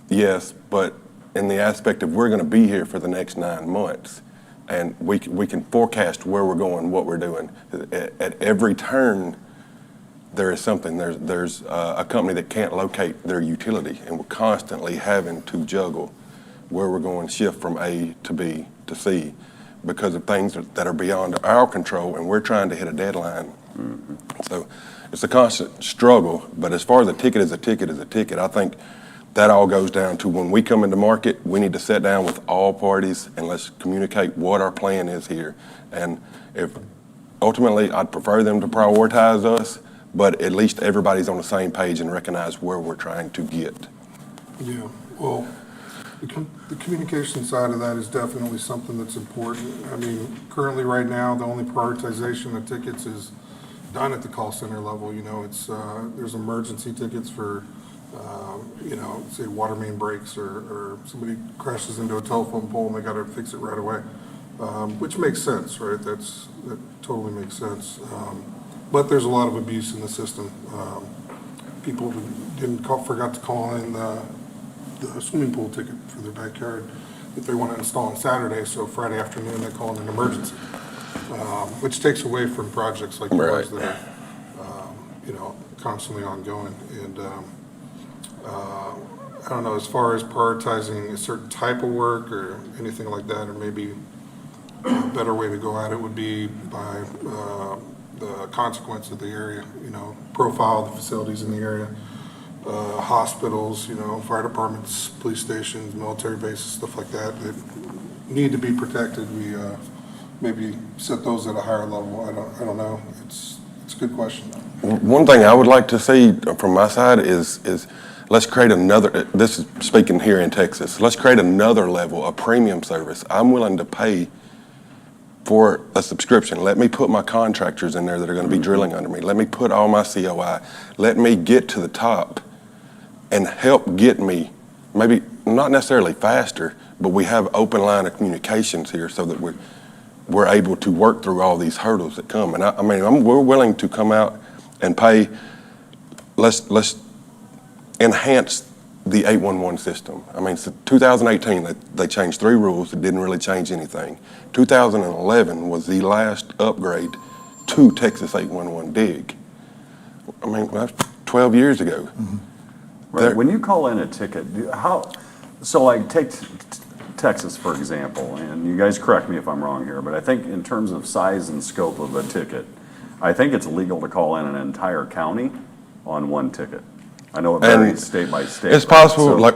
yes, but in the aspect of we're going to be here for the next 9 months, and we can forecast where we're going, what we're doing. At every turn, there is something. There's a company that can't locate their utility, and we're constantly having to juggle where we're going, shift from A to B to C because of things that are beyond our control, and we're trying to hit a deadline. Mm-hmm. So it's a constant struggle, but as far as a ticket is a ticket is a ticket, I think that all goes down to when we come into market, we need to sit down with all parties and let's communicate what our plan is here. And if ultimately, I'd prefer them to prioritize us, but at least everybody's on the same page and recognize where we're trying to get. Yeah, well, the communication side of that is definitely something that's important. I mean, currently right now, the only prioritization of tickets is done at the call center level. You know, it's there's emergency tickets for, you know, say water main breaks or somebody crashes into a telephone pole and they got to fix it right away, which makes sense, right? That totally makes sense. But there's a lot of abuse in the system. People forgot to call in the swimming pool ticket for their backyard that they want to install on Saturday, so Friday afternoon they call in an emergency, which takes away from projects like yours that are, you know, constantly ongoing. And I don't know, as far as prioritizing a certain type of work or anything like that, or maybe a better way to go at it would be by the consequence of the area, you know, profile of the facilities in the area, hospitals, you know, fire departments, police stations, military bases, stuff like that need to be protected. We maybe set those at a higher level. I don't know. It's a good question. One thing I would like to see from my side is let's create another, this is speaking here in Texas, let's create another level of premium service. I'm willing to pay for a subscription. Let me put my contractors in there that are going to be drilling under me. Let me put all my COI. Let me get to the top and help get me, maybe not necessarily faster, but we have open line of communications here so that we're able to work through all these hurdles that come. And I mean, we're willing to come out and pay, let's enhance the 811 system. I mean, so 2018, they changed 3 rules that didn't really change anything. 2011 was the last upgrade to Texas 811 dig. I mean, that's 12 years ago. Right. When you call in a ticket, so like take Texas, for example, and you guys correct me if I'm wrong here, but I think in terms of size and scope of a ticket, I think it's legal to call in an entire county on one ticket. I know it varies state by state. It's possible, like,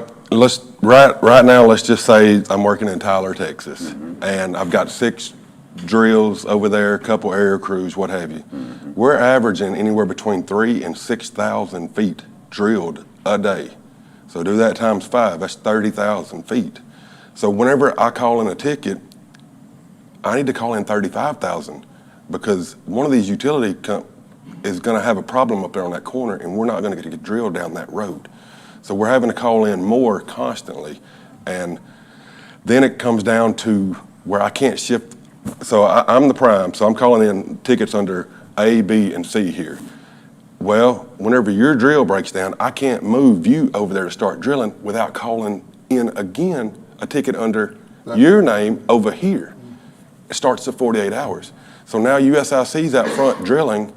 right now, let's just say I'm working in Tyler, Texas, and I've got 6 drills over there, a couple area crews, what have you. We're averaging anywhere between 3,000 and 6,000 feet drilled a day. So do that times 5, that's 30,000 feet. So whenever I call in a ticket, I need to call in 35,000 because one of these utility is going to have a problem up there on that corner, and we're not going to get drilled down that road. So we're having to call in more constantly, and then it comes down to where I can't shift. So I'm the prime, so I'm calling in tickets under A, B, and C here. Well, whenever your drill breaks down, I can't move you over there to start drilling without calling in again a ticket under your name over here. It starts at 48 hours. So now USIC's out front drilling.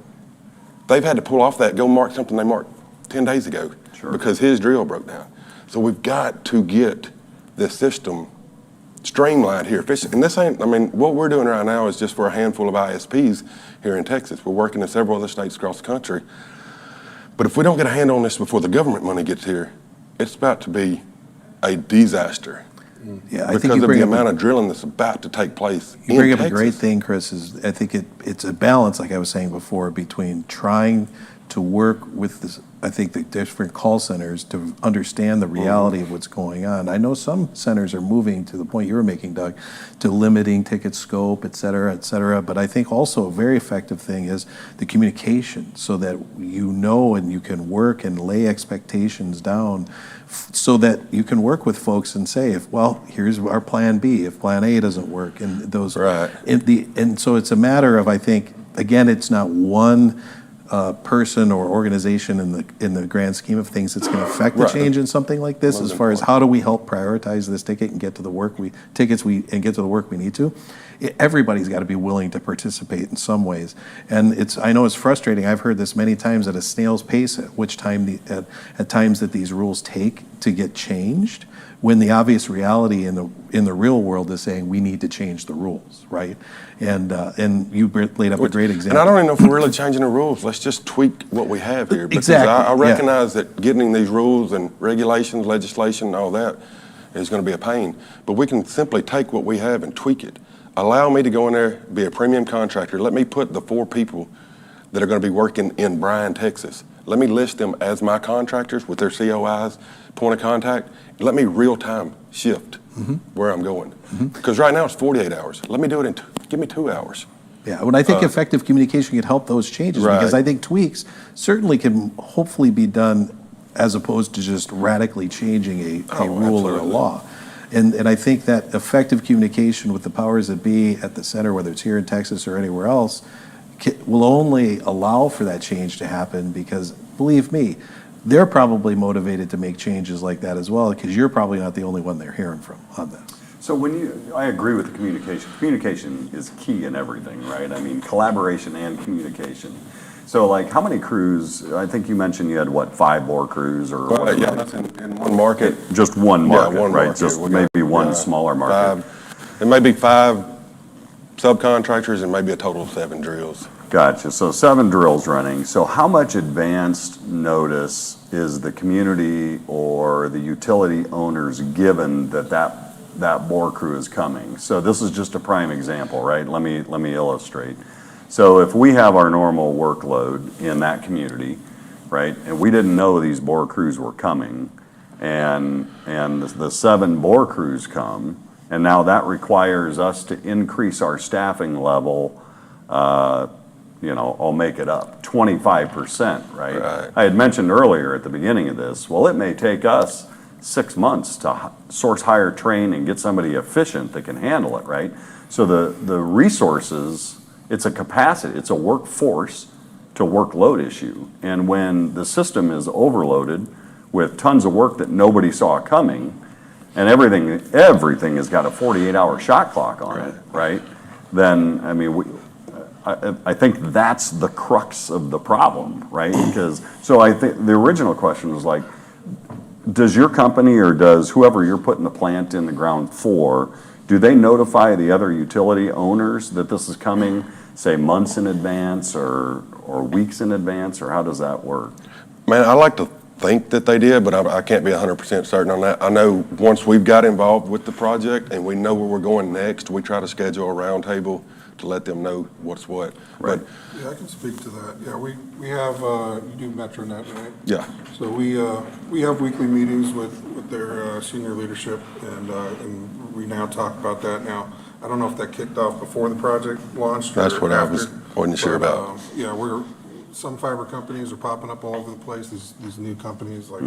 They've had to pull off that, go mark something they marked 10 days ago because his drill broke down. So we've got to get this system streamlined here. And this ain't, I mean, what we're doing right now is just for a handful of ISPs here in Texas. We're working in several other states across the country. But if we don't get a handle on this before the government money gets here, it's about to be a disaster. Yeah, I because think you of bring the up amount of drilling that's about to take place You bring in up Texas. a great thing, Chris, is I think it's a balance, like I was saying before, between trying to work with this, I think the different call centers to understand the reality of what's going on. I know some centers are moving to the point you were making, Doug, to limiting ticket scope, et cetera, but I think also a very effective thing is the communication so that you know and you can work and lay expectations down so that you can work with folks and say, here's our plan B if plan A doesn't work, and those and so it's a matter of, I think, again, it's not one person or organization in the grand scheme of things that's going to affect the change in something like this. As far as how do we help prioritize this ticket and get to the work we need to. Everybody's got to be willing to participate in some ways, and I know it's frustrating. I've heard this many times at a snail's pace at times that these rules take to get changed, when the obvious reality in the real world is saying we need to change the rules, right? And you laid up a great example. And I don't even know if we're really changing the rules. Let's just tweak what we have here. Because I recognize that getting these rules and regulations, legislation, and all that is going to be a pain. But we can simply take what we have and tweak it. Allow me to go in there, be a premium contractor. Let me put the 4 people that are going to be working in Bryan, Texas. Let me list them as my contractors with their COIs, point of contact. Let me real-time shift where I'm going. Because right now it's 48 hours. Let me do it give me 2 hours. Yeah, when I think effective communication can help those changes, because I think tweaks certainly can hopefully be done as opposed to just radically changing a rule or a law. And I think that effective communication with the powers that be at the center, whether it's here in Texas or anywhere else, will only allow for that change to happen because, believe me, they're probably motivated to make changes like that as well, because you're probably not the only one they're hearing from on this. So I agree with the communication. Communication is key in everything, right? I mean, collaboration and communication. So like how many crews, I think you mentioned you had 5 bore crews or what? Yeah, that's in one market. Just one market, one right? market. Just maybe one smaller market. It may be 5 subcontractors and maybe a total of 7 drills. Gotcha. So 7 drills running. So how much advanced notice is the community or the utility owners given that bore crew is coming? So this is just a prime example, right? Let me illustrate. So if we have our normal workload in that community, right, and we didn't know these bore crews were coming, and the 7 bore crews come, and now that requires us to increase our staffing level, I'll make it up, 25%, right? I had mentioned earlier at the beginning of this, well, it may take us 6 months to source, hire, train, and get somebody efficient that can handle it, right? So the resources, it's a capacity, it's a workforce to workload issue. And when the system is overloaded, with tons of work that nobody saw coming, and everything has got a 48-hour shot clock on it, right? Then, I mean, I think that's the crux of the problem, right? Because, so I think the original question was like, does your company or does whoever you're putting the plant in the ground for, do they notify the other utility owners that this is coming, say months in advance or weeks in advance, or how does that work? Man, I like to think that they did, but I can't be 100% certain on that. I know once we've got involved with the project and we know where we're going next, we try to schedule a roundtable to let them know what's what. Right. But Yeah, I can speak to that. Yeah, we have, you do MetroNet, right? yeah, So we have weekly meetings with their senior leadership, and we now talk about that now. I don't know if that kicked off before the project launched. that's what after, wasn't sure but, about. Yeah, some fiber companies are popping up all over the place, these new companies like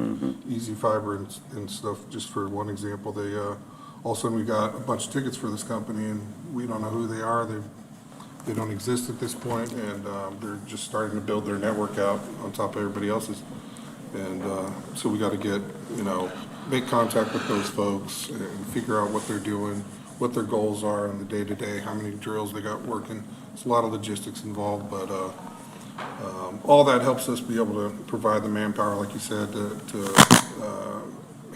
Easy Fiber and stuff, just for one example. They, all of a sudden we got a bunch of tickets for this company and we don't know who they are. They don't exist at this point, and they're just starting to build their network out on top of everybody else's. And so we got to get, make contact with those folks and figure out what they're doing, what their goals are in the day-to-day, how many drills they got working. It's a lot of logistics involved, but all that helps us be able to provide the manpower, like you said, to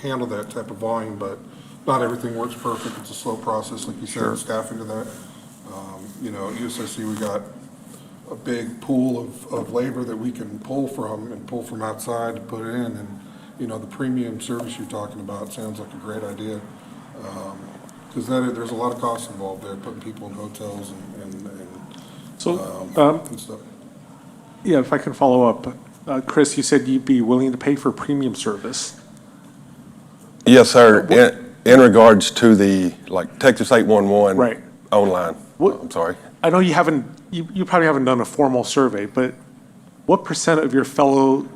handle that type of volume. But not everything works perfect. It's a slow process, like you said, staffing to that. At USSC, we got a big pool of labor that we can pull from outside to put in. And, the premium service you're talking about sounds like a great idea. Because there's a lot of costs involved there, putting people in hotels and stuff. Yeah, if I can follow up. Chris, you said you'd be willing to pay for premium service. Yes, sir. In regards to the, like, Texas 811 Right. online. I'm sorry. I know you probably haven't done a formal survey, but what % of your fellow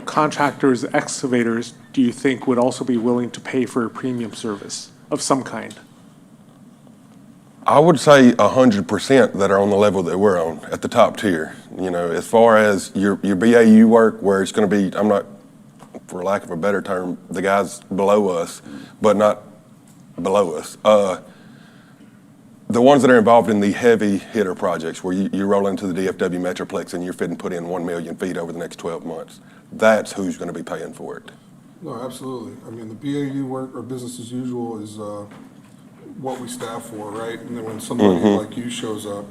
contractors, excavators, do you think would also be willing to pay for a premium service of some kind? I would say 100% that are on the level that we're on, at the top tier. As far as your BAU work, where it's going to be, I'm not, for lack of a better term, the guys below us, but not below us. The ones that are involved in the heavy hitter projects, where you roll into the DFW Metroplex and you're fitting put in 1 million feet over the next 12 months, that's who's going to be paying for it. No, absolutely. I mean, the BAU work or business as usual is what we staff for, right? And then when somebody like you shows up,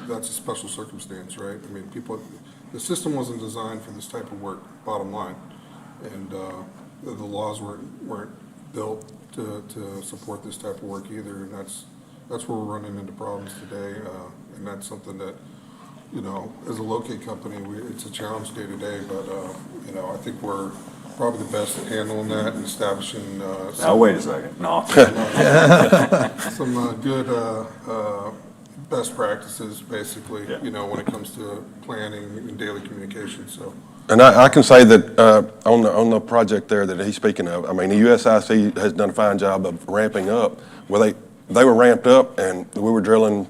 that's a special circumstance, right? I mean, the system wasn't designed for this type of work, bottom line. And the laws weren't built to support this type of work either. And that's where we're running into problems today. And that's something that, as a locate company, it's a challenge day to day, but, I think we're probably the best at handling that and establishing. Now, wait a second. No. Some good best practices, basically, when it comes to planning and daily communication, so. And I can say that on the project there that he's speaking of, I mean, the USIC has done a fine job of ramping up. Well, they were ramped up, and we were drilling,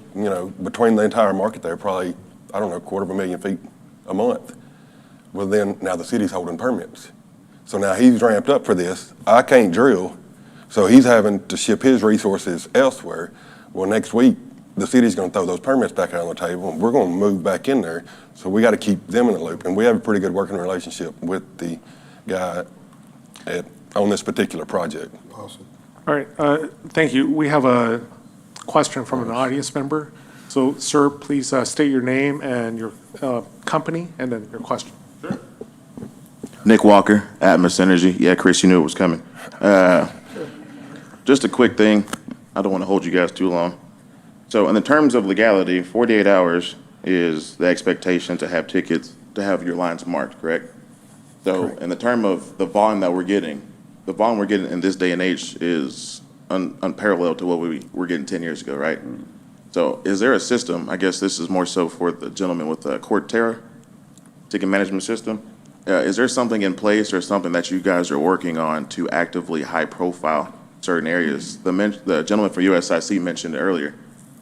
between the entire market there, probably, I don't know, 250,000 feet a month. Well, then, now the city's holding permits. So now he's ramped up for this. I can't drill, so he's having to ship his resources elsewhere. Well, next week, the city's going to throw those permits back out on the table, and we're going to move back in there. So we got to keep them in the loop. And we have a pretty good working relationship with the guy on this particular project. Awesome. All right, thank you. We have a question from an audience member. So, sir, please state your name and your company, and then your question. Sure. Nick Walker, Atmos Energy. Yeah, Chris, you knew it was coming. Just a quick thing. I don't want to hold you guys too long. So in the terms of legality, 48 hours is the expectation to have tickets, to have your lines marked, correct? So in the term of the volume that we're getting, the volume we're getting in this day and age is unparalleled to what we were getting 10 years ago, right? So is there a system, I guess this is more so for the gentleman with the Corterra ticket management system, is there something in place or something that you guys are working on to actively high profile certain areas? The gentleman from USIC mentioned earlier,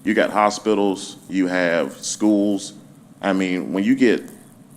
you got hospitals, you have schools. I mean, when you get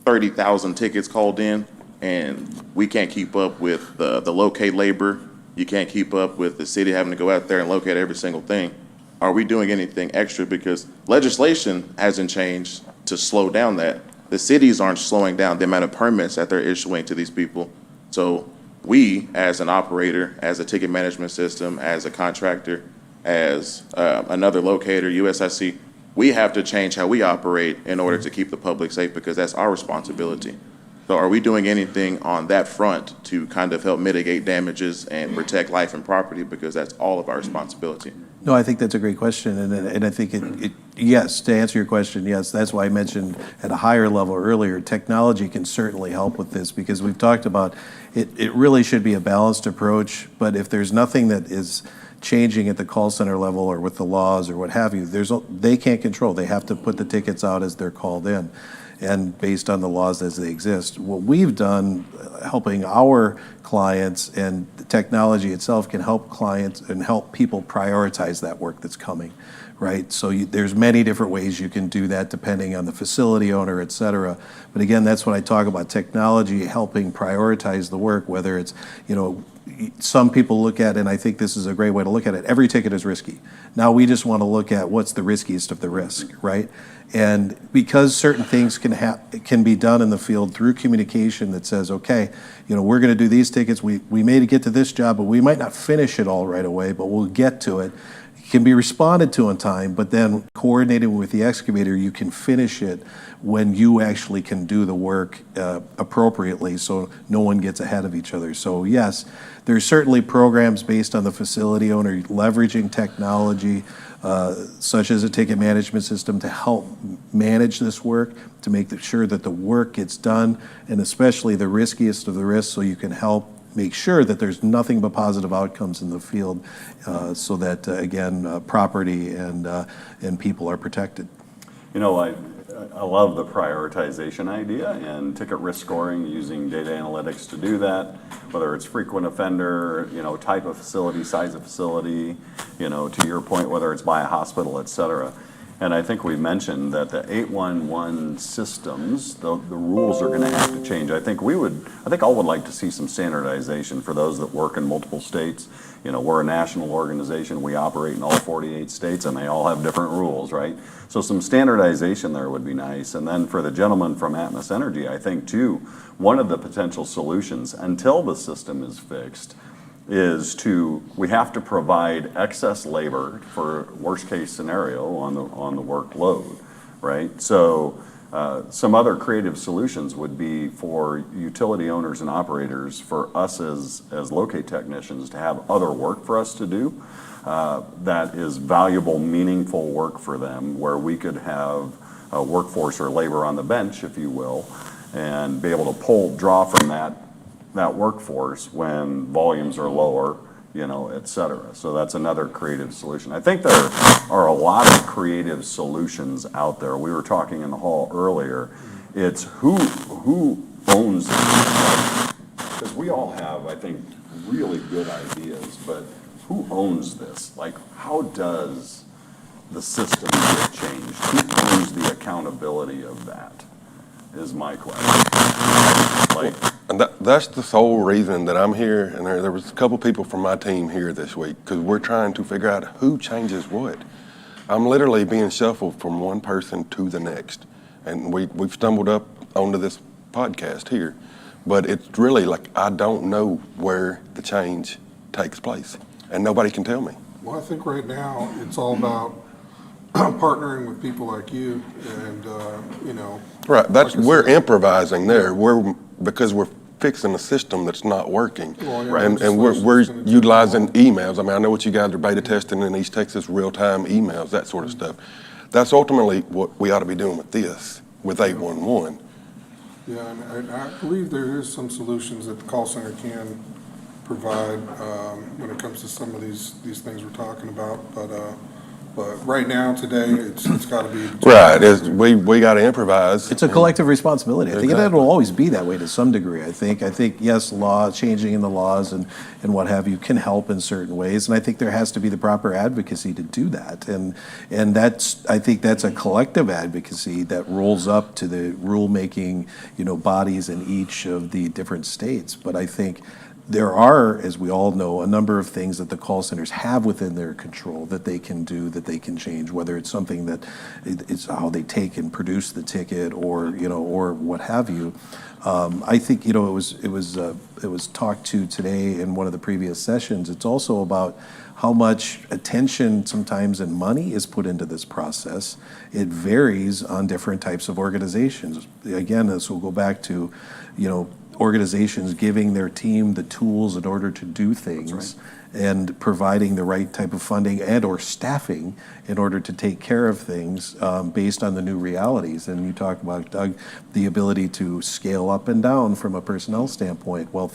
30,000 tickets called in and we can't keep up with the locate labor. You can't keep up with the city having to go out there and locate every single thing. Are we doing anything extra? Because legislation hasn't changed to slow down that. The cities aren't slowing down the amount of permits that they're issuing to these people. So we, as an operator, as a ticket management system, as a contractor, as another locator, USIC, we have to change how we operate in order to keep the public safe, because that's our responsibility. So are we doing anything on that front to kind of help mitigate damages and protect life and property, because that's all of our responsibility? No, I think that's a great question, and I think yes, to answer your question, yes, that's why I mentioned at a higher level earlier, technology can certainly help with this, because we've talked about it really should be a balanced approach, but if there's nothing that is changing at the call center level or with the laws or what have you, they can't control. They have to put the tickets out as they're called in, and based on the laws as they exist. What we've done, helping our clients, and the technology itself can help clients and help people prioritize that work that's coming, right? So there's many different ways you can do that depending on the facility owner, et cetera. But again, that's when I talk about technology helping prioritize the work, whether it's, some people look at, and I think this is a great way to look at it, every ticket is risky. Now we just want to look at what's the riskiest of the risk, right? And because certain things can be done in the field through communication that says, okay, we're going to do these tickets, we may get to this job, but we might not finish it all right away, but we'll get to it. It can be responded to in time, but then coordinating with the excavator, you can finish it when you actually can do the work appropriately, so no one gets ahead of each other. So yes, there's certainly programs based on the facility owner leveraging technology, such as a ticket management system, to help manage this work, to make sure that the work gets done, and especially the riskiest of the risks, so you can help make sure that there's nothing but positive outcomes in the field, so that, again, property and people are protected. I love the prioritization idea and ticket risk scoring, using data analytics to do that, whether it's frequent offender, type of facility, size of facility, to your point, whether it's by a hospital, et cetera. And I think we mentioned that the 811 systems, the rules are going to have to change. I think all would like to see some standardization for those that work in multiple states. We're a national organization. We operate in all 48 states, and they all have different rules, right? So some standardization there would be nice. And then for the gentleman from Atmos Energy, I think too, one of the potential solutions until the system is fixed is we have to provide excess labor for worst case scenario on the workload, right? So some other creative solutions would be for utility owners and operators, for us as locate technicians, to have other work for us to do that is valuable, meaningful work for them, where we could have a workforce or labor on the bench, if you will, and be able to draw from that workforce when volumes are lower, et cetera. So that's another creative solution. I think there are a lot of creative solutions out there. We were talking in the hall earlier. It's who owns it? Because we all have, I think, really good ideas, but who owns this? Like, how does the system get changed? Who owns the accountability of that, is my question. And that's the sole reason that I'm here, and there was a couple people from my team here this week, because we're trying to figure out who changes what. I'm literally being shuffled from one person to the next, and we've stumbled up onto this podcast here, but it's really like I don't know where the change takes place, and nobody can tell me. Well, I think right now it's all about partnering with people like you, and Right, we're improvising there. Because we're fixing a system that's not working, and we're utilizing emails. I mean, I know what you guys are beta testing in East Texas, real-time emails, that sort of stuff. That's ultimately what we ought to be doing with this, with 811. Yeah, and I believe there is some solutions that the call center can provide when it comes to some of these things we're talking about. But But right now, today, it's gotta be. Right, we got to improvise. It's a collective responsibility. I think that Exactly. will always be that way to some degree. I think, yes, changing in the laws and what have you can help in certain ways. And I think there has to be the proper advocacy to do that. And I think that's a collective advocacy that rolls up to the rulemaking, bodies in each of the different states. But I think there are, as we all know, a number of things that the call centers have within their control that they can do, that they can change, whether it's something that it's how they take and produce the ticket or what have you. I think, it was talked to today in one of the previous sessions. It's also about how much attention sometimes and money is put into this process. It varies on different types of organizations. Again, this will go back to, organizations giving their team the tools in order to do things and providing the right type of funding and or staffing in order to take care of things based on the new realities. And you talk about, Doug, the ability to scale up and down from a personnel standpoint. Well,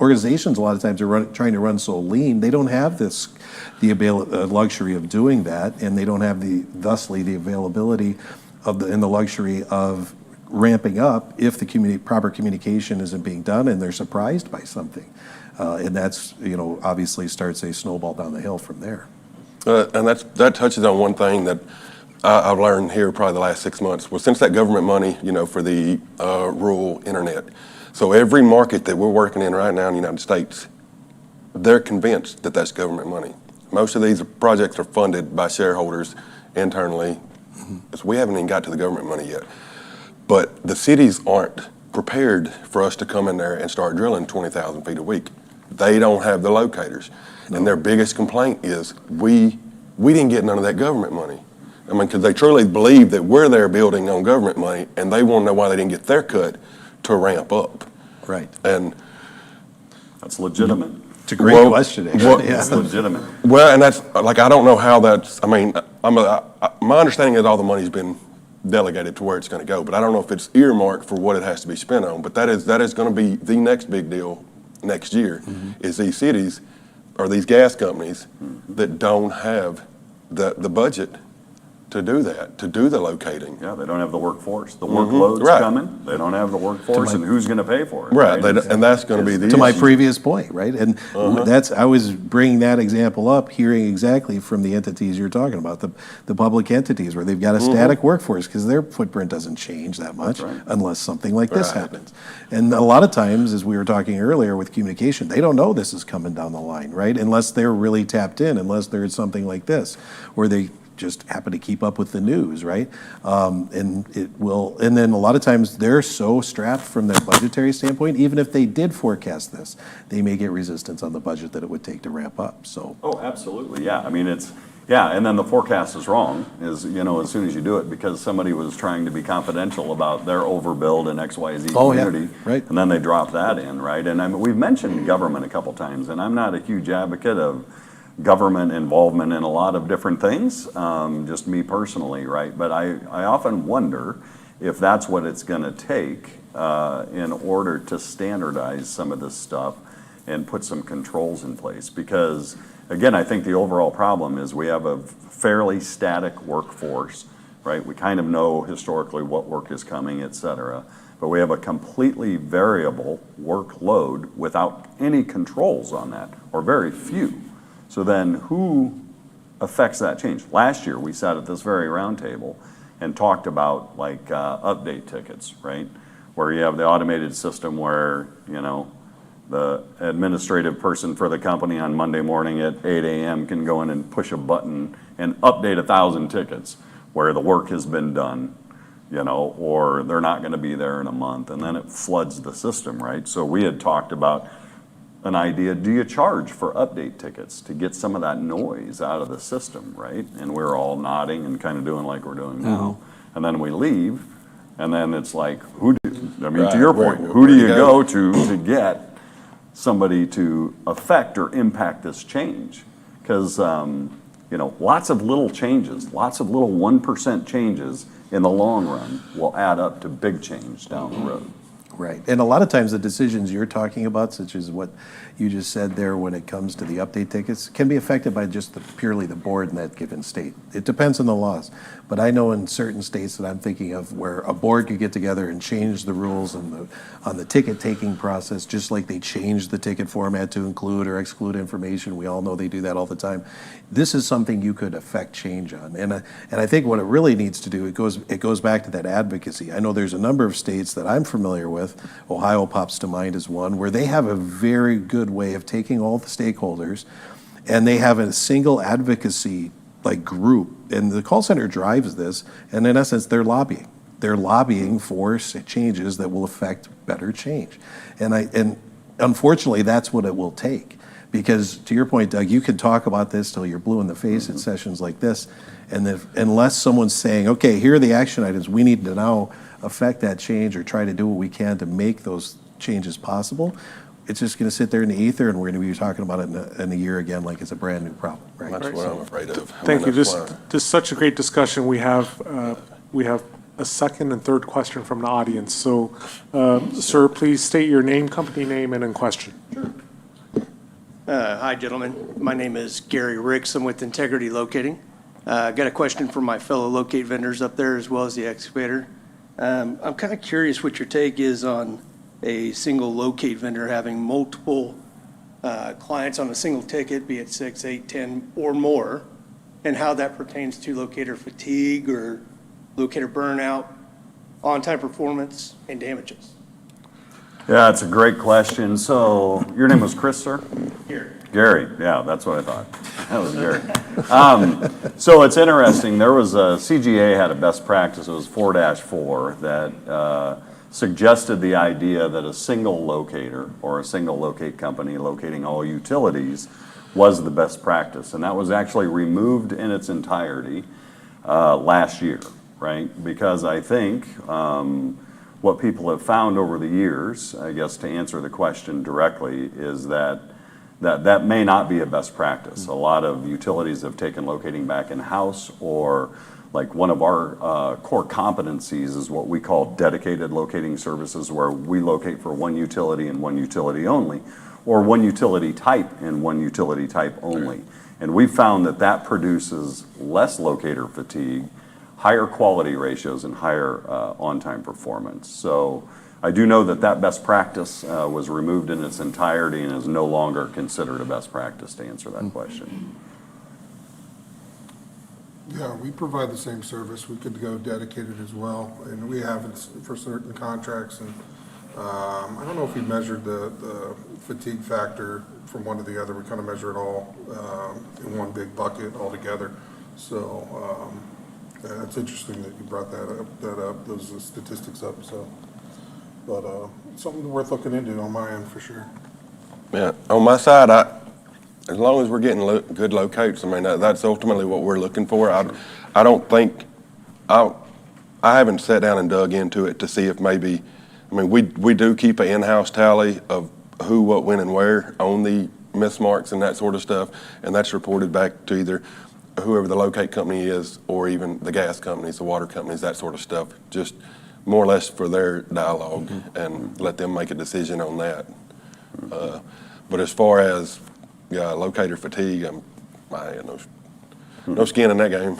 organizations a lot of times are trying to run so lean, they don't have the luxury of doing that, and they don't have thusly the availability and the luxury of ramping up if the proper communication isn't being done and they're surprised by something. And that's, obviously starts a snowball down the hill from there. And that touches on one thing that I've learned here probably the last 6 months. Well, since that government money, for the rural internet, so every market that we're working in right now in the United States, they're convinced that that's government money. Most of these projects are funded by shareholders internally. So we haven't even got to the government money yet. But the cities aren't prepared for us to come in there and start drilling 20,000 feet a week. They don't have the locators. And their biggest complaint is, we didn't get none of that government money. I mean, because they truly believe that we're there building on government money, and they want to know why they didn't get their cut to ramp up. Right. And that's legitimate. It's a great question, actually. It's legitimate. Well, and that's, like, I don't know how that's, I mean, my understanding is all the money's been delegated to where it's going to go, but I don't know if it's earmarked for what it has to be spent on. But that is going to be the next big deal next year, is these cities or these gas companies that don't have the budget to do that, to do the locating. Yeah, they don't have the workforce. The workload's coming. They don't have the workforce, and who's going to pay for it? Right, and that's going to be the to my previous point, right? And I was bringing that example up, hearing exactly from the entities you're talking about, the public entities where they've got a static workforce because their footprint doesn't change that much unless something like this happens. And a lot of times, as we were talking earlier with communication, they don't know this is coming down the line, right? Unless they're really tapped in, unless there's something like this, where they just happen to keep up with the news, right? And then a lot of times they're so strapped from their budgetary standpoint, even if they did forecast this, they may get resistance on the budget that it would take to ramp up, so. Oh, absolutely, yeah. I mean, and then the forecast is wrong, as soon as you do it, because somebody was trying to be confidential about their overbuild in XYZ community. Right. And then they drop that in, right? And we've mentioned government a couple times, and I'm not a huge advocate of government involvement in a lot of different things, just me personally, right? But I often wonder if that's what it's going to take in order to standardize some of this stuff and put some controls in place. Because, again, I think the overall problem is we have a fairly static workforce, right? We kind of know historically what work is coming, et cetera. But we have a completely variable workload without any controls on that, or very few. So then who affects that change? Last year, we sat at this very roundtable and talked about update tickets, right? Where you have the automated system where, the administrative person for the company on Monday morning at 8 a.m. can go in and push a button and update 1,000 tickets where the work has been done, or they're not going to be there in a month, and then it floods the system, right? So we had talked about an idea, do you charge for update tickets to get some of that noise out of the system, right? And we're all nodding and kind of doing like we're doing now. And then we leave, and then it's like, to your point, who do you go to get somebody to affect or impact this change? Because, lots of little changes, lots of little 1% changes in the long run will add up to big change down the road. Right. And a lot of times the decisions you're talking about, such as what you just said there when it comes to the update tickets, can be affected by just purely the board in that given state. It depends on the laws. But I know in certain states that I'm thinking of where a board could get together and change the rules on the ticket taking process, just like they change the ticket format to include or exclude information. We all know they do that all the time. This is something you could affect change on. And I think what it really needs to do, it goes back to that advocacy. I know there's a number of states that I'm familiar with. Ohio pops to mind as one, where they have a very good way of taking all the stakeholders and they have a single advocacy group, and the call center drives this, and in essence they're lobbying for changes that will affect better change. And unfortunately that's what it will take, because to your point, Doug, you can talk about this till you're blue in the face at sessions like this, and unless someone's saying, okay, here are the action items, we need to now affect that change or try to do what we can to make those changes possible, it's just going to sit there in the ether, and we're going to be talking about it in a year again like it's a brand new problem. Right? That's what I'm afraid of. Thank you. This is such a great discussion. We have a second and third question from the audience. So, sir, please state your name, company name, and in question. Sure. Hi, gentlemen. My name is Gary Ricks. I'm with Integrity Locating. I got a question for my fellow locate vendors up there as well as the excavator. I'm kind of curious what your take is on a single locate vendor having multiple clients on a single ticket, be it 6, 8, 10 or more, and how that pertains to locator fatigue or locator burnout, on-time performance, and damages. Yeah, it's a great question. So your name was Chris, sir? Gary, yeah, that's what I thought. That was Gary. So it's interesting. There was CGA had a best practice. It was 4-4 that suggested the idea that a single locator or a single locate company locating all utilities was the best practice. And that was actually removed in its entirety last year, right? Because I think what people have found over the years, I guess to answer the question directly, is that may not be a best practice. A lot of utilities have taken locating back in-house, or like one of our core competencies is what we call dedicated locating services, where we locate for one utility and one utility only, or one utility type and one utility type only. And we've found that produces less locator fatigue, higher quality ratios, and higher on-time performance. So I do know that best practice was removed in its entirety and is no longer considered a best practice, to answer that question. Yeah, we provide the same service. We could go dedicated as well, and we have it for certain contracts. And I don't know if we measured the fatigue factor from one to the other. We kind of measure it all in one big bucket all together. So yeah, it's interesting that you brought those statistics up. So, but something worth looking into on my end for sure. Yeah, on my side, as long as we're getting good locates, I mean, that's ultimately what we're looking for. I don't think, I haven't sat down and dug into it to see if maybe, I mean, we do keep an in-house tally of who, what, when, and where on the mismarks and that sort of stuff, and that's reported back to either whoever the locate company is, or even the gas companies, the water companies, that sort of stuff, just more or less for their dialogue, and let them make a decision on that. But as far as locator fatigue, I have no skin in that game.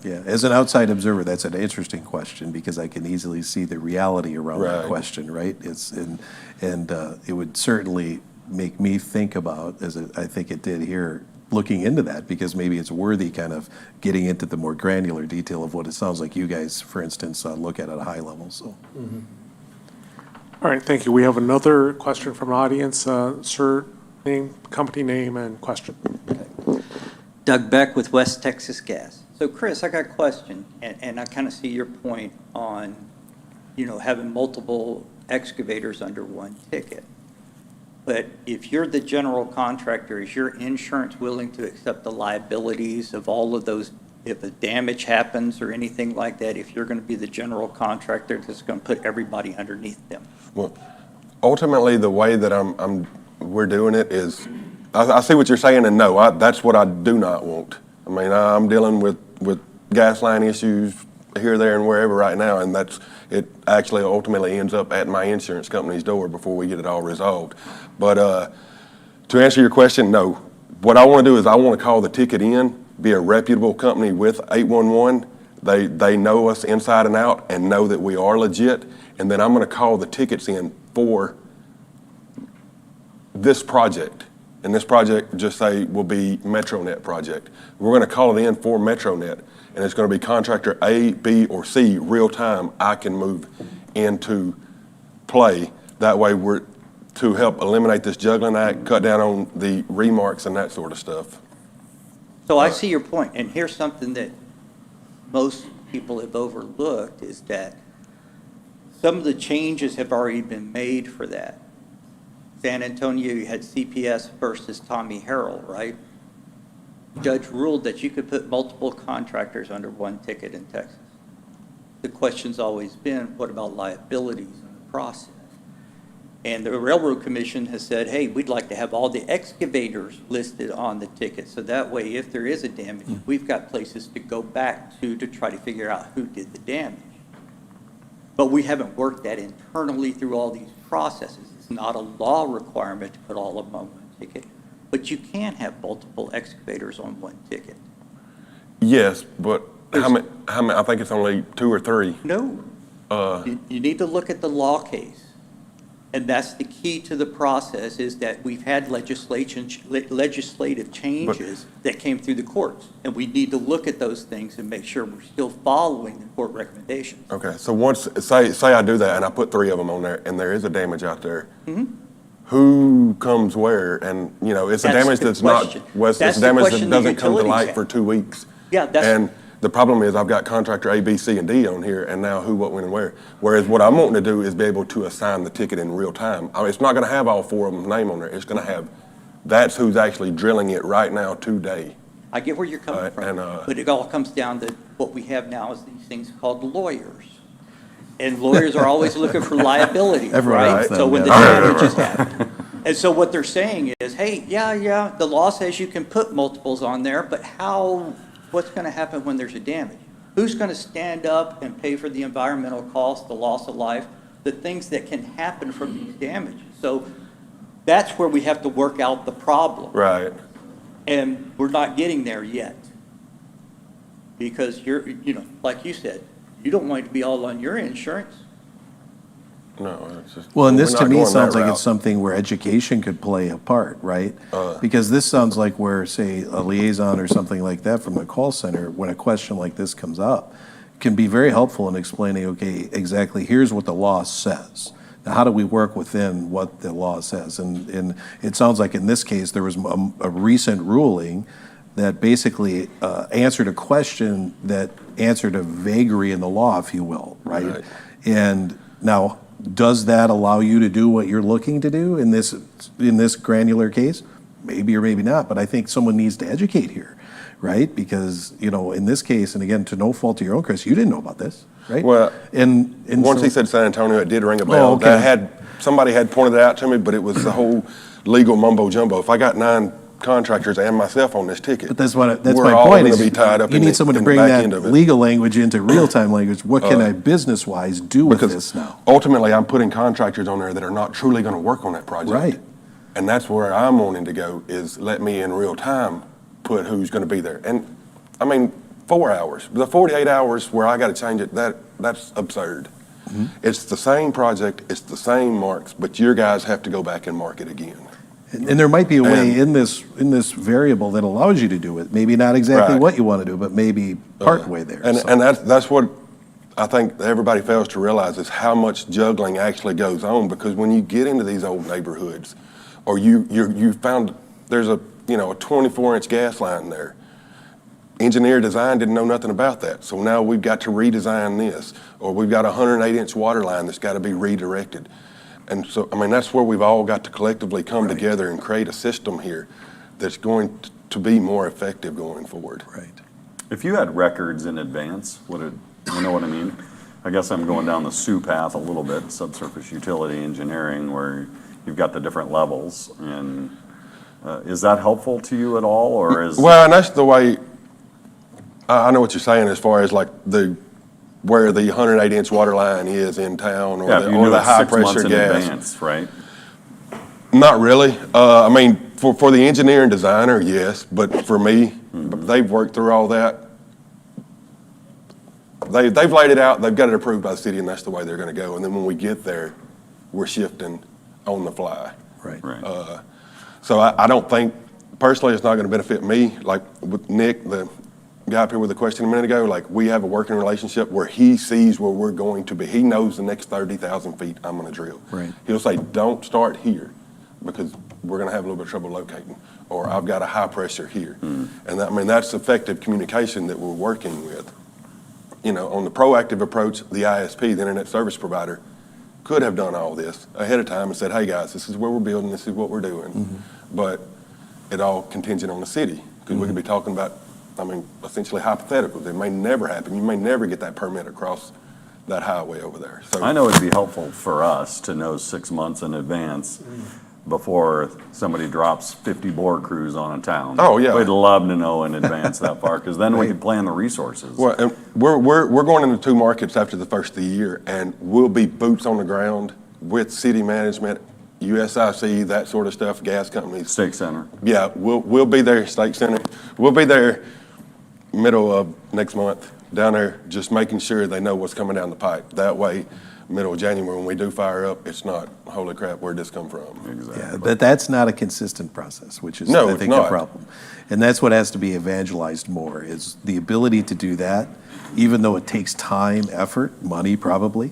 Yeah, as an outside observer, that's an interesting question, because I can easily see the reality around that question, right? It would certainly make me think about, as I think it did here, looking into that, because maybe it's worthy kind of getting into the more granular detail of what it sounds like you guys, for instance, look at a high level. So. All right, thank you. We have another question from the audience. Sir, name, company name, and question. Okay. Doug Beck with West Texas Gas. So Chris, I got a question, and I kind of see your point on, having multiple excavators under one ticket. But if you're the general contractor, is your insurance willing to accept the liabilities of all of those, if a damage happens or anything like that, if you're going to be the general contractor that's going to put everybody underneath them? Well, ultimately, the way that we're doing it is, I see what you're saying, and no, that's what I do not want. I mean, I'm dealing with gas line issues here, there, and wherever right now, and it actually ultimately ends up at my insurance company's door before we get it all resolved. But to answer your question, no. What I want to do is I want to call the ticket in, be a reputable company with 811. They know us inside and out and know that we are legit, and then I'm going to call the tickets in for this project. And this project, just say, will be MetroNet project. We're going to call it in for MetroNet, and it's going to be contractor A, B, or C, real time. I can move into play. That way we're to help eliminate this juggling act, cut down on the remarks and that sort of stuff. So I see your point, and here's something that most people have overlooked is that some of the changes have already been made for that. San Antonio, you had CPS versus Tommy Harrell, right? Judge ruled that you could put multiple contractors under one ticket in Texas. The question's always been, what about liabilities in the process? And the Railroad Commission has said, hey, we'd like to have all the excavators listed on the ticket. So that way, if there is a damage, we've got places to go back to try to figure out who did the damage. But we haven't worked that internally through all these processes. It's not a law requirement to put all of them on one ticket, but you can have multiple excavators on one ticket. Yes, but how many, I think it's only 2 or 3. No. You need to look at the law case. And that's the key to the process, is that we've had legislative changes that came through the courts. And we need to look at those things and make sure we're still following the court recommendations. Okay, so once, say I do that and I put 3 of them on there and there is a damage out there, who comes where? And, you know, it's a damage that's not, it's a damage that doesn't come to light for 2 weeks. Yeah, that's. And the problem is I've got contractor A, B, C, and D on here, and now who, what, when, and where. Whereas what I'm wanting to do is be able to assign the ticket in real time. I mean, it's not going to have all 4 of them's name on there. It's going to have, that's who's actually drilling it right now today. I get where you're coming from, but it all comes down to what we have now is these things called lawyers. And lawyers are always looking for liability, right? So when the damages happen. And so what they're saying is, hey, yeah, the law says you can put multiples on there, but what's going to happen when there's a damage? Who's going to stand up and pay for the environmental cost, the loss of life, the things that can happen from these damages? So that's where we have to work out the problem. Right. And we're not getting there yet. Because like you said, you don't want it to be all on your insurance. No, it's just. Well, and this to me sounds like route. it's something where education could play a part, right? Because this sounds like where, say, a liaison or something like that from the call center, when a question like this comes up, can be very helpful in explaining, okay, exactly, here's what the law says. Now, how do we work within what the law says? And it sounds like in this case, there was a recent ruling that basically answered a question that answered a vagary in the law, if you will, right? And now, does that allow you to do what you're looking to do in this granular case? Maybe or maybe not, but I think someone needs to educate here, right? Because, in this case, and again, to no fault to your own, Chris, you didn't know about this, right? Well, and once he said San Antonio, it did ring a bell. Somebody had pointed it out to me, but it was the whole legal mumbo jumbo. If I got 9 contractors and myself on this ticket, but that's my we're all point. going to be tied up. You need someone to bring that legal language into real-time language. What can I business-wise do with this now? Ultimately, I'm putting contractors on there that are not truly going to work on that project. Right. And that's where I'm wanting to go, is let me in real time put who's going to be there. And I mean, 4 hours, the 48 hours where I got to change it, that's absurd. It's the same project, it's the same marks, but your guys have to go back and mark it again. And there might be a way in this variable that allows you to do it. Maybe not exactly what you want to do, but maybe part way there. And that's what I think everybody fails to realize, is how much juggling actually goes on. Because when you get into these old neighborhoods, or you found there's a 24-inch gas line there. Engineer design didn't know nothing about that. So now we've got to redesign this, or we've got a 108-inch water line that's got to be redirected. And so, I mean, that's where we've all got to collectively come together and create a system here that's going to be more effective going forward. Right. If you had records in advance, you know what I mean? I guess I'm going down the SUE path a little bit, subsurface utility engineering, where you've got the different levels. And is that helpful to you at all, or is? Well, and that's the way, I know what you're saying as far as like the where the 108-inch water line is in town, or Yeah, if the, you or knew the it 6 months high-pressure in gas. advance, right? Not really. I mean, for the engineer and designer, yes, but for me, they've worked through all that. They've laid it out, they've got it approved by the city, and that's the way they're gonna go. And then when we get there, we're shifting on the fly. Right. So I don't think, personally, it's not gonna benefit me. Like with Nick, the guy up here with the question a minute ago, like, we have a working relationship where he sees where we're going to be. He knows the next 30,000 feet I'm gonna drill. Right. He'll say, don't start here, because we're gonna have a little bit of trouble locating, or I've got a high pressure here. And that, I mean, that's effective communication that we're working with. You know, on the proactive approach, the ISP, the internet service provider, could have done all this ahead of time and said, hey guys, this is where we're building, this is what we're doing. But it all contingent on the city, because we could be talking about, I mean, essentially hypotheticals. It may never happen. You may never get that permit across that highway over there. So I know it'd be helpful for us to know 6 months in advance before somebody drops 50 bore crews on a town. Oh, yeah. We'd love to know in advance that far, because then we can plan the resources. Well, and we're going into 2 markets after the first of the year, and we'll be boots on the ground with city management, USIC, that sort of stuff, gas companies. Stake Center. Yeah, we'll be there, Stake Center. We'll be there middle of next month, down there, just making sure they know what's coming down the pipe. That way, middle of January, when we do fire up, it's not, holy crap, where'd this come from? Exactly. Yeah, but that's not a consistent process, which is, No, I it's think, not. the problem. And that's what has to be evangelized more, is the ability to do that, even though it takes time, effort, money probably,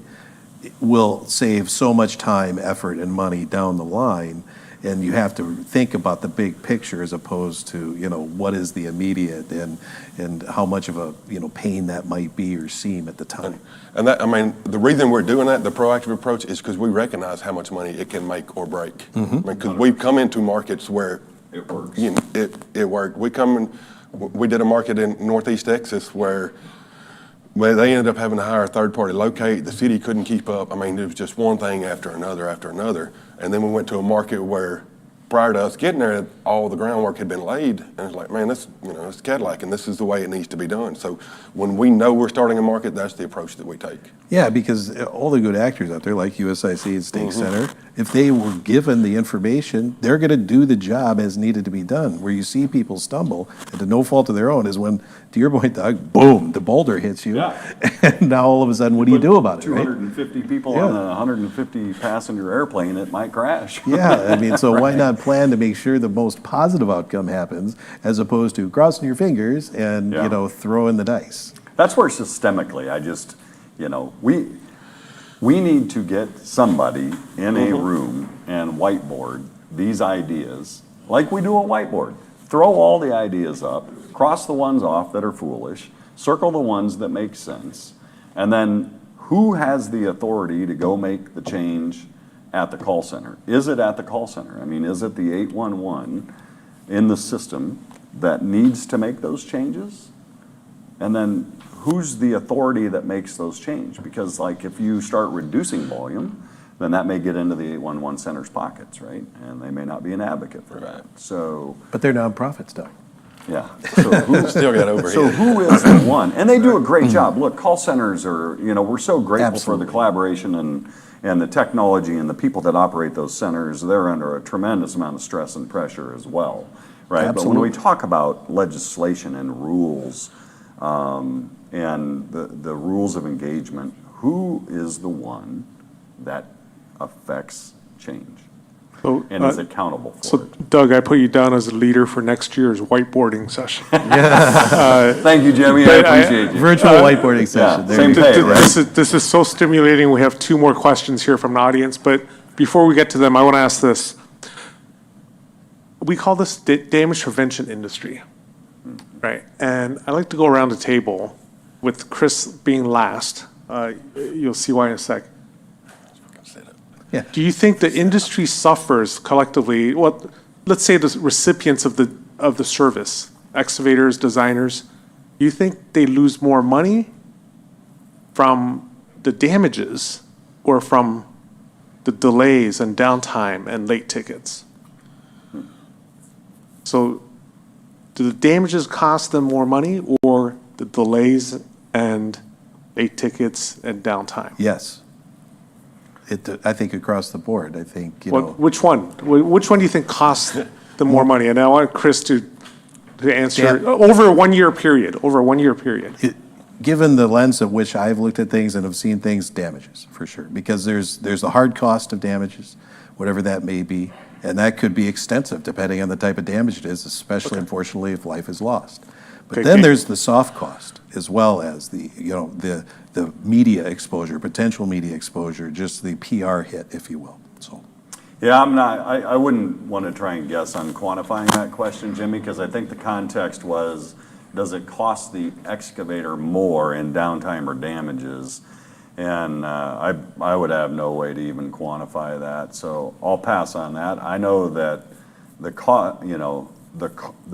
it will save so much time, effort, and money down the line. And you have to think about the big picture as opposed to, you know, what is the immediate and how much of a, you know, pain that might be or seem at the time. And that, I mean, the reason we're doing that, the proactive approach, is because we recognize how much money it can make or break. I mean, because we've come into markets where it works. You know, it worked. We did a market in Northeast Texas where they ended up having to hire a third party to locate. The city couldn't keep up. I mean, it was just one thing after another after another. And then we went to a market where, prior to us getting there, all the groundwork had been laid. And it's like, man, this, you know, it's Cadillac, and this is the way it needs to be done. So when we know we're starting a market, that's the approach that we take. Yeah, because all the good actors out there, like USIC and Stake Center, if they were given the information, they're going to do the job as needed to be done. Where you see people stumble, and to no fault of their own, is when, to your point, Doug, boom, the boulder hits you. And now all of a sudden, what do you do about it, right? 250 people on a 150 passenger airplane, it might crash. Yeah, I mean, so why not plan to make sure the most positive outcome happens, as opposed to crossing your fingers and, you know, throwing the dice. That's where systemically, I just, you know, we need to get somebody in a room and whiteboard these ideas, like we do a whiteboard. Throw all the ideas up, cross the ones off that are foolish, circle the ones that make sense, and then who has the authority to go make the change at the call center? Is it at the call center? I mean, is it the 811 in the system that needs to make those changes? And then who's the authority that makes those changes? Because, like, if you start reducing volume, then that may get into the 811 center's pockets, right? And they may not be an advocate for that. So, But they're nonprofits, Doug. yeah. So who, Still got overhead. So who is the one? And they do a great job. Look, call centers are, you know, we're so grateful for the collaboration and the technology and the people that operate those centers. They're under a tremendous amount of stress and pressure as well, right? But when we talk about legislation and rules, and the rules of engagement, who is the one that affects change and is accountable for So, it? Doug, I put you down as a leader for next year's whiteboarding session. Thank you, Jimmy. I but appreciate you. Virtual whiteboarding session. Yeah, same pay, right? This is so stimulating. We have 2 more questions here from the audience, but before we get to them, I want to ask this. We call this damage prevention industry, right? And I like to go around the table with Chris being last. You'll see why in a sec. Yeah. Do you think the industry suffers collectively? Well, let's say the recipients of the service, excavators, designers, do you think they lose more money from the damages or from the delays and downtime and late tickets? So do the damages cost them more money, or the delays and late tickets, and downtime? Yes. I think across the board, I think, you know. Which one? Which one do you think costs the more money? And I want Chris to answer over a 1 year period, Given the lens of which I've looked at things and have seen things, damages, for sure. Because there's the hard cost of damages, whatever that may be, and that could be extensive depending on the type of damage it is, especially, unfortunately, if life is lost. But then there's the soft cost, as well as the, you know, the media exposure, potential media exposure, just the PR hit, if you will, so. Yeah, I wouldn't want to try and guess on quantifying that question, Jimmy, because I think the context was, does it cost the excavator more in downtime or damages? And I would have no way to even quantify that, so I'll pass on that. I know that the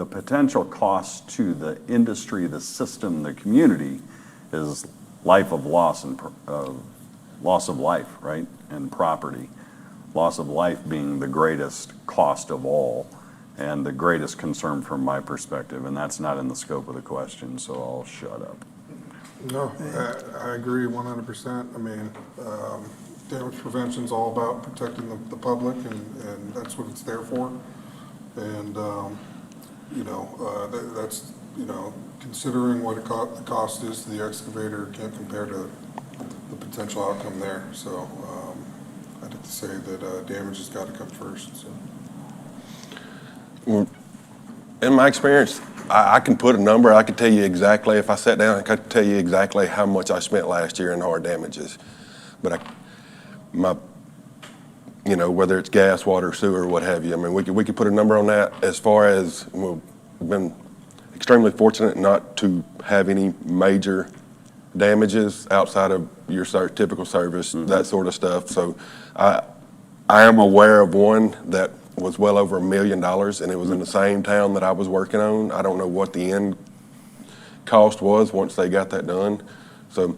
potential cost to the industry, the system, the community is life of loss and loss of life, right, and property. Loss of life being the greatest cost of all and the greatest concern from my perspective, and that's not in the scope of the question, so I'll shut up. No, I agree 100%. I mean, damage prevention's all about protecting the public, and that's what it's there for. And, you know, that's, you know, considering what the cost is to the excavator can't compare to the potential outcome there. So I'd have to say that damage has got to come first. So. Well, in my experience, I can put a number. I could tell you exactly, if I sat down, I could tell you exactly how much I spent last year in hard damages. But you know, whether it's gas, water, sewer, what have you, I mean, we could put a number on that. As far as, we've been extremely fortunate not to have any major damages outside of your typical service, that sort of stuff. So I am aware of one that was well over $1 million, and it was in the same town that I was working on. I don't know what the end cost was once they got that done. So,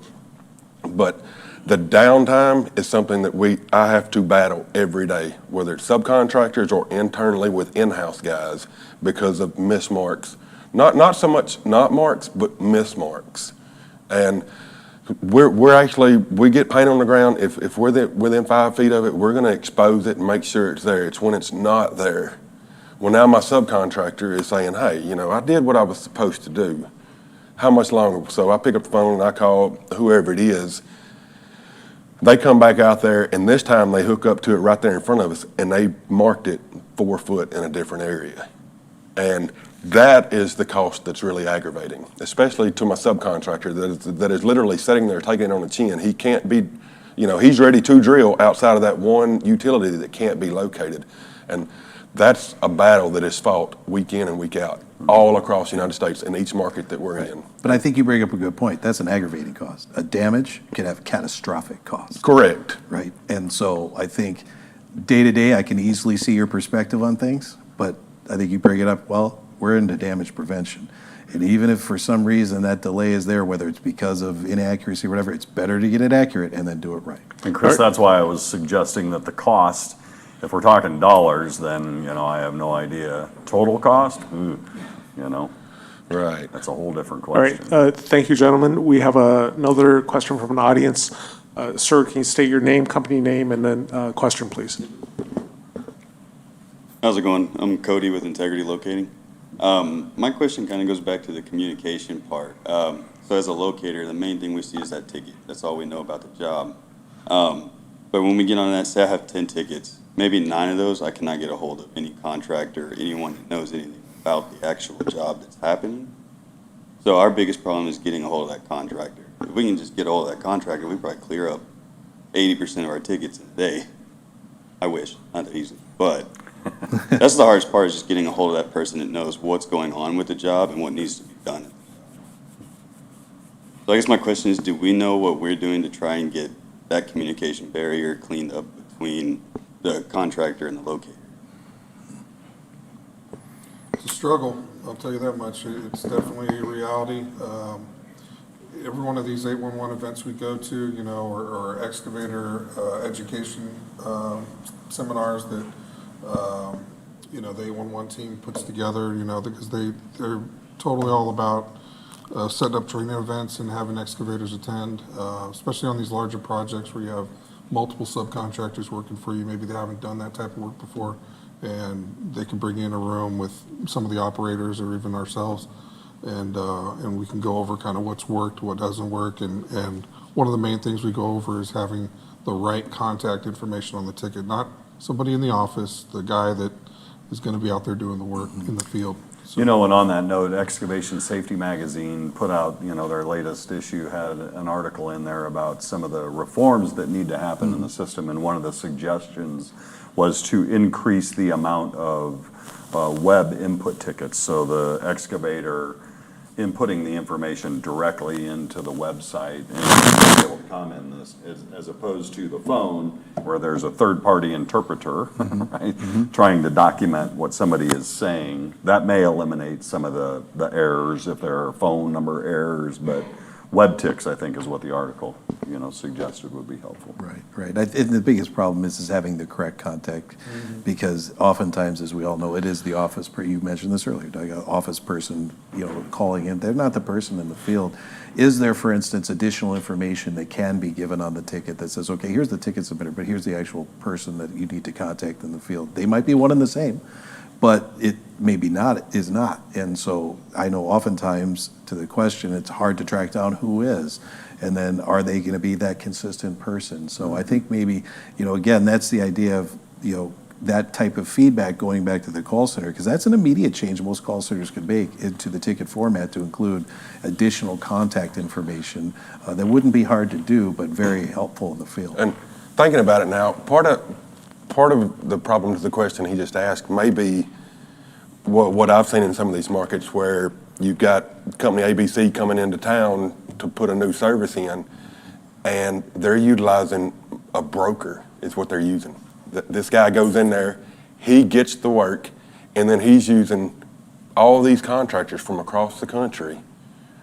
but the downtime is something that I have to battle every day, whether it's subcontractors or internally with in-house guys, because of mismarks. Not so much not marks, but mismarks. And we get paint on the ground. If we're within 5 feet of it, we're going to expose it and make sure it's there. It's when it's not there. Well, now my subcontractor is saying, hey, you know, I did what I was supposed to do. How much longer? So I pick up the phone and I call whoever it is. They come back out there, and this time they hook up to it right there in front of us, and they marked it 4 foot in a different area. And that is the cost that's really aggravating, especially to my subcontractor that is literally sitting there taking it on the chin. He can't be, you know, he's ready to drill outside of that one utility that can't be located. And that's a battle that is fought week in and week out all across the United States in each market that we're in. But I think you bring up a good point. That's an aggravating cost. A damage can have catastrophic costs. Correct. Right? And so I think day to day, I can easily see your perspective on things, but I think you bring it up, well, we're into damage prevention. And even if for some reason that delay is there, whether it's because of inaccuracy or whatever, it's better to get it accurate and then do it right. And Chris, that's why I was suggesting that the cost, if we're talking dollars, then, you know, I have no idea. Total cost, you know. Right. That's a whole different All question. right, thank you, gentlemen. We have another question from an audience. Sir, can you state your name, company name, and then question, please? How's it going? I'm Cody with Integrity Locating. My question kind of goes back to the communication part. So as a locator, the main thing we see is that ticket. That's all we know about the job. But when we get on that, say I have 10 tickets, maybe 9 of those I cannot get a hold of any contractor or anyone that knows anything about the actual job that's happening. So our biggest problem is getting a hold of that contractor. If we can just get a hold of that contractor, we probably clear up 80% of our tickets in a day. I wish, not that easy, but that's the hardest part, is just getting a hold of that person that knows what's going on with the job and what needs to be done. So I guess my question is, do we know what we're doing to try and get that communication barrier cleaned up between the contractor and the locator? It's a struggle, I'll tell you that much. It's definitely a reality. Every one of these 811 events we go to, you know, or excavator education seminars that, you know, the 811 team puts together, you know, because they're totally all about setting up training events and having excavators attend, especially on these larger projects where you have multiple subcontractors working for you. Maybe they haven't done that type of work before, and they can bring you in a room with some of the operators or even ourselves, and we can go over kind of what's worked, what doesn't work, and one of the main things we go over is having the right contact information on the ticket, not somebody in the office, the guy that is going to be out there doing the work in the field. So, You know, and on that note, Excavation Safety Magazine put out, their latest issue had an article in there about some of the reforms that need to happen in the system, and one of the suggestions was to increase the amount of web input tickets, so the excavator inputting the information directly into the website and be able to comment on this, as opposed to the phone where there's a third-party interpreter, right, trying to document what somebody is saying. That may eliminate some of the errors if there are phone number errors, but web ticks, I think, is what the article, suggested would be helpful. Right. And the biggest problem is having the correct contact, because oftentimes, as we all know, it is the office, you mentioned this earlier, Doug, an office person, calling in. They're not the person in the field. Is there, for instance, additional information that can be given on the ticket that says, okay, here's the ticket submitter, but here's the actual person that you need to contact in the field? They might be one and the same, but it maybe is not. And so I know oftentimes, to the question, it's hard to track down who is. And then are they going to be that consistent person? So I think maybe, again, that's the idea of, that type of feedback going back to the call center, because that's an immediate change most call centers could make into the ticket format to include additional contact information that wouldn't be hard to do, but very helpful in the field. And thinking about it now, part of the problem to the question he just asked may be what I've seen in some of these markets where you've got company ABC coming into town to put a new service in, and they're utilizing a broker is what they're using. This guy goes in there, he gets the work, and then he's using all these contractors from across the country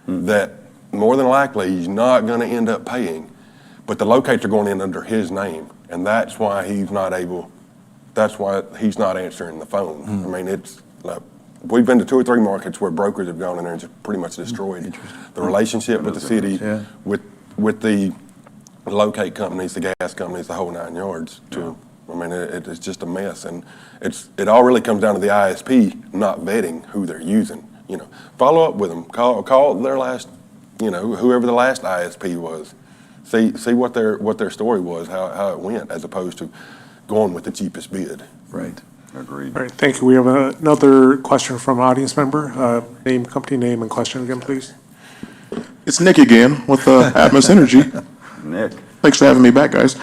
that more than likely he's not going to end up paying, but the locates are going in under his name, and that's why he's not answering the phone. I mean, it's like, we've been to 2 or 3 markets where brokers have gone in there and just pretty much destroyed the relationship with the city, with the locate companies, the gas companies, the whole 9 yards. It's just a mess, and it all really comes down to the ISP not vetting who they're using. Follow up with them, call their last, whoever the last ISP was, see what their story was, how it went, as opposed to going with the cheapest bid. Right. Agreed. All right, thank you. We have another question from an audience member. Company name, and question again, please. It's Nick again with Atmos Energy. Nick. Thanks for having me back, guys.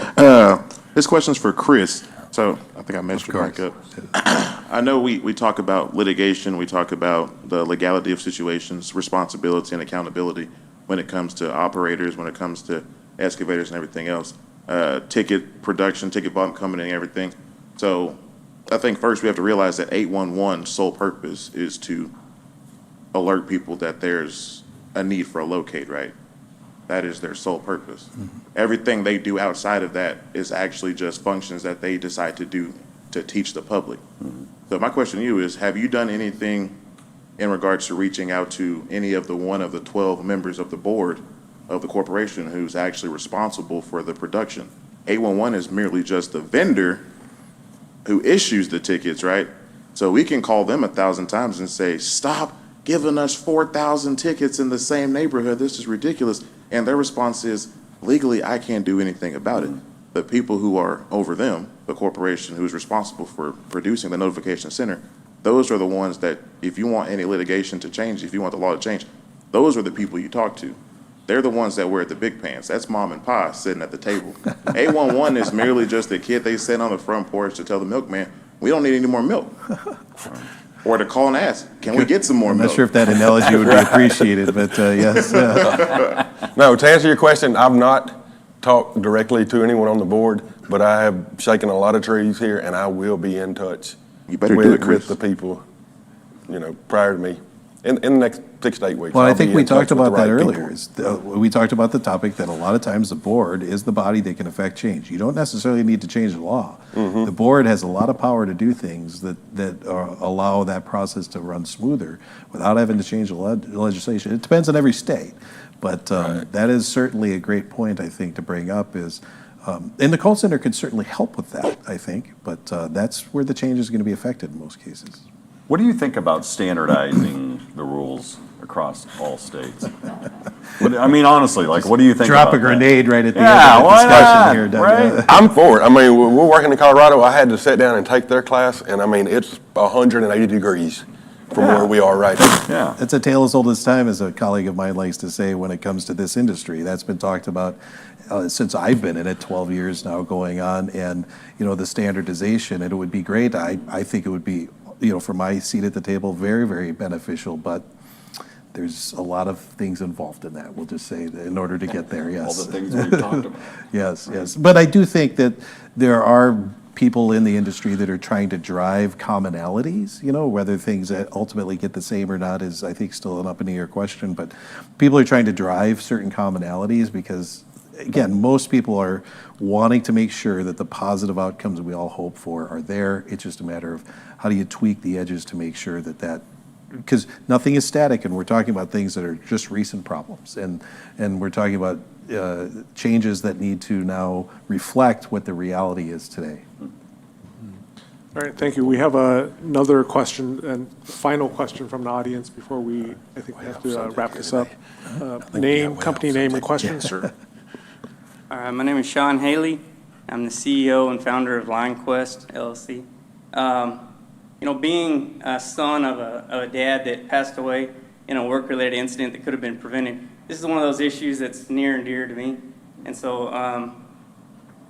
This question's for Chris. So I think I messed your mic up. I know we talk about litigation, we talk about the legality of situations, responsibility and accountability when it comes to operators, when it comes to excavators and everything else. Ticket production, ticket volume coming in and everything. So I think first we have to realize that 811's sole purpose is to alert people that there's a need for a locate, right? That is their sole purpose. Everything they do outside of that is actually just functions that they decide to do to teach the public. So my question to you is, have you done anything in regards to reaching out to any of one of the 12 members of the board of the corporation who's actually responsible for the production? 811 is merely just the vendor who issues the tickets, right? So we can call them 1,000 times and say, stop giving us 4,000 tickets in the same neighborhood. This is ridiculous. And their response is, legally, I can't do anything about it. The people who are over them, the corporation who's responsible for producing the notification center, those are the ones that, if you want any litigation to change, if you want the law to change, those are the people you talk to. They're the ones that wear the big pants. That's mom and pa sitting at the table. 811 is merely just the kid they sent on the front porch to tell the milkman, we don't need any more milk. Or to call and ask, can we get some more milk? I'm not sure if that analogy would be appreciated, but yes. No, to answer your question, I've not talked directly to anyone on the board, but I have shaken a lot of trees here, and I will be in touch You better do it, Chris. with the people, prior to me. in the next 6 to 8 weeks. Well, I I'll think be we in touch talked with the about that right people. earlier. We talked about the topic that a lot of times the board is the body that can affect change. You don't necessarily need to change the law. Mm-hmm. The board has a lot of power to do things that allow that process to run smoother without having to change the legislation. It depends on every state. But that is certainly a great point, I think, to bring up is, and the call center could certainly help with that, I think, but that's where the change is going to be affected in most cases. What do you think about standardizing the rules across all states? I mean, honestly, like, what do you think Drop about a grenade right at the Yeah, end of the why discussion not, here, Doug. right? I'm for it. I mean, we're working in Colorado. I had to sit down and take their class, and I mean, it's 180 degrees from where we are right now. Yeah. It's a tale as old as time, as a colleague of mine likes to say when it comes to this industry. That's been talked about since I've been in it, 12 years now going on, and, you know, the standardization, and it would be great. I think it would be, you know, from my seat at the table, very, very beneficial, but there's a lot of things involved in that. We'll just say that in order to get there, yes. All the things we've talked about. Yes. But I do think that there are people in the industry that are trying to drive commonalities, you know, whether things that ultimately get the same or not is, I think, still an up in the air question, but people are trying to drive certain commonalities because, again, most people are wanting to make sure that the positive outcomes we all hope for are there. It's just a matter of how do you tweak the edges to make sure that because nothing is static, and we're talking about things that are just recent problems, and we're talking about changes that need to now reflect what the reality is today. All right, thank you. We have another question and final question from the audience before I think we have to wrap this up. Name, company name, and question, sir. My name is Sean Haley. I'm the CEO and founder of LineQuest LLC. You know, being a son of a dad that passed away in a work-related incident that could have been prevented, this is one of those issues that's near and dear to me. And so,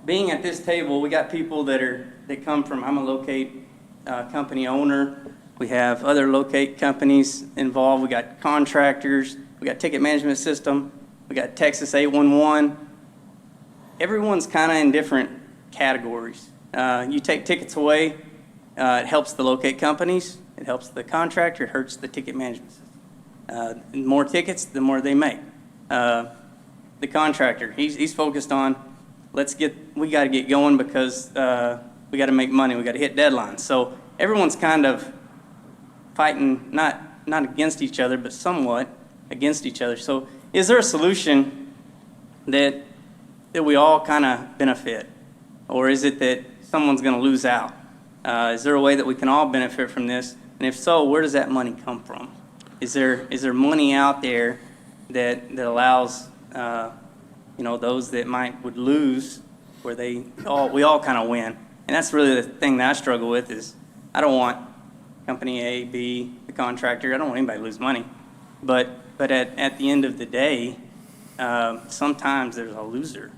being at this table, we got people that come from, I'm a locate company owner. We have other locate companies involved. We got contractors. We got ticket management system. We got Texas 811. Everyone's kind of in different categories. You take tickets away, it helps the locate companies, it helps the contractor, it hurts the ticket management system. The more tickets, the more they make. The contractor, he's focused on, we got to get going because we got to make money, we got to hit deadlines. So everyone's kind of fighting, not against each other, but somewhat against each other. So is there a solution that we all kind of benefit? Or is it that someone's going to lose out? Is there a way that we can all benefit from this? And if so, where does that money come from? Is there money out there that allows you know, those that would lose, where we all kind of win? And that's really the thing that I struggle with is I don't want company A, B, the contractor, I don't want anybody to lose money. But at the end of the day, sometimes there's a loser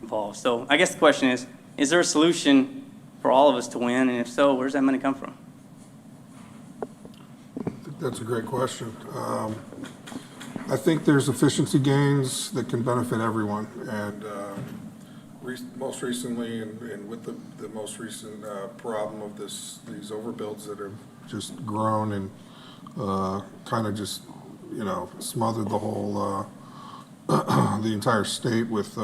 involved. So I guess the question is there a solution for all of us to win? And if so, where's that money come from? I think that's a great question. I think there's efficiency gains that can benefit everyone. And most recently, and with the most recent problem of these overbuilds that have just grown and kind of just, you know, smothered the whole, the entire state with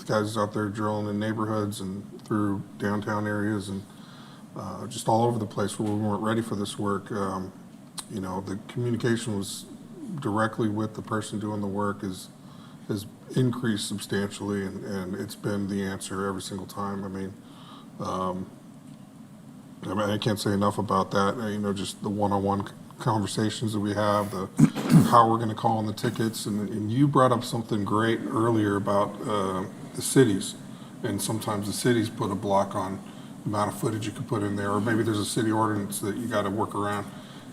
guys out there drilling in neighborhoods and through downtown areas and just all over the place where we weren't ready for this work. You know, the communication was directly with the person doing the work has increased substantially, and it's been the answer every single time. I mean, I can't say enough about that. You know, just the one-on-one conversations that we have, how we're going to call on the tickets, and you brought up something great earlier about the cities, and sometimes the cities put a block on the amount of footage you can put in there, or maybe there's a city ordinance that you got to work around,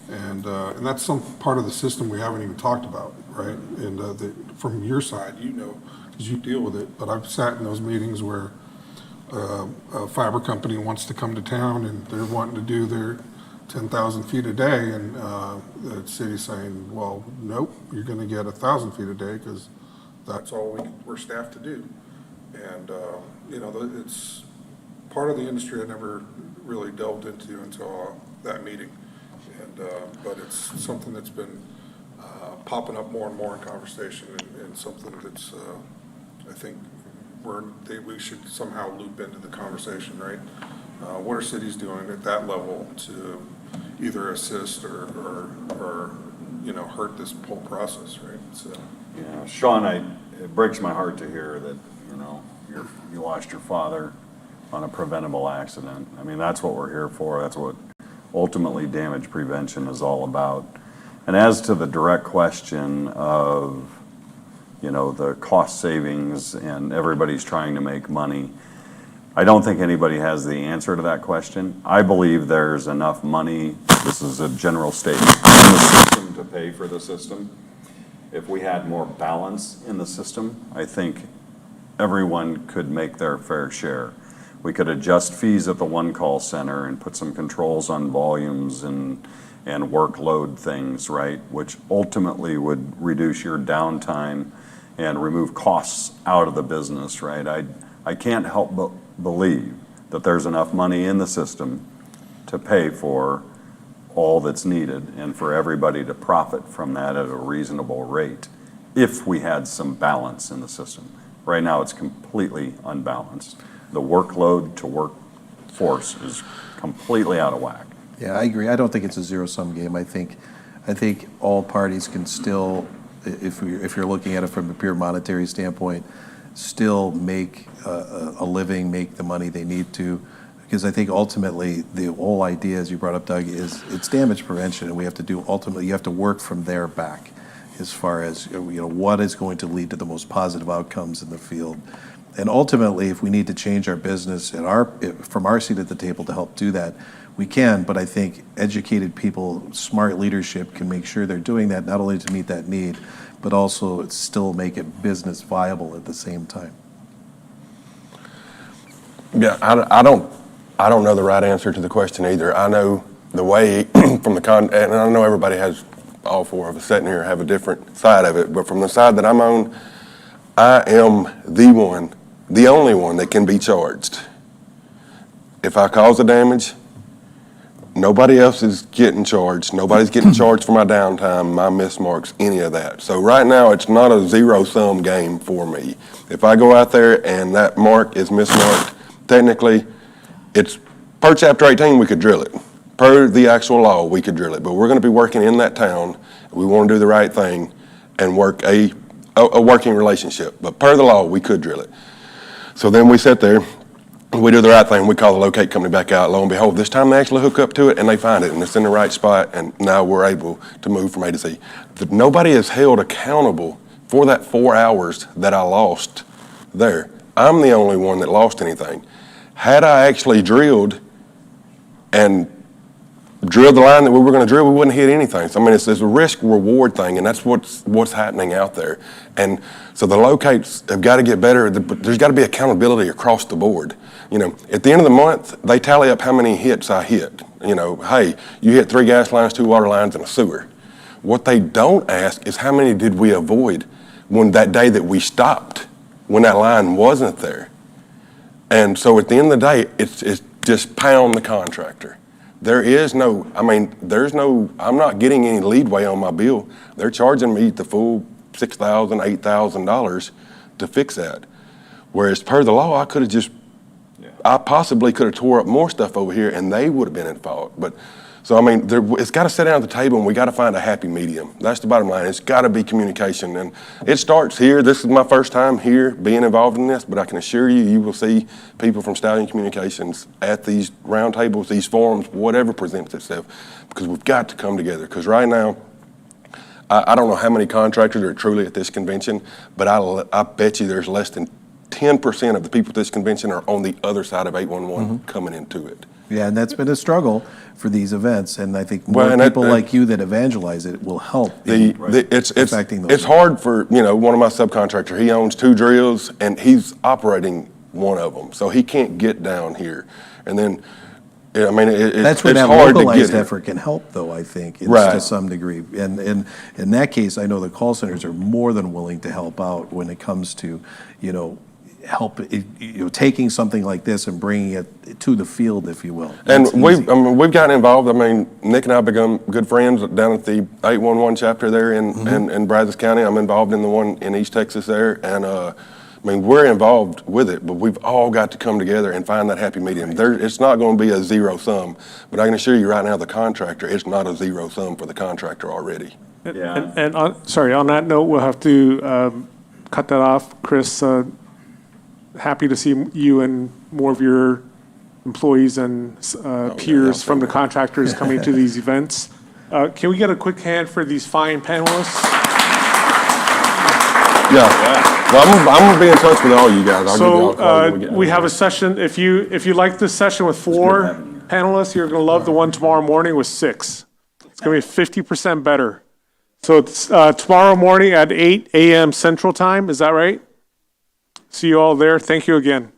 and that's some part of the system we haven't even talked about, right? And from your side, you know, because you deal with it, but I've sat in those meetings where a fiber company wants to come to town and they're wanting to do their 10,000 feet a day, and the city's saying, well, nope, you're going to get 1,000 feet a day because that's all we're staffed to do. And, you know, it's part of the industry I never really delved into until that meeting. But it's something that's been popping up more and more in conversation, and something that's, I think, we should somehow loop into the conversation, right? What are cities doing at that level to either assist or hurt this whole process, right? So. Yeah, Sean, it breaks my heart to hear that, you lost your father on a preventable accident. I mean, that's what we're here for. That's what ultimately damage prevention is all about. And as to the direct question of, the cost savings and everybody's trying to make money, I don't think anybody has the answer to that question. I believe there's enough money, this is a general statement, in the system to pay for the system. If we had more balance in the system, I think everyone could make their fair share. We could adjust fees at the one call center and put some controls on volumes and workload things, right? Which ultimately would reduce your downtime and remove costs out of the business, right? I can't help but believe that there's enough money in the system to pay for all that's needed and for everybody to profit from that at a reasonable rate if we had some balance in the system. Right now, it's completely unbalanced. The workload to workforce is completely out of whack. Yeah, I agree. I don't think it's a zero-sum game. I think all parties can still, if you're looking at it from a pure monetary standpoint, still make a living, make the money they need to. Because I think ultimately the whole idea, as you brought up, Doug, is it's damage prevention, and we have to do ultimately, you have to work from there back as far as what is going to lead to the most positive outcomes in the field. And ultimately, if we need to change our business from our seat at the table to help do that, we can. But I think educated people, smart leadership can make sure they're doing that, not only to meet that need, but also still make it business viable at the same time. Yeah, I don't know the right answer to the question either. I know the way from and I know everybody has, all four of us sitting here have a different side of it, but from the side that I'm on, I am the only one that can be charged. If I cause the damage, nobody else is getting charged. Nobody's getting charged for my downtime, my miss marks, any of that. So right now, it's not a zero-sum game for me. If I go out there and that mark is mismarked, technically, it's per Chapter 18, we could drill it. Per the actual law, we could drill it. But we're going to be working in that town. We want to do the right thing and work a working relationship. But per the law, we could drill it. So then we sit there, we do the right thing, we call the locate company back out. Lo and behold, this time they actually hook up to it and they find it and it's in the right spot, and now we're able to move from A to Z. But nobody is held accountable for that 4 hours that I lost there. I'm the only one that lost anything. Had I actually drilled the line that we were going to drill, we wouldn't hit anything. So, I mean, it's a risk-reward thing, and that's what's happening out there. And so the locates have got to get better. There's got to be accountability across the board. At the end of the month, they tally up how many hits I hit. Hey, you hit 3 gas lines, 2 water lines, and a sewer. What they don't ask is how many did we avoid when that day that we stopped, when that line wasn't there. And so at the end of the day, it's just pound the contractor. I'm not getting any leadway on my bill. They're charging me the full $6,000, $8,000 to fix that. Whereas per the law, I possibly could have tore up more stuff over here and they would have been at fault. But so, I mean, it's got to sit down at the table and we got to find a happy medium. That's the bottom line. It's got to be communication. And it starts here. This is my first time here being involved in this, but I can assure you, you will see people from Stallion Communications at these roundtables, these forums, whatever presents itself, because we've got to come together. Because right now, I don't know how many contractors are truly at this convention, but I bet you there's less than 10% of the people at this convention are on the other side of 811 coming into it. Yeah, and that's been a struggle for these events, and I think more people like you that evangelize it will help affecting those. It's hard for, one of my subcontractors, he owns 2 drills, and he's operating one of them, so he can't get down here. And then, I mean, that's where that localized effort can help, though, I think, to some degree. And in that case, I know the call centers are more than willing to help out when it comes to, help, taking something like this and bringing it to the field, if you will. And That's easy. we've gotten involved. I mean, Nick and I have become good friends down at the 811 chapter there in Brazos County. I'm involved in the one in East Texas there. And, I mean, we're involved with it, but we've all got to come together and find that happy medium. It's not going to be a zero sum, but I can assure you right now, the contractor, it's not a zero sum for the contractor already. Yeah. And sorry, on that note, we'll have to cut that off. Chris, happy to see you and more of your employees and peers from the contractors coming to these events. Can we get a quick hand for these fine panelists? Yeah. Well, I'm going to be in touch with all you guys. I'll give you all a call when we get We have a session, if you like this session with 4 panelists, you're going to love the one tomorrow morning with 6. It's going to be 50% better. So it's tomorrow morning at 8 a.m. Central Time, is that right? See you all there. Thank you again.